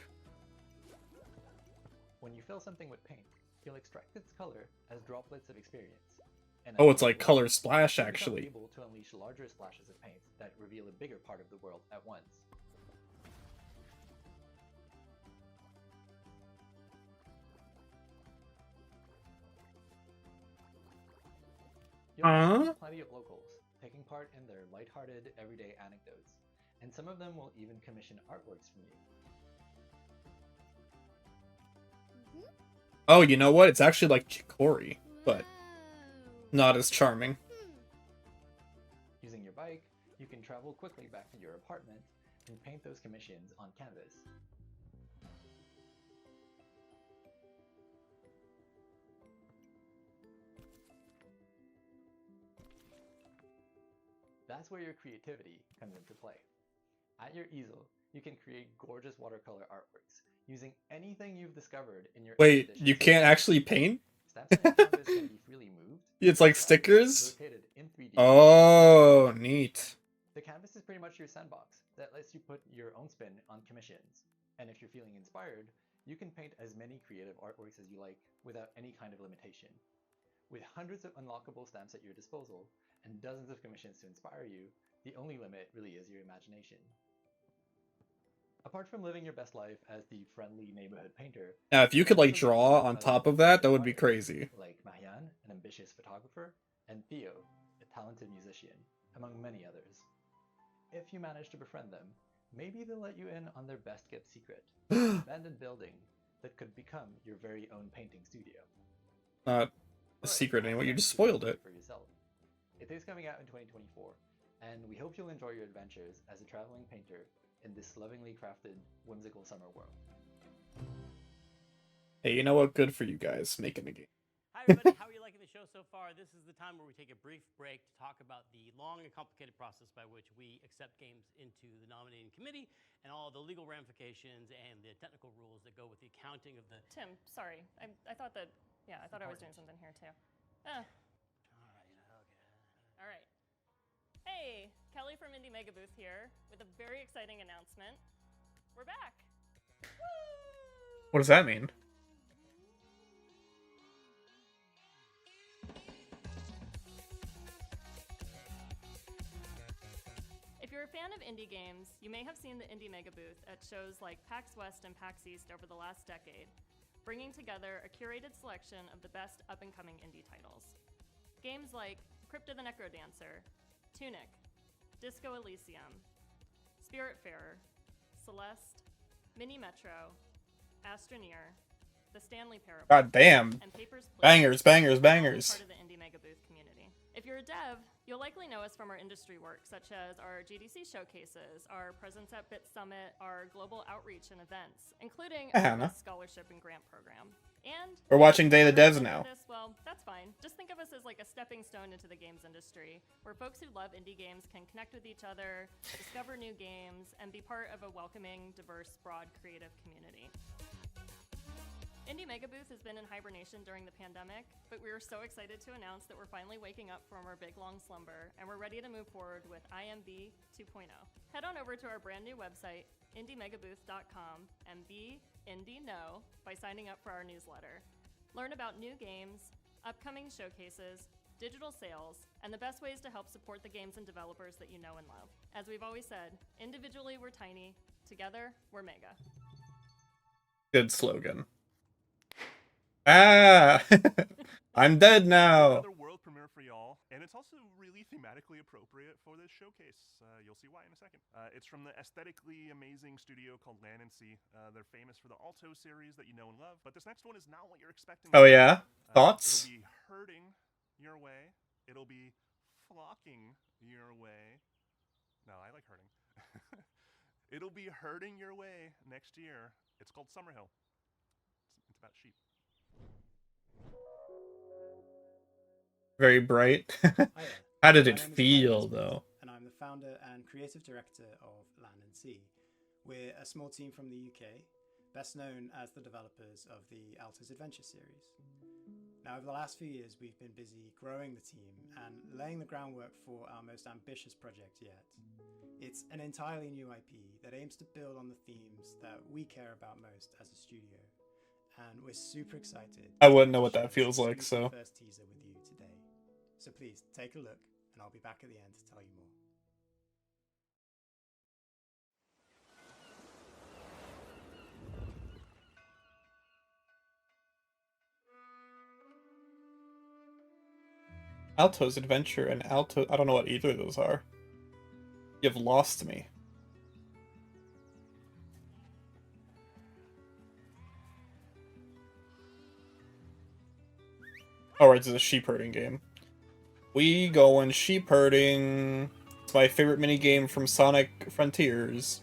When you fill something with paint, You'll extract its color as droplets of experience. And Oh, as it's you like go, color splash, you'll become actually. able to unleash larger splashes of paint that reveal a bigger part of the world at once. You'll meet plenty of locals, taking part in their lighthearted, everyday anecdotes, and some of them will even commission artworks from you. Oh, you know what? It's actually like Chicory, but not as charming. Using your bike, you can travel quickly back to your apartment and paint those commissions on canvas. That's where your creativity comes into play. At your easel, you can create gorgeous watercolor artworks using anything you've discovered in your Wait, expedition you so can't far. actually paint? Stamps on your canvas can be freely moved. It's like rotated, stickers? rotated in 3D. Oh, neat. The canvas is pretty much your sandbox that lets you put your own spin on commissions. And if you're feeling inspired, you can paint as many creative artworks as you like without any kind of limitation. With hundreds of unlockable stamps at your disposal and dozens of commissions to inspire you, the only limit really is your imagination. Apart from living your best life as the friendly neighborhood painter, Now, if you could like also get to draw meet on other top of that, that would be artists, crazy. like Marianne, an ambitious photographer, and Theo, a talented musician, among many others. If you manage to befriend them, maybe they'll let you in on their best kept secret, an abandoned building that could become your very own painting studio. Not a secret anymore. You just spoiled it. For yourself. It is coming out in 2024, and we hope you'll enjoy your adventures as a traveling painter in this lovingly crafted, whimsical summer world. Hey, you know what? Good for you guys making a game. Hi everybody, how are you liking the show so far? This is the time where we take a brief break to talk about the long and complicated process by which we accept games into the nominating committee and all the legal ramifications and the technical rules that go with the accounting of the... Tim, sorry. I thought that, yeah, I thought I was doing something here too. All right. Hey, Kelly from Indie Mega Booth here with a very exciting announcement. We're back. What does that mean? If you're a fan of indie games, you may have seen the Indie Mega Booth at shows like PAX West and PAX East over the last decade, bringing together a curated selection of the best up-and-coming indie titles. Games like Crypto the Necrodancer, Tunic, Disco Elysium, Spiritfarer, Celeste, Mini Metro, Astroneer, The Stanley Parable, God damn. and Papers, Please. Bangers, bangers, All bangers. part of the Indie Mega Booth community. If you're a dev, you'll likely know us from our industry work, such as our GDC showcases, our presence at Bit Summit, our global outreach and events, including Hi, our Hannah. scholarship and grant program. And We're watching Day of the if you're Devs not now. into this, well, that's fine. Just think of us as like a stepping stone into the games industry, where folks who love indie games can connect with each other, discover new games, and be part of a welcoming, diverse, broad, creative community. Indie Mega Booth has been in hibernation during the pandemic, but we are so excited to announce that we're finally waking up from our big long slumber, and we're ready to move forward with IMB 2.0. Head on over to our brand new website, indiemegabooth.com, and be Indie Know by signing up for our newsletter. Learn about new games, upcoming showcases, digital sales, and the best ways to help support the games and developers that you know and love. As we've always said, individually we're tiny, together we're mega. Good slogan. Ah! I'm dead now. Another world premiere for y'all, and it's also really thematically appropriate for this showcase. You'll see why in a second. It's from the aesthetically amazing studio called Land and Sea. They're famous for the Alto series that you know and love, but this next one is not what you're expecting. Oh yeah? Thoughts? It'll be hurting your way. It'll be flocking your way. No, I like hurting. It'll be hurting your way next year. It's called Summerhill. It's about sheep. Very bright. How did it feel, though? And I'm the founder and creative director of Land and Sea. We're a small team from the UK, best known as the developers of the Alto's Adventure series. Now, over the last few years, we've been busy growing the team and laying the groundwork for our most ambitious project yet. It's an entirely new IP that aims to build on the themes that we care about most as a studio, and we're super excited. I wouldn't know what to that share feels this like, exclusive so. first teaser with you today. So please take a look, and I'll be back at the end to tell you more. Alto's Adventure and Alto... I don't know what either of those are. You've lost me. Alright, this is a sheep herding game. We going sheep herding. It's my favorite minigame from Sonic Frontiers.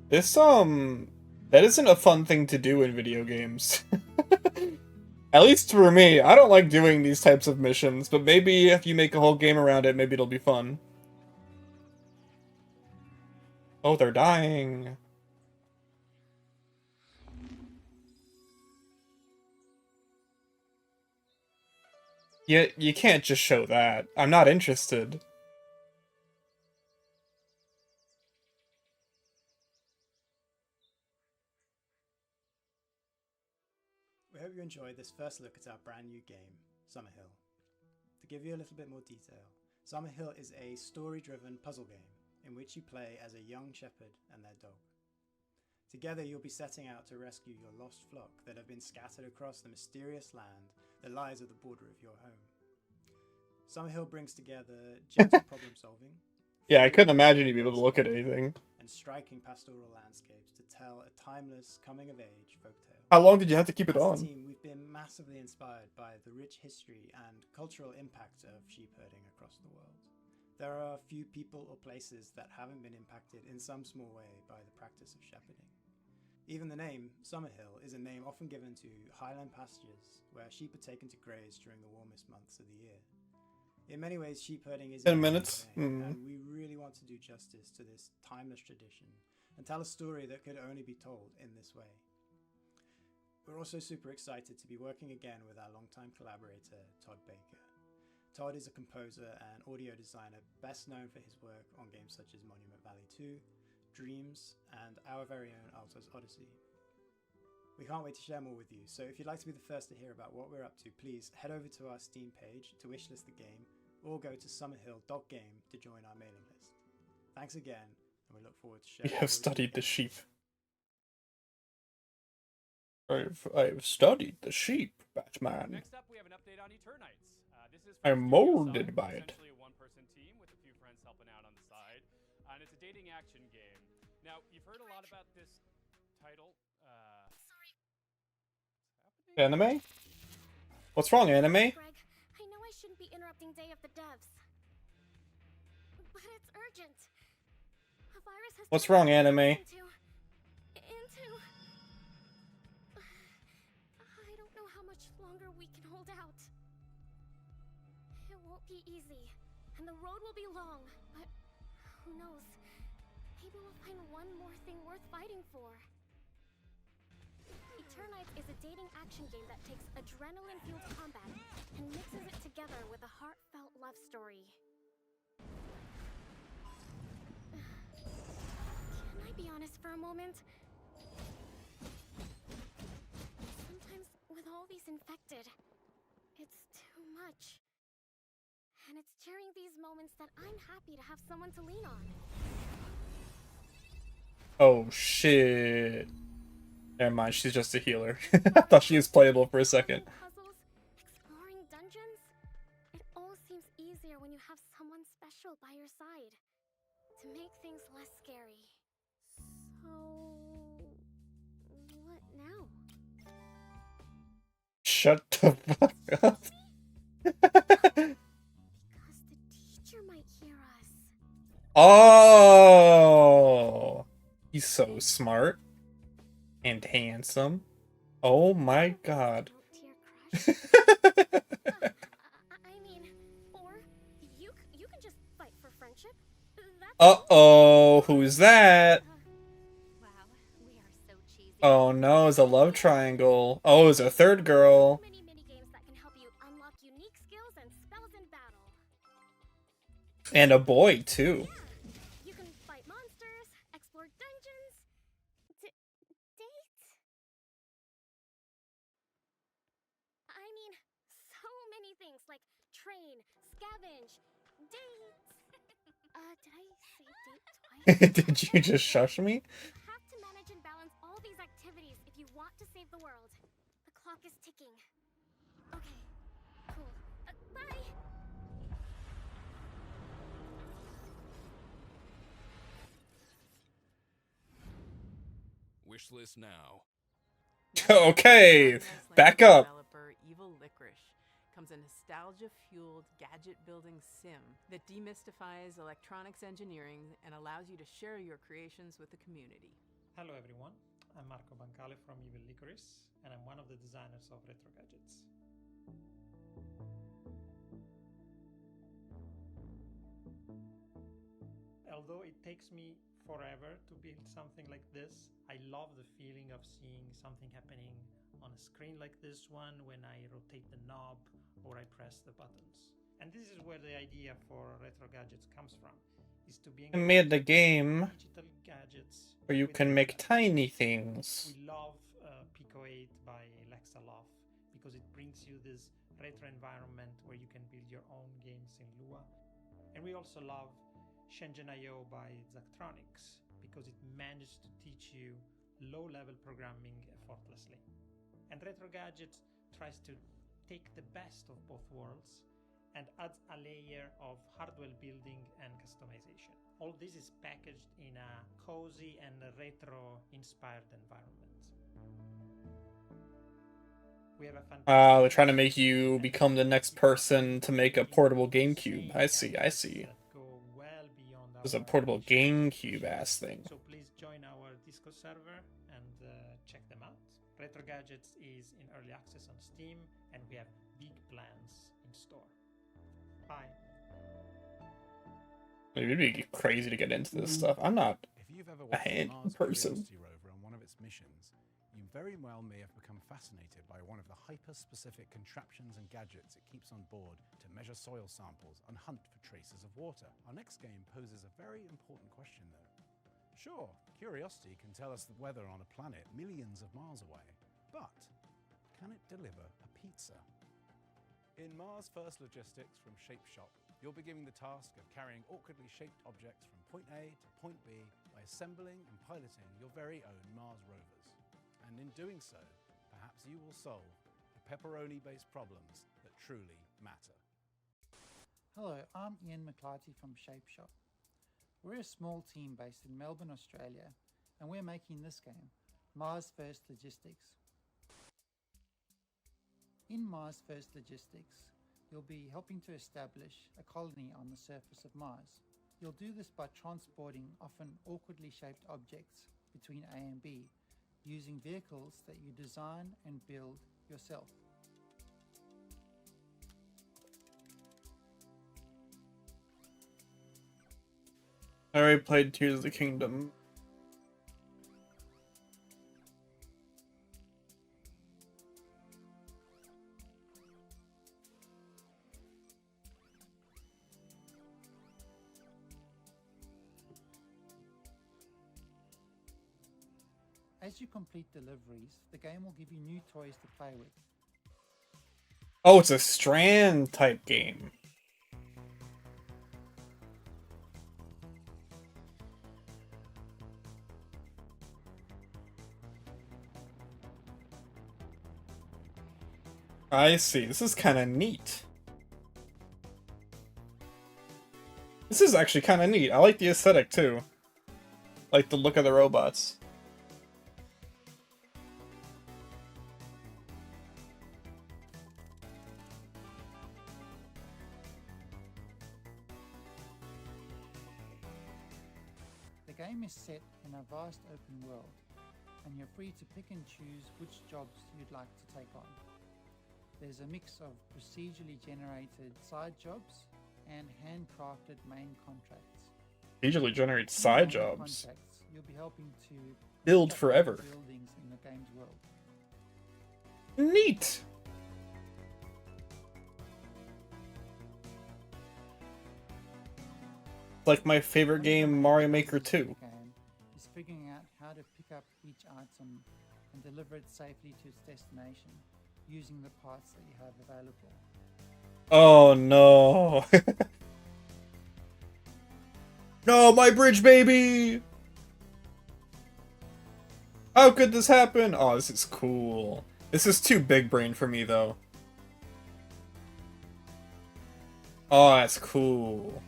This, that isn't a fun thing to do in video games. At least for me, I don't like doing these types of missions, but maybe if you make a whole game around it, maybe it'll be fun. Oh, they're dying. Yeah, you can't just show that. I'm not interested. We hope you enjoyed this first look at our brand new game, Summerhill. To give you a little bit more detail, Summerhill is a story-driven puzzle game in which you play as a young shepherd and their dog. Together you'll be setting out to rescue your lost flock that have been scattered across the mysterious land that lies at the border of your home. Summerhill brings together gentle problem-solving, Yeah, I couldn't imagine you'd be able to look at anything. and striking pastoral landscapes to tell a timeless coming-of-age folktale. How long did you have to keep it As a on? team, we've been massively inspired by the rich history and cultural impact of sheep herding across the world. There are few people or places that haven't been impacted in some small way by the practice of shepherding. Even the name Summerhill is a name often given to highland pastures where sheep are taken to graze during the warmest months of the year. In many ways, sheep herding is 10 a minutes. thing, and we really want to do justice to this timeless tradition and tell a story that could only be told in this way. We're also super excited to be working again with our longtime collaborator, Todd Baker. Todd is a composer and audio designer best known for his work on games such as Monument Valley 2, Dreams, and our very own Alto's Odyssey. We can't wait to share more with you, so if you'd like to be the first to hear about what we're up to, please head over to our Steam page to wishlist the game, or go to summerhill.game to join our mailing list. Thanks again, and we look forward to sharing. You have studied the sheep. I've studied the sheep, Batman. Next up, we have an update on Eternites. This is I'm molded by it. essentially a one-person team with a few friends helping out on the side, and it's a dating action game. Now, you've heard a lot about this title. Anime? What's wrong, anime? Greg, I know I shouldn't be interrupting Day of the Devs, but it's urgent. A virus has What's wrong, anime? into I don't know how much longer we can hold out. It won't be easy, and the road will be long, but who knows? Maybe we'll find one more thing worth fighting for. Eternites is a dating action game that takes adrenaline-fueled combat and mixes it together with a heartfelt love story. Can I be honest for a moment? Sometimes, with all these infected, it's too much. And it's during these moments that I'm happy to have someone to lean on. Oh shit. Never mind, she's just a healer. I thought she was playable for a second. Puzzles, exploring dungeons. It all seems easier when you have someone special by your side to make things less scary. So, what now? Shut the fuck up. Because the teacher might hear us. Oh, he's so smart and handsome. Oh my god. I mean, or you can just fight for friendship. Uh-oh, who's that? Oh no, it's a love triangle. Oh, it's a third girl. Many games that can help you And a boy, too. You can fight monsters, explore dungeons, date. I mean, so many things like train, scavenge, date. Did I say date twice? Did you just shush me? You have to manage and balance all these activities if you want to save the world. The clock is ticking. Okay, cool. Bye! Wishlist now. Okay, back up. Developer Evil Licorice comes a nostalgia-fueled gadget-building sim that demystifies electronics engineering and allows you to share your creations with the community. Hello everyone, I'm Marco Bancale from Evil Licorice, and I'm one of the designers of Retro Gadgets. Although it takes me forever to build something like this, I love the feeling of seeing something happening on a screen like this one when I rotate the knob or I press the buttons. And this is where the idea for Retro Gadgets comes from, is to be I made the game digital gadgets where you can make tiny things. We love Pico 8 by Lexaloff because it brings you this retro environment where you can build your own games in Lua. And we also love Shenzhen.io by Zachtronics because it managed to teach you low-level programming effortlessly. And Retro Gadgets tries to take the best of both worlds and adds a layer of hardware building and customization. All this is packaged in a cozy and retro-inspired environment. We have a fantastic They're trying to make you become the next person to make a portable GameCube. I see. There's a portable GameCube-ass thing. So please join our Discord server and check them out. Retro Gadgets is in early access on Steam, and we have big plans in store. Bye. It'd be crazy to get into this stuff. I'm not If you've ever a watched the handy Mars person. Curiosity rover on one of its missions, you very well may have become fascinated by one of the hyper-specific contraptions and gadgets it keeps on board to measure soil samples and hunt for traces of water. Our next game poses a very important question, though. Sure, Curiosity can tell us the weather on a planet millions of miles away, but can it deliver a pizza? In Mars First Logistics from Shape Shop, you'll be given the task of carrying awkwardly shaped objects from point A to point B by assembling and piloting your very own Mars rovers. And in doing so, perhaps you will solve the pepperoni-based problems that truly matter. Hello, I'm Ian McClarty from Shape Shop. We're a small team based in Melbourne, Australia, and we're making this game, Mars First Logistics. In Mars First Logistics, you'll be helping to establish a colony on the surface of Mars. You'll do this by transporting often awkwardly shaped objects between A and B, using vehicles that you design and build yourself. I already played Tears of the Kingdom. As you complete deliveries, the game will give you new toys to play with. Oh, it's a Strand type game. I see. This is kind of neat. This is actually kind of neat. I like the aesthetic too. Like the look of the robots. The game is set in a vast open world, and you're free to pick and choose which jobs you'd like to take on. There's a mix of procedurally generated side jobs and handcrafted main contracts. Usually generate In the side main jobs. contracts, you'll be helping to Build construct forever. buildings in the game's world. Neat. It's like my favorite game, Mario Maker 2. Game is figuring out how to pick up each item and deliver it safely to its destination using the parts that you have available. Oh no. No, my bridge, baby! How could this happen? Oh, this is cool. This is too big brain for me, though. Oh, that's cool.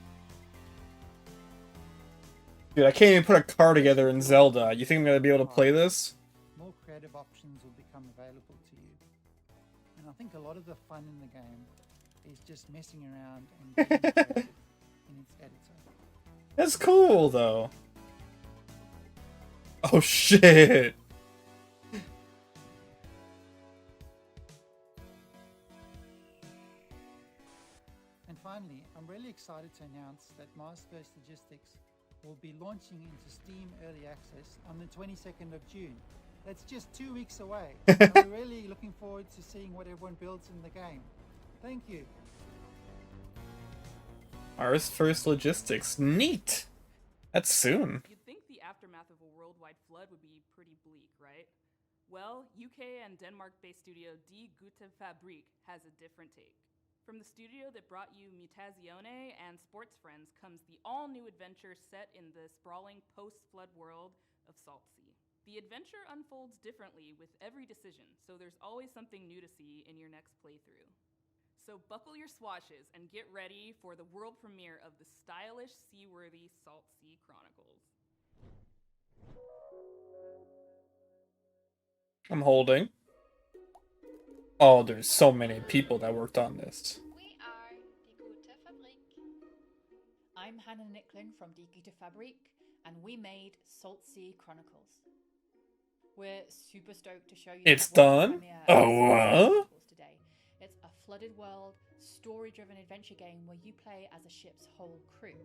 Dude, I can't even put a car together in Zelda. You think I'm gonna be able to play this? More creative options will become available to you. And I think a lot of the fun in the game is just messing around and getting creative in its editor. That's cool, though. Oh, shit. And finally, I'm really excited to announce that Mars First Logistics will be launching into Steam Early Access on the 22nd of June. That's just 2 weeks away. And we're really looking forward to seeing what everyone builds in the game. Thank you. Mars First Logistics. Neat! That's soon. You'd think the aftermath of a worldwide flood would be pretty bleak, right? Well, UK and Denmark-based studio Die Gute Fabrik has a different take. From the studio that brought you Mutazione and Sports Friends comes the all-new adventure set in the sprawling post-flood world of Saltsea. The adventure unfolds differently with every decision, so there's always something new to see in your next playthrough. So buckle your swatches and get ready for the world premiere of the stylish, seaworthy Saltsea Chronicles. I'm holding. Oh, there's so many people that worked on this. We are Die Gute Fabrik. I'm Hannah Nicklin from Die Gute Fabrik, and we made Saltsea Chronicles. We're super stoked to show you It's the world done? premiere of Oh, Saltsea what? Chronicles today. It's a flooded world, story-driven adventure game where you play as a ship's whole crew.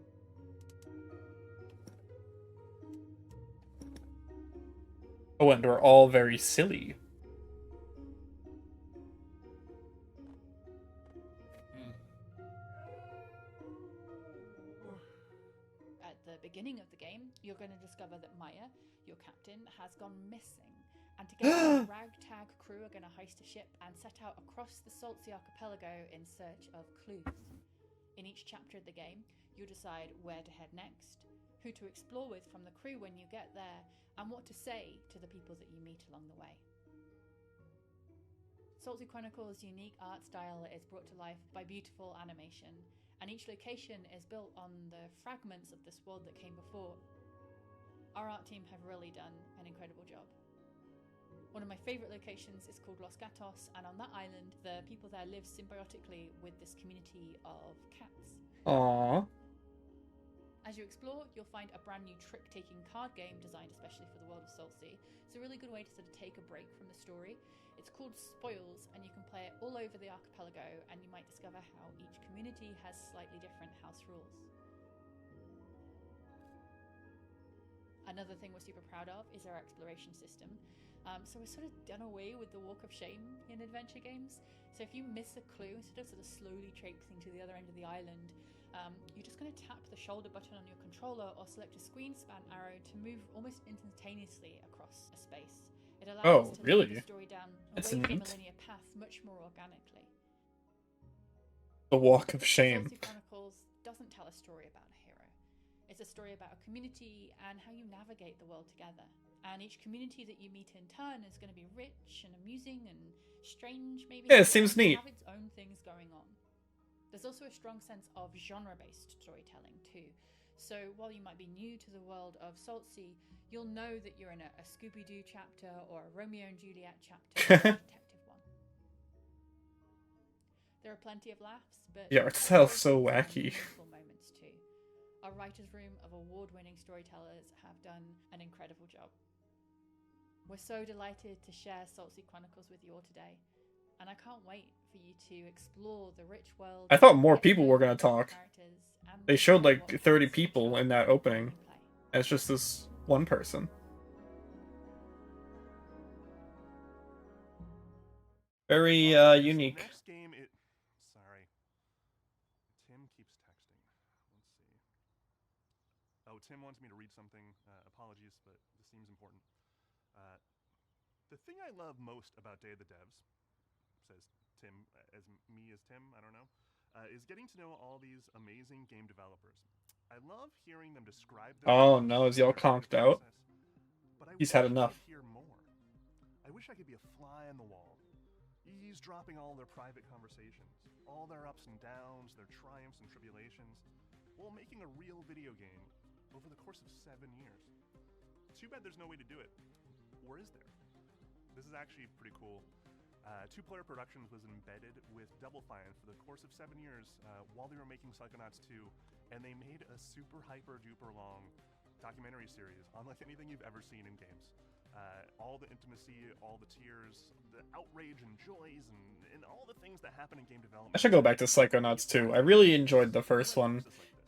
Oh, and we're all very silly. At the beginning of the game, you're going to discover that Maya, your captain, has gone missing. And together, the ragtag crew are going to heist a ship and set out across the Saltsea archipelago in search of clues. In each chapter of the game, you'll decide where to head next, who to explore with from the crew when you get there, and what to say to the people that you meet along the way. Saltsea Chronicles' unique art style is brought to life by beautiful animation, and each location is built on the fragments of this world that came before. Our art team have really done an incredible job. One of my favourite locations is called Los Gatos, and on that island, the people there live symbiotically with this community of cats. Aww. As you explore, you'll find a brand new trick-taking card game designed especially for the world of Saltsea. It's a really good way to sort of take a break from the story. It's called Spoils, and you can play it all over the archipelago, and you might discover how each community has slightly different house rules. Another thing we're super proud of is our exploration system. So we've sort of done away with the walk of shame in adventure games. So if you miss a clue, instead of sort of slowly traipsing to the other end of the island, you're just going to tap the shoulder button on your controller or select a screen span arrow to move almost instantaneously across a space. It allows us to lead the story down That's away from neat. a linear path much more organically. The walk of shame. Saltsea Chronicles doesn't tell a story about a hero. It's a story about a community and how you navigate the world together. And each community that you meet in turn is going to be rich and amusing and strange, maybe. Yeah, it seems neat. Have its own things going on. There's also a strong sense of genre-based storytelling too. So while you might be new to the world of Saltsea, you'll know that you're in a Scooby-Doo chapter or a Romeo and Juliet chapter or a detective one. There are plenty of laughs, but Yeah, art style's so wacky. meaningful moments too. Our writers' room of award-winning storytellers have done an incredible job. We're so delighted to share Saltsea Chronicles with you all today, and I can't wait for you to explore the rich world. I thought more people were gonna talk. They showed like 30 people in that opening. And it's just this one person. Very unique. Next game, sorry. Tim keeps texting. Let's see. Tim wants me to read something. Apologies, but this seems important. The thing I love most about Day of the Devs, says Tim, as me as Tim, I don't know, is getting to know all these amazing game developers. I love hearing them describe their Oh games no, is he all and their conked out? process, but I He's wish had I enough. could hear more. I wish I could be a fly on the wall, eavesdropping all their private conversations, all their ups and downs, their triumphs and tribulations, while making a real video game over the course of 7 years. Too bad there's no way to do it. Or is there? This is actually pretty cool. Two Player Productions was embedded with Double Fine for the course of 7 years while they were making Psychonauts 2, and they made a super hyper duper long documentary series unlike anything you've ever seen in games. All the intimacy, all the tears, the outrage and joys, and all the things that happen in game development. I should go back to Psychonauts 2. I really enjoyed the first one.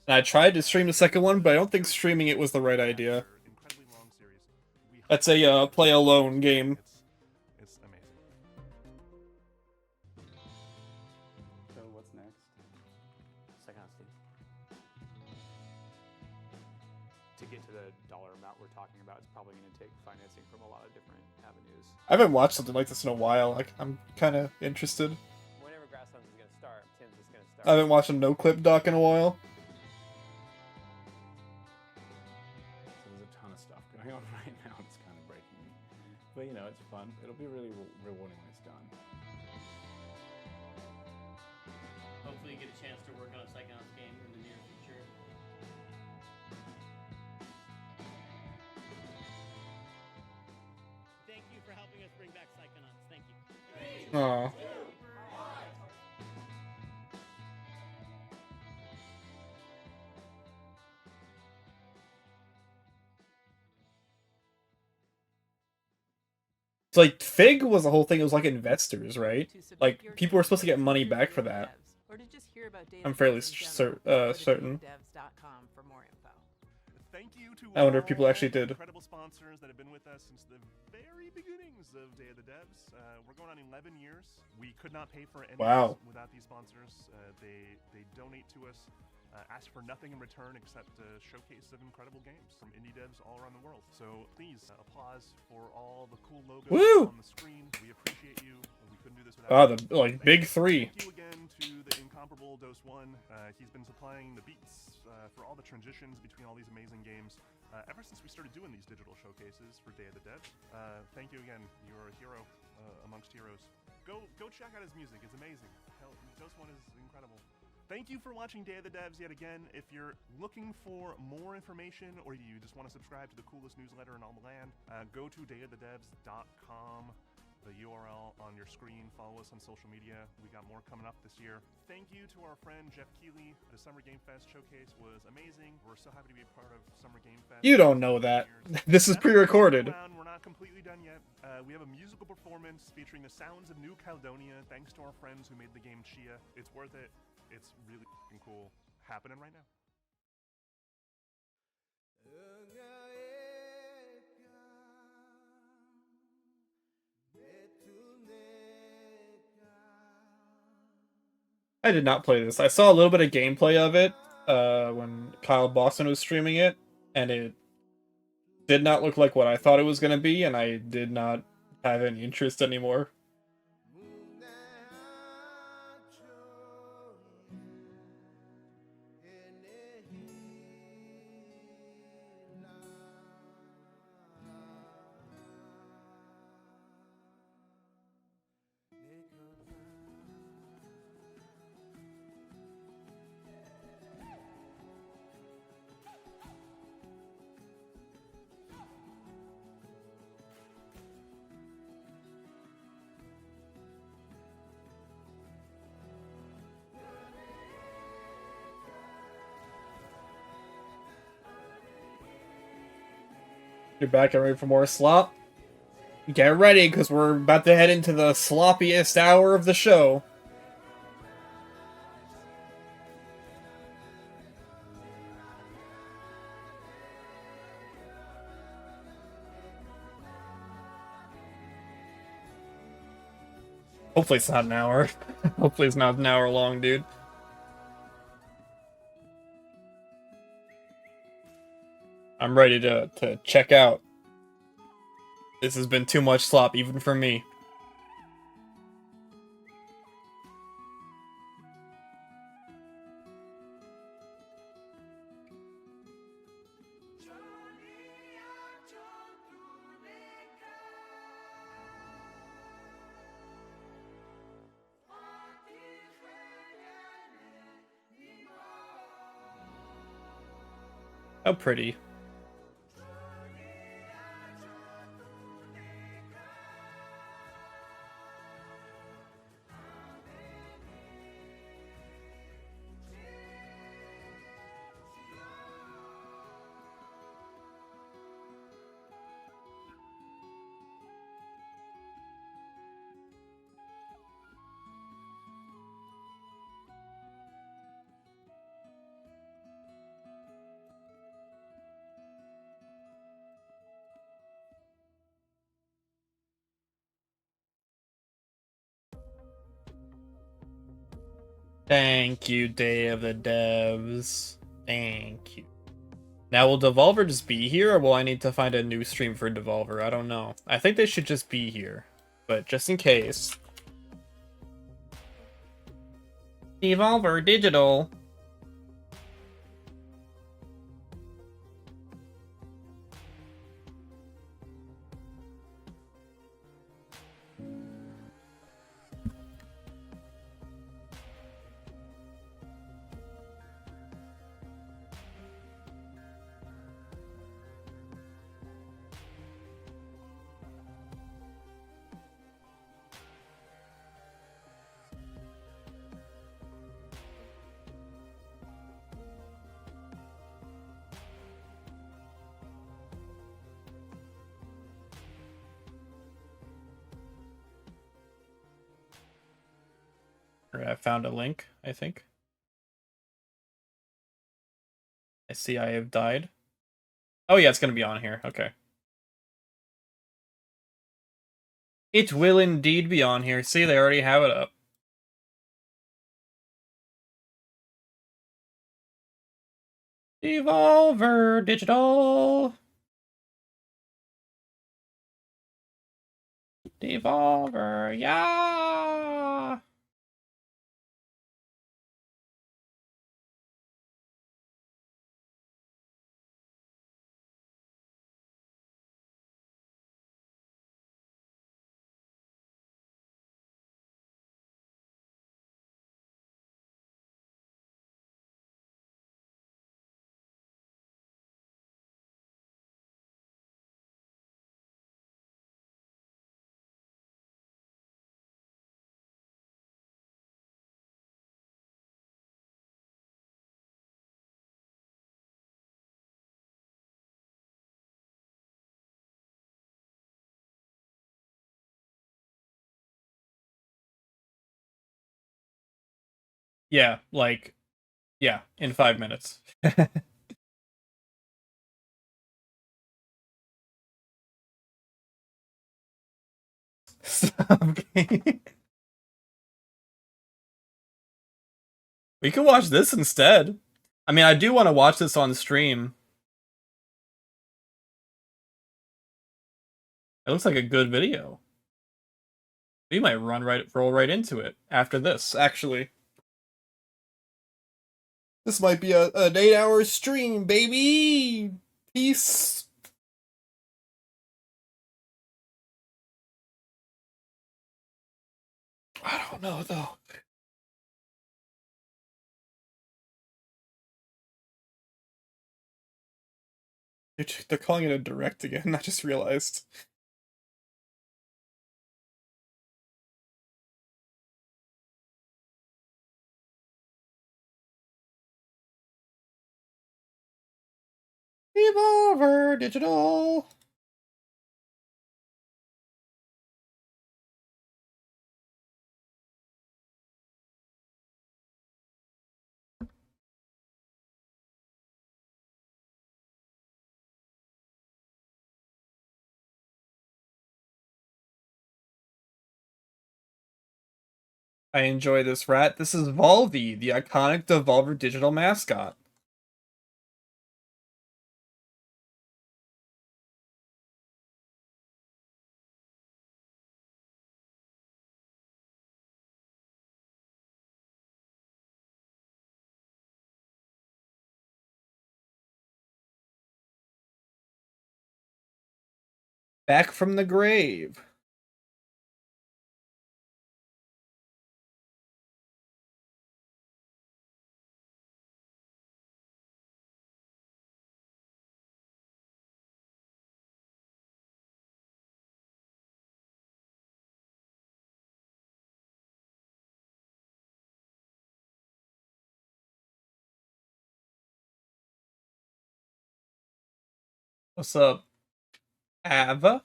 And I tried to stream the second one, but I don't think streaming it was the right idea. That's a play alone game. It's amazing. So what's next? Psychonauts 2. To get to the dollar amount we're talking about, it's probably going to take financing from a lot of different avenues. I haven't watched something like this in a while. I'm kind of interested. Whenever Grasslands is going to start, Tim's is going to start. I haven't watched a no-clip doc in a while. So there's a ton of stuff going on right now. It's kind of breaking me. But you know, it's fun. It'll be really rewarding when it's done. Hopefully you get a chance to work on a Psychonauts game in the near future. Thank you for helping us bring back Psychonauts. Thank you. Aw. It's like Fig was the whole thing. It was like investors, right? Like people were supposed to get money back for that. Or to just hear about data I'm fairly certain. for more info. Thank you to I wonder if people all actually did. incredible sponsors that have been with us since the very beginnings of Day of the Devs. We're going on 11 years. We could not pay for any Wow. without these sponsors. They donate to us, ask for nothing in return except a showcase of incredible games from indie devs all around the world. So please applause for all the cool logos Woo! on the screen. We appreciate you. We couldn't do this without Ah, you. the like big three. Thank you again to the incomparable Dose One. He's been supplying the beats for all the transitions between all these amazing games ever since we started doing these digital showcases for Day of the Devs. Thank you again. You're a hero amongst heroes. Go check out his music. It's amazing. Hell, Dose One is incredible. Thank you for watching Day of the Devs yet again. If you're looking for more information or you just want to subscribe to the coolest newsletter in all the land, go to dayofthedevs.com. The URL on your screen. Follow us on social media. We got more coming up this year. Thank you to our friend Jeff Keigh3. The Summer Game Fest showcase was amazing. We're so happy to be a part of Summer Game Fest. You don't know that. This is pre-recorded. We're not completely done yet. We have a musical performance featuring the sounds of New Caledonia, thanks to our friends who made the game Chia. It's worth it. It's really f***ing cool. Happening right now. I did not play this. I saw a little bit of gameplay of it when Kyle Boston was streaming it, and it did not look like what I thought it was going to be, and I did not have any interest anymore. You're back and ready for more slop? Get ready, because we're about to head into the sloppiest hour of the show. Hopefully it's not an hour. Hopefully it's not an hour long, dude. I'm ready to check out. This has been too much slop, even for me. How pretty. Thank you, Day of the Devs. Thank you. Now, will Devolver just be here, or will I need to find a new stream for Devolver? I don't know. I think they should just be here. But just in case. Devolver Digital. I found a link, I think. I see I have died. Oh yeah, it's gonna be on here. Okay. It will indeed be on here. See, they already have it up. Devolver Digital. Devolver, yeah. Yeah, like, yeah, in 5 minutes. Okay. We can watch this instead. I mean, I do want to watch this on stream. It looks like a good video. We might roll right into it after this, actually. This might be an 8-hour stream, baby! Peace! I don't know, though. They're calling it a direct again, I just realized. Devolver Digital! I enjoy this rat. This is Volvi, the iconic Devolver Digital mascot. Back from the grave. What's up, Ava?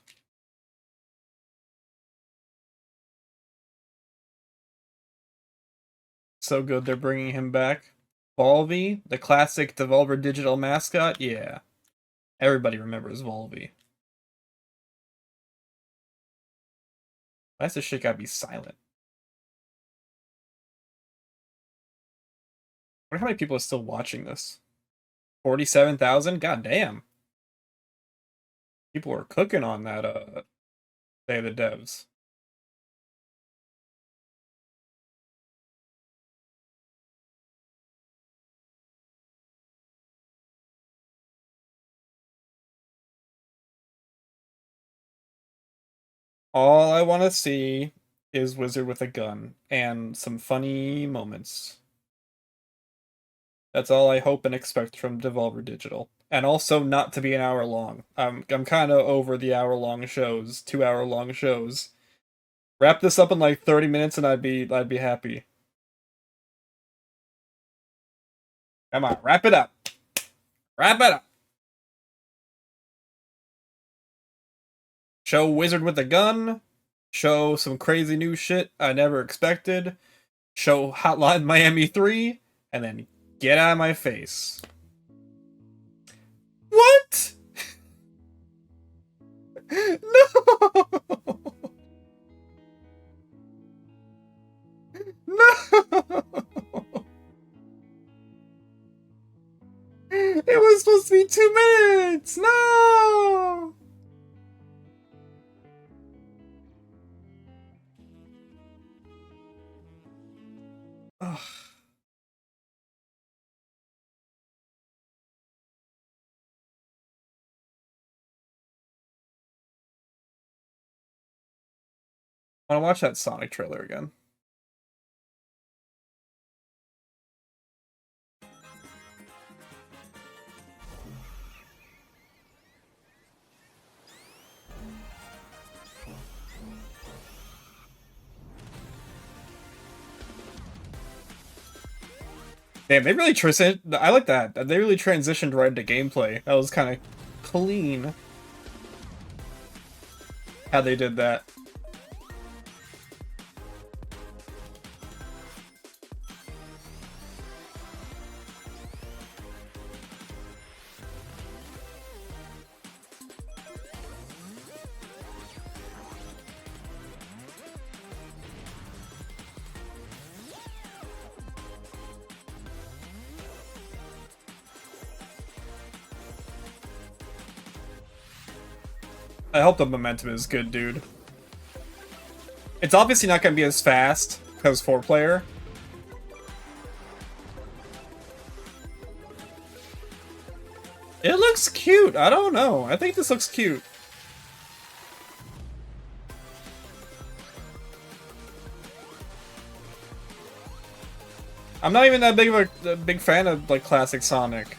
So good they're bringing him back. Volvi, the classic Devolver Digital mascot? Yeah. Everybody remembers Volvi. Why's this shit gotta be silent? I wonder how many people are still watching this. 47,000? God damn. People are cooking on that, Day of the Devs. All I want to see is Wizard with a gun and some funny moments. That's all I hope and expect from Devolver Digital. And also not to be an hour long. I'm kind of over the hour-long shows, 2-hour-long shows. Wrap this up in like 30 minutes and I'd be happy. Come on, wrap it up. Wrap it up. Show Wizard with a gun. Show some crazy new shit I never expected. Show Hotline Miami 3. And then get out of my face. What? No! No! It was supposed to be 2 minutes! No! Ugh. I want to watch that Sonic trailer again. Damn, they really I like that. They really transitioned right into gameplay. That was kind of clean. How they did that. I hope the momentum is good, dude. It's obviously not going to be as fast, because 4-player. It looks cute. I don't know. I think this looks cute. I'm not even that big of a big fan of like classic Sonic.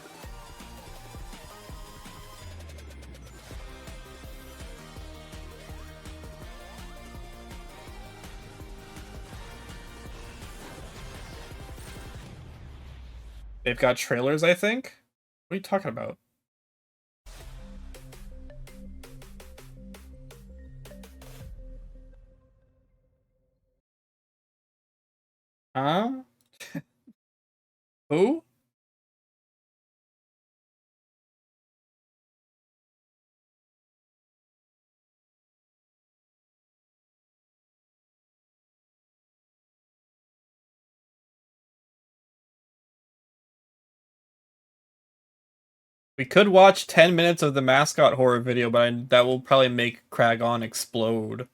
They've got trailers, I think? What are you talking about? Huh? Who? We could watch 10 minutes of the mascot horror video, but that will probably make Kragon explode.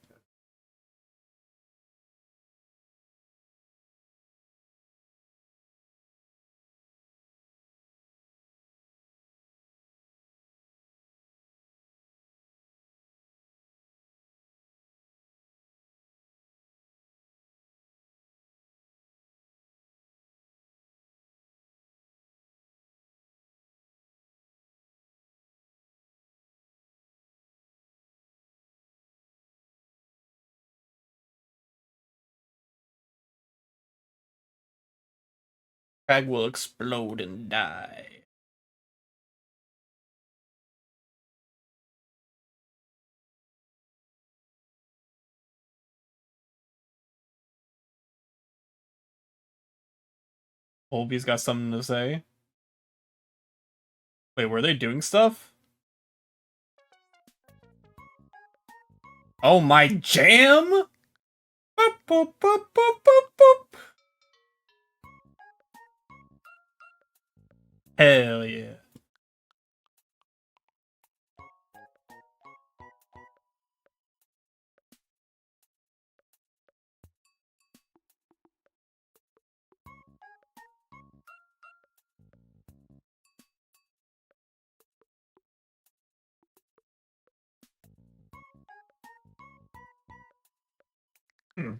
Crag will explode and die. Olby's got something to say. Wait, were they doing stuff? Oh, my jam? Boop, boop, boop, boop, boop, boop. Hell yeah. Hmm.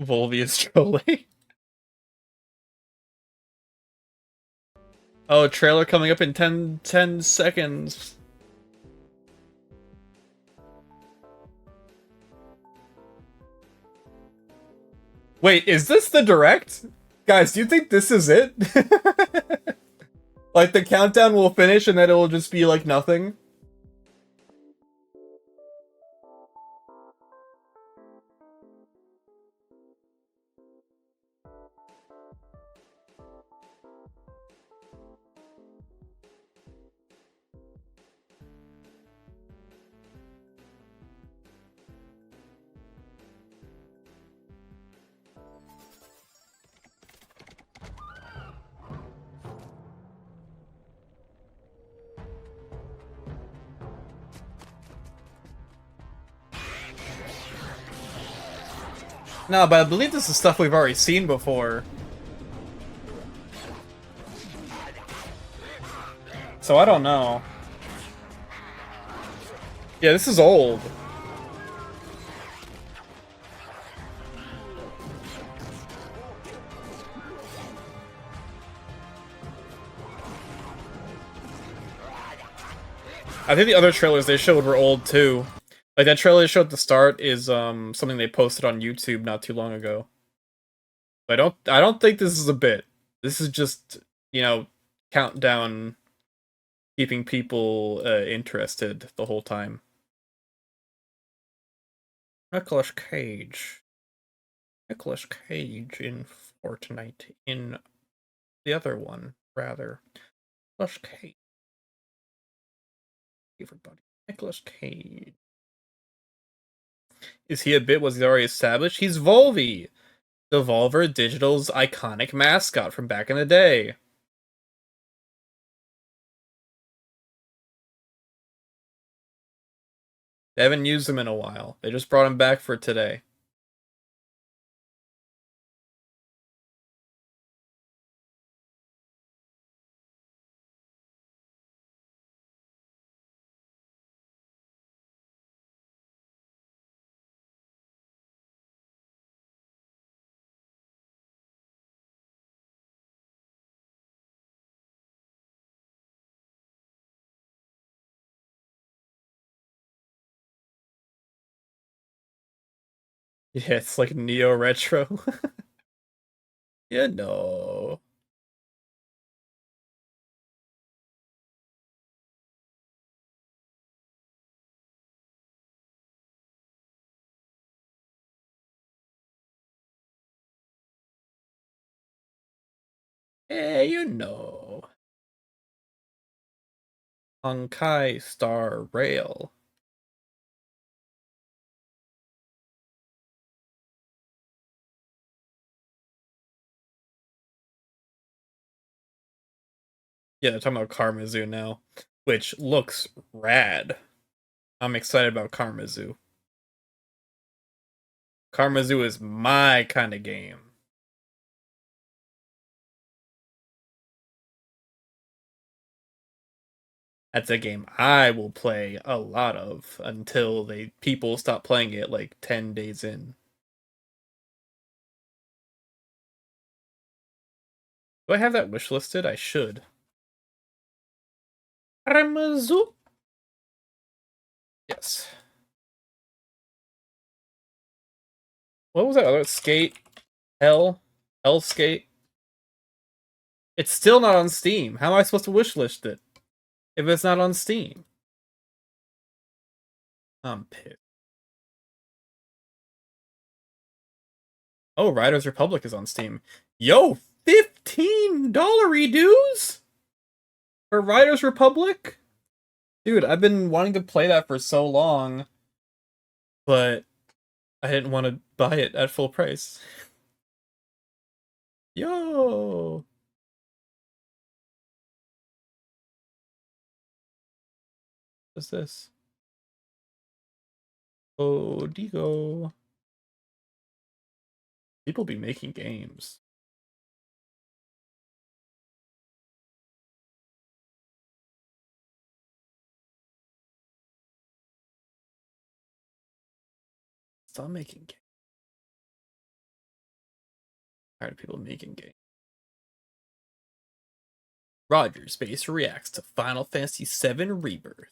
Volvi is trolling. Oh, trailer coming up in 10 seconds. Wait, is this the direct? Guys, do you think this is it? Like, the countdown will finish and then it will just be like nothing? No, but I believe this is stuff we've already seen before. So I don't know. Yeah, this is old. I think the other trailers they showed were old too. Like that trailer they showed at the start is something they posted on YouTube not too long ago. I don't think this is a bit. This is just, you know, countdown keeping people interested the whole time. Nicolas Cage. Nicolas Cage in Fortnite. In the other one, rather. Nicolas Cage. Everybody. Nicolas Cage. Is he a bit? Was he already established? He's Volvi! Devolver Digital's iconic mascot from back in the day. They haven't used him in a while. They just brought him back for today. Yeah, it's like neo retro. You know. Hey, you know. Honkai Star Rail. Yeah, they're talking about Karmazu now, which looks rad. I'm excited about Karmazu. Karmazu is my kind of game. That's a game I will play a lot of until people stop playing it like 10 days in. Do I have that wish listed? I should. Ramazu. Yes. What was that other? Skate? Hell Skate? It's still not on Steam. How am I supposed to wish list it if it's not on Steam? I'm pissed. Oh, Riders Republic is on Steam. Yo, $15 dues for Riders Republic? Dude, I've been wanting to play that for so long, but I didn't want to buy it at full price. Yo! What's this? Oh, Digo. People be making games. Stop making games. Tired of people making games. Roger Space reacts to Final Fantasy VII Rebirth.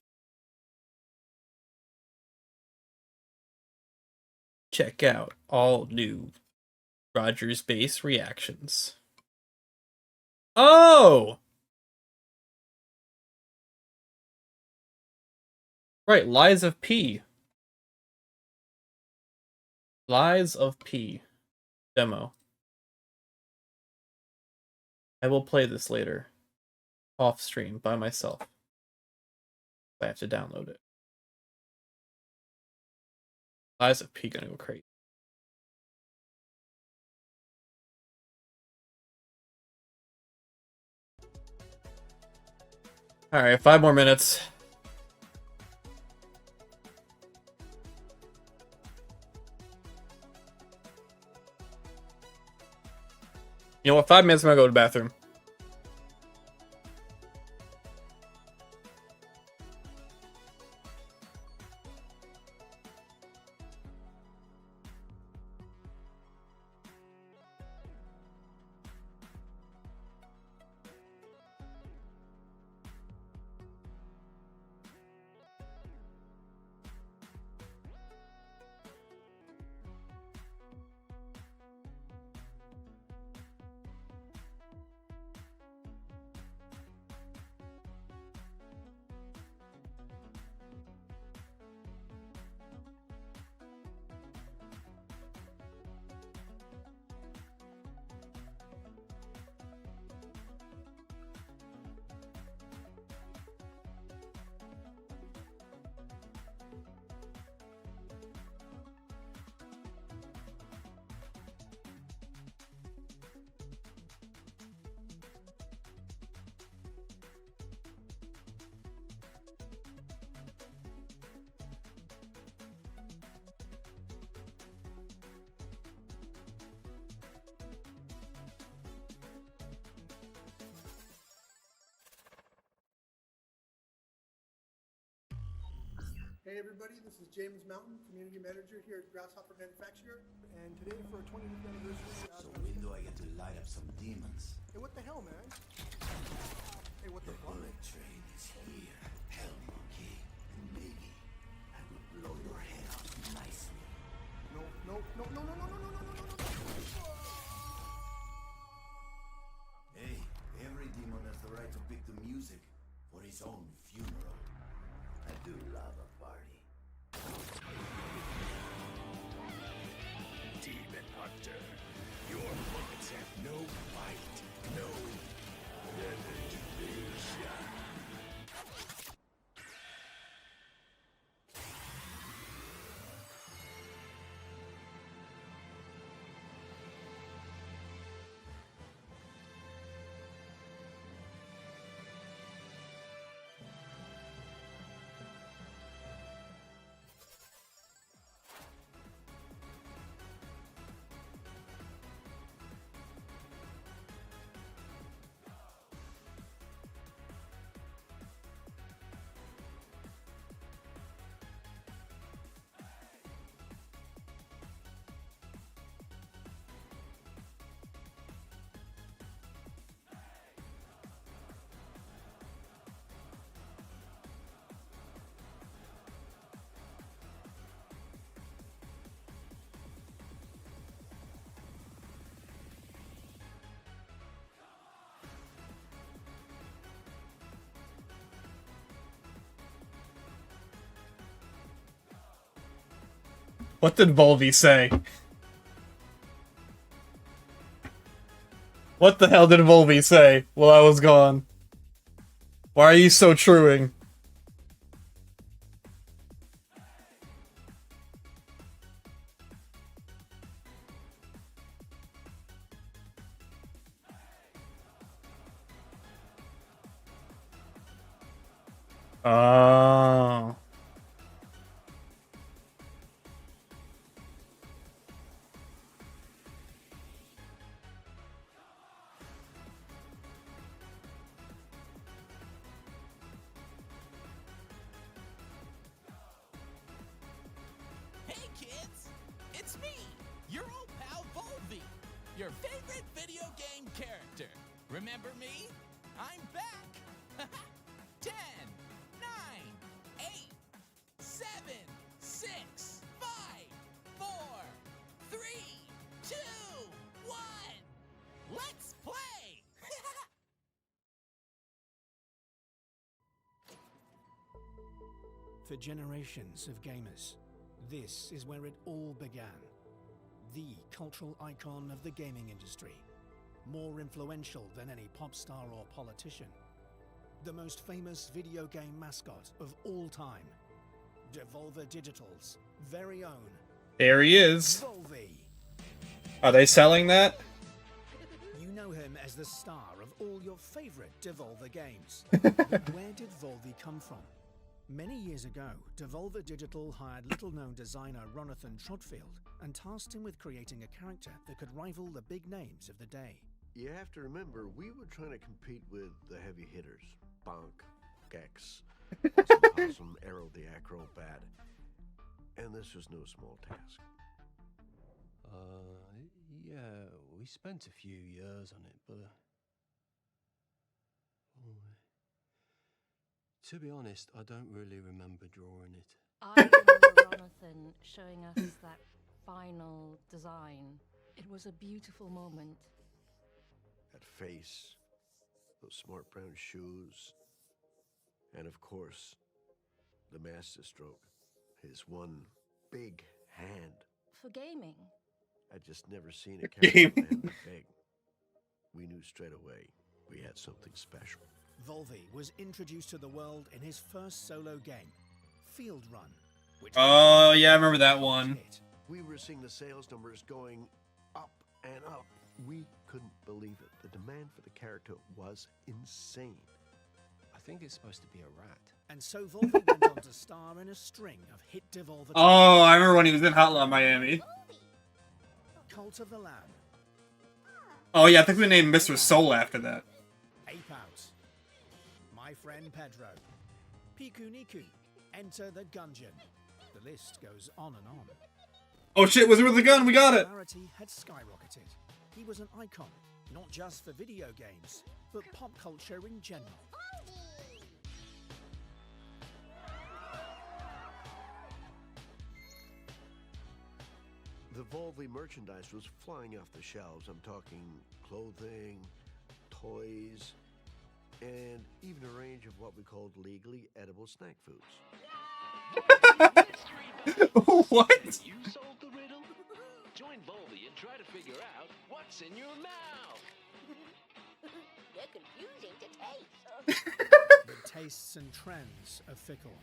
Check out all new Roger's Base reactions. Oh! Right, Lies of P. Lies of P. Demo. I will play this later. Off stream by myself. I have to download it. Lies of P gonna go crazy. Alright, 5 more minutes. You know what? 5 minutes, I'm gonna go to the bathroom. Hey everybody, this is James Mountain, Community Manager here at Grasshopper Manufacturer, and today for our 25th anniversary... So when do I get to light up some demons? Hey, what the hell, man? Hey, what the fuck? Bullet train is here. Hell, monkey. And maybe I will blow your head off nicely. No, no, no, no, no, no, no, no, no, no, no, no. Hey, every demon has the right to pick the music for his own funeral. I do love a party. Demon Hunter, your bullets have no bite, no penetration. What did Volvi say? What the hell did Volvi say while I was gone? Why are you so truing? Oh. Hey kids, it's me, your old pal Volvi, your favorite video game character. Remember me? I'm back. 10, 9, 8, 7, 6, 5, 4, 3, 2, 1. Let's play. For generations of gamers, this is where it all began. The cultural icon of the gaming industry. More influential than any pop star or politician. The most famous video game mascot of all time. Devolver Digital's very own. There he is. Volvi. Are they selling that? You know him as the star of all your favorite Devolver games. But where did Volvi come from? Many years ago, Devolver Digital hired little-known designer Ronathan Trotfield and tasked him with creating a character that could rival the big names of the day. You have to remember, we were trying to compete with the heavy hitters. Bonk, Gex, Possum, Arrow the Acrobat. And this was no small task. Yeah, we spent a few years on it, but... to be honest, I don't really remember drawing it. I remember Ronathan showing us that final design. It was a beautiful moment. That face, those smart brown shoes, and of course, the master stroke. His one big hand. For gaming. I'd just never seen a character land that big. We knew straight away we had something special. Volvi was introduced to the world in his first solo game, Field Run. Which Oh, yeah, I remember that one. We were seeing the sales numbers going up and up. We couldn't believe it. The demand for the character was insane. I think it's supposed to be a rat. And so Volvi went on to star in a string of hit Devolver. Oh, I remember when he was in Hotline Miami. Cult of the Lamb. Oh yeah, I think we named Mr. Soul after that. Ape Out. My Friend Pedro. Piku Niku. Enter the Gungeon. The list goes on and on. Oh shit, Wizard with the gun, we got it! Popularity had skyrocketed. He was an icon, not just for video games, but pop culture in general. The Volvi merchandise was flying off the shelves. I'm talking clothing, toys, and even a range of what we called legally edible snack foods. What? You solved the riddle? Join Volvi and try to figure out what's in your mouth. They're confusing to taste. The tastes and trends are fickle.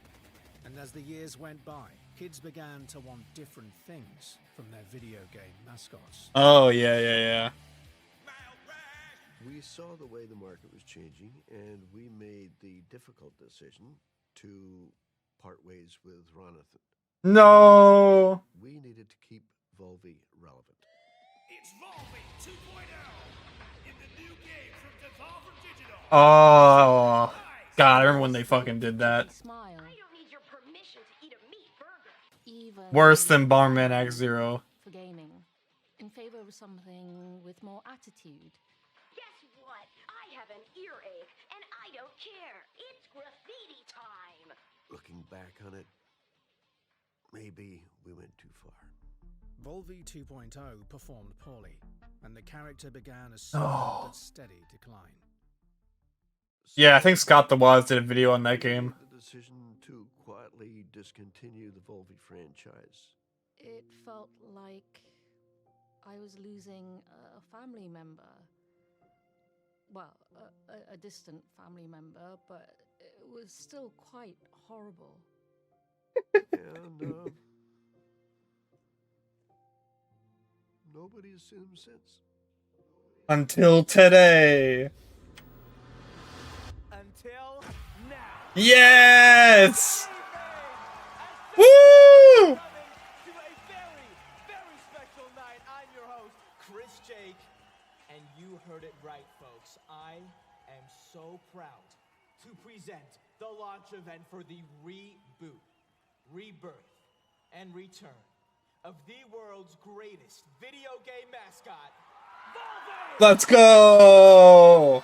And as the years went by, kids began to want different things from their video game mascots. Oh, yeah. We saw the way the market was changing, and we made the difficult decision to part ways with Ronathan. No! We needed to keep Volvi relevant. It's Volvi 2.0 in the new game from Devolver Digital. Oh, God, I remember when they fucking did that. Smile. I don't need your permission to eat a meat burger. Even Worse than Barman Act Zero. for gaming. In favor of something with more attitude. Guess what? I have an earache, and I don't care. It's graffiti time. Looking back on it, maybe we went too far. Volvi 2.0 performed poorly, and the character began a slow but steady decline. Yeah, I think Scott the Waz did a video on that game. The decision to quietly discontinue the Volvi franchise. It felt like I was losing a family member. Well, a distant family member, but it was still quite horrible. And nobody's seen him since. Until today. Until now. Yes! Woo! To a very, very special night. I'm your host, Chris Jake, and you heard it right, folks. I am so proud to present the launch event for the reboot, rebirth, and return of the world's greatest video game mascot, Volvi! Let's go! Oh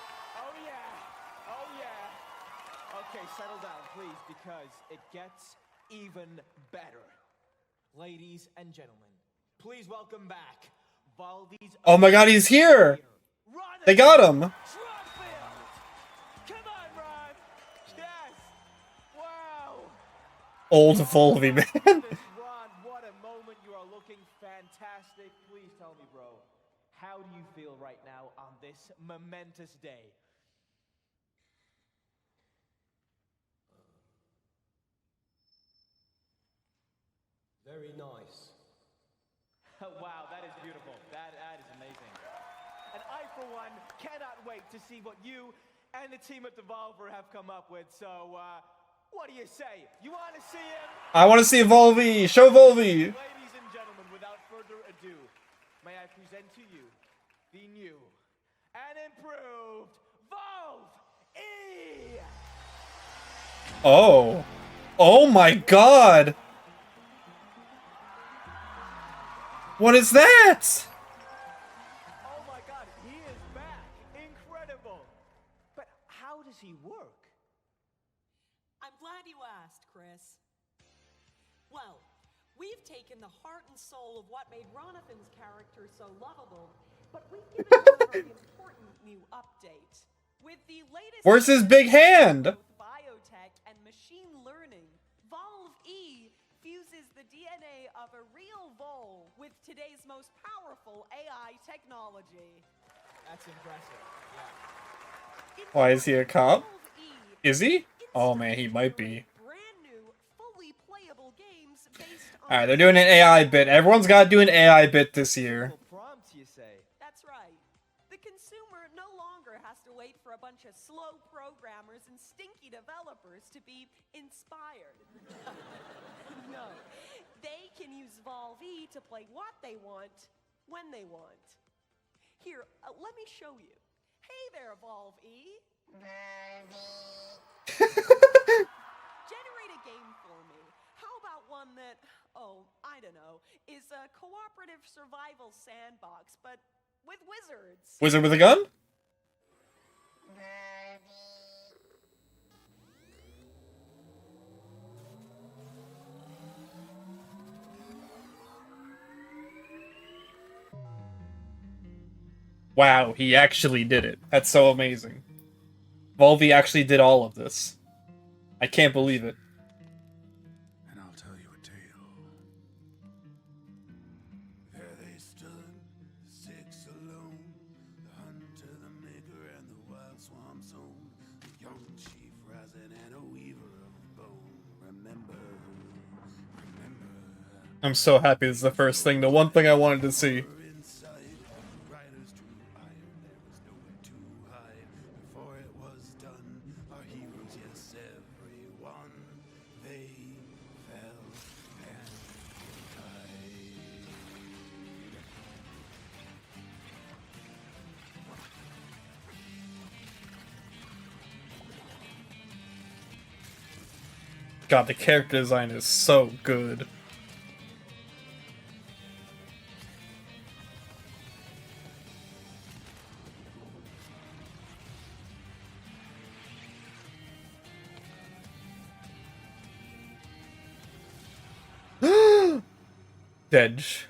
yeah, oh yeah. Okay, settle down, please, because it gets even better. Ladies and gentlemen, please welcome back Volvi's... Oh my god, he's here! They got him! Come on, Ron! Yes! Wow! Old Volvi, man. Ron, what a moment. You are looking fantastic. Please tell me, bro, how do you feel right now on this momentous day? Very nice. Wow, that is beautiful. That is amazing. And I, for one, cannot wait to see what you and the team at Devolver have come up with. So, what do you say? You want to see him? I want to see Volvi! Show Volvi! Ladies and gentlemen, without further ado, may I present to you the new and improved Volve E! Oh. Oh my god! What is that? Oh my god, he is back! Incredible! But how does he work? I'm glad you asked, Chris. Well, we've taken the heart and soul of what made Ronathan's character so lovable, but we've given him a very important new update. With the latest... Where's his big hand? Biotech and machine learning, Volve E fuses the DNA of a real vole with today's most powerful AI technology. That's impressive, yeah. Why is he a cop? Is he? Oh man, he might be. Brand new, fully playable games based on... Alright, they're doing an AI bit. Everyone's got to do an AI bit this year. Prompts, you say? That's right. The consumer no longer has to wait for a bunch of slow programmers and stinky developers to be inspired. No, they can use Volve E to play what they want, when they want. Here, let me show you. Hey there, Volve E. Generate a game for me. How about one that, oh, I don't know, is a cooperative survival sandbox, but with wizards? Wizard with a gun? Wow, he actually did it. That's so amazing. Volvi actually did all of this. I can't believe it. And I'll tell you a tale. There they stood, six alone, the hunter, the maker, and the wild swamp zone. The young chief rising and a weaver of bone. Remember. I'm so happy this is the first thing, the one thing I wanted to see. Riders drew iron, there was nowhere to hide. Before it was done, our heroes, yes, everyone, they fell and died. God, the character design is so good. Dedge.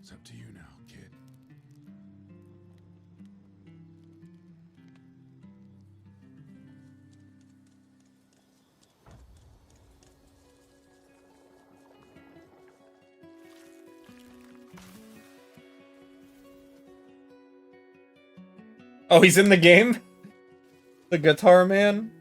It's up to you now, kid. Oh, he's in the game? The guitar man?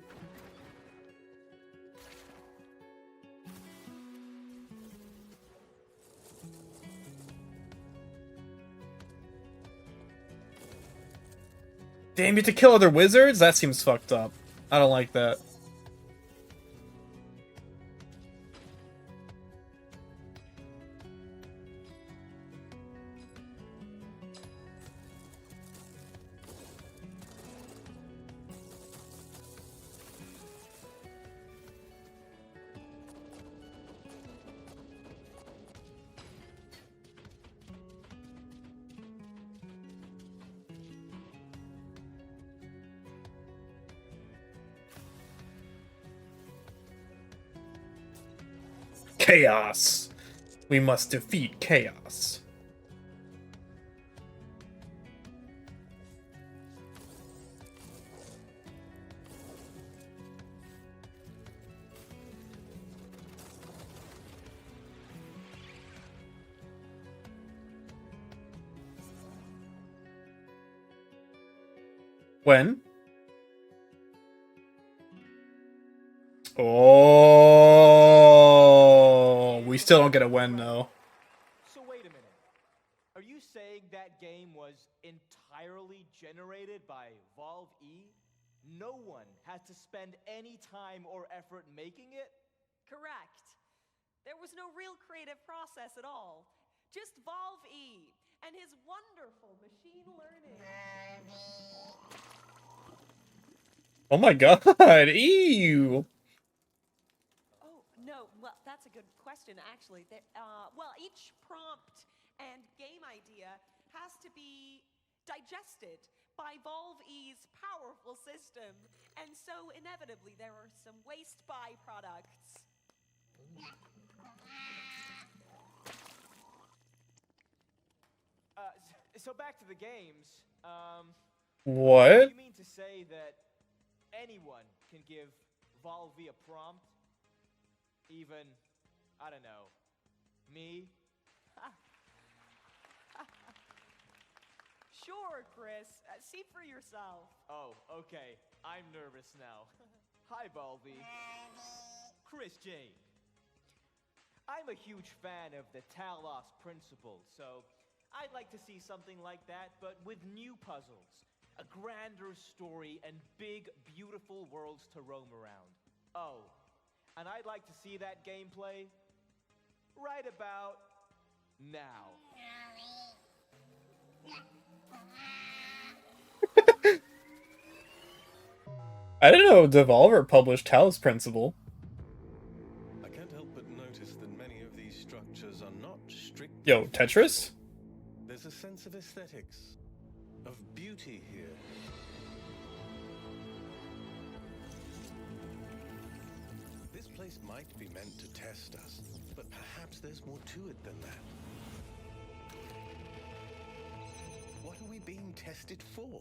Damn, you have to kill other wizards? That seems fucked up. I don't like that. Chaos. We must defeat chaos. When? Oh, we still don't get a when though. So wait a minute. Are you saying that game was entirely generated by Valve E? No one had to spend any time or effort making it? Correct. There was no real creative process at all. Just Valve E and his wonderful machine learning. Oh my god, ew. Oh, no, well, that's a good question, actually. Well, each prompt and game idea has to be digested by Valve E's powerful system, and so inevitably there are some waste byproducts. So back to the games. What? You mean to say that anyone can give Valve a prompt? Even, I don't know, me? Sure, Chris. See for yourself. Oh, okay. I'm nervous now. Hi, Baldy. Chris Jake. I'm a huge fan of the Talos principle, so I'd like to see something like that, but with new puzzles, a grander story, and big, beautiful worlds to roam around. Oh, and I'd like to see that gameplay right about now. I didn't know Devolver published Talos Principle. I can't help but notice that many of these structures are not strict. Yo, Tetris? There's a sense of aesthetics, of beauty here. This place might be meant to test us, but perhaps there's more to it than that. What are we being tested for?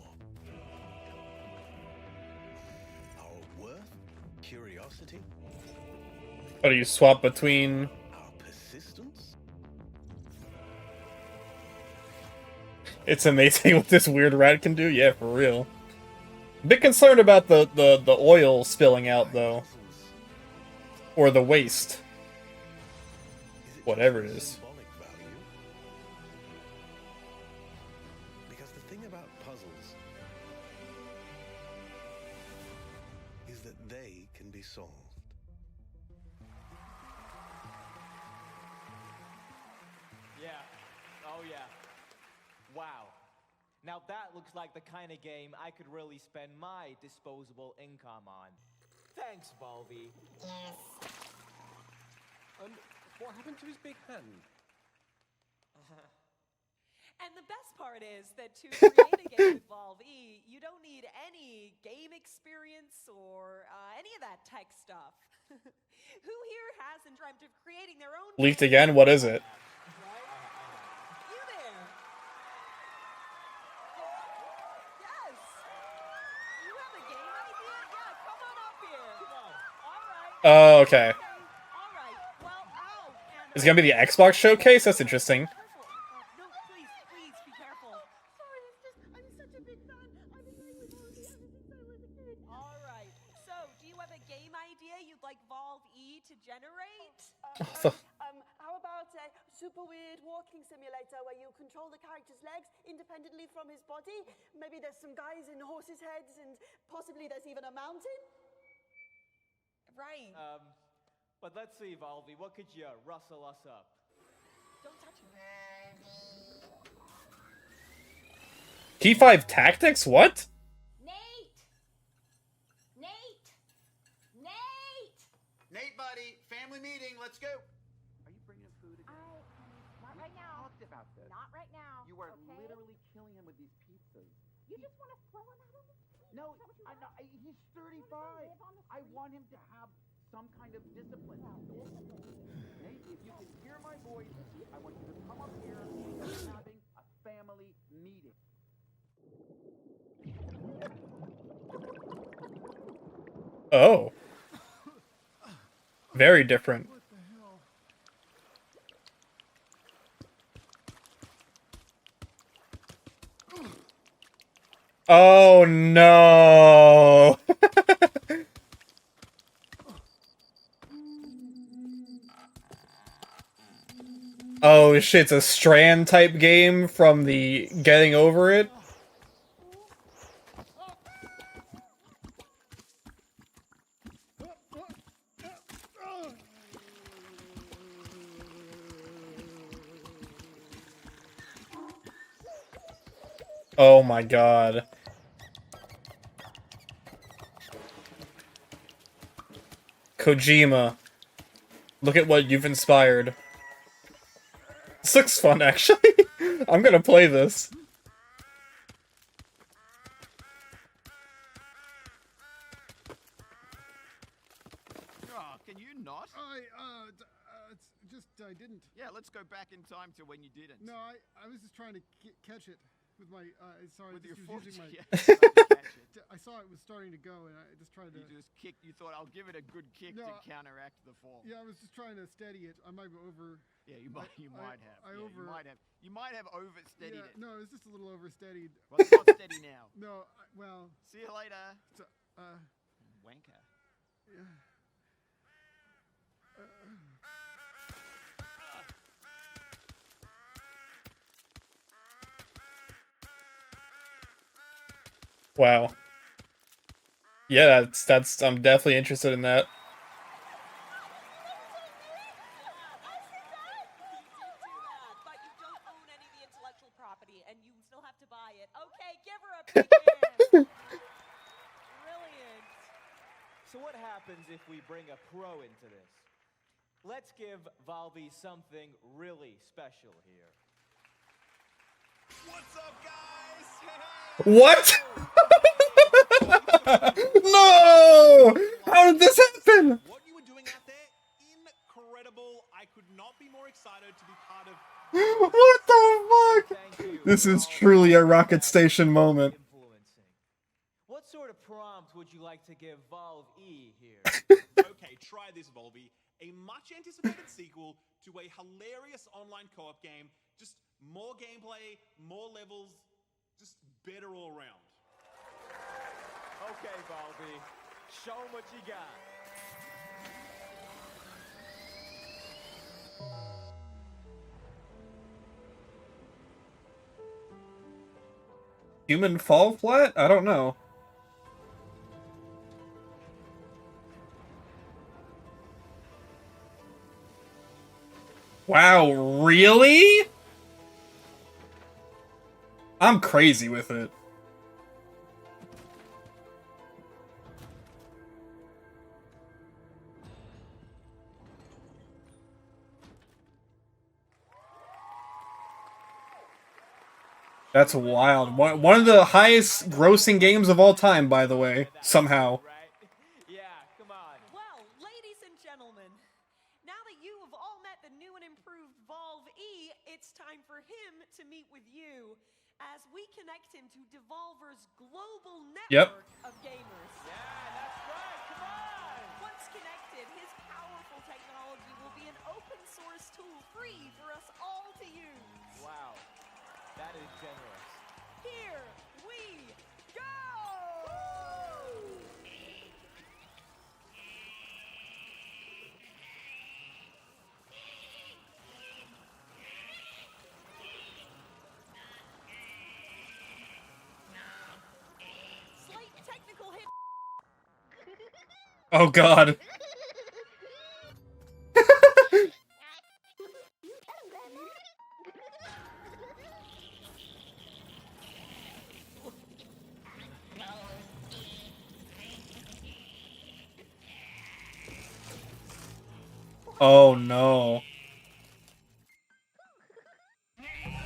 Our worth? Curiosity? Oh, do you swap between... Our persistence? It's amazing what this weird rat can do? Yeah, for real. A bit concerned about the oil spilling out, though. Or the waste. Whatever it is. Because the thing about puzzles is that they can be solved. Yeah. Oh, yeah. Wow. Now that looks like the kind of game I could really spend my disposable income on. Thanks, Baldy. Yes. What happened to his big hand? And the best part is that to create a game with Valve E, you don't need any game experience or any of that tech stuff. Who here hasn't dreamt of creating their own Leaked game? again? What is it? You there? Yes. You have a game idea? Yeah, come on up here. Oh, okay. Is it gonna be the Xbox showcase? That's interesting. No, please be careful. Sorry, I'm such a big fan. I've been you'd like Valve E to generate? How about a super weird walking simulator where you control the character's legs independently from his body? Maybe there's some guys in horses' heads, and possibly there's even a mountain? Right. But let's see, Valvy, what could you rustle us up? Don't touch me. Keigh3 Tactics? What? Nate, buddy, family meeting, let's go. Are you bringing him food again? Not We right now. talked about this. Not right now. You are okay? literally killing him with these pizzas. You just want to throw him out of the street? No, Is that what you I want? know, he's You want him 35. to live on the I street? want him to have some kind of discipline. Nate, if you can hear my voice, I want you to come up here. We're having a family meeting. Oh. Very different. What the hell? Oh no. Oh shit, it's a Strand type game from the Getting Over It. Oh my god. Kojima. Look at what you've inspired. This looks fun, actually. I'm gonna play this. Oh, can you not? I didn't. Yeah, let's go back in time to when you didn't. No, I was just trying to catch it with my, sorry, With your just foot, was using my... yeah. I saw it was starting to go, and I just tried to... You just kicked, you thought, I'll give it a good kick No, to counteract the fall. Yeah, I was just trying to steady it. I might be over... Yeah, you might have. You might have oversteadied it. No, it was just a little oversteadied. Well, it's not steady now. No, well... See you later. Wanker. Yeah. Wow. Yeah, that's I'm definitely interested in that. But you don't own any of the intellectual property, and you still have to buy it. Okay, give her a big hand. Brilliant. So what happens if we bring a pro into this? Let's give Valvy something really special here. What's up, guys? What? No! How did this happen? What you were doing out there, incredible. I could not be more excited to be part of... What the fuck? This is truly a RocketStation moment. What sort of prompt would you like to give Valve E here? Okay, try this, Volby. A much anticipated sequel to a hilarious online co-op game. Just more gameplay, more levels, just better all around. Okay, Valvy. Show 'em what you got. Human fall flat? I don't know. Wow, really? I'm crazy with it. That's wild. One of the highest grossing games of all time, by the way, somehow. Well, ladies and gentlemen, now that you have all met the new and improved Valve E, it's time for him to meet with you as we connect him to Devolver's global network of gamers. Yeah, that's right. Come on. Once connected, his powerful technology will be an open source tool free for us all to use. Wow. That is generous. Here we go! Oh god. Oh no.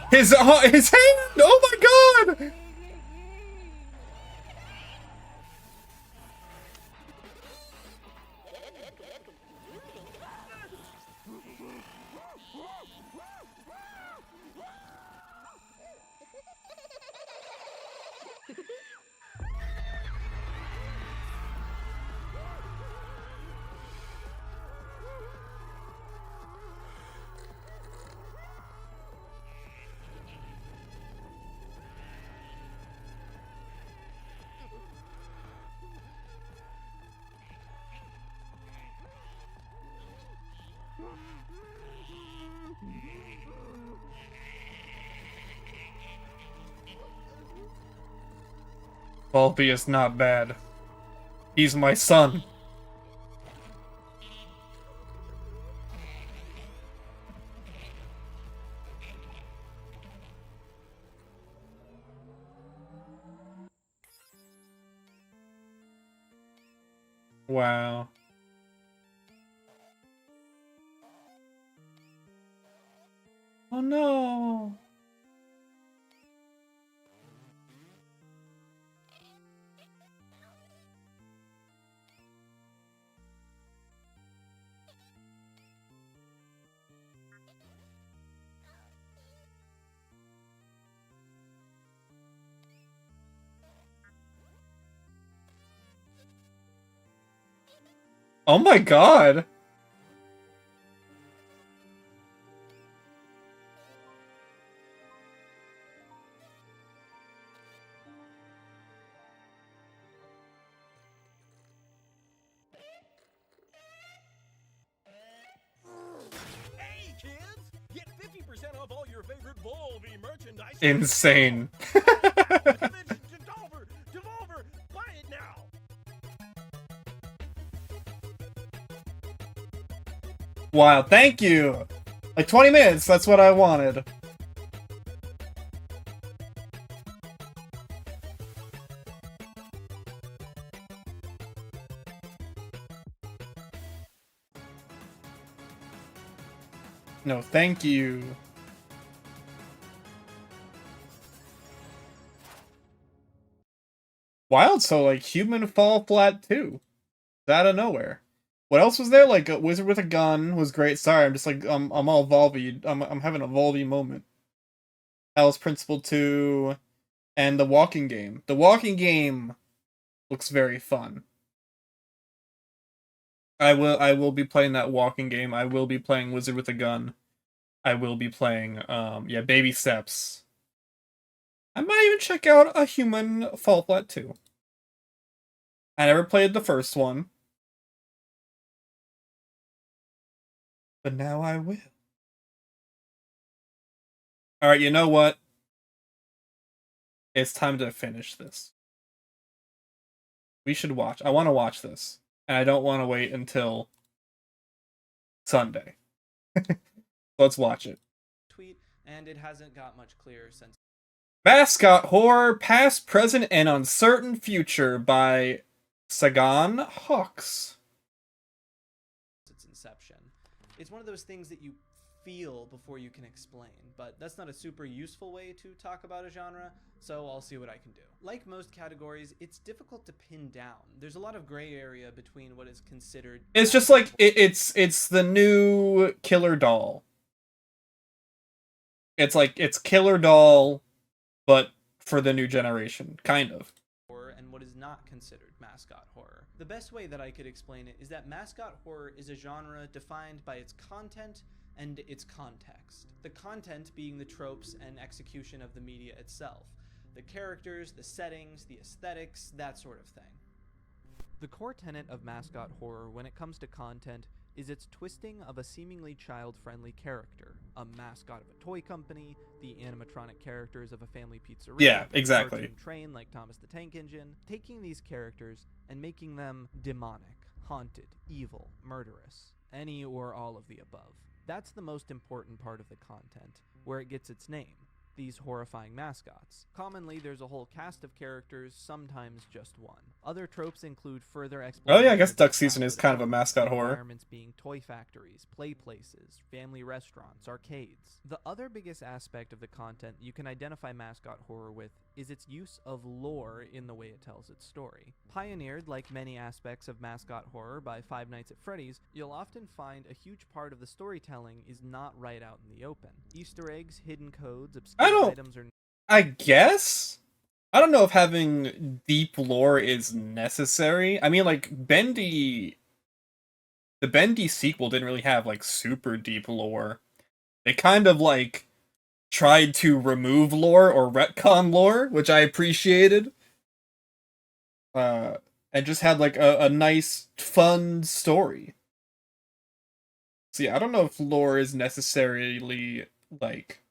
His hand! Oh my god! Volby is not bad. He's my son. Wow. Oh no. Oh my god. Hey kids, get 50% off all your favorite Volby merchandise. Insane. Devolver, buy it now. Wow, thank you! Like 20 minutes, that's what I wanted. No, thank you. Wild, so like Human Fall Flat 2. Out of nowhere. What else was there? Like a Wizard with a Gun was great. Sorry, I'm just like I'm all Volby. I'm having a Volby moment. Alice Principle 2 and The Walking Game. The Walking Game looks very fun. I will be playing that Walking Game. I will be playing Wizard with a Gun. I will be playing yeah, Baby Steps. I might even check out a Human Fall Flat 2. I never played the first one. But now I will. Alright, you know what? It's time to finish this. We should watch. I want to watch this. And I don't want to wait until Sunday. Let's watch it. Tweet, and it hasn't got much clearer since. Mascot Horror, Past, Present, and Uncertain Future by Sagan Hawks. Its inception. It's one of those things that you feel before you can explain, but that's not a super useful way to talk about a genre, so I'll see what I can do. Like most categories, it's difficult to pin down. There's a lot of gray area between what is considered... It's just like, it's the new Killer Doll. It's like, it's Killer Doll, but for the new generation, kind of. And what is not considered mascot horror. The best way that I could explain it is that mascot horror is a genre defined by its content and its context. The content being the tropes and execution of the media itself. The characters, the settings, the aesthetics, that sort of thing. The core tenet of mascot horror when it comes to content is its twisting of a seemingly child-friendly character. A mascot of a toy company, the animatronic characters of a family pizzeria, Yeah, exactly. a cartoon train like Thomas the Tank Engine, taking these characters and making them demonic, haunted, evil, murderous, any or all of the above. That's the most important part of the content, where it gets its name, these horrifying mascots. Commonly, there's a whole cast of characters, sometimes just one. Other tropes include further Oh exploration yeah, I guess of the Duck Season is childhood kind of a home, mascot horror. environments being toy factories, play places, family restaurants, arcades. The other biggest aspect of the content you can identify mascot horror with is its use of lore in the way it tells its story. Pioneered, like many aspects of mascot horror, by Five Nights at Freddy's, you'll often find a huge part of the storytelling is not right out in the open. Easter eggs, hidden codes, obscure items are... I guess? I don't know if having deep lore is necessary. I mean, like, the Bendy sequel didn't really have, like, super deep lore. They kind of, like, tried to remove lore or retcon lore, which I appreciated. And just had, like, a nice, fun story. So yeah, I don't know if lore is necessarily, like,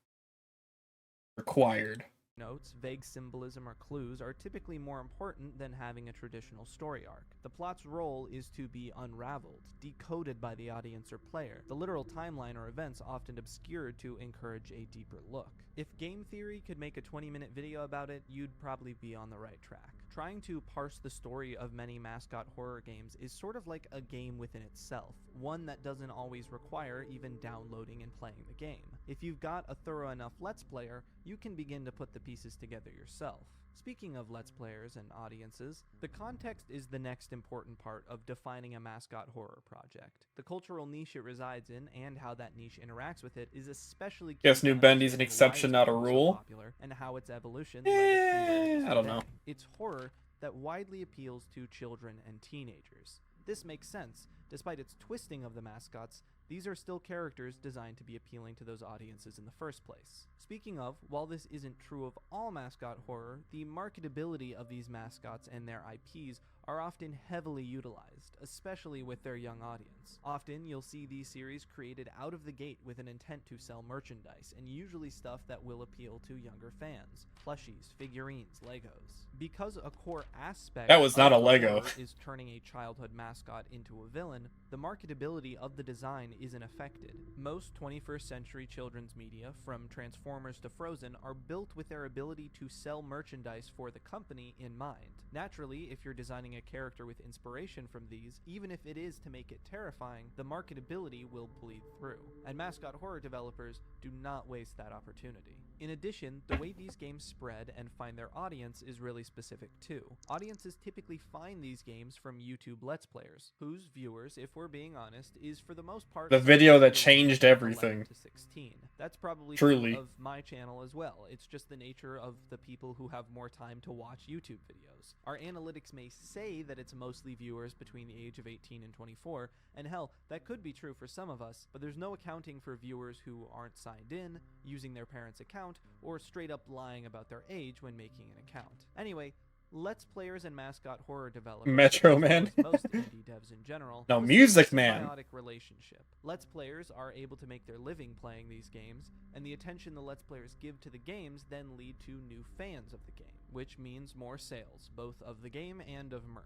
required. Notes, vague symbolism, or clues are typically more important than having a traditional story arc. The plot's role is to be unraveled, decoded by the audience or player, the literal timeline or events often obscured to encourage a deeper look. If game theory could make a 20-minute video about it, you'd probably be on the right track. Trying to parse the story of many mascot horror games is sort of like a game within itself, one that doesn't always require even downloading and playing the game. If you've got a thorough enough Let's Player, you can begin to put the pieces together yourself. Speaking of Let's Players and audiences, the context is the next important part of defining a mascot horror project. The cultural niche it resides in and how that niche interacts with it is especially key. Guess to New Bendy's an understanding exception, why it's not a become so rule. popular and how its evolution led it to where it is I don't today. know. It's horror that widely appeals to children and teenagers. This makes sense. Despite its twisting of the mascots, these are still characters designed to be appealing to those audiences in the first place. Speaking of, while this isn't true of all mascot horror, the marketability of these mascots and their IPs are often heavily utilized, especially with their young audience. Often, you'll see these series created out of the gate with an intent to sell merchandise, and usually stuff that will appeal to younger fans. Plushies, figurines, Legos. Because a core aspect That was not of a the Lego. horror is turning a childhood mascot into a villain, the marketability of the design isn't affected. Most 21st century children's media, from Transformers to Frozen, are built with their ability to sell merchandise for the company in mind. Naturally, if you're designing a character with inspiration from these, even if it is to make it terrifying, the marketability will bleed through. And mascot horror developers do not waste that opportunity. In addition, the way these games spread and find their audience is really specific too. Audiences typically find these games from YouTube Let's Players, whose viewers, if we're being honest, is for the most part The video that ages changed 11 everything. to 16. That's probably Truly. true of my channel as well. It's just the nature of the people who have more time to watch YouTube videos. Our analytics may say that it's mostly viewers between the age of 18 and 24, and hell, that could be true for some of us, but there's no accounting for viewers who aren't signed in, using their parents' account, or straight up lying about their age when making an account. Anyway, Let's Players and mascot horror developers, Metro as well Man. as most indie devs in general, No, have a Music sort of Man. symbiotic relationship. Let's Players are able to make their living playing these games, and the attention the Let's Players give to the games then lead to new fans of the game, which means more sales, both of the game and of merch.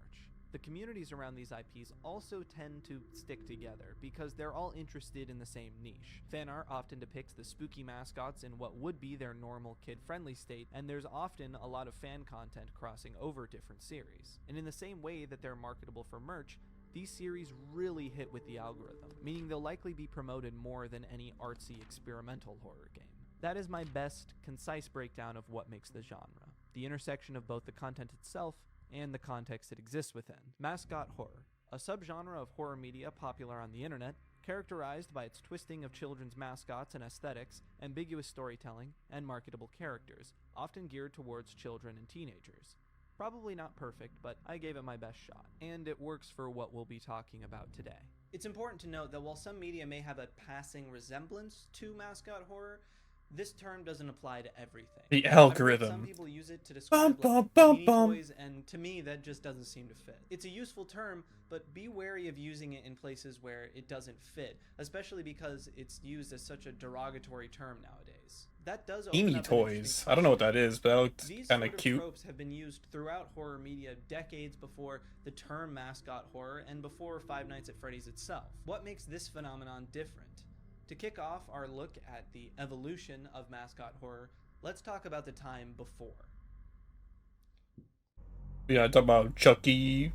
The communities around these IPs also tend to stick together because they're all interested in the same niche. Fan art often depicts the spooky mascots in what would be their normal kid-friendly state, and there's often a lot of fan content crossing over different series. And in the same way that they're marketable for merch, these series really hit with the algorithm, meaning they'll likely be promoted more than any artsy experimental horror game. That is my best, concise breakdown of what makes the genre. The intersection of both the content itself and the context it exists within. Mascot horror, a subgenre of horror media popular on the internet, characterized by its twisting of children's mascots and aesthetics, ambiguous storytelling, and marketable characters, often geared towards children and teenagers. Probably not perfect, but I gave it my best shot, and it works for what we'll be talking about today. It's important to note that while some media may have a passing resemblance to mascot horror, this term doesn't apply to everything. The I've heard algorithm. some people use it to describe Bum, like bum, teeny bum. toys, and to me that just doesn't seem to fit. It's a useful term, but be wary of using it in places where it doesn't fit, especially because it's used as such a derogatory term nowadays. toys. That does open Teeny up an interesting toys. I don't know what that question. is, but that looks These kind sort of of cute. tropes have been used throughout horror media decades before the term mascot horror and before Five Nights at Freddy's itself. What makes this phenomenon different? To kick off our look at the evolution of mascot horror, let's talk about the time before. Yeah, talk about Chucky.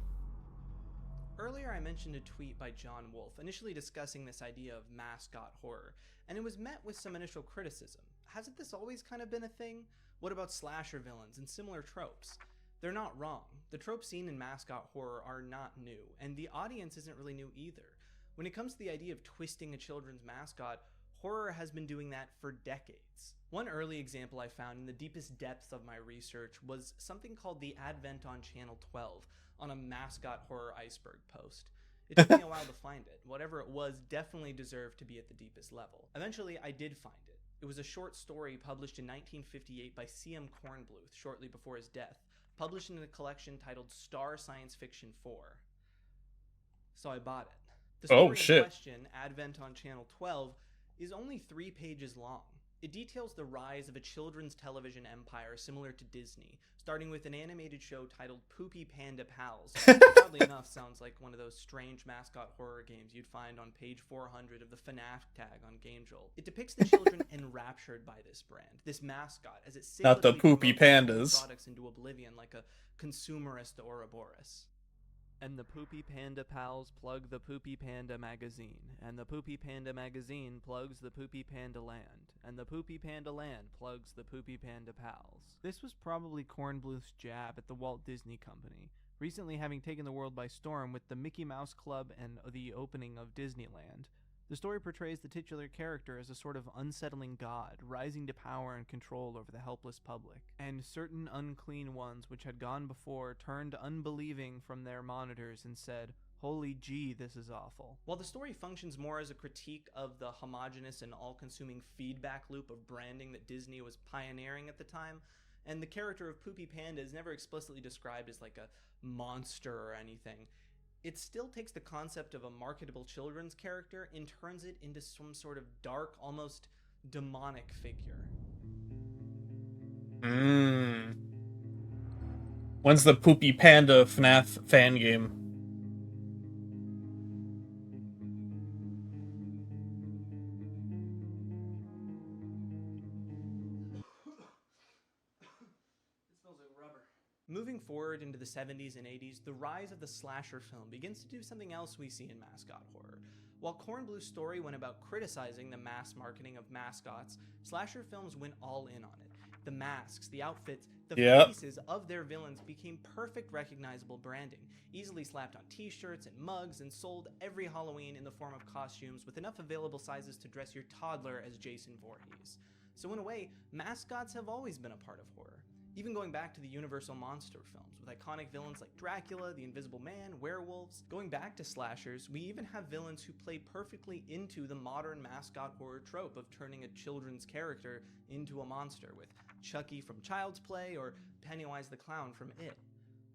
Earlier I mentioned a tweet by John Wolfe initially discussing this idea of mascot horror, and it was met with some initial criticism. Hasn't this always kind of been a thing? What about slasher villains and similar tropes? They're not wrong. The tropes seen in mascot horror are not new, and the audience isn't really new either. When it comes to the idea of twisting a children's mascot, horror has been doing that for decades. One early example I found in the deepest depths of my research was something called the Advent on Channel 12 on a mascot horror iceberg post. It took me a while to find it. Whatever it was definitely deserved to be at the deepest level. Eventually, I did find it. It was a short story published in 1958 by C.M. Kornbluth shortly before his death, published in a collection titled Star Science Fiction 4. So I bought it. The story in question, Advent on Channel 12, is only 3 pages long. It details the rise of a children's television empire similar to Disney, starting with an animated show titled Poopy Panda Pals, which oddly enough sounds like one of those strange mascot horror games you'd find on page 400 of the FNAF tag on GameJolt. It depicts the children enraptured by this brand, this mascot, as it Not the cyclically Poopy promotes its own Pandas. products into oblivion like a consumerist Ouroboros. And the Poopy Panda Pals plug the Poopy Panda magazine, and the Poopy Panda magazine plugs the Poopy Panda land, and the Poopy Panda land plugs the Poopy Panda Pals. This was probably Kornbluth's jab at the Walt Disney Company, recently having taken the world by storm with the Mickey Mouse Club and the opening of Disneyland. The story portrays the titular character as a sort of unsettling god, rising to power and control over the helpless public. And certain unclean ones which had gone before turned unbelieving from their monitors and said, "Holy gee, this is awful." While the story functions more as a critique of the homogenous and all-consuming feedback loop of branding that Disney was pioneering at the time, and the character of Poopy Panda is never explicitly described as like a monster or anything, it still takes the concept of a marketable children's character and turns it into some sort of dark, almost demonic figure. When's the Poopy Panda FNAF fan game? Moving forward into the 70s and 80s, the rise of the slasher film begins to do something else we see in mascot horror. While Kornbluth's story went about criticizing the mass marketing of mascots, slasher films went all in on it. The masks, the outfits, the faces of their villains became perfect recognizable branding, easily slapped on t-shirts and mugs and sold every Halloween in the form of costumes with enough available sizes to dress your toddler as Jason Voorhees. So in a way, mascots have always been a part of horror. Even going back to the Universal monster films, with iconic villains like Dracula, the Invisible Man, werewolves. Going back to slashers, we even have villains who play perfectly into the modern mascot horror trope of turning a children's character into a monster, with Chucky from Child's Play or Pennywise the Clown from It.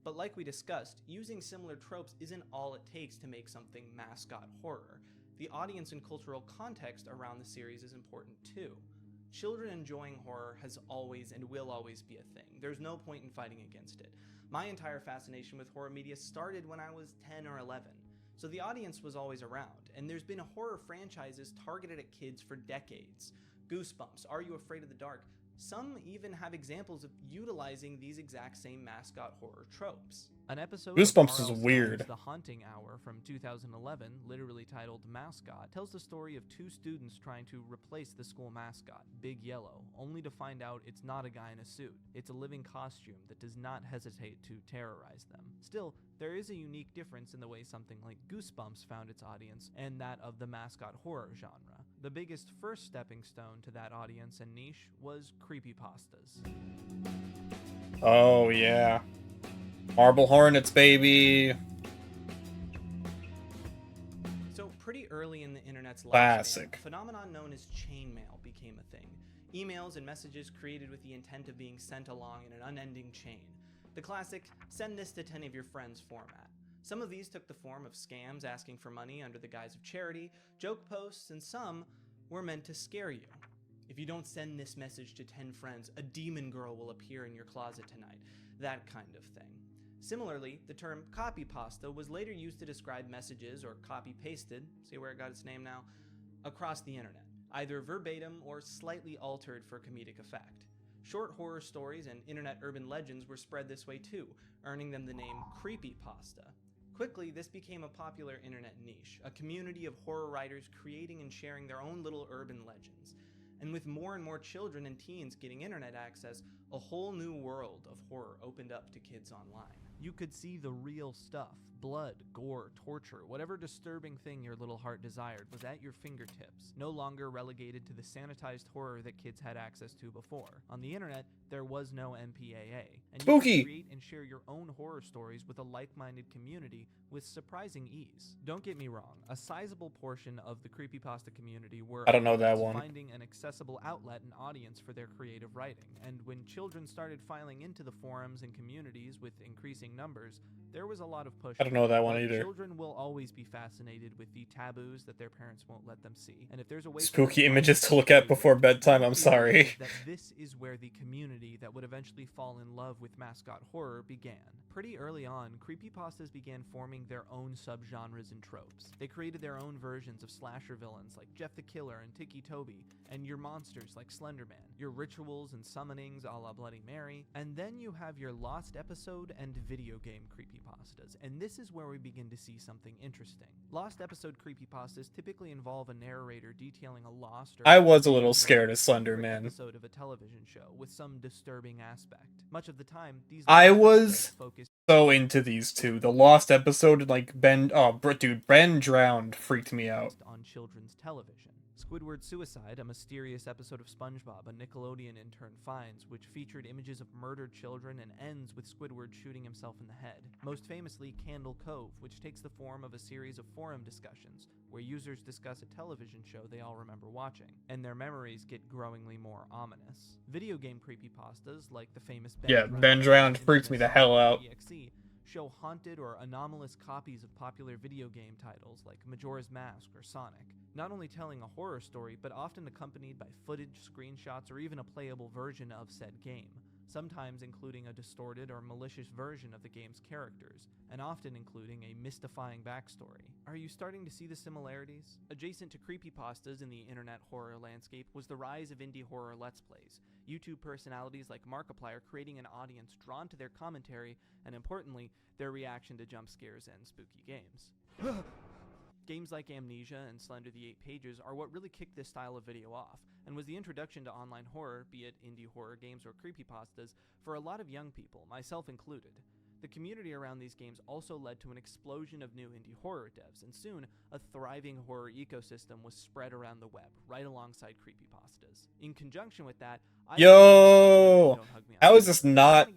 But like we discussed, using similar tropes isn't all it takes to make something mascot horror. The audience and cultural context around the series is important too. Children enjoying horror has always and will always be a thing. There's no point in fighting against it. My entire fascination with horror media started when I was 10 or 11, so the audience was always around, and there's been horror franchises targeted at kids for decades. Goosebumps, Are You Afraid of the Dark? Some even have examples of utilizing these exact same mascot horror tropes. An episode Goosebumps of is R.L. weird. Stine's The Haunting Hour from 2011, literally titled Mascot, tells the story of 2 students trying to replace the school mascot, Big Yellow, only to find out it's not a guy in a suit. It's a living costume that does not hesitate to terrorize them. Still, there is a unique difference in the way something like Goosebumps found its audience and that of the mascot horror genre. The biggest first stepping stone to that audience and niche was creepypastas. Oh, yeah. Marble Hornets, baby. So pretty early in the internet's Classic. lifespan, a phenomenon known as chainmail became a thing. Emails and messages created with the intent of being sent along in an unending chain. The classic, send this to 10 of your friends format. Some of these took the form of scams asking for money under the guise of charity, joke posts, and some were meant to scare you. If you don't send this message to 10 friends, a demon girl will appear in your closet tonight. That kind of thing. Similarly, the term copy pasta was later used to describe messages or copy pasted, see where it got its name now, across the internet, either verbatim or slightly altered for comedic effect. Short horror stories and internet urban legends were spread this way too, earning them the name creepypasta. Quickly, this became a popular internet niche, a community of horror writers creating and sharing their own little urban legends. And with more and more children and teens getting internet access, a whole new world of horror opened up to kids online. You could see the real stuff. Blood, gore, torture, whatever disturbing thing your little heart desired was at your fingertips, no longer relegated to the sanitized horror that kids had access to before. On the internet, there was no MPAA, and you could create and share your own horror stories with a like-minded community with surprising ease. Don't get me wrong, a sizable portion of the creepypasta community were I don't know that opposed to one. finding an accessible outlet and audience for their creative writing, and when children started filing into the forums and communities with increasing numbers, there was a lot of push. I don't know that one But either. Children will always be fascinated with the taboos that their parents won't let them see, and if there's a way for Spooky them images to look at before bedtime, I'm the sorry. reality is that this is where the community that would eventually fall in love with mascot horror began. Pretty early on, creepypastas began forming their own subgenres and tropes. They created their own versions of slasher villains like Jeff the Killer and Tiki Toby, and your monsters like Slenderman, your rituals and summonings a la Bloody Mary, and then you have your lost episode and video game creepypastas, and this is where we begin to see something interesting. Lost episode creepypastas typically involve a narrator detailing a lost or I was a little scared of Slenderman. episode of a television show with some disturbing aspect. Much of the time, these I was so into these two. The Lost episode, like Ben Drowned freaked me out. on children's television. Squidward's Suicide, a mysterious episode of SpongeBob a Nickelodeon intern finds, which featured images of murdered children and ends with Squidward shooting himself in the head. Most famously, Candle Cove, which takes the form of a series of forum discussions, where users discuss a television show they all remember watching, and their memories get growingly more ominous. Video game creepypastas, like the famous Ben Drowned freaked me the hell out. EXE, show haunted or anomalous copies of popular video game titles like Majora's Mask or Sonic, not only telling a horror story, but often accompanied by footage, screenshots, or even a playable version of said game, sometimes including a distorted or malicious version of the game's characters, and often including a mystifying backstory. Are you starting to see the similarities? Adjacent to creepypastas in the internet horror landscape was the rise of indie horror Let's Plays, YouTube personalities like Markiplier creating an audience drawn to their commentary, and importantly, their reaction to jump scares and spooky games. Games like Amnesia and Slender the 8 Pages are what really kicked this style of video off, and was the introduction to online horror, be it indie horror games or creepypastas, for a lot of young people, myself included. The community around these games also led to an explosion of new indie horror devs, and soon, a thriving horror ecosystem was spread around the web, right alongside creepypastas. In conjunction with that, Yo! How is this not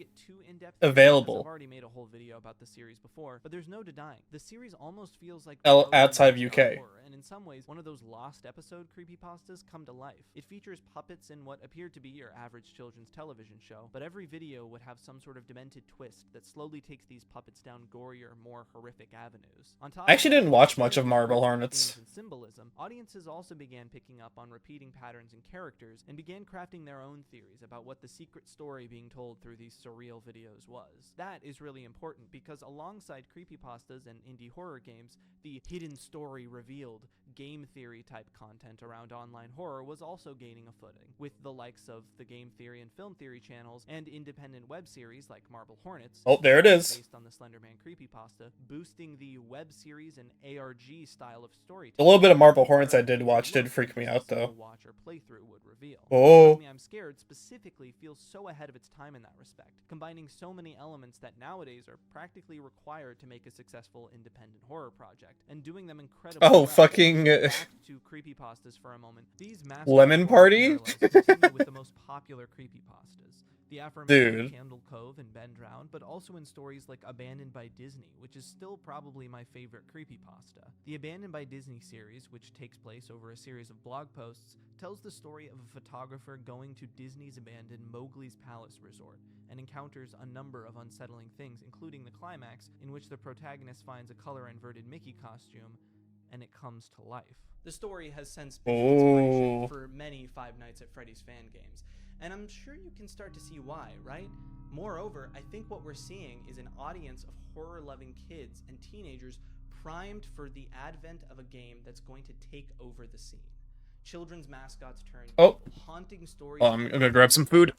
available? I've already made a whole video about the series before, but there's no denying, the series almost feels like outside UK. horror, and in some ways, one of those lost episode creepypastas come to life. It features puppets in what appeared to be your average children's television show, but every video would have some sort of demented twist that slowly takes these puppets down gorier, more horrific avenues. On top I actually of didn't that, watch much of Marble Hornets. and symbolism, audiences also began picking up on repeating patterns and characters, and began crafting their own theories about what the secret story being told through these surreal videos was. That is really important because alongside creepypastas and indie horror games, the hidden story revealed game theory type content around online horror was also gaining a footing, with the likes of the game theory and film theory channels and independent web series like Marble Hornets, Oh, there it is. based on the Slenderman creepypasta, boosting the web series and ARG style of storytelling. A little bit of Marble Hornets I did watch did freak me out though. Watch or playthrough would reveal. Oh. I'm Scared specifically feels so ahead of its time in that respect, combining so many elements that nowadays are practically required to make a successful independent horror project, and doing them incredibly well. Fucking Back to creepypastas for a moment. These Lemon Party? continue with the most popular creepypastas. The aforementioned Dude. Candle Cove and Ben Drowned, but also in stories like Abandoned by Disney, which is still probably my favorite creepypasta. The Abandoned by Disney series, which takes place over a series of blog posts, tells the story of a photographer going to Disney's abandoned Mowgli's Palace Resort, and encounters a number of unsettling things, including the climax, in which the protagonist finds a color-inverted Mickey costume, and it comes to life. The story has since been inspiration for many Five Nights at Freddy's fan games, and I'm sure you can start to see why, right? Moreover, I think what we're seeing is an audience of horror-loving kids and teenagers primed for the advent of a game that's going to take over the scene. Children's mascots turn haunting stories. I'm gonna grab some food.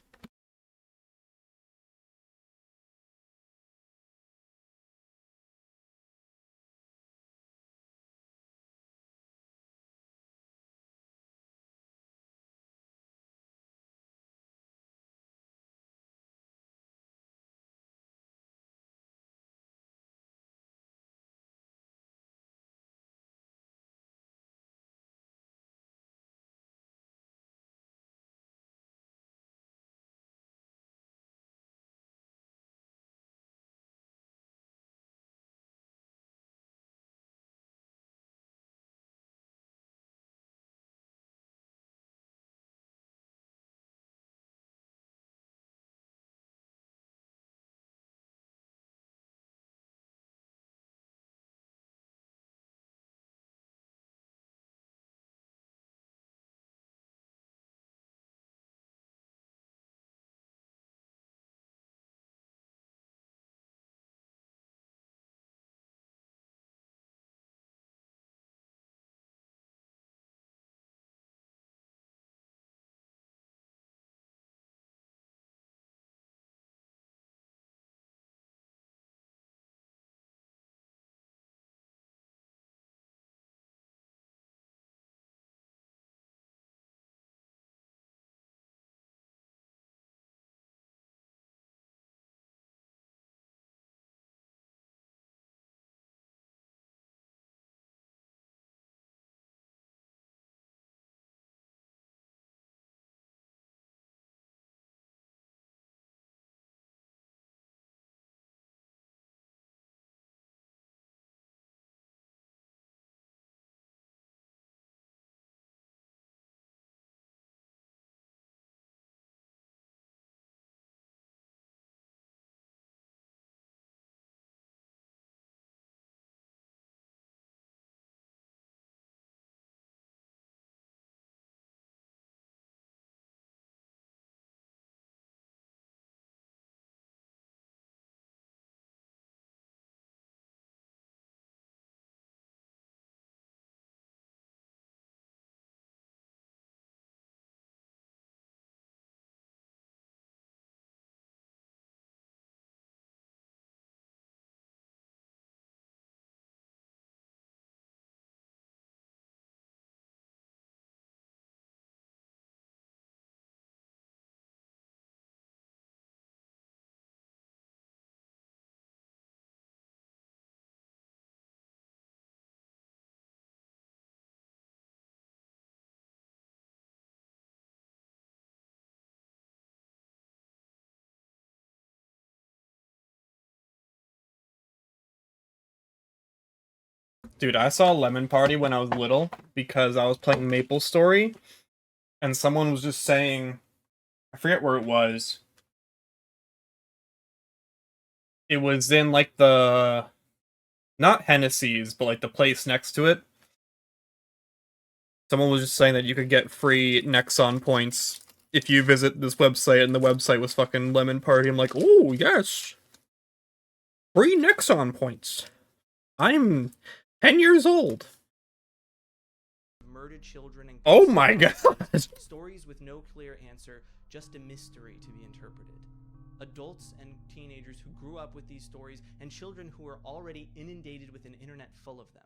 Dude, I saw Lemon Party when I was little because I was playing Maple Story, and someone was just saying, I forget where it was. It was in like the, not Hennessy's, but like the place next to it. Someone was just saying that you could get free Nexon points if you visit this website, and the website was fucking Lemon Party. I'm like, oh yes, free Nexon points. I'm 10 years old. Murdered children and Oh my god. Stories with no clear answer, just a mystery to be interpreted. Adults and teenagers who grew up with these stories, and children who are already inundated with an internet full of them.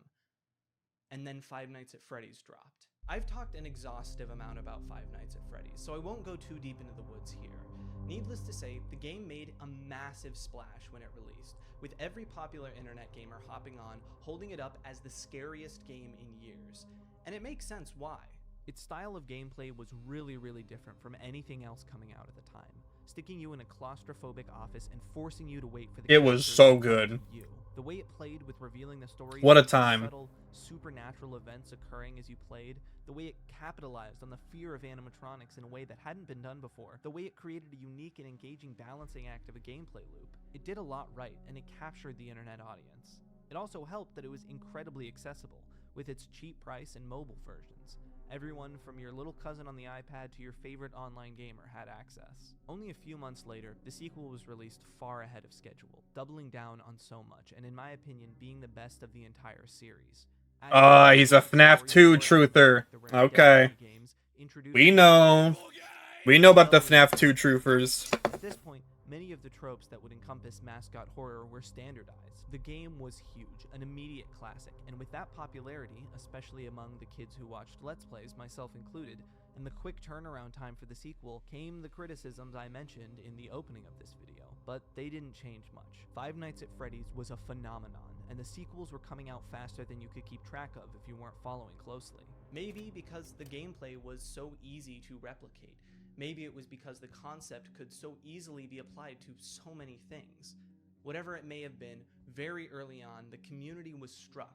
And then Five Nights at Freddy's dropped. I've talked an exhaustive amount about Five Nights at Freddy's, so I won't go too deep into the woods here. Needless to say, the game made a massive splash when it released, with every popular internet gamer hopping on, holding it up as the scariest game in years. And it makes sense why. Its style of gameplay was really different from anything else coming out at the time, sticking you in a claustrophobic office and forcing you to wait for the It was so good. The way it played with revealing the story, What a time. subtle supernatural events occurring as you played, the way it capitalized on the fear of animatronics in a way that hadn't been done before, the way it created a unique and engaging balancing act of a gameplay loop. It did a lot right, and it captured the internet audience. It also helped that it was incredibly accessible, with its cheap price and mobile versions. Everyone from your little cousin on the iPad to your favorite online gamer had access. Only a few months later, the sequel was released far ahead of schedule, doubling down on so much, and in my opinion, being the best of the entire series. He's a FNAF 2 truther. Okay. We know. We know about the FNAF 2 truthers. At this point, many of the tropes that would encompass mascot horror were standardized. The game was huge, an immediate classic, and with that popularity, especially among the kids who watched Let's Plays, myself included, and the quick turnaround time for the sequel, came the criticisms I mentioned in the opening of this video. But they didn't change much. Five Nights at Freddy's was a phenomenon, and the sequels were coming out faster than you could keep track of if you weren't following closely. Maybe because the gameplay was so easy to replicate. Maybe it was because the concept could so easily be applied to so many things. Whatever it may have been, very early on, the community was struck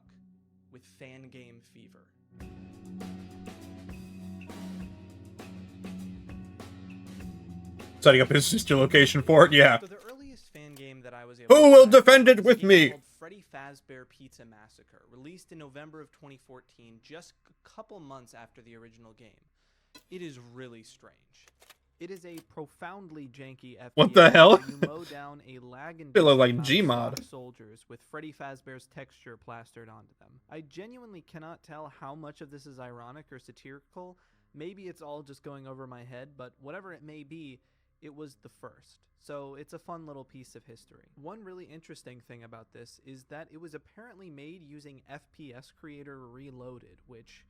with fan game fever. Setting up his sister location for it, yeah. So the earliest fan game that I was able Who will defend it with me? Called Freddy Fazbear Pizza Massacre, released in November of 2014, just a couple months after the original game. It is really strange. It is a profoundly janky FPS. What the hell? Where you mow down a They look like lag-inducing Gmod. amount of soldiers with Freddy Fazbear's texture plastered onto them. I genuinely cannot tell how much of this is ironic or satirical. Maybe it's all just going over my head, but whatever it may be, it was the first. So it's a fun little piece of history. One really interesting thing about this is that it was apparently made using FPS Creator Reloaded, which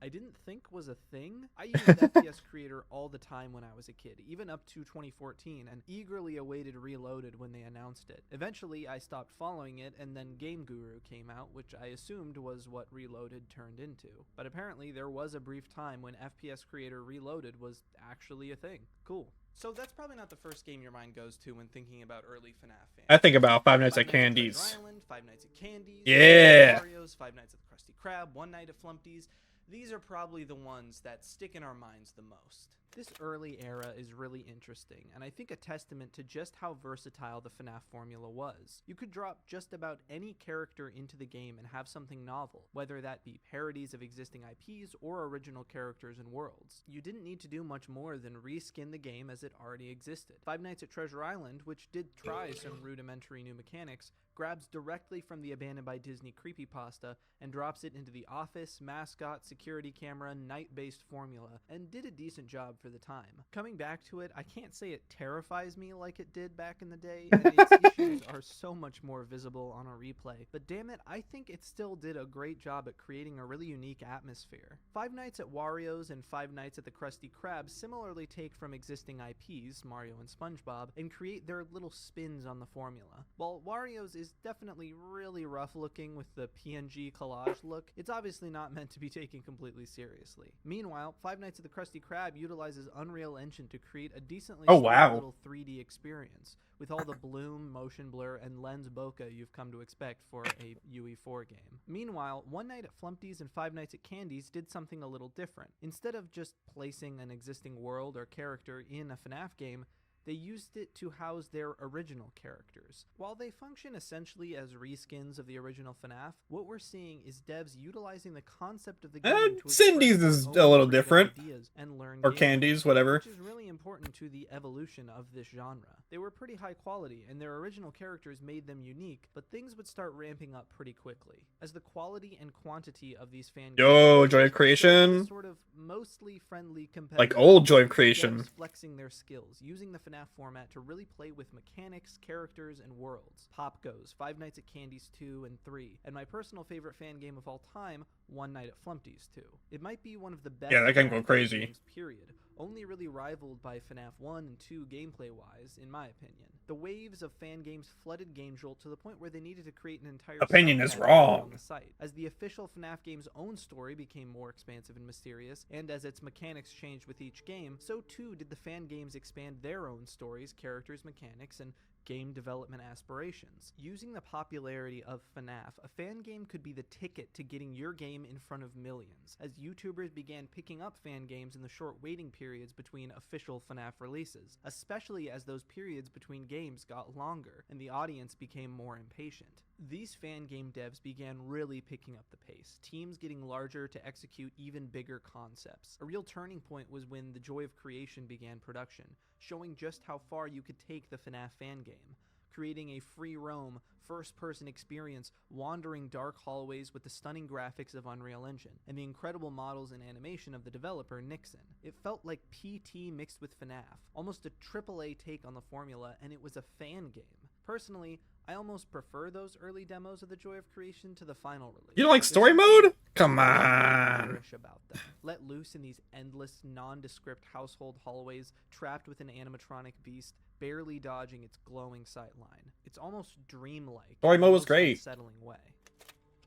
I didn't think was a thing. I used FPS Creator all the time when I was a kid, even up to 2014, and eagerly awaited Reloaded when they announced it. Eventually, I stopped following it, and then Game Guru came out, which I assumed was what Reloaded turned into. But apparently, there was a brief time when FPS Creator Reloaded was actually a thing. Cool. So that's probably not the first game your mind goes to when thinking about early FNAF fans. I think about Five Nights at Candy's. Treasure Island, Five Nights at Candy's, Yeah. Mario's, Five Nights at the Krusty Krab, One Night at Flumpty's. These are probably the ones that stick in our minds the most. This early era is really interesting, and I think a testament to just how versatile the FNAF formula was. You could drop just about any character into the game and have something novel, whether that be parodies of existing IPs or original characters and worlds. You didn't need to do much more than reskin the game as it already existed. Five Nights at Treasure Island, which did try some rudimentary new mechanics, grabs directly from the Abandoned by Disney creepypasta and drops it into the office, mascot, security camera, night-based formula, and did a decent job for the time. Coming back to it, I can't say it terrifies me like it did back in the day, and its issues are so much more visible on a replay, but damn it, I think it still did a great job at creating a really unique atmosphere. Five Nights at Wario's and Five Nights at the Krusty Krab similarly take from existing IPs, Mario and SpongeBob, and create their little spins on the formula. While Wario's is definitely really rough looking with the PNG collage look, it's obviously not meant to be taken completely seriously. Meanwhile, Five Nights at the Krusty Krab utilizes Unreal Engine to create a decently little 3D experience, with all the bloom, motion blur, and lens bokeh you've come to expect for a UE4 game. Meanwhile, One Night at Flumpty's and Five Nights at Candy's did something a little different. Instead of just placing an existing world or character in a FNAF game, they used it to house their original characters. While they function essentially as reskins of the original FNAF, what we're seeing is devs utilizing the concept of the game to Cindy's is a little different. And learn Or Candy's, whatever. which is really important to the evolution of this genre. They were pretty high quality, and their original characters made them unique, but things would start ramping up pretty quickly. As the quality and quantity of these fan Yo, games Joy of Creation. sort of mostly friendly competitive, Like old Joy of Creation. devs flexing their skills, using the FNAF format to really play with mechanics, characters, and worlds. Pop goes, Five Nights at Candy's 2 and 3, and my personal favorite fan game of all time, One Night at Flumpty's 2. It might be one of the best Yeah, that can go FNAF crazy. games, period. Only really rivaled by FNAF 1 and 2 gameplay-wise, in my opinion. The waves of fan games flooded GameJolt to the point where they needed to create an entire Opinion is subcategory wrong. on the site. As the official FNAF game's own story became more expansive and mysterious, and as its mechanics changed with each game, so too did the fan games expand their own stories, characters, mechanics, and game development aspirations. Using the popularity of FNAF, a fan game could be the ticket to getting your game in front of millions, as YouTubers began picking up fan games in the short waiting periods between official FNAF releases, especially as those periods between games got longer and the audience became more impatient. These fan game devs began really picking up the pace, teams getting larger to execute even bigger concepts. A real turning point was when the joy of creation began production, showing just how far you could take the FNAF fan game, creating a free roam, first-person experience wandering dark hallways with the stunning graphics of Unreal Engine, and the incredible models and animation of the developer Nixon. It felt like PT mixed with FNAF, almost a AAA take on the formula, and it was a fan game. Personally, I almost prefer those early demos of the joy of creation to the final release. You don't like story mode? Come on. About them. Let loose in these endless, nondescript household hallways, trapped with an animatronic beast, barely dodging its glowing sightline. It's almost dreamlike. Story mode was in a most great. unsettling way.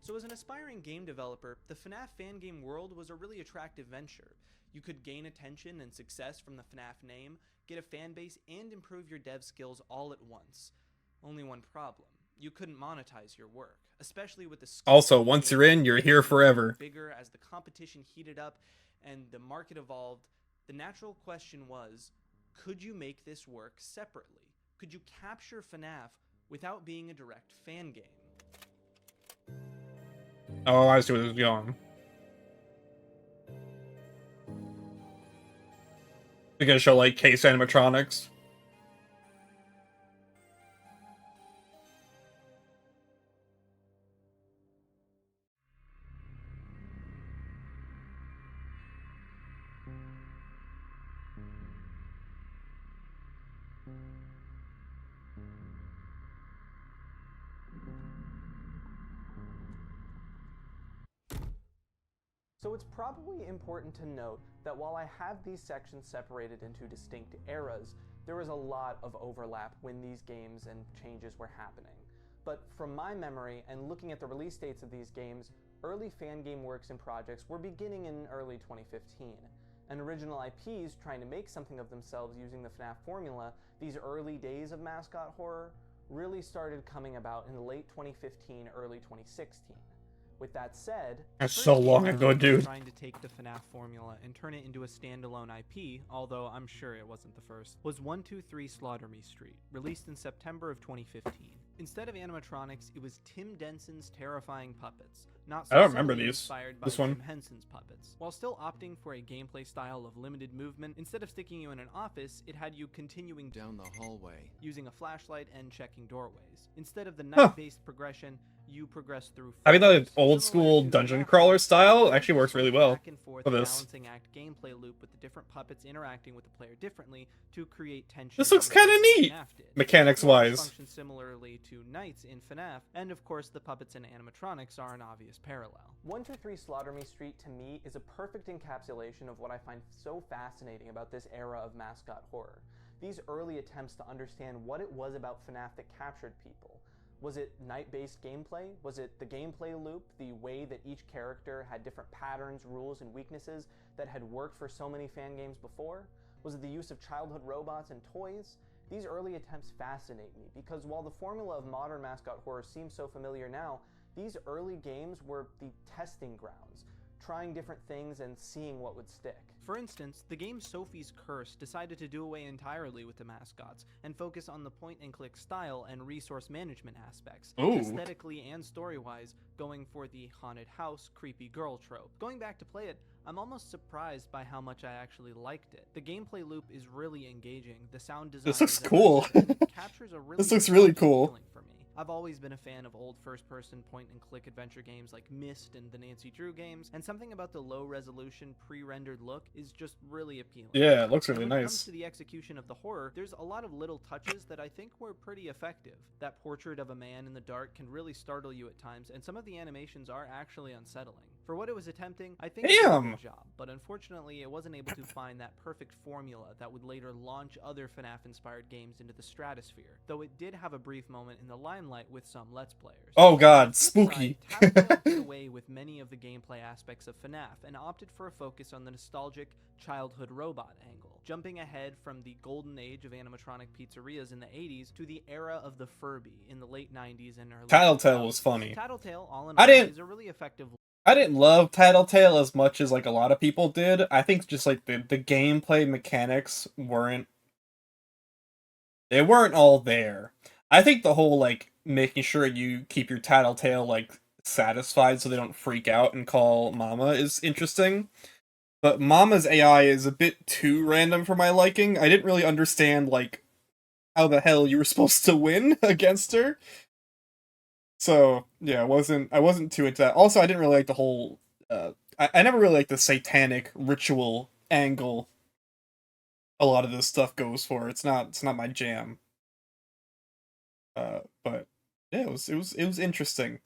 So as an aspiring game developer, the FNAF fan game world was a really attractive venture. You could gain attention and success from the FNAF name, get a fan base, and improve your dev skills all at once. Only one problem. You couldn't monetize your work, especially with the Also, once you're in, you're here forever. Bigger as the competition heated up and the market evolved. The natural question was, could you make this work separately? Could you capture FNAF without being a direct fan game? Oh, I see where this is going. You're gonna show like case animatronics. So it's probably important to note that while I have these sections separated into distinct eras, there was a lot of overlap when these games and changes were happening. But from my memory and looking at the release dates of these games, early fan game works and projects were beginning in early 2015. And original IPs trying to make something of themselves using the FNAF formula, these early days of mascot horror, really started coming about in the late 2015, early 2016. With that said, that's so long ago, dude. Trying to take the FNAF formula and turn it into a standalone IP, although I'm sure it wasn't the first, was 123 Slaughter Me Street, released in September of 2015. Instead of animatronics, it was Tim Denson's terrifying puppets. Not so I don't remember subtly these. Inspired by This one. Jim Henson's puppets. While still opting for a gameplay style of limited movement, instead of sticking you in an office, it had you continuing down the hallway, using a flashlight and checking doorways. Instead of the night-based progression, you progress through. I mean, the old school dungeon crawler style actually works really well Back and forth for this. balancing act gameplay loop with the different puppets interacting with the player differently to create tension. This looks kind of neat, mechanics-wise. Function similarly to knights in FNAF, and of course the puppets and animatronics are an obvious parallel. 123 Slaughter Me Street to me is a perfect encapsulation of what I find so fascinating about this era of mascot horror. These early attempts to understand what it was about FNAF that captured people. Was it night-based gameplay? Was it the gameplay loop, the way that each character had different patterns, rules, and weaknesses that had worked for so many fan games before? Was it the use of childhood robots and toys? These early attempts fascinate me because while the formula of modern mascot horror seems so familiar now, these early games were the testing grounds, trying different things and seeing what would stick. For instance, the game Sophie's Curse decided to do away entirely with the mascots and focus on the point-and-click style and resource management aspects, Ooh. aesthetically and story-wise, going for the haunted house, creepy girl trope. Going back to play it, I'm almost surprised by how much I actually liked it. The gameplay loop is really engaging. The sound design This looks is cool. it captures a really This looks really nostalgic cool. feeling for me. I've always been a fan of old first-person point-and-click adventure games like Myst and the Nancy Drew games, and something about the low-resolution, pre-rendered look is just really appealing. Yeah, it looks really And when it nice. comes to the execution of the horror, there's a lot of little touches that I think were pretty effective. That portrait of a man in the dark can really startle you at times, and some of the animations are actually unsettling. For what it was attempting, I think it did a Damn. good job, but unfortunately it wasn't able to find that perfect formula that would later launch other FNAF-inspired games into the stratosphere, though it did have a brief moment in the limelight with some Let's Players. Oh god, On the flip spooky. side, Telltale did away with many of the gameplay aspects of FNAF and opted for a focus on the nostalgic childhood robot angle, jumping ahead from the golden age of animatronic pizzerias in the 80s to the era of the Furby in the late 90s and early Tattletale was funny. Tattletale, all in I all, didn't- is a really effective. I didn't love Tattletale as much as like a lot of people did. I think just like the gameplay mechanics weren't all there. I think the whole like making sure you keep your tattletale like satisfied so they don't freak out and call Mama is interesting. But Mama's AI is a bit too random for my liking. I didn't really understand like how the hell you were supposed to win against her. So yeah, I wasn't too into that. Also, I didn't really like the whole. I never really liked the satanic ritual angle. A lot of this stuff goes for. It's not my jam. But yeah, it was interesting.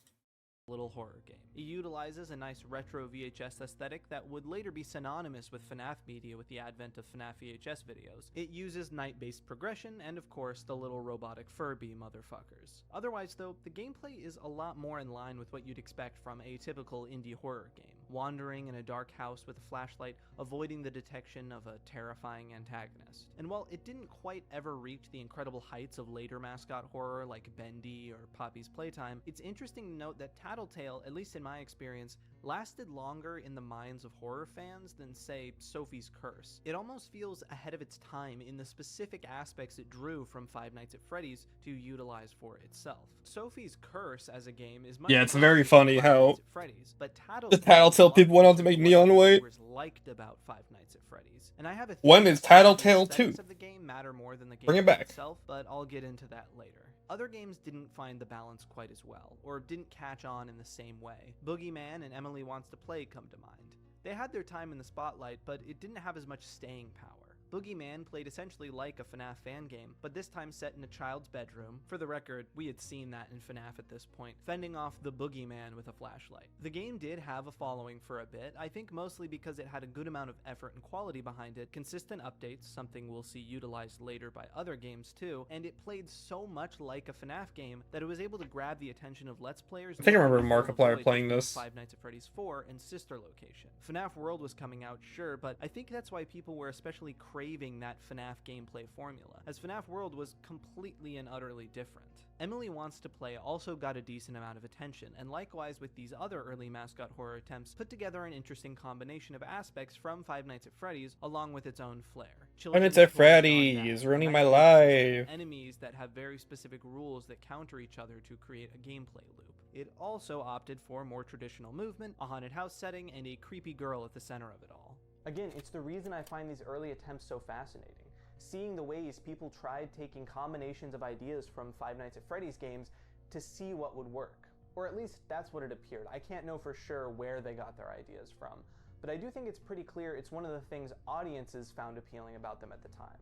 Little horror game. It utilizes a nice retro VHS aesthetic that would later be synonymous with FNAF media with the advent of FNAF VHS videos. It uses night-based progression and, of course, the little robotic Furby motherfuckers. Otherwise, though, the gameplay is a lot more in line with what you'd expect from a typical indie horror game. Wandering in a dark house with a flashlight, avoiding the detection of a terrifying antagonist. And while it didn't quite ever reach the incredible heights of later mascot horror like Bendy or Poppy's Playtime, it's interesting to note that Tattletale, at least in my experience, lasted longer in the minds of horror fans than, say, Sophie's Curse. It almost feels ahead of its time in the specific aspects it drew from Five Nights at Freddy's to utilize for itself. Sophie's Curse as a game is much Yeah, it's very funny how Freddy's, but the Tattletale people went on to make Neon White. Liked about Five Nights at Freddy's. And I have a when is Tattletale 2? Of the game matter more than the game Bring it back. itself, but I'll get into that later. Other games didn't find the balance quite as well, or didn't catch on in the same way. Boogeyman and Emily Wants to Play come to mind. They had their time in the spotlight, but it didn't have as much staying power. Boogeyman played essentially like a FNAF fan game, but this time set in a child's bedroom. For the record, we had seen that in FNAF at this point, fending off the Boogeyman with a flashlight. The game did have a following for a bit, I think mostly because it had a good amount of effort and quality behind it, consistent updates, something we'll see utilized later by other games too, and it played so much like a FNAF game that it was able to grab the attention of Let's Players. I think I remember Markiplier playing this. Five Nights at Freddy's 4 and Sister Location. FNAF World was coming out, sure, but I think that's why people were especially craving that FNAF gameplay formula, as FNAF World was completely and utterly different. Emily Wants to Play also got a decent amount of attention, and likewise with these other early mascot horror attempts, put together an interesting combination of aspects from Five Nights at Freddy's, along with its own flair. Five Nights at Freddy's, ruining my life. Enemies that have very specific rules that counter each other to create a gameplay loop. It also opted for more traditional movement, a haunted house setting, and a creepy girl at the center of it all. Again, it's the reason I find these early attempts so fascinating. Seeing the ways people tried taking combinations of ideas from Five Nights at Freddy's games to see what would work. Or at least that's what it appeared. I can't know for sure where they got their ideas from, but I do think it's pretty clear it's one of the things audiences found appealing about them at the time.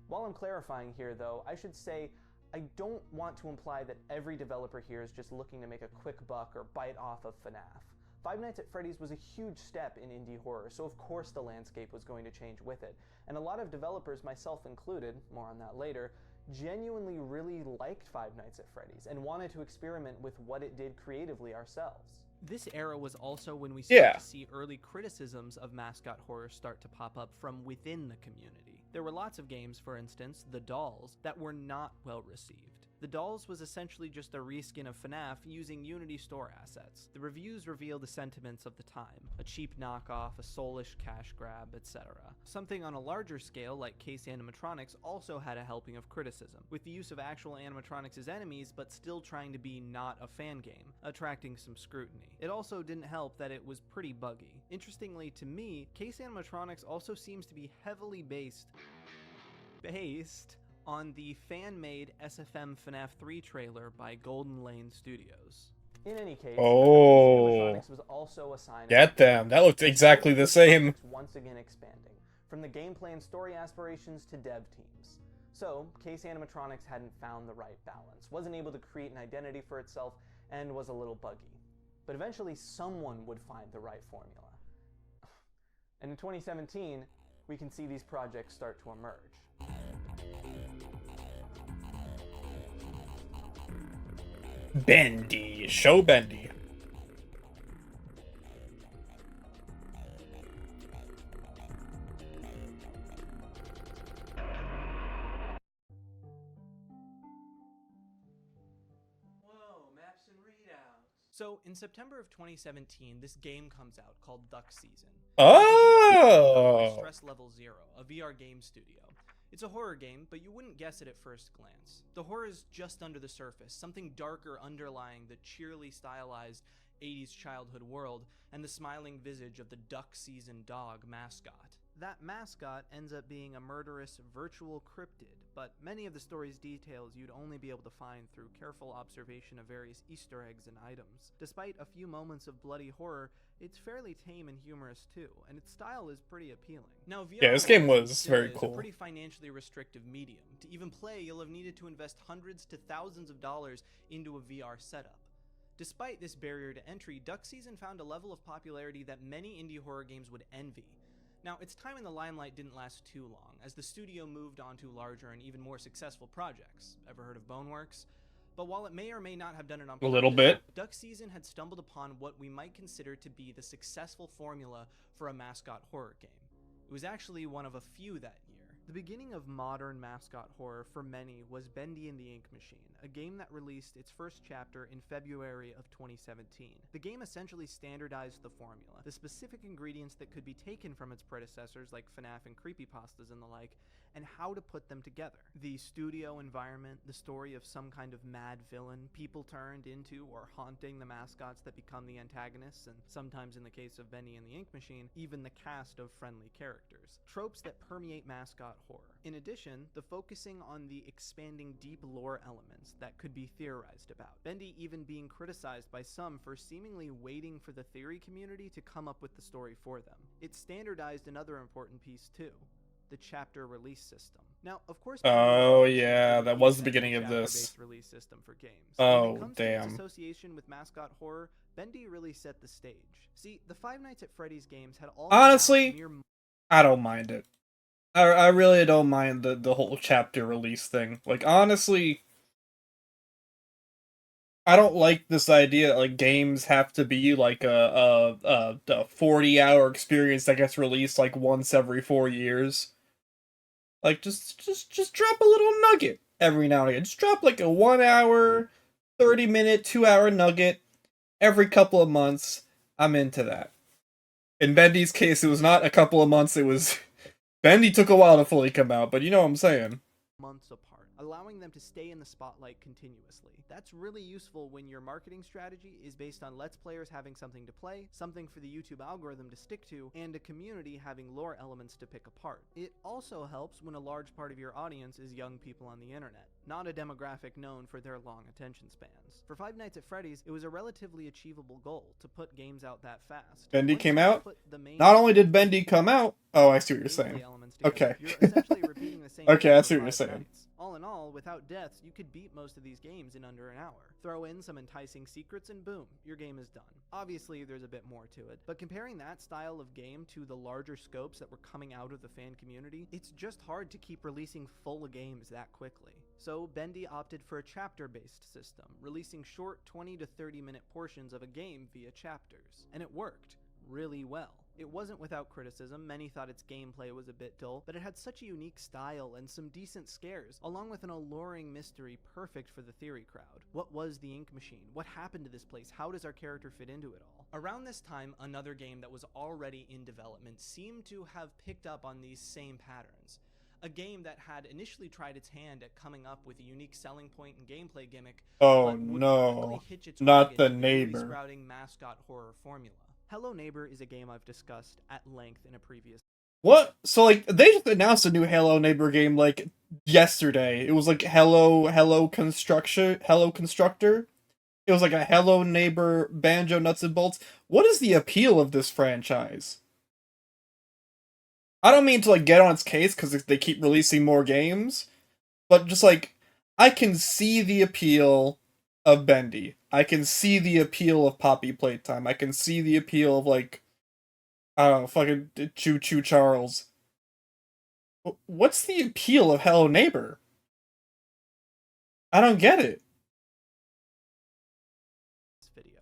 While I'm clarifying here though, I should say I don't want to imply that every developer here is just looking to make a quick buck or bite off of FNAF. Five Nights at Freddy's was a huge step in indie horror, so of course the landscape was going to change with it. And a lot of developers, myself included, more on that later, genuinely really liked Five Nights at Freddy's and wanted to experiment with what it did creatively ourselves. This era was also when we started to see early criticisms of mascot horror start to pop up from within the community. There were lots of games, for instance, The Dolls, that were not well received. The Dolls was essentially just a reskin of FNAF using Unity store assets. The reviews reveal the sentiments of the time, a cheap knockoff, a soulish cash grab, etc. Something on a larger scale like Case Animatronics also had a helping of criticism, with the use of actual animatronics as enemies but still trying to be not a fan game, attracting some scrutiny. It also didn't help that it was pretty buggy. Interestingly to me, Case Animatronics also seems to be heavily based on the fan-made SFM FNAF 3 trailer by Golden Lane Studios. In any case, Animatronics was also a sign get them. That looked exactly the same. Once again expanding, from the gameplay and story aspirations to dev teams. So, Case Animatronics hadn't found the right balance, wasn't able to create an identity for itself, and was a little buggy. But eventually someone would find the right formula. And in 2017, we can see these projects start to emerge. Bendy. Show Bendy. So, in September of 2017, this game comes out called Duck Season. Oh! Stress Level Zero, a VR game studio. It's a horror game, but you wouldn't guess it at first glance. The horror is just under the surface, something darker underlying the cheerily stylized 80s childhood world and the smiling visage of the duck season dog mascot. That mascot ends up being a murderous virtual cryptid, but many of the story's details you'd only be able to find through careful observation of various Easter eggs and items. Despite a few moments of bloody horror, it's fairly tame and humorous too, and its style is pretty appealing. Now, VR Yeah, this game horror was still very is a cool. pretty financially restrictive medium. To even play, you'll have needed to invest hundreds to thousands of dollars into a VR setup. Despite this barrier to entry, Duck Season found a level of popularity that many indie horror games would envy. Now, its time in the limelight didn't last too long, as the studio moved on to larger and even more successful projects. Ever heard of Boneworks? But while it may or may not have done it on A little purpose, bit. Duck Season had stumbled upon what we might consider to be the successful formula for a mascot horror game. It was actually one of a few that year. The beginning of modern mascot horror for many was Bendy and the Ink Machine, a game that released its first chapter in February of 2017. The game essentially standardized the formula, the specific ingredients that could be taken from its predecessors like FNAF and creepypastas and the like, and how to put them together. The studio environment, the story of some kind of mad villain, people turned into or haunting the mascots that become the antagonists, and sometimes in the case of Bendy and the Ink Machine, even the cast of friendly characters. Tropes that permeate mascot horror. In addition, the focusing on the expanding deep lore elements that could be theorized about. Bendy even being criticized by some for seemingly waiting for the theory community to come up with the story for them. It standardized another important piece too: the chapter release system. Now, of course, Oh yeah, that was the beginning of this. chapter-based release system for games. When it Oh comes to its damn. association with mascot horror, Bendy really set the stage. See, the Five Nights at Freddy's games had all Honestly, I don't mind it. I really don't mind the whole chapter release thing. Like, honestly, I don't like this idea that, like, games have to be like a 40-hour experience that gets released like once every 4 years. Like, just drop a little nugget every now and again. Just drop like a 1 hour, 30-minute, 2 hour nugget every couple of months. I'm into that. In Bendy's case, it was not a couple of months, it was Bendy took a while to fully come out, but you know what I'm saying. months apart, allowing them to stay in the spotlight continuously. That's really useful when your marketing strategy is based on Let's Players having something to play, something for the YouTube algorithm to stick to, and a community having lore elements to pick apart. It also helps when a large part of your audience is young people on the internet, not a demographic known for their long attention spans. For Five Nights at Freddy's, it was a relatively achievable goal to put games out that fast. Bendy Once came you out? put the main Not only did Bendy come out... Oh, I see what you're gameplay saying. elements together, Okay. you're essentially repeating the same Okay, game I for see what you're 5 saying. nights. All in all, without deaths, you could beat most of these games in under an hour. Throw in some enticing secrets and boom, your game is done. Obviously, there's a bit more to it, but comparing that style of game to the larger scopes that were coming out of the fan community, it's just hard to keep releasing full games that quickly. So Bendy opted for a chapter-based system, releasing short 20 to 30 minute portions of a game via chapters. And it worked really well. It wasn't without criticism. Many thought its gameplay was a bit dull, but it had such a unique style and some decent scares, along with an alluring mystery perfect for the theory crowd. What was the Ink Machine? What happened to this place? How does our character fit into it all? Around this time, another game that was already in development seemed to have picked up on these same patterns. A game that had initially tried its hand at coming up with a unique selling point and gameplay gimmick, Oh but would no, quickly hitch its not wagon the to newly neighbor. sprouting mascot horror formula. Hello Neighbor is a game I've discussed at length in a previous... What? So, like, they just announced a new Hello Neighbor game, like, yesterday. It was like Hello Constructor. It was like a Hello Neighbor Banjo Nuts and Bolts. What is the appeal of this franchise? I don't mean to, like, get on its case because they keep releasing more games, but just, like, I can see the appeal of Bendy. I can see the appeal of Poppy Playtime. I can see the appeal of, like, I don't know, fucking Choo Choo Charles. What's the appeal of Hello Neighbor? I don't get it.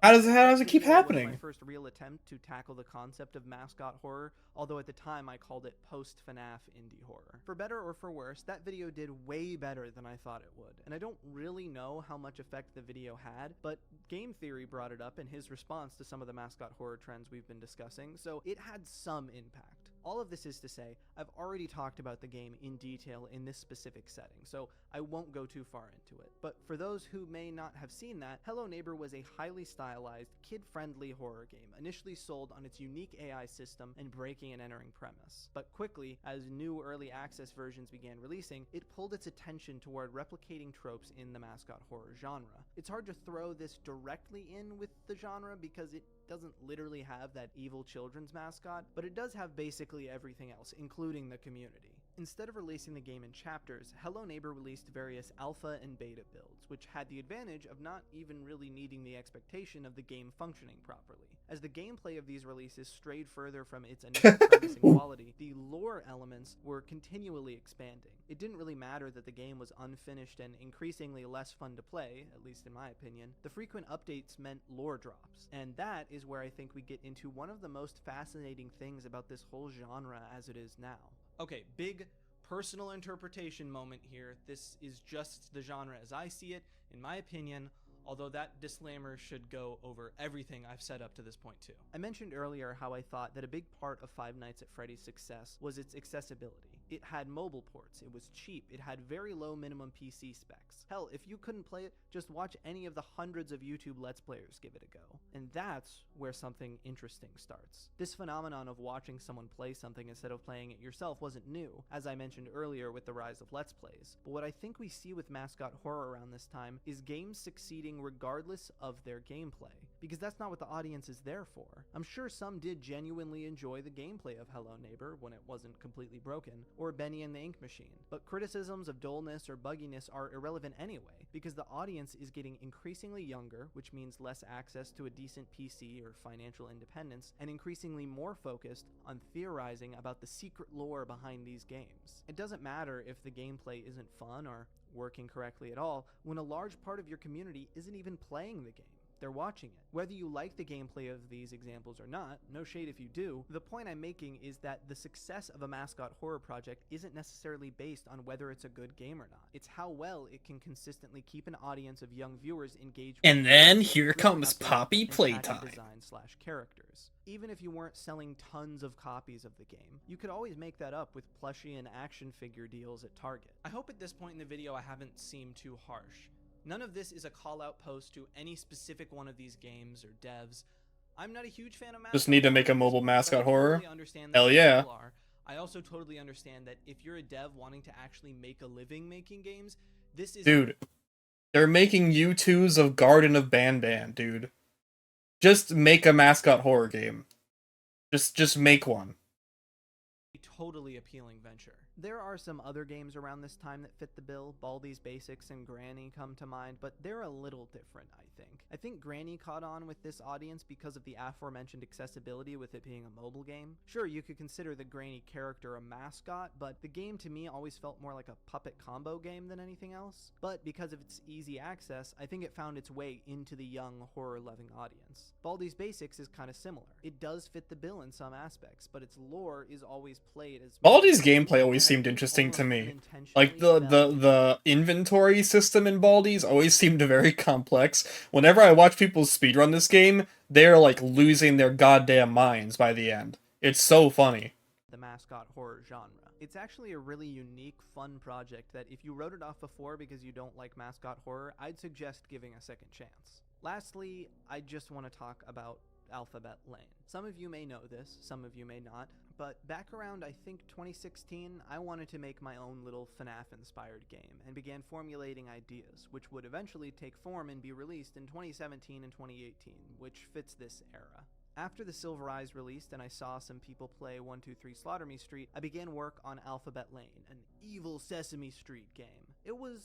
How does it keep Video was happening? my first real attempt to tackle the concept of mascot horror, although at the time I called it post-FNAF indie horror. For better or for worse, that video did way better than I thought it would, and I don't really know how much effect the video had, but Game Theory brought it up in his response to some of the mascot horror trends we've been discussing, so it had some impact. All of this is to say, I've already talked about the game in detail in this specific setting, so I won't go too far into it. But for those who may not have seen that, Hello Neighbor was a highly stylized, kid-friendly horror game, initially sold on its unique AI system and breaking and entering premise. But quickly, as new early access versions began releasing, it pulled its attention toward replicating tropes in the mascot horror genre. It's hard to throw this directly in with the genre because it doesn't literally have that evil children's mascot, but it does have basically everything else, including the community. Instead of releasing the game in chapters, Hello Neighbor released various alpha and beta builds, which had the advantage of not even really needing the expectation of the game functioning properly. As the gameplay of these releases strayed further from its initial premise and quality, the lore elements were continually expanding. It didn't really matter that the game was unfinished and increasingly less fun to play, at least in my opinion. The frequent updates meant lore drops, and that is where I think we get into one of the most fascinating things about this whole genre as it is now. Okay, big personal interpretation moment here. This is just the genre as I see it, in my opinion, although that disclaimer should go over everything I've said up to this point too. I mentioned earlier how I thought that a big part of Five Nights at Freddy's success was its accessibility. It had mobile ports, it was cheap, it had very low minimum PC specs. Hell, if you couldn't play it, just watch any of the hundreds of YouTube Let's Players give it a go. And that's where something interesting starts. This phenomenon of watching someone play something instead of playing it yourself wasn't new, as I mentioned earlier with the rise of Let's Plays. But what I think we see with mascot horror around this time is games succeeding regardless of their gameplay, because that's not what the audience is there for. I'm sure some did genuinely enjoy the gameplay of Hello Neighbor when it wasn't completely broken, or Benny and the Ink Machine, but criticisms of dullness or bugginess are irrelevant anyway, because the audience is getting increasingly younger, which means less access to a decent PC or financial independence, and increasingly more focused on theorizing about the secret lore behind these games. It doesn't matter if the gameplay isn't fun or working correctly at all when a large part of your community isn't even playing the game. They're watching it. Whether you like the gameplay of these examples or not, no shade if you do, the point I'm making is that the success of a mascot horror project isn't necessarily based on whether it's a good game or not. It's how well it can consistently keep an audience of young viewers engaged with And then here comes Poppy Playtime. Design/characters. Even if you weren't selling tons of copies of the game, you could always make that up with plushie and action figure deals at Target. I hope at this point in the video I haven't seemed too harsh. None of this is a call-out post to any specific one of these games or devs. I'm not a huge fan of mascot Just need to make a mobile mascot horror? Hell yeah. I also totally understand that if you're a dev wanting to actually make a living making games, this is... Dude, they're making U2s of Garden of Banban, dude. Just make a mascot horror game. Just make one. A totally appealing venture. There are some other games around this time that fit the bill. Baldi's Basics and Granny come to mind, but they're a little different, I think. I think Granny caught on with this audience because of the aforementioned accessibility with it being a mobile game. Sure, you could consider the Granny character a mascot, but the game to me always felt more like a puppet combo game than anything else. But because of its easy access, I think it found its way into the young, horror-loving audience. Baldi's Basics is kind of similar. It does fit the bill in some aspects, but its lore is always played as... Baldi's gameplay always seemed interesting to me. Like the inventory system in Baldi's always seemed very complex. Whenever I watch people speedrun this game, they're like losing their goddamn minds by the end. It's so funny. The mascot horror genre. It's actually a really unique, fun project that if you wrote it off before because you don't like mascot horror, I'd suggest giving a second chance. Lastly, I just want to talk about Alphabet Lane. Some of you may know this, some of you may not, but back around I think 2016, I wanted to make my own little FNAF-inspired game and began formulating ideas, which would eventually take form and be released in 2017 and 2018, which fits this era. After the Silver Eyes released and I saw some people play 123 Slaughter Me Street, I began work on Alphabet Lane, an evil Sesame Street game. It was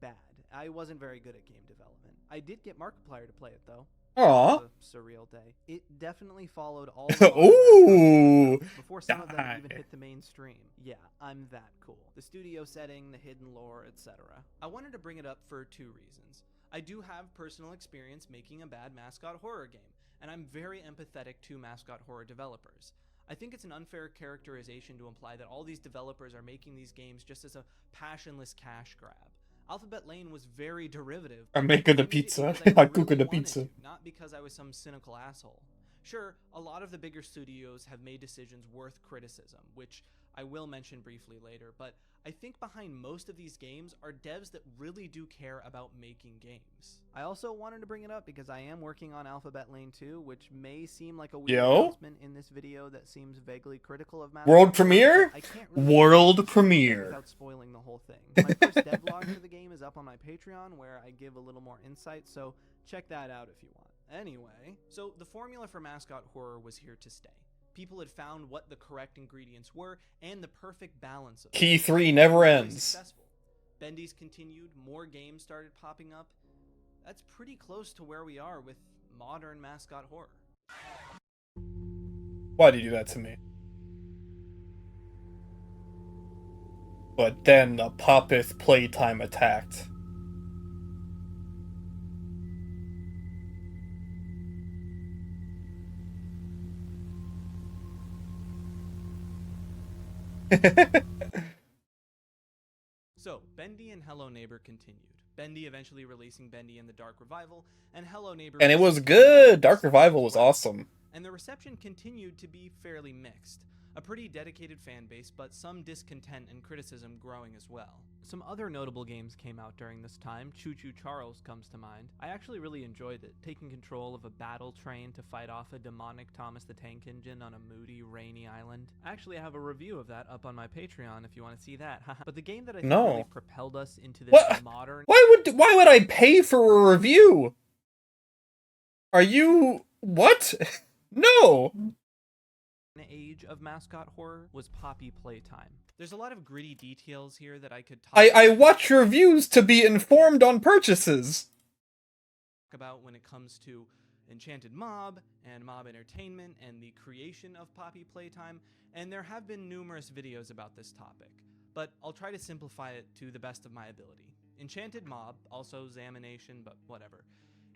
bad. I wasn't very good at game development. I did get Markiplier to play it though. Aww. A surreal day. It definitely followed all Ooh, before some of them even hit the mainstream. Yeah, I'm that cool. The studio setting, the hidden lore, etc. I wanted to bring it up for two reasons. I do have personal experience making a bad mascot horror game, and I'm very empathetic to mascot horror developers. I think it's an unfair characterization to imply that all these developers are making these games just as a passionless cash grab. Alphabet Lane was very derivative. I'm making the pizza. I'm cooking the pizza. Not because I was some cynical asshole. Sure, a lot of the bigger studios have made decisions worth criticism, which I will mention briefly later, but I think behind most of these games are devs that really do care about making games. I also wanted to bring it up because I am working on Alphabet Lane 2, which may seem like a weird announcement in this video that seems vaguely critical of Mascot World Horror, premiere? but I can't really World premiere. without spoiling the whole thing. My first devlog for the game is up on my Patreon, where I give a little more insight, so check that out if you want. Anyway, so the formula for Mascot Horror was here to stay. People had found what the correct ingredients were and the perfect balance of them. Keigh3 never Very ends. successful. Bendy's continued, more games started popping up. That's pretty close to where we are with modern Mascot Horror. Why'd you do that to me? But then the Poppeth playtime attacked. So, Bendy and Hello Neighbor continued. Bendy eventually releasing Bendy and the Dark Revival, and Hello Neighbor... And it was good! Dark Revival was awesome. And the reception continued to be fairly mixed. A pretty dedicated fan base, but some discontent and criticism growing as well. Some other notable games came out during this time. Choo Choo Charles comes to mind. I actually really enjoyed it, taking control of a battle train to fight off a demonic Thomas the Tank Engine on a moody, rainy island. I actually have a review of that up on my Patreon if you want to see that. But the game that I think really propelled us into this modern... Why would I pay for a review? Are you... What? No! Age of Mascot Horror was Poppy Playtime. There's a lot of gritty details here that I could talk I watch reviews to be informed on purchases. About when it comes to Enchanted Mob and Mob Entertainment and the creation of Poppy Playtime, and there have been numerous videos about this topic, but I'll try to simplify it to the best of my ability. Enchanted Mob, also Zamination, but whatever,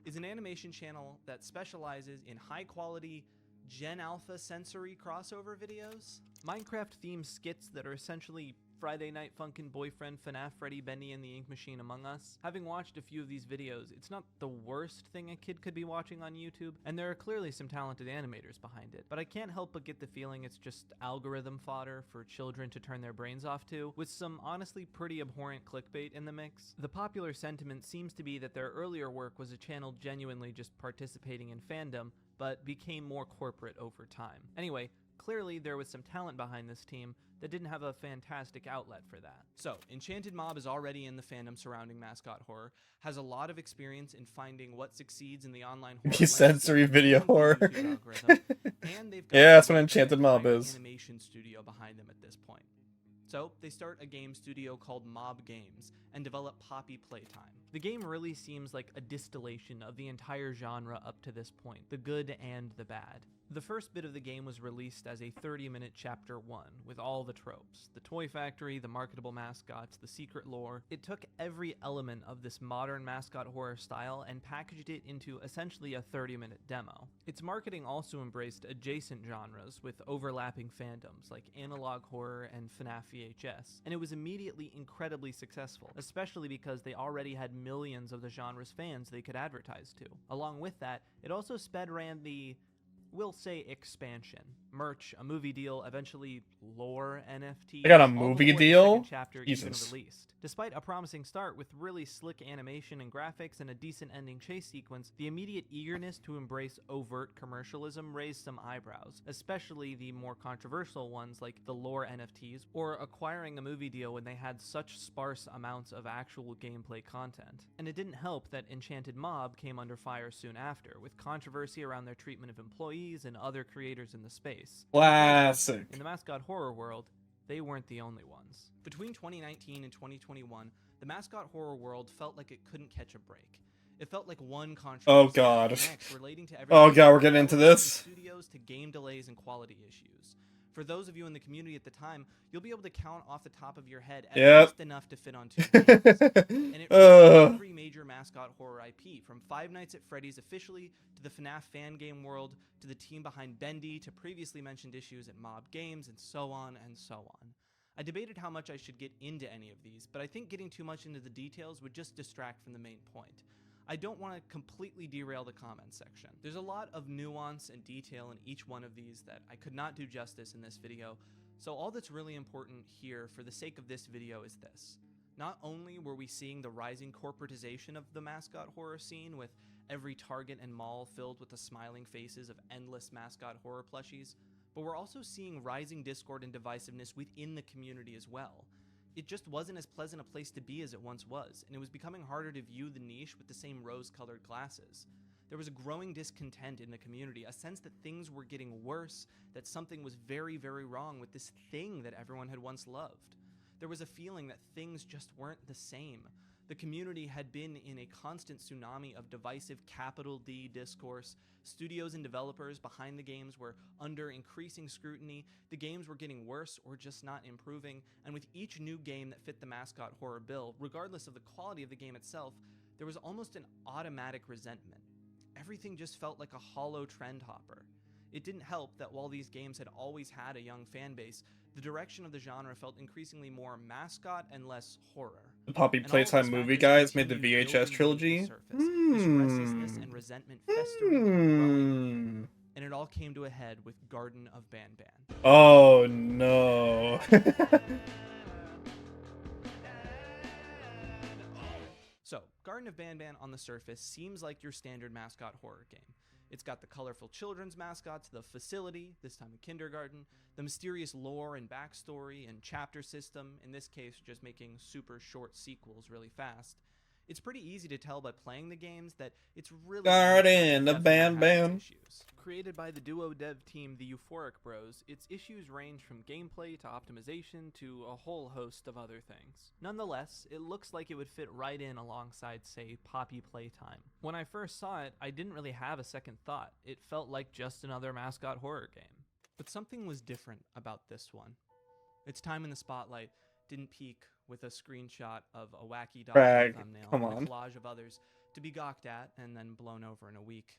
is an animation channel that specializes in high-quality Gen Alpha sensory crossover videos. Minecraft-themed skits that are essentially Friday Night Funkin' Boyfriend, FNAF Freddy, Bendy and the Ink Machine among us. Having watched a few of these videos, it's not the worst thing a kid could be watching on YouTube, and there are clearly some talented animators behind it, but I can't help but get the feeling it's just algorithm fodder for children to turn their brains off to, with some honestly pretty abhorrent clickbait in the mix. The popular sentiment seems to be that their earlier work was a channel genuinely just participating in fandom, but became more corporate over time. Anyway, clearly there was some talent behind this team that didn't have a fantastic outlet for that. So, Enchanted Mob is already in the fandom surrounding Mascot Horror, has a lot of experience in finding what succeeds in the online horror Sensory video horror. and they've got yeah, that's what Enchanted Mob is. Animation studio behind them at this point. So, they start a game studio called Mob Games and develop Poppy Playtime. The game really seems like a distillation of the entire genre up to this point, the good and the bad. The first bit of the game was released as a 30-minute Chapter 1, with all the tropes. The toy factory, the marketable mascots, the secret lore. It took every element of this modern mascot horror style and packaged it into essentially a 30-minute demo. Its marketing also embraced adjacent genres with overlapping fandoms like analog horror and FNAF VHS, and it was immediately incredibly successful, especially because they already had millions of the genre's fans they could advertise to. Along with that, it also sped-ran the we'll say expansion, merch, a movie deal, eventually lore NFT. I got a movie deal? Chapter Jesus. even released. Despite a promising start with really slick animation and graphics and a decent ending chase sequence, the immediate eagerness to embrace overt commercialism raised some eyebrows, especially the more controversial ones like the lore NFTs or acquiring a movie deal when they had such sparse amounts of actual gameplay content. And it didn't help that Enchanted Mob came under fire soon after, with controversy around their treatment of employees and other creators in the space. Classic. In the mascot horror world, they weren't the only ones. Between 2019 and 2021, the mascot horror world felt like it couldn't catch a break. It felt like one controversy Oh god. next relating to Oh god, we're getting into this. Studios to game delays and quality issues. For those of you in the community at the time, you'll be able to count off the top of your head at least enough to fit on 2 games. And it was every major mascot horror IP, from Five Nights at Freddy's officially, to the FNAF fan game world, to the team behind Bendy, to previously mentioned issues at Mob Games, and so on and so on. I debated how much I should get into any of these, but I think getting too much into the details would just distract from the main point. I don't want to completely derail the comment section. There's a lot of nuance and detail in each one of these that I could not do justice in this video, so all that's really important here for the sake of this video is this. Not only were we seeing the rising corporatization of the mascot horror scene, with every Target and mall filled with the smiling faces of endless mascot horror plushies, but we're also seeing rising discord and divisiveness within the community as well. It just wasn't as pleasant a place to be as it once was, and it was becoming harder to view the niche with the same rose-colored glasses. There was a growing discontent in the community, a sense that things were getting worse, that something was very, very wrong with this thing that everyone had once loved. There was a feeling that things just weren't the same. The community had been in a constant tsunami of divisive capital D discourse. Studios and developers behind the games were under increasing scrutiny. The games were getting worse or just not improving. And with each new game that fit the mascot horror bill, regardless of the quality of the game itself, there was almost an automatic resentment. Everything just felt like a hollow trend hopper. It didn't help that while these games had always had a young fan base, the direction of the genre felt increasingly more mascot and less horror. The Poppy And all of Playtime these movie factors guys made the continued VHS building beneath the trilogy. surface, this restlessness and resentment festering and growing, and it all came to a head with Garden of Banban. Oh no. So, Garden of Banban on the surface seems like your standard mascot horror game. It's got the colorful children's mascots, the facility, this time a kindergarten, the mysterious lore and backstory and chapter system, in this case just making super short sequels really fast. It's pretty easy to tell by playing the games that it's really Garden of Banban. Created by the duo dev team the Euphoric Bros, its issues range from gameplay to optimization to a whole host of other things. Nonetheless, it looks like it would fit right in alongside, say, Poppy Playtime. When I first saw it, I didn't really have a second thought. It felt like just another mascot horror game. But something was different about this one. Its time in the spotlight didn't peak with a screenshot of a wacky dog thumbnail come and on. a collage of others to be gawked at and then blown over in a week.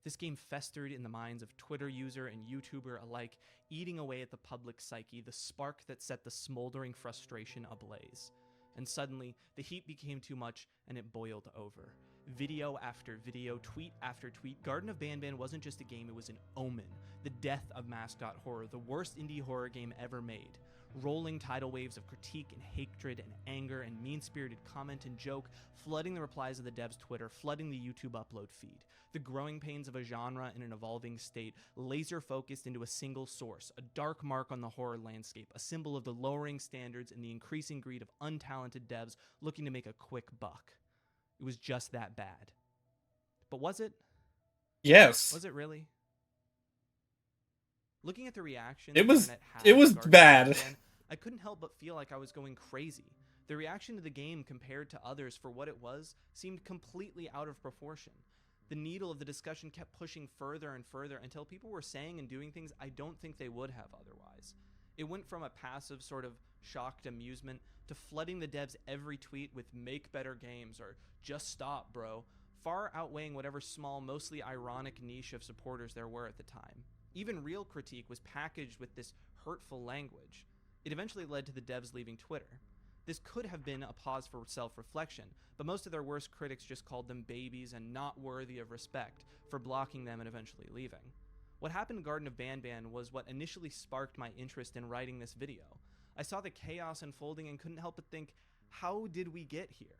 This game festered in the minds of Twitter user and YouTuber alike, eating away at the public psyche, the spark that set the smoldering frustration ablaze. And suddenly, the heat became too much and it boiled over. Video after video, tweet after tweet, Garden of Banban wasn't just a game, it was an omen. The death of mascot horror, the worst indie horror game ever made. Rolling tidal waves of critique and hatred and anger and mean-spirited comment and joke, flooding the replies of the devs' Twitter, flooding the YouTube upload feed. The growing pains of a genre in an evolving state, laser-focused into a single source, a dark mark on the horror landscape, a symbol of the lowering standards and the increasing greed of untalented devs looking to make a quick buck. It was just that bad. But was it? Yes. Was it really? Looking at the reaction It the was- internet had it to was Garden of bad. Banban, I couldn't help but feel like I was going crazy. The reaction to the game compared to others for what it was seemed completely out of proportion. The needle of the discussion kept pushing further and further until people were saying and doing things I don't think they would have otherwise. It went from a passive sort of shocked amusement to flooding the devs' every tweet with "make better games" or "just stop, bro," far outweighing whatever small, mostly ironic niche of supporters there were at the time. Even real critique was packaged with this hurtful language. It eventually led to the devs leaving Twitter. This could have been a pause for self-reflection, but most of their worst critics just called them babies and not worthy of respect for blocking them and eventually leaving. What happened to Garden of Banban was what initially sparked my interest in writing this video. I saw the chaos unfolding and couldn't help but think, how did we get here?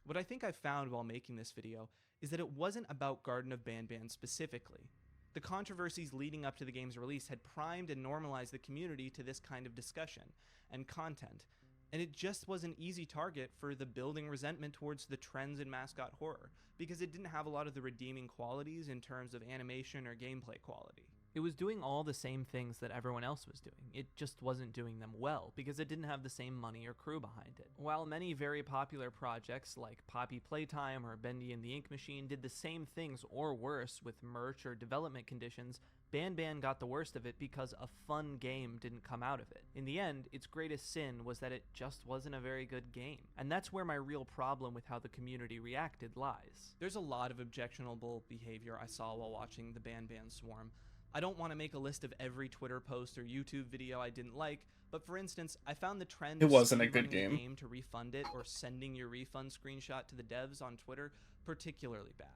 What I think I found while making this video is that it wasn't about Garden of Banban specifically. The controversies leading up to the game's release had primed and normalized the community to this kind of discussion and content, and it just was an easy target for the building resentment towards the trends in mascot horror, because it didn't have a lot of the redeeming qualities in terms of animation or gameplay quality. It was doing all the same things that everyone else was doing. It just wasn't doing them well, because it didn't have the same money or crew behind it. While many very popular projects like Poppy Playtime or Bendy and the Ink Machine did the same things or worse with merch or development conditions, Banban got the worst of it because a fun game didn't come out of it. In the end, its greatest sin was that it just wasn't a very good game. And that's where my real problem with how the community reacted lies. There's a lot of objectionable behavior I saw while watching the Banban swarm. I don't want to make a list of every Twitter post or YouTube video I didn't like, but for instance, I found the trend It of wasn't a good speedrunning the game. game to refund it or sending your refund screenshot to the devs on Twitter particularly bad.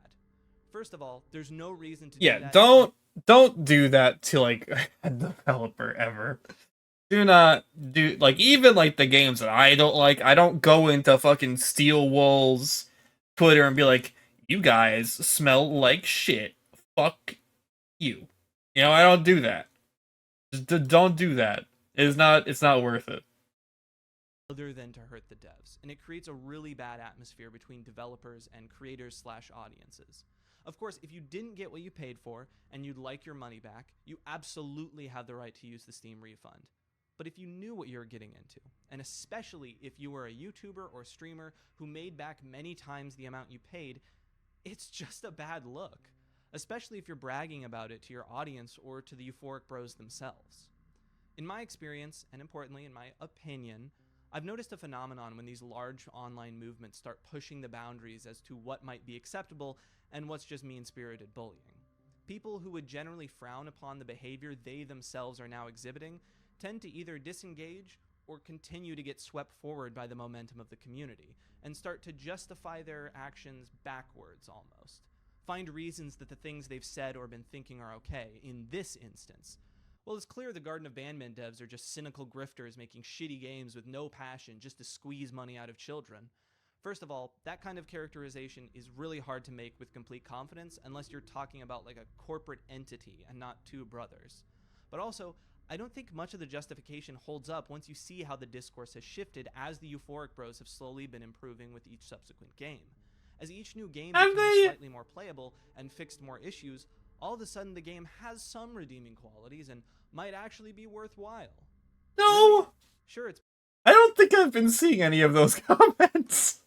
First of all, there's no reason to do Yeah, that. don't do that to like a developer ever. Do not do like even like the games that I don't like. I don't go into fucking Steel Wool's Twitter and be like, "You guys smell like shit. Fuck you." You know, I don't do that. Just don't do that. It's not worth it. Other than to hurt the devs, and it creates a really bad atmosphere between developers and creators/audiences. Of course, if you didn't get what you paid for and you'd like your money back, you absolutely have the right to use the Steam refund. But if you knew what you were getting into, and especially if you were a YouTuber or streamer who made back many times the amount you paid, it's just a bad look, especially if you're bragging about it to your audience or to the Euphoric Bros themselves. In my experience, and importantly in my opinion, I've noticed a phenomenon when these large online movements start pushing the boundaries as to what might be acceptable and what's just mean-spirited bullying. People who would generally frown upon the behavior they themselves are now exhibiting tend to either disengage or continue to get swept forward by the momentum of the community and start to justify their actions backwards almost. Find reasons that the things they've said or been thinking are okay in this instance. Well, it's clear the Garden of Bandman devs are just cynical grifters making shitty games with no passion just to squeeze money out of children. First of all, that kind of characterization is really hard to make with complete confidence unless you're talking about like a corporate entity and not two brothers. But also, I don't think much of the justification holds up once you see how the discourse has shifted as the Euphoric Bros have slowly been improving with each subsequent game. As each new game becomes slightly more playable and fixed more issues, all of a sudden the game has some redeeming qualities and might actually be worthwhile. No! Really? Sure, it's... I don't think I've been seeing any of those comments.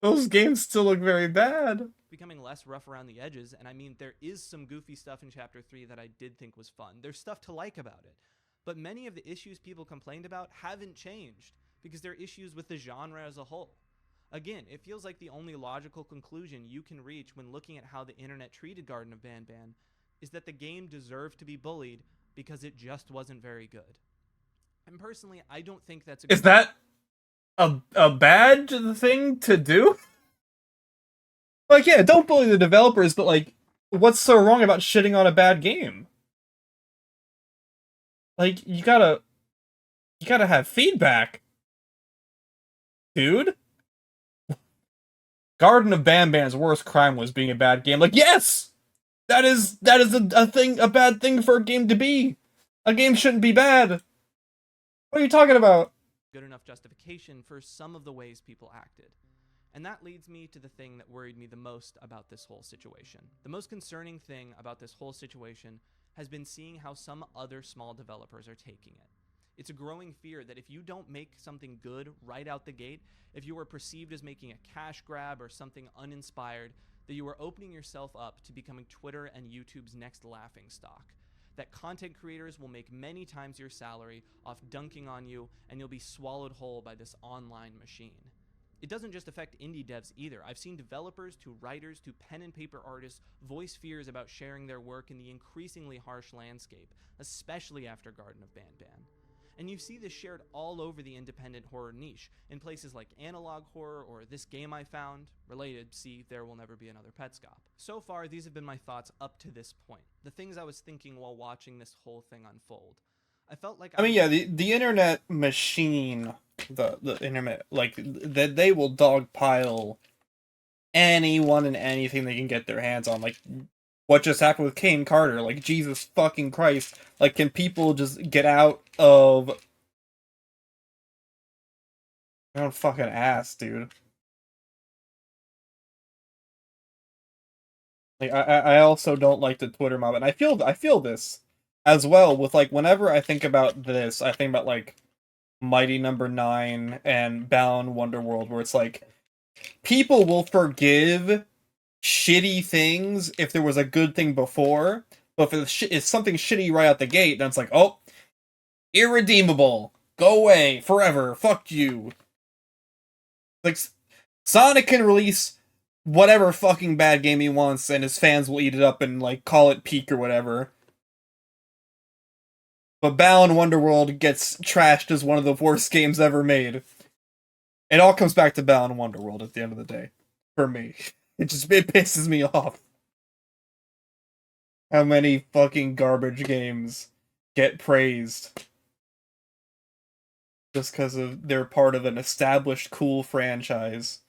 Those games still look very bad. Becoming less rough around the edges, and I mean there is some goofy stuff in Chapter 3 that I did think was fun. There's stuff to like about it. But many of the issues people complained about haven't changed, because they're issues with the genre as a whole. Again, it feels like the only logical conclusion you can reach when looking at how the internet treated Garden of Banban is that the game deserved to be bullied because it just wasn't very good. And personally, I don't think that's a Is that a bad thing to do? Like, yeah, don't bully the developers, but like, what's so wrong about shitting on a bad game? Like, you gotta have feedback, dude. Garden of Banban's worst crime was being a bad game. Like, yes, that is a bad thing for a game to be. A game shouldn't be bad. What are you talking about? Good enough justification for some of the ways people acted. And that leads me to the thing that worried me the most about this whole situation. The most concerning thing about this whole situation has been seeing how some other small developers are taking it. It's a growing fear that if you don't make something good right out the gate, if you are perceived as making a cash grab or something uninspired, that you are opening yourself up to becoming Twitter and YouTube's next laughingstock. That content creators will make many times your salary off dunking on you, and you'll be swallowed whole by this online machine. It doesn't just affect indie devs either. I've seen developers to writers to pen and paper artists voice fears about sharing their work in the increasingly harsh landscape, especially after Garden of Banban. And you see this shared all over the independent horror niche, in places like Analog Horror or This Game I Found, related, see There Will Never Be Another Petscop. So far, these have been my thoughts up to this point, the things I was thinking while watching this whole thing unfold. I felt like I mean, yeah, the internet machine, the internet, like, that they will dogpile anyone and anything they can get their hands on. Like, what just happened with Kane Carter? Like, Jesus fucking Christ. Like, can people just get out of their own fucking ass, dude? Like, I also don't like the Twitter mob, and I feel this as well with, like, whenever I think about this, I think about, like, Mighty Number 9 and Bound Wonderworld, where it's like, people will forgive shitty things if there was a good thing before, but if it's something shitty right out the gate, then it's like, oh, irredeemable, go away, forever, fuck you. Like, Sonic can release whatever fucking bad game he wants, and his fans will eat it up and like call it peak or whatever. But Balan Wonderworld gets trashed as one of the worst games ever made. It all comes back to Balan Wonderworld at the end of the day. For me. It pisses me off. How many fucking garbage games get praised just because of they're part of an established cool franchise.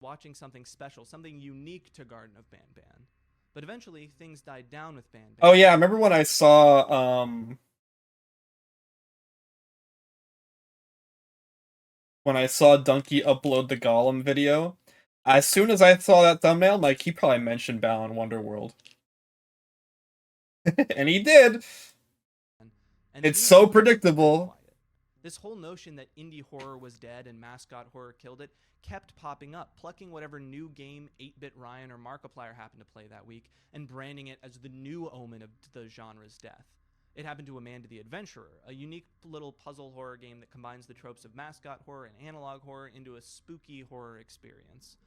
Watching something special, something unique to Garden of Banban. But eventually, things died down with Banban. Oh yeah, I remember when I saw, Donkey upload the Golem video. As soon as I saw that thumbnail, I'm like, he probably mentioned Balan Wonderworld. And he did! And It's so predictable. This whole notion that indie horror was dead and mascot horror killed it kept popping up, plucking whatever new game 8-Bit Ryan or Markiplier happened to play that week, and branding it as the new omen of the genre's death. It happened to Amanda the Adventurer, a unique little puzzle horror game that combines the tropes of mascot horror and analog horror into a spooky horror experience.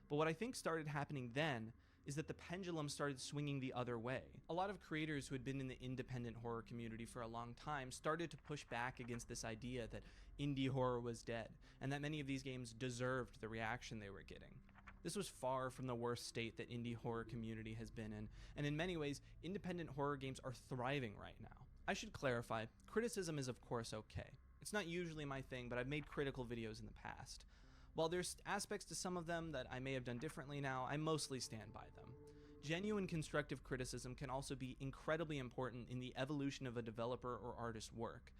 But what I think started happening then is that the pendulum started swinging the other way. A lot of creators who had been in the independent horror community for a long time started to push back against this idea that indie horror was dead, and that many of these games deserved the reaction they were getting. This was far from the worst state that indie horror community has been in, and in many ways, independent horror games are thriving right now. I should clarify, criticism is of course okay. It's not usually my thing, but I've made critical videos in the past. While there's aspects to some of them that I may have done differently now, I mostly stand by them. Genuine constructive criticism can also be incredibly important in the evolution of a developer or artist's work.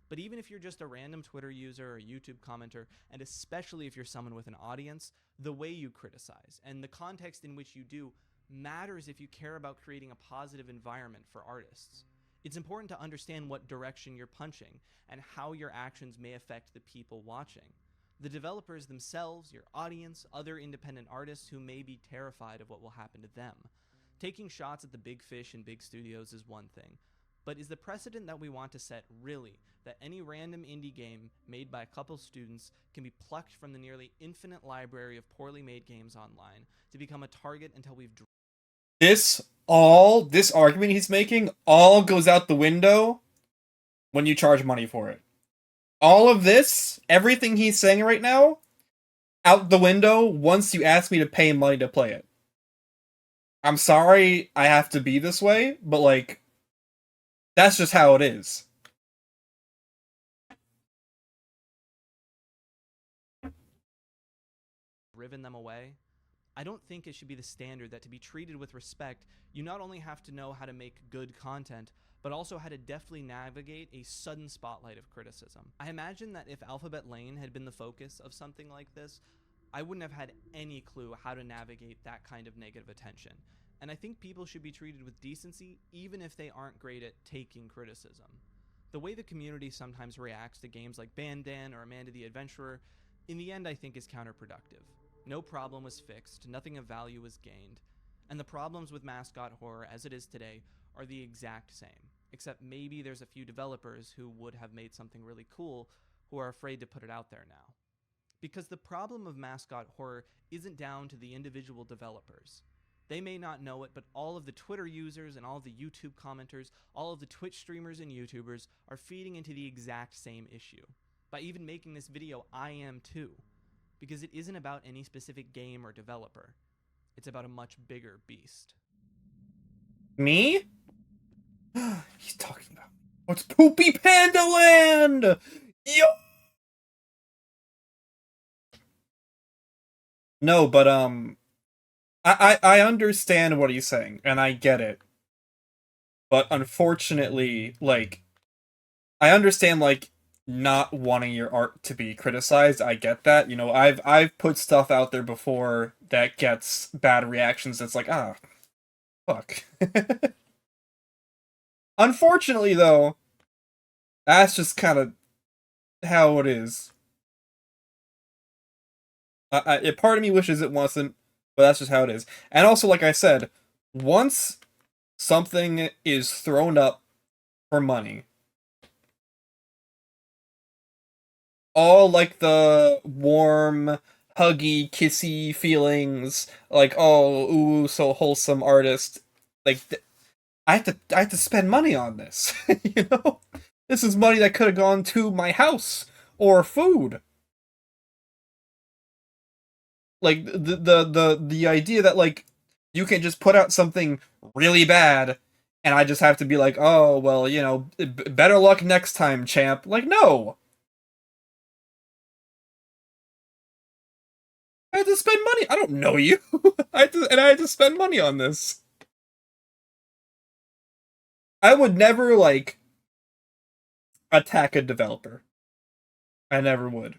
But even if you're just a random Twitter user or YouTube commenter, and especially if you're someone with an audience, the way you criticize and the context in which you do matters if you care about creating a positive environment for artists. It's important to understand what direction you're punching and how your actions may affect the people watching. The developers themselves, your audience, other independent artists who may be terrified of what will happen to them. Taking shots at the big fish in big studios is one thing, but is the precedent that we want to set really that any random indie game made by a couple students can be plucked from the nearly infinite library of poorly made games online to become a target until we've... This argument he's making all goes out the window when you charge money for it. All of this, everything he's saying right now, out the window once you ask me to pay money to play it. I'm sorry I have to be this way, but like, that's just how it is. Driven them away. I don't think it should be the standard that to be treated with respect, you not only have to know how to make good content, but also how to deftly navigate a sudden spotlight of criticism. I imagine that if Alphabet Lane had been the focus of something like this, I wouldn't have had any clue how to navigate that kind of negative attention. And I think people should be treated with decency even if they aren't great at taking criticism. The way the community sometimes reacts to games like Bandan or Amanda the Adventurer, in the end I think is counterproductive. No problem was fixed, nothing of value was gained, and the problems with mascot horror as it is today are the exact same, except maybe there's a few developers who would have made something really cool who are afraid to put it out there now. Because the problem of mascot horror isn't down to the individual developers. They may not know it, but all of the Twitter users and all of the YouTube commenters, all of the Twitch streamers and YouTubers are feeding into the exact same issue. By even making this video, I am too. Because it isn't about any specific game or developer. It's about a much bigger beast. Me? He's talking about what's Poopy Panda Land? Yo! No, but I understand what he's saying, and I get it. But unfortunately, like, I understand, like, not wanting your art to be criticized. I get that. You know, I've put stuff out there before that gets bad reactions. That's like, fuck. Unfortunately, though, that's just kind of how it is. A part of me wishes it wasn't, but that's just how it is. And also, like I said, once something is thrown up for money, all like the warm, huggy, kissy feelings, like oh, ooh, so wholesome artist. Like I have to spend money on this. You know, this is money that could have gone to my house or food. Like the idea that like you can just put out something really bad and I just have to be like, oh well, you know, better luck next time, champ. Like no, I had to spend money. I don't know you. I had to spend money on this. I would never like attack a developer. I never would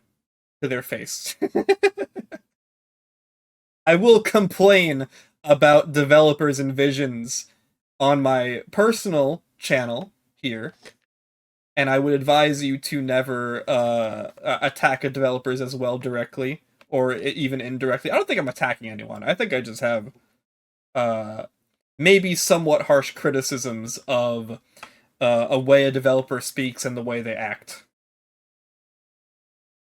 to their face. I will complain about developers and visions on my personal channel here, and I would advise you to never attack a developers as well directly or even indirectly. I don't think I'm attacking anyone. I think I just have uh, maybe somewhat harsh criticisms of a way a developer speaks and the way they act,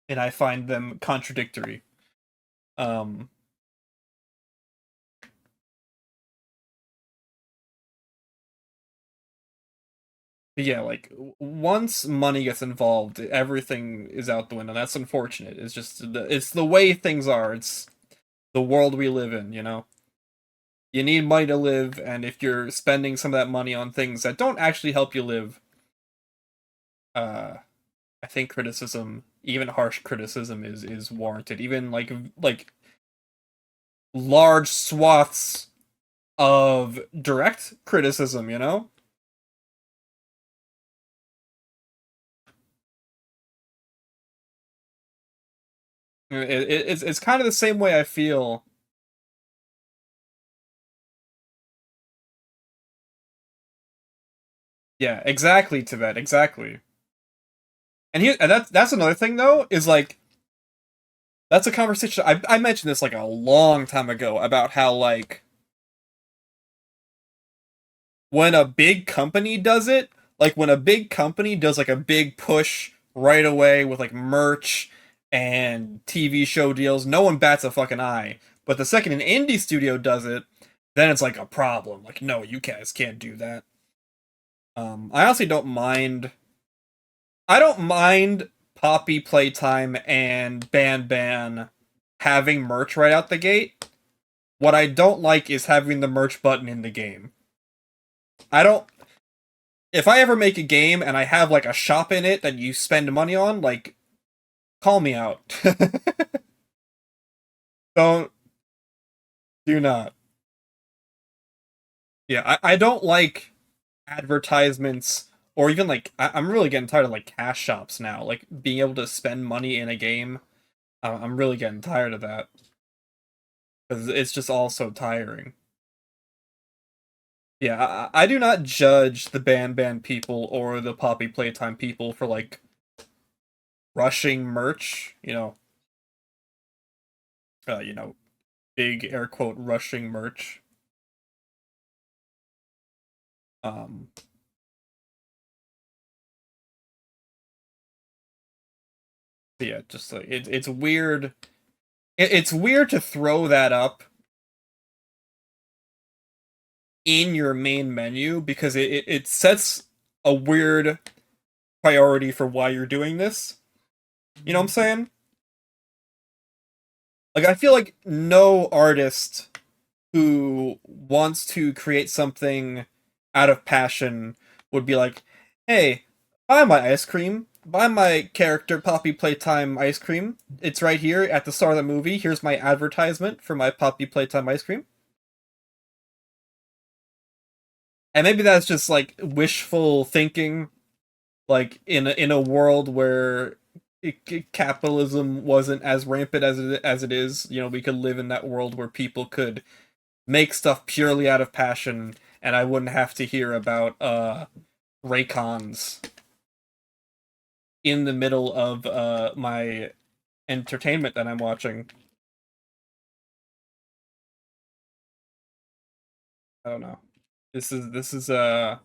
and I find them contradictory. Um, but yeah, like once money gets involved, everything is out the window. That's unfortunate. It's the way things are. It's the world we live in. You know, you need money to live, and if you're spending some of that money on things that don't actually help you live, uh, I think criticism, even harsh criticism, is warranted. Even like large swaths of direct criticism. You know. It's kind of the same way I feel. Yeah, exactly, Tibet, exactly. And that's another thing though, is like that's a conversation I mentioned this like a long time ago about how like when a big company does it, like when a big company does like a big push right away with like merch and TV show deals, no one bats a fucking eye. But the second an indie studio does it, then it's like a problem. Like, no, you guys can't do that. I honestly don't mind. I don't mind Poppy Playtime and Ban having merch right out the gate. What I don't like is having the merch button in the game. I don't. If I ever make a game and I have like a shop in it that you spend money on, like, call me out. Don't. Do not. Yeah, I don't like advertisements or even like I'm really getting tired of like cash shops now. Like being able to spend money in a game. I'm really getting tired of that because it's just all so tiring. Yeah, I do not judge the Ban people or the Poppy Playtime people for like rushing merch. You know, big air quote rushing merch. Um, yeah, just like it's weird. It's weird to throw that up in your main menu because it sets a weird priority for why you're doing this. You know what I'm saying? Like I feel like no artist who wants to create something out of passion would be like, hey, buy my ice cream. Buy my character Poppy Playtime ice cream. It's right here at the start of the movie. Here's my advertisement for my Poppy Playtime ice cream. And maybe that's just like wishful thinking, like in a world where capitalism wasn't as rampant as it is. You know, we could live in that world where people could make stuff purely out of passion, and I wouldn't have to hear about Raycons in the middle of my entertainment that I'm watching. I don't know. This is this is a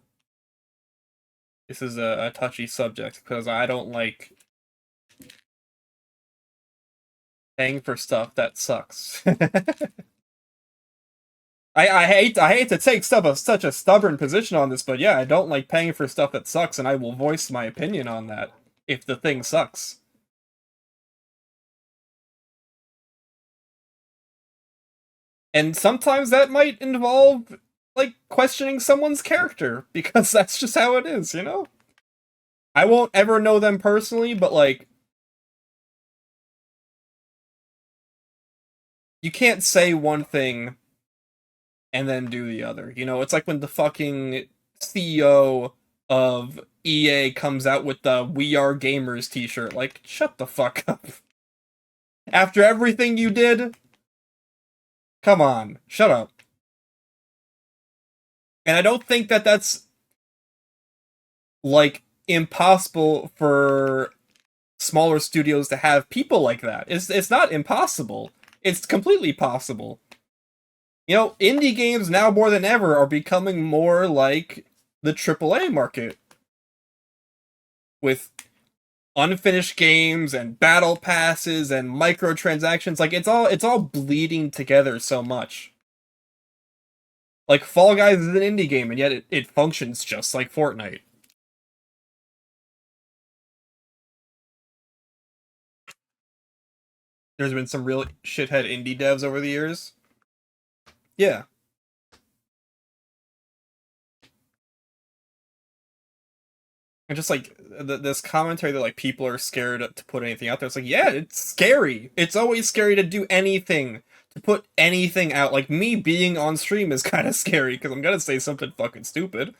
this is a touchy subject because I don't like Paying for stuff that sucks. I hate to take such a stubborn position on this, but yeah, I don't like paying for stuff that sucks, and I will voice my opinion on that if the thing sucks. And sometimes that might involve, like, questioning someone's character, because that's just how it is, you know? I won't ever know them personally, but, like, you can't say one thing and then do the other. You know, it's like when the fucking CEO of EA comes out with the "We Are Gamers" t-shirt. Like, shut the fuck up. After everything you did? Come on, shut up. And I don't think that that's, like, impossible for smaller studios to have people like that. It's not impossible. It's completely possible. You know, indie games now more than ever are becoming more like the AAA market. With unfinished games and battle passes and microtransactions, like it's all bleeding together so much. Like Fall Guys is an indie game and yet it functions just like Fortnite. There's been some real shithead indie devs over the years. Yeah. And just like this commentary that like people are scared to put anything out there. It's like, yeah, it's scary. It's always scary to do anything, to put anything out. Like me being on stream is kind of scary because I'm gonna say something fucking stupid.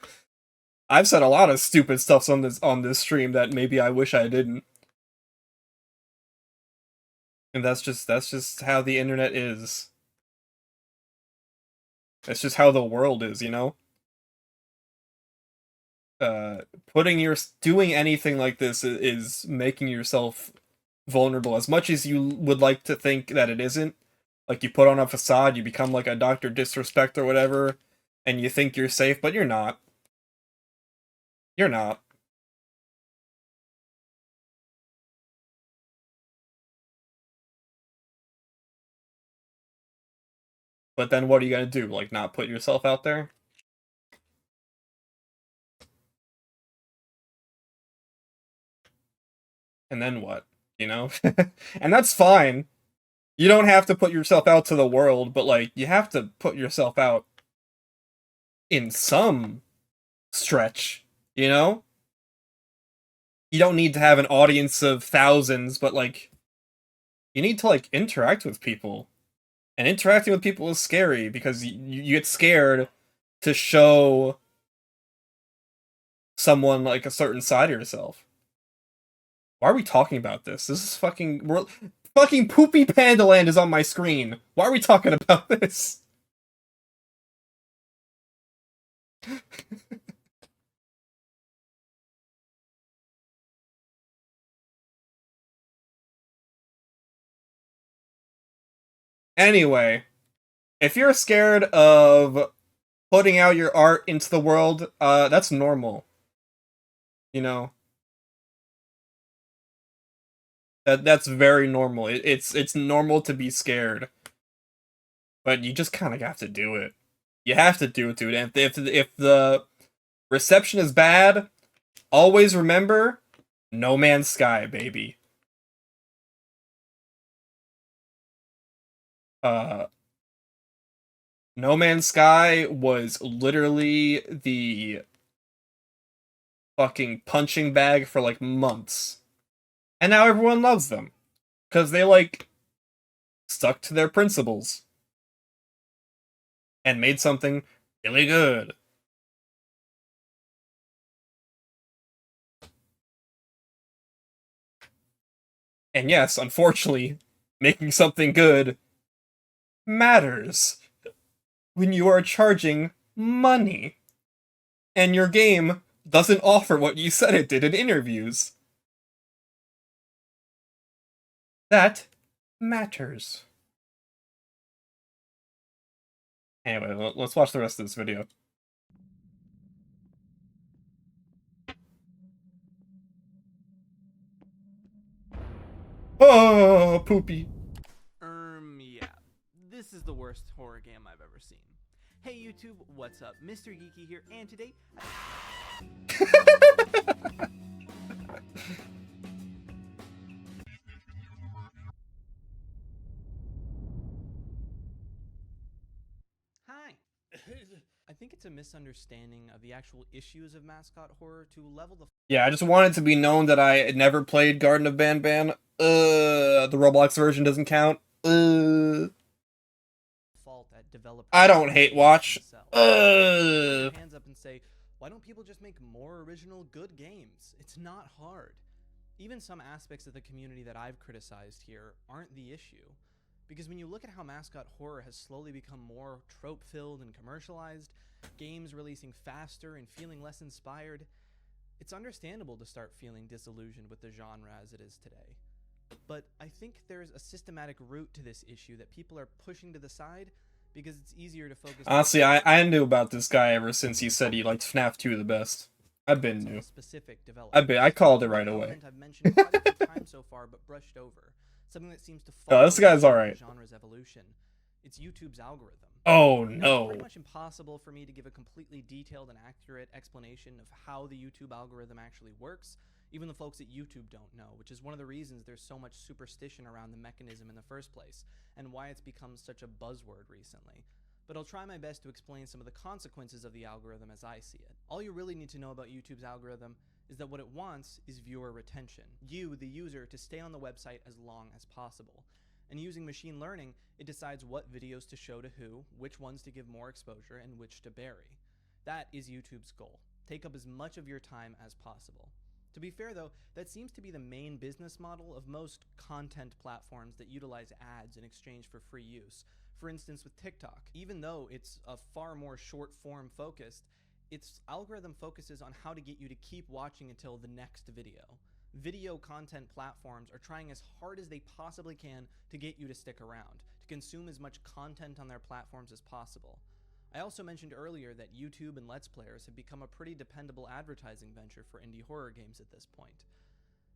I've said a lot of stupid stuff on this stream that maybe I wish I didn't. And that's just how the internet is. That's just how the world is, you know? Doing anything like this is making yourself vulnerable as much as you would like to think that it isn't. Like you put on a facade, you become like a Dr. Disrespect or whatever, and you think you're safe, but you're not. You're not. But then what are you gonna do? Like not put yourself out there? And then what? You know? And that's fine. You don't have to put yourself out to the world, but like you have to put yourself out in some stretch, you know? You don't need to have an audience of thousands, but like you need to like interact with people. And interacting with people is scary because you get scared to show someone like a certain side of yourself. Why are we talking about this? This is fucking Poopy Panda Land is on my screen. Why are we talking about this? Anyway, if you're scared of putting out your art into the world, that's normal. You know, that's very normal. It's normal to be scared, but you just kind of have to do it. You have to do it, dude. And if the reception is bad, always remember, No Man's Sky, baby. No Man's Sky was literally the fucking punching bag for like months. And now everyone loves them. Because they like stuck to their principles. And made something really good. And yes, unfortunately, making something good matters when you are charging money. And your game doesn't offer what you said it did in interviews. That matters. Anyway, let's watch the rest of this video. Oh, Poopy. worst horror game I've ever seen. Hey YouTube, what's up? Mr. Geeky here, and today... Hi! I think it's a misunderstanding of the actual issues of mascot horror to level the... Yeah, I just want it to be known that I never played Garden of Banban. The Roblox version doesn't count. fault at developers. I don't hate watch. Put your hands up and say, why don't people just make more original good games? It's not hard. Even some aspects of the community that I've criticized here aren't the issue. Because when you look at how mascot horror has slowly become more trope-filled and commercialized, games releasing faster and feeling less inspired, it's understandable to start feeling disillusioned with the genre as it is today. But I think there's a systematic root to this issue that people are pushing to the side because it's easier to focus... Honestly, I knew about this guy ever since he said he liked FNAF 2 the best. I've been new. I called it right away. I've mentioned quite a few times so far, but brushed over. Something that seems to Oh, this guy's alright. genre's evolution. It's YouTube's algorithm. Oh It's no. pretty much impossible for me to give a completely detailed and accurate explanation of how the YouTube algorithm actually works. Even the folks at YouTube don't know, which is one of the reasons there's so much superstition around the mechanism in the first place, and why it's become such a buzzword recently. But I'll try my best to explain some of the consequences of the algorithm as I see it. All you really need to know about YouTube's algorithm is that what it wants is viewer retention. You, the user, to stay on the website as long as possible. And using machine learning, it decides what videos to show to who, which ones to give more exposure, and which to bury. That is YouTube's goal. Take up as much of your time as possible. To be fair though, that seems to be the main business model of most content platforms that utilize ads in exchange for free use. For instance with TikTok, even though it's a far more short form focused, its algorithm focuses on how to get you to keep watching until the next video. Video content platforms are trying as hard as they possibly can to get you to stick around, to consume as much content on their platforms as possible. I also mentioned earlier that YouTube and Let's Players have become a pretty dependable advertising venture for indie horror games at this point.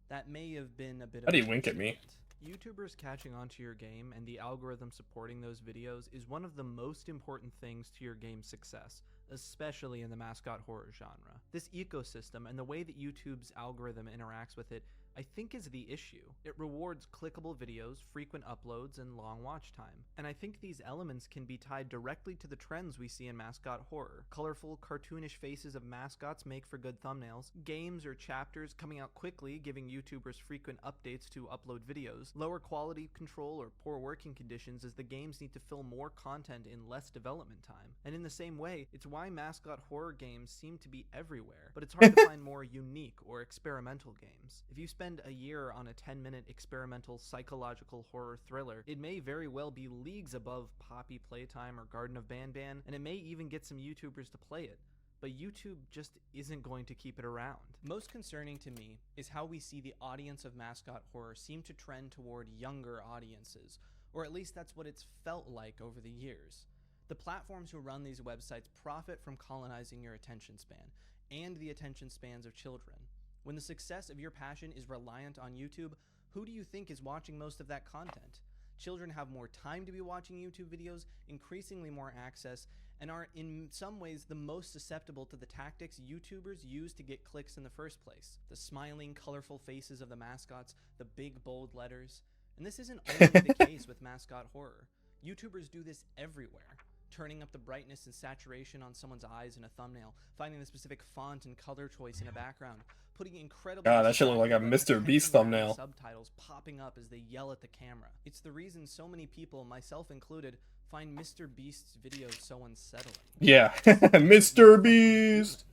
That may have been a bit of How do you wink at me? YouTubers catching onto your game and the algorithm supporting those videos is one of the most important things to your game's success, especially in the mascot horror genre. This ecosystem and the way that YouTube's algorithm interacts with it, I think is the issue. It rewards clickable videos, frequent uploads, and long watch time. And I think these elements can be tied directly to the trends we see in mascot horror. Colorful, cartoonish faces of mascots make for good thumbnails, games or chapters coming out quickly giving YouTubers frequent updates to upload videos, lower quality control or poor working conditions as the games need to fill more content in less development time. And in the same way, it's why mascot horror games seem to be everywhere, but it's hard to find more unique or experimental games. If you spend a year on a 10-minute experimental psychological horror thriller, it may very well be leagues above Poppy Playtime or Garden of Banban, and it may even get some YouTubers to play it. But YouTube just isn't going to keep it around. Most concerning to me is how we see the audience of mascot horror seem to trend toward younger audiences, or at least that's what it's felt like over the years. The platforms who run these websites profit from colonizing your attention span, and the attention spans of children. When the success of your passion is reliant on YouTube, who do you think is watching most of that content? Children have more time to be watching YouTube videos, increasingly more access, and are in some ways the most susceptible to the tactics YouTubers use to get clicks in the first place. The smiling, colorful faces of the mascots, the big, bold letters. And this isn't only the case with mascot horror. YouTubers do this everywhere. Turning up the brightness and saturation on someone's eyes in a thumbnail, finding the specific font and color choice in a background, putting incredible... God, that shit look like a Mr. Beast thumbnail. Subtitles popping up as they yell at the camera. It's the reason so many people, myself included, find Mr. Beast's videos so unsettling. Yeah, Mr. Beast!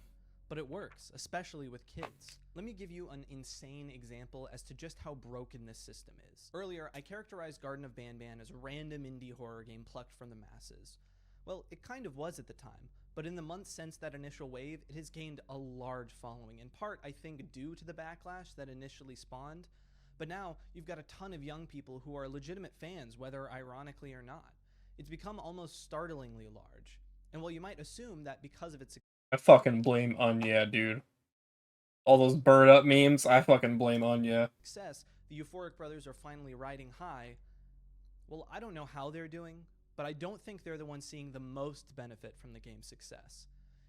But it works, especially with kids. Let me give you an insane example as to just how broken this system is. Earlier, I characterized Garden of Banban as a random indie horror game plucked from the masses. Well, it kind of was at the time, but in the months since that initial wave, it has gained a large following, in part, I think, due to the backlash that initially spawned. But now, you've got a ton of young people who are legitimate fans, whether ironically or not. It's become almost startlingly large. And while you might assume that because of its... I fucking blame Anya, dude. All those bird up memes, I fucking blame Anya. ...success, the Euphoric Brothers are finally riding high. Well, I don't know how they're doing, but I don't think they're the ones seeing the most benefit from the game's success.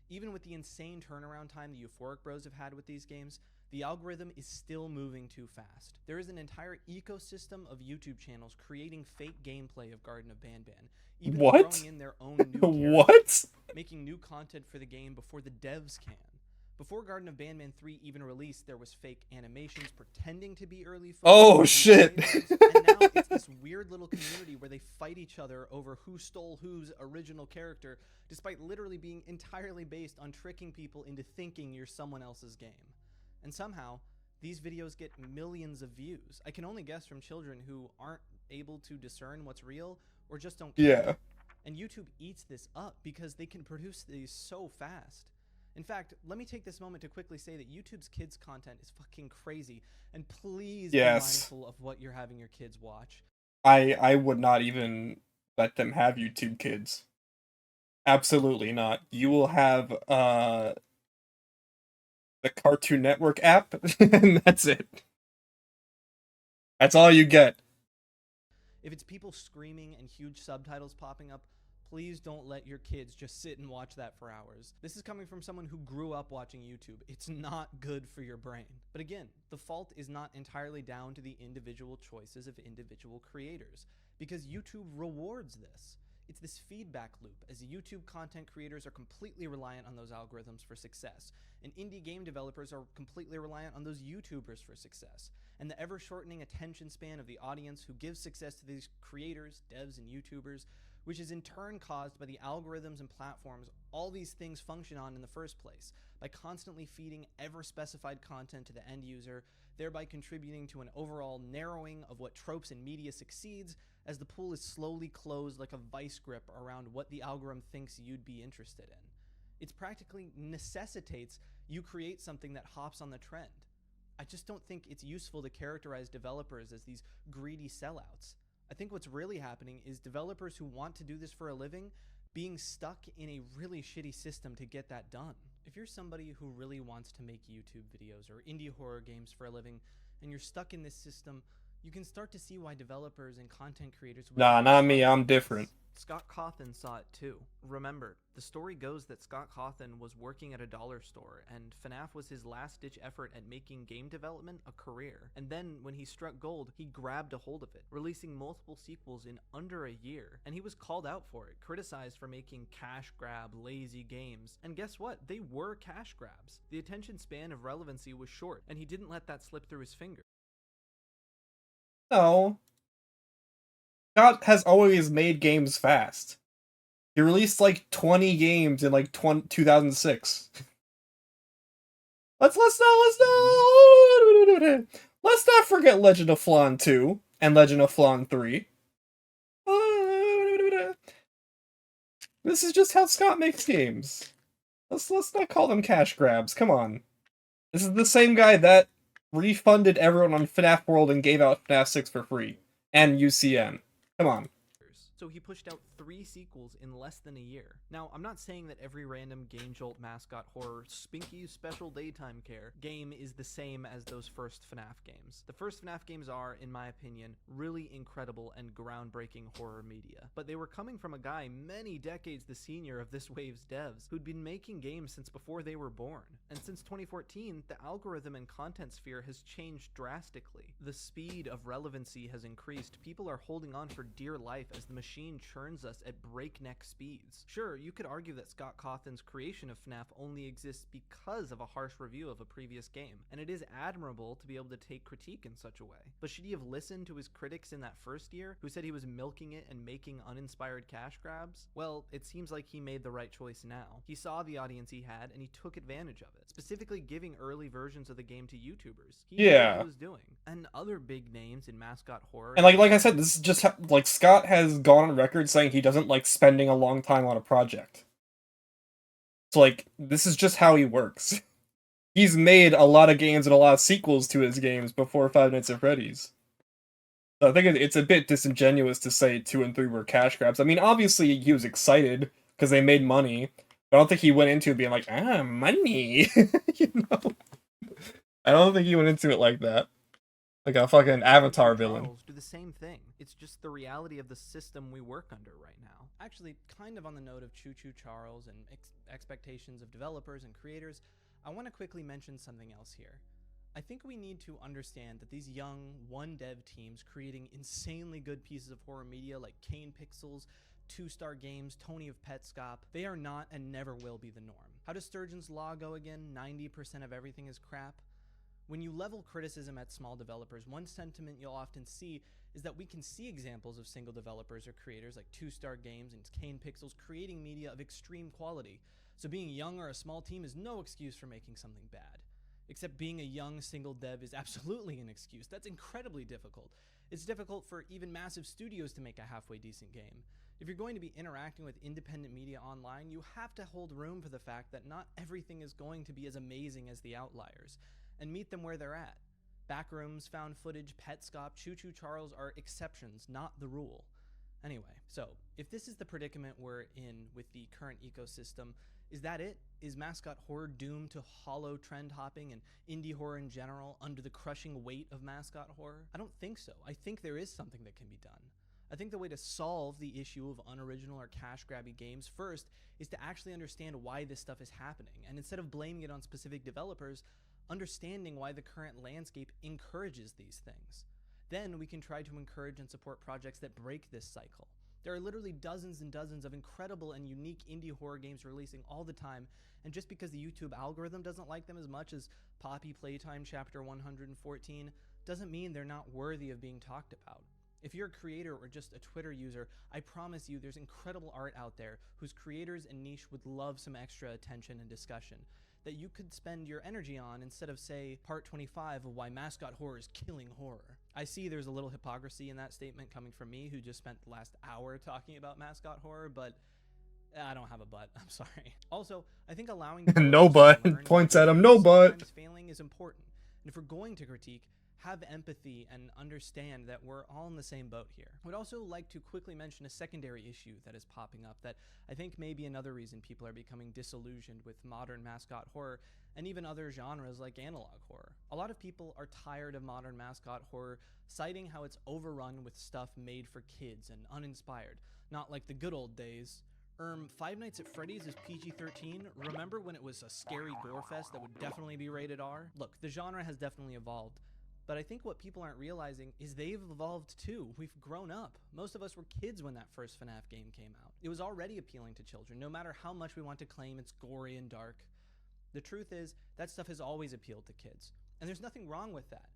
Even with the insane turnaround time the Euphoric Bros have had with these games, the algorithm is still moving too fast. There is an entire ecosystem of YouTube channels creating fake gameplay of Garden of Banban, even What? throwing in their own new What? characters, making new content for the game before the devs can. Before Garden of Banban 3 even released, there was fake animations pretending to be early footage. Oh, shit. And now it's this weird little community where they fight each other over who stole whose original character, despite literally being entirely based on tricking people into thinking you're someone else's game. And somehow, these videos get millions of views. I can only guess from children who aren't able to discern what's real or just don't care. Yeah. And YouTube eats this up because they can produce these so fast. In fact, let me take this moment to quickly say that YouTube's kids content is fucking crazy, and please be mindful of what you're having your kids watch. I would not even let them have YouTube Kids. Absolutely not. You will have the Cartoon Network app, and that's it. That's all you get. If it's people screaming and huge subtitles popping up, please don't let your kids just sit and watch that for hours. This is coming from someone who grew up watching YouTube. It's not good for your brain. But again, the fault is not entirely down to the individual choices of individual creators, because YouTube rewards this. It's this feedback loop, as YouTube content creators are completely reliant on those algorithms for success, and indie game developers are completely reliant on those YouTubers for success. And the ever-shortening attention span of the audience who gives success to these creators, devs, and YouTubers, which is in turn caused by the algorithms and platforms all these things function on in the first place, by constantly feeding ever-specified content to the end user, thereby contributing to an overall narrowing of what tropes and media succeeds, as the pool is slowly closed like a vice grip around what the algorithm thinks you'd be interested in. It practically necessitates you create something that hops on the trend. I just don't think it's useful to characterize developers as these greedy sellouts. I think what's really happening is developers who want to do this for a living being stuck in a really shitty system to get that done. If you're somebody who really wants to make YouTube videos or indie horror games for a living, and you're stuck in this system, you can start to see why developers and content creators would Nah, not me, I'm different. Scott Cawthon saw it too. Remember, the story goes that Scott Cawthon was working at a dollar store, and FNAF was his last-ditch effort at making game development a career. And then, when he struck gold, he grabbed a hold of it, releasing multiple sequels in under a year. And he was called out for it, criticized for making cash grab, lazy games. And guess what? They were cash grabs. The attention span of relevancy was short, and he didn't let that slip through his fingers. No. Scott has always made games fast. He released like 20 games in like 2006. Let's not forget Legend of Flan 2 and Legend of Flan 3. This is just how Scott makes games. Let's not call them cash grabs. Come on. This is the same guy that refunded everyone on FNAF World and gave out FNAF 6 for free. And UCN. Come on. So he pushed out 3 sequels in less than a year. Now, I'm not saying that every random Game Jolt mascot horror Spinky's Special Daytime Care game is the same as those first FNAF games. The first FNAF games are, in my opinion, really incredible and groundbreaking horror media. But they were coming from a guy many decades the senior of this wave's devs, who'd been making games since before they were born. And since 2014, the algorithm and content sphere has changed drastically. The speed of relevancy has increased. People are holding on for dear life as the machine churns us at breakneck speeds. Sure, you could argue that Scott Cawthon's creation of FNAF only exists because of a harsh review of a previous game, and it is admirable to be able to take critique in such a way. But should he have listened to his critics in that first year, who said he was milking it and making uninspired cash grabs? Well, it seems like he made the right choice now. He saw the audience he had, and he took advantage of it, specifically giving early versions of the game to YouTubers. He knew what he was doing. And other big names in mascot horror... And like I said, this is just how, like, Scott has gone on record saying he doesn't like spending a long time on a project. So, like, this is just how he works. He's made a lot of games and a lot of sequels to his games before Five Nights at Freddy's. So I think it's a bit disingenuous to say 2 and 3 were cash grabs. I mean, obviously he was excited because they made money, but I don't think he went into it being like, money! You know? I don't think he went into it like that. Like a fucking Avatar villain. Charles do the same thing. It's just the reality of the system we work under right now. Actually, kind of on the note of Choo Choo Charles and expectations of developers and creators, I want to quickly mention something else here. I think we need to understand that these young, one-dev teams creating insanely good pieces of horror media like Kane Pixels, 2-Star Games, Tony of Petscop, they are not and never will be the norm. How does Sturgeon's Law go again? 90% of everything is crap? When you level criticism at small developers, one sentiment you'll often see is that we can see examples of single developers or creators like 2-Star Games and Kane Pixels creating media of extreme quality. So being young or a small team is no excuse for making something bad. Except being a young single dev is absolutely an excuse. That's incredibly difficult. It's difficult for even massive studios to make a halfway decent game. If you're going to be interacting with independent media online, you have to hold room for the fact that not everything is going to be as amazing as the outliers, and meet them where they're at. Backrooms, found footage, Petscop, Choo Choo Charles are exceptions, not the rule. Anyway, so if this is the predicament we're in with the current ecosystem, is that it? Is mascot horror doomed to hollow trend hopping and indie horror in general under the crushing weight of mascot horror? I don't think so. I think there is something that can be done. I think the way to solve the issue of unoriginal or cash-grabby games first is to actually understand why this stuff is happening, and instead of blaming it on specific developers, understanding why the current landscape encourages these things. Then we can try to encourage and support projects that break this cycle. There are literally dozens and dozens of incredible and unique indie horror games releasing all the time, and just because the YouTube algorithm doesn't like them as much as Poppy Playtime Chapter 114 doesn't mean they're not worthy of being talked about. If you're a creator or just a Twitter user, I promise you there's incredible art out there whose creators and niche would love some extra attention and discussion that you could spend your energy on instead of, say, part 25 of why mascot horror is killing horror. I see there's a little hypocrisy in that statement coming from me, who just spent the last hour talking about mascot horror, but I don't have a butt. I'm sorry. Also, I think allowing No butt. Points at him. No butt. sometimes failing is important. And if we're going to critique, have empathy and understand that we're all in the same boat here. I would also like to quickly mention a secondary issue that is popping up that I think may be another reason people are becoming disillusioned with modern mascot horror and even other genres like analog horror. A lot of people are tired of modern mascot horror, citing how it's overrun with stuff made for kids and uninspired, not like the good old days. Five Nights at Freddy's is PG-13. Remember when it was a scary gore fest that would definitely be rated R? Look, the genre has definitely evolved. But I think what people aren't realizing is they've evolved too. We've grown up. Most of us were kids when that first FNAF game came out. It was already appealing to children, no matter how much we want to claim it's gory and dark. The truth is, that stuff has always appealed to kids. And there's nothing wrong with that.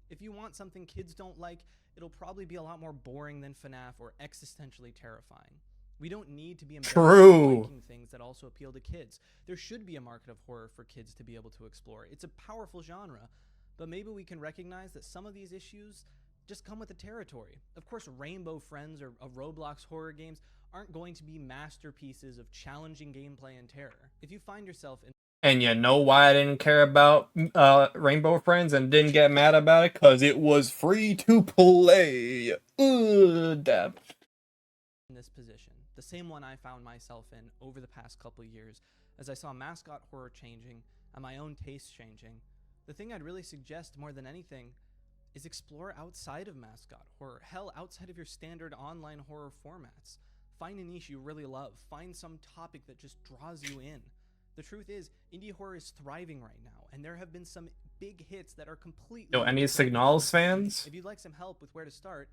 If you want something kids don't like, it'll probably be a lot more boring than FNAF or existentially terrifying. We don't need to be embarrassed by liking things that also appeal to kids. There should be a market of horror for kids to be able to explore. It's a powerful genre. But maybe we can recognize that some of these issues just come with the territory. Of course, Rainbow Friends or Roblox horror games aren't going to be masterpieces of challenging gameplay and terror. If you find yourself in And you know why I didn't care about Rainbow Friends and didn't get mad about it? Because it was free to play. Dab. In this position, the same one I found myself in over the past couple years, as I saw mascot horror changing and my own tastes changing, the thing I'd really suggest more than anything is explore outside of mascot horror. Hell, outside of your standard online horror formats. Find a niche you really love. Find some topic that just draws you in. The truth is, indie horror is thriving right now, and there have been some big hits that are completely... Yo, any Signals fans? If you'd like some help with where to start,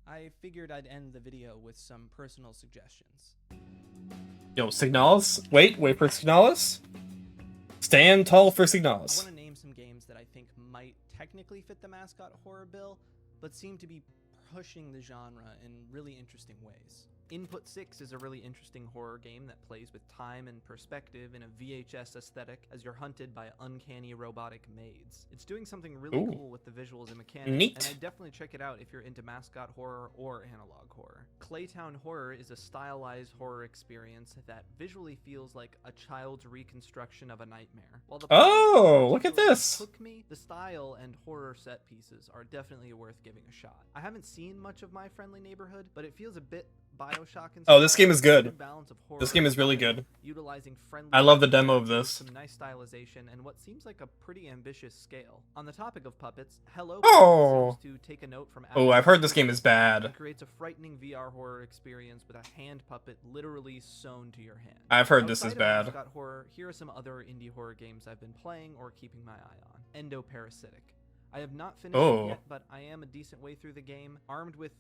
I figured I'd end the video with some personal suggestions. Yo, Signals? Wait for Signals? Stand tall for Signals. I want to name some games that I think might technically fit the mascot horror bill, but seem to be pushing the genre in really interesting ways. Input 6 is a really interesting horror game that plays with time and perspective in a VHS aesthetic as you're hunted by uncanny robotic maids. It's doing something really cool with the visuals and mechanics, Neat. and I'd definitely check it out if you're into mascot horror or analog horror. Claytown Horror is a stylized horror experience that visually feels like a child's reconstruction of a nightmare. While the Look at this! Hook me, the style and horror set pieces are definitely worth giving a shot. I haven't seen much of My Friendly Neighborhood, but it feels a bit BioShock Oh, this game is inspired, good. balance of horror This game is really and fun, good. utilizing friendly I love the puppets demo of with this. some nice stylization and what seems like a pretty ambitious scale. On the topic of puppets, Hello Oh. Puppet seems to take a note from Oh, I've heard this game is bad. and creates a frightening VR horror experience with a hand puppet literally sewn to your hand. I've heard this is Outside of bad. Mascot horror, here are some other indie horror games I've been playing or keeping my eye on. Endoparasitic. I have not finished Oh. it yet, but I am a decent way through the game. Armed with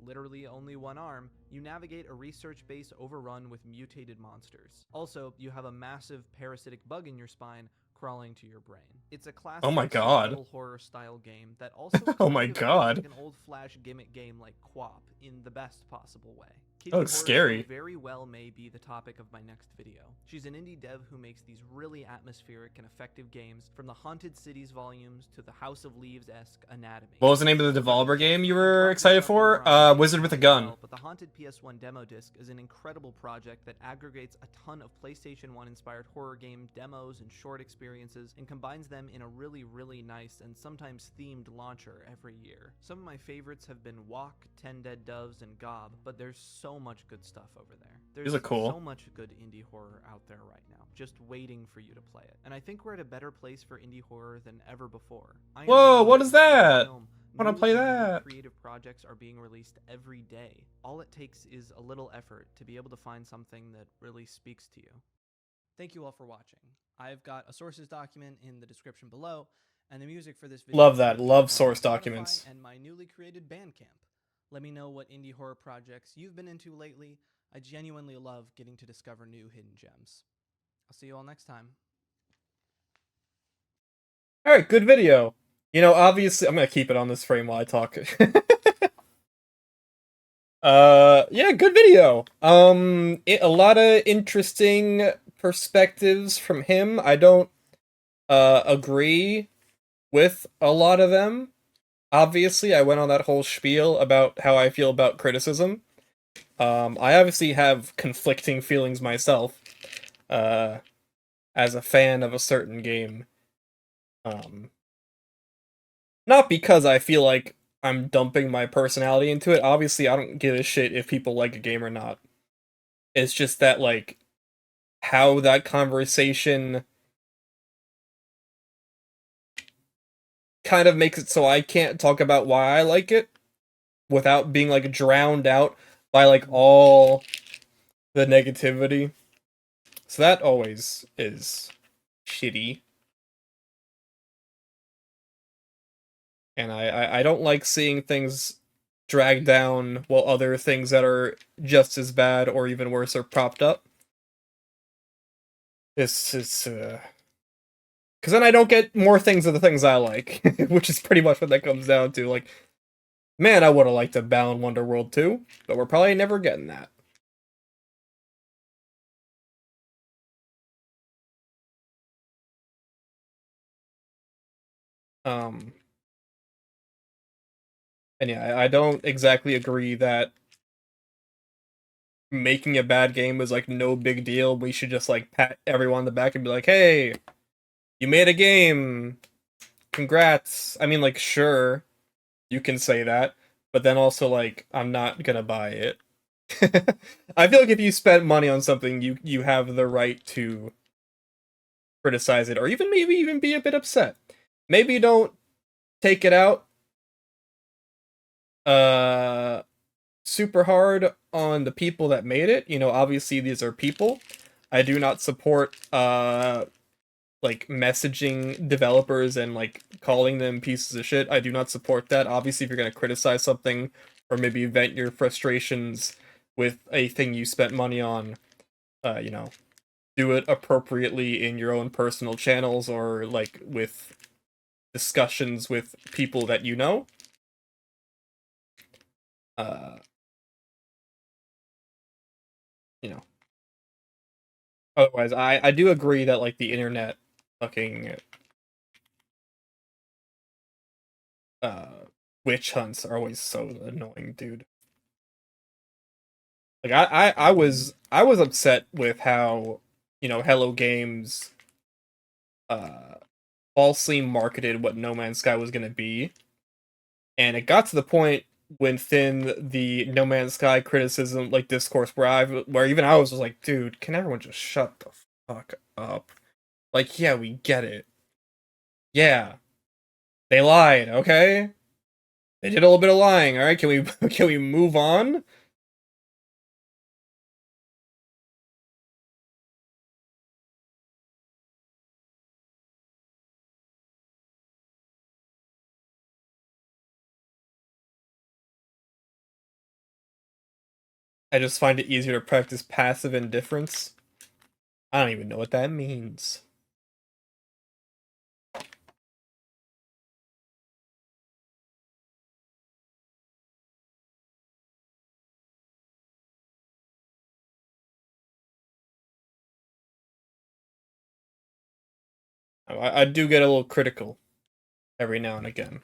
literally only one arm, you navigate a research base overrun with mutated monsters. Also, you have a massive parasitic bug in your spine crawling to your brain. It's a classic Oh my god. survival horror style game that also Oh my kind of god. feels like an old Flash gimmick game like QWOP in the best possible way. Oh, it's scary. Very well may be the topic of my next video. She's an indie dev who makes these really atmospheric and effective games, from the Haunted Cities volumes to the House of Leaves-esque Anatomy. What was the name of the developer game you were excited for? Wizard with a Gun. But the Haunted PS1 demo disc is an incredible project that aggregates a ton of PlayStation 1 inspired horror game demos and short experiences and combines them in a really, really nice and sometimes themed launcher every year. Some of my favorites have been Walk, 10 Dead Doves, and Gob, but there's so much good stuff over there. There's These are cool. so much good indie horror out there right now, just waiting for you to play it. And I think we're at a better place for indie horror than ever before. Whoa, what is that? I want to play that. Creative projects are being released every day. All it takes is a little effort to be able to find something that really speaks to you. Thank you all for watching. I've got a sources document in the description below, and the music for this video Love that. is Love on source Spotify documents. and my newly created Bandcamp. Let me know what indie horror projects you've been into lately. I genuinely love getting to discover new hidden gems. I'll see you all next time. Alright, good video. You know, obviously, I'm gonna keep it on this frame while I talk. Yeah, good video. A lot of interesting perspectives from him. I don't, agree with a lot of them. Obviously, I went on that whole spiel about how I feel about criticism. I obviously have conflicting feelings myself, as a fan of a certain game. Not because I feel like I'm dumping my personality into it. Obviously, I don't give a shit if people like a game or not. It's just that, like, how that conversation kind of makes it so I can't talk about why I like it without being, like, drowned out by, like, all the negativity. So that always is shitty. And I don't like seeing things dragged down while other things that are just as bad or even worse are propped up. It's because then I don't get more things of the things I like, which is pretty much what that comes down to. Like, man, I would have liked a Balan Wonderworld 2, but we're probably never getting that. And yeah, I don't exactly agree that making a bad game is, like, no big deal. We should just, like, pat everyone on the back and be like, hey, you made a game! Congrats! I mean, like, sure, you can say that, but then also, like, I'm not gonna buy it. I feel like if you spent money on something, you have the right to criticize it, or even maybe even be a bit upset. Maybe don't take it out super hard on the people that made it. You know, obviously these are people. I do not support like messaging developers and like calling them pieces of shit. I do not support that. Obviously, if you're going to criticize something or maybe vent your frustrations with a thing you spent money on, you know, do it appropriately in your own personal channels or like with discussions with people that you know. You know. Otherwise, I do agree that like the internet fucking witch hunts are always so annoying, dude. Like I was upset with how, you know, Hello Games falsely marketed what No Man's Sky was gonna be. And it got to the point within the No Man's Sky criticism like discourse where even I was just like, dude, can everyone just shut the fuck up? Like, yeah, we get it. Yeah. They lied, okay? They did a little bit of lying, alright? Can we move on? I just find it easier to practice passive indifference. I don't even know what that means. I do get a little critical every now and again.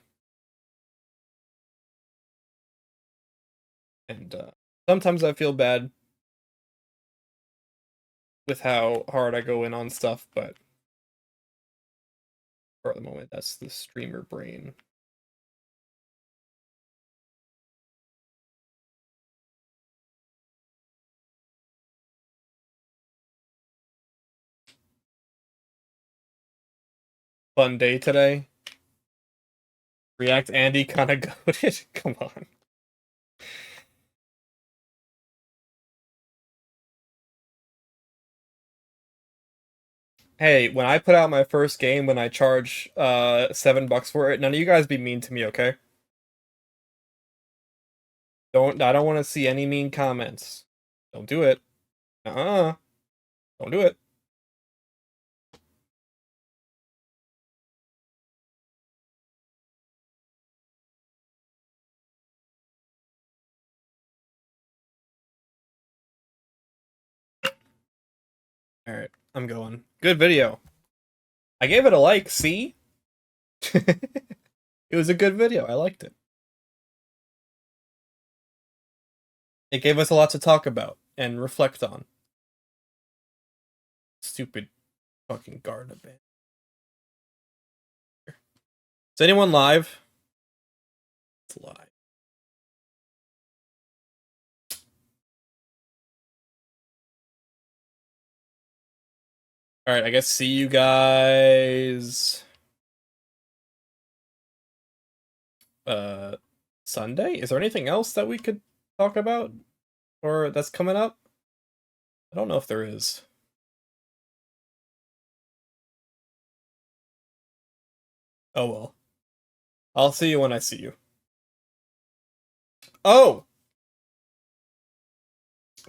And sometimes I feel bad with how hard I go in on stuff, but for the moment, that's the streamer brain. Fun day today. React Andy kinda goated. Come on. Hey, when I put out my first game, when I charge $7 for it, none of you guys be mean to me, okay? I don't want to see any mean comments. Don't do it. Don't do it. Alright, I'm going. Good video. I gave it a like, see? It was a good video. I liked it. It gave us a lot to talk about and reflect on. Stupid fucking Garden band. Is anyone live? It's live. Alright, I guess see you guys Sunday? Is there anything else that we could talk about? Or that's coming up? I don't know if there is. Oh well. I'll see you when I see you. Oh!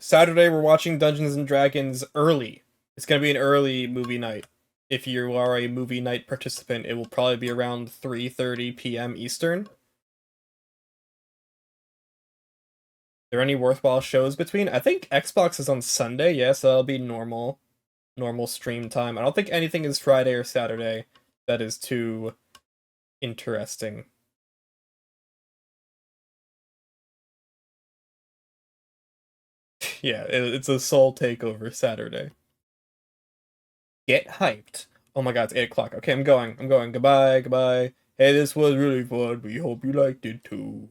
Saturday we're watching Dungeons and Dragons early. It's gonna be an early movie night. If you are a movie night participant, it will probably be around 3:30 p.m. Eastern. Are there any worthwhile shows between? I think Xbox is on Sunday, yes, so that'll be normal stream time. I don't think anything is Friday or Saturday that is too interesting. Yeah, it's a Soul Takeover Saturday. Get hyped. Oh my god, it's 8 o'clock. Okay, I'm going. Goodbye. Hey, this was really fun. We hope you liked it too.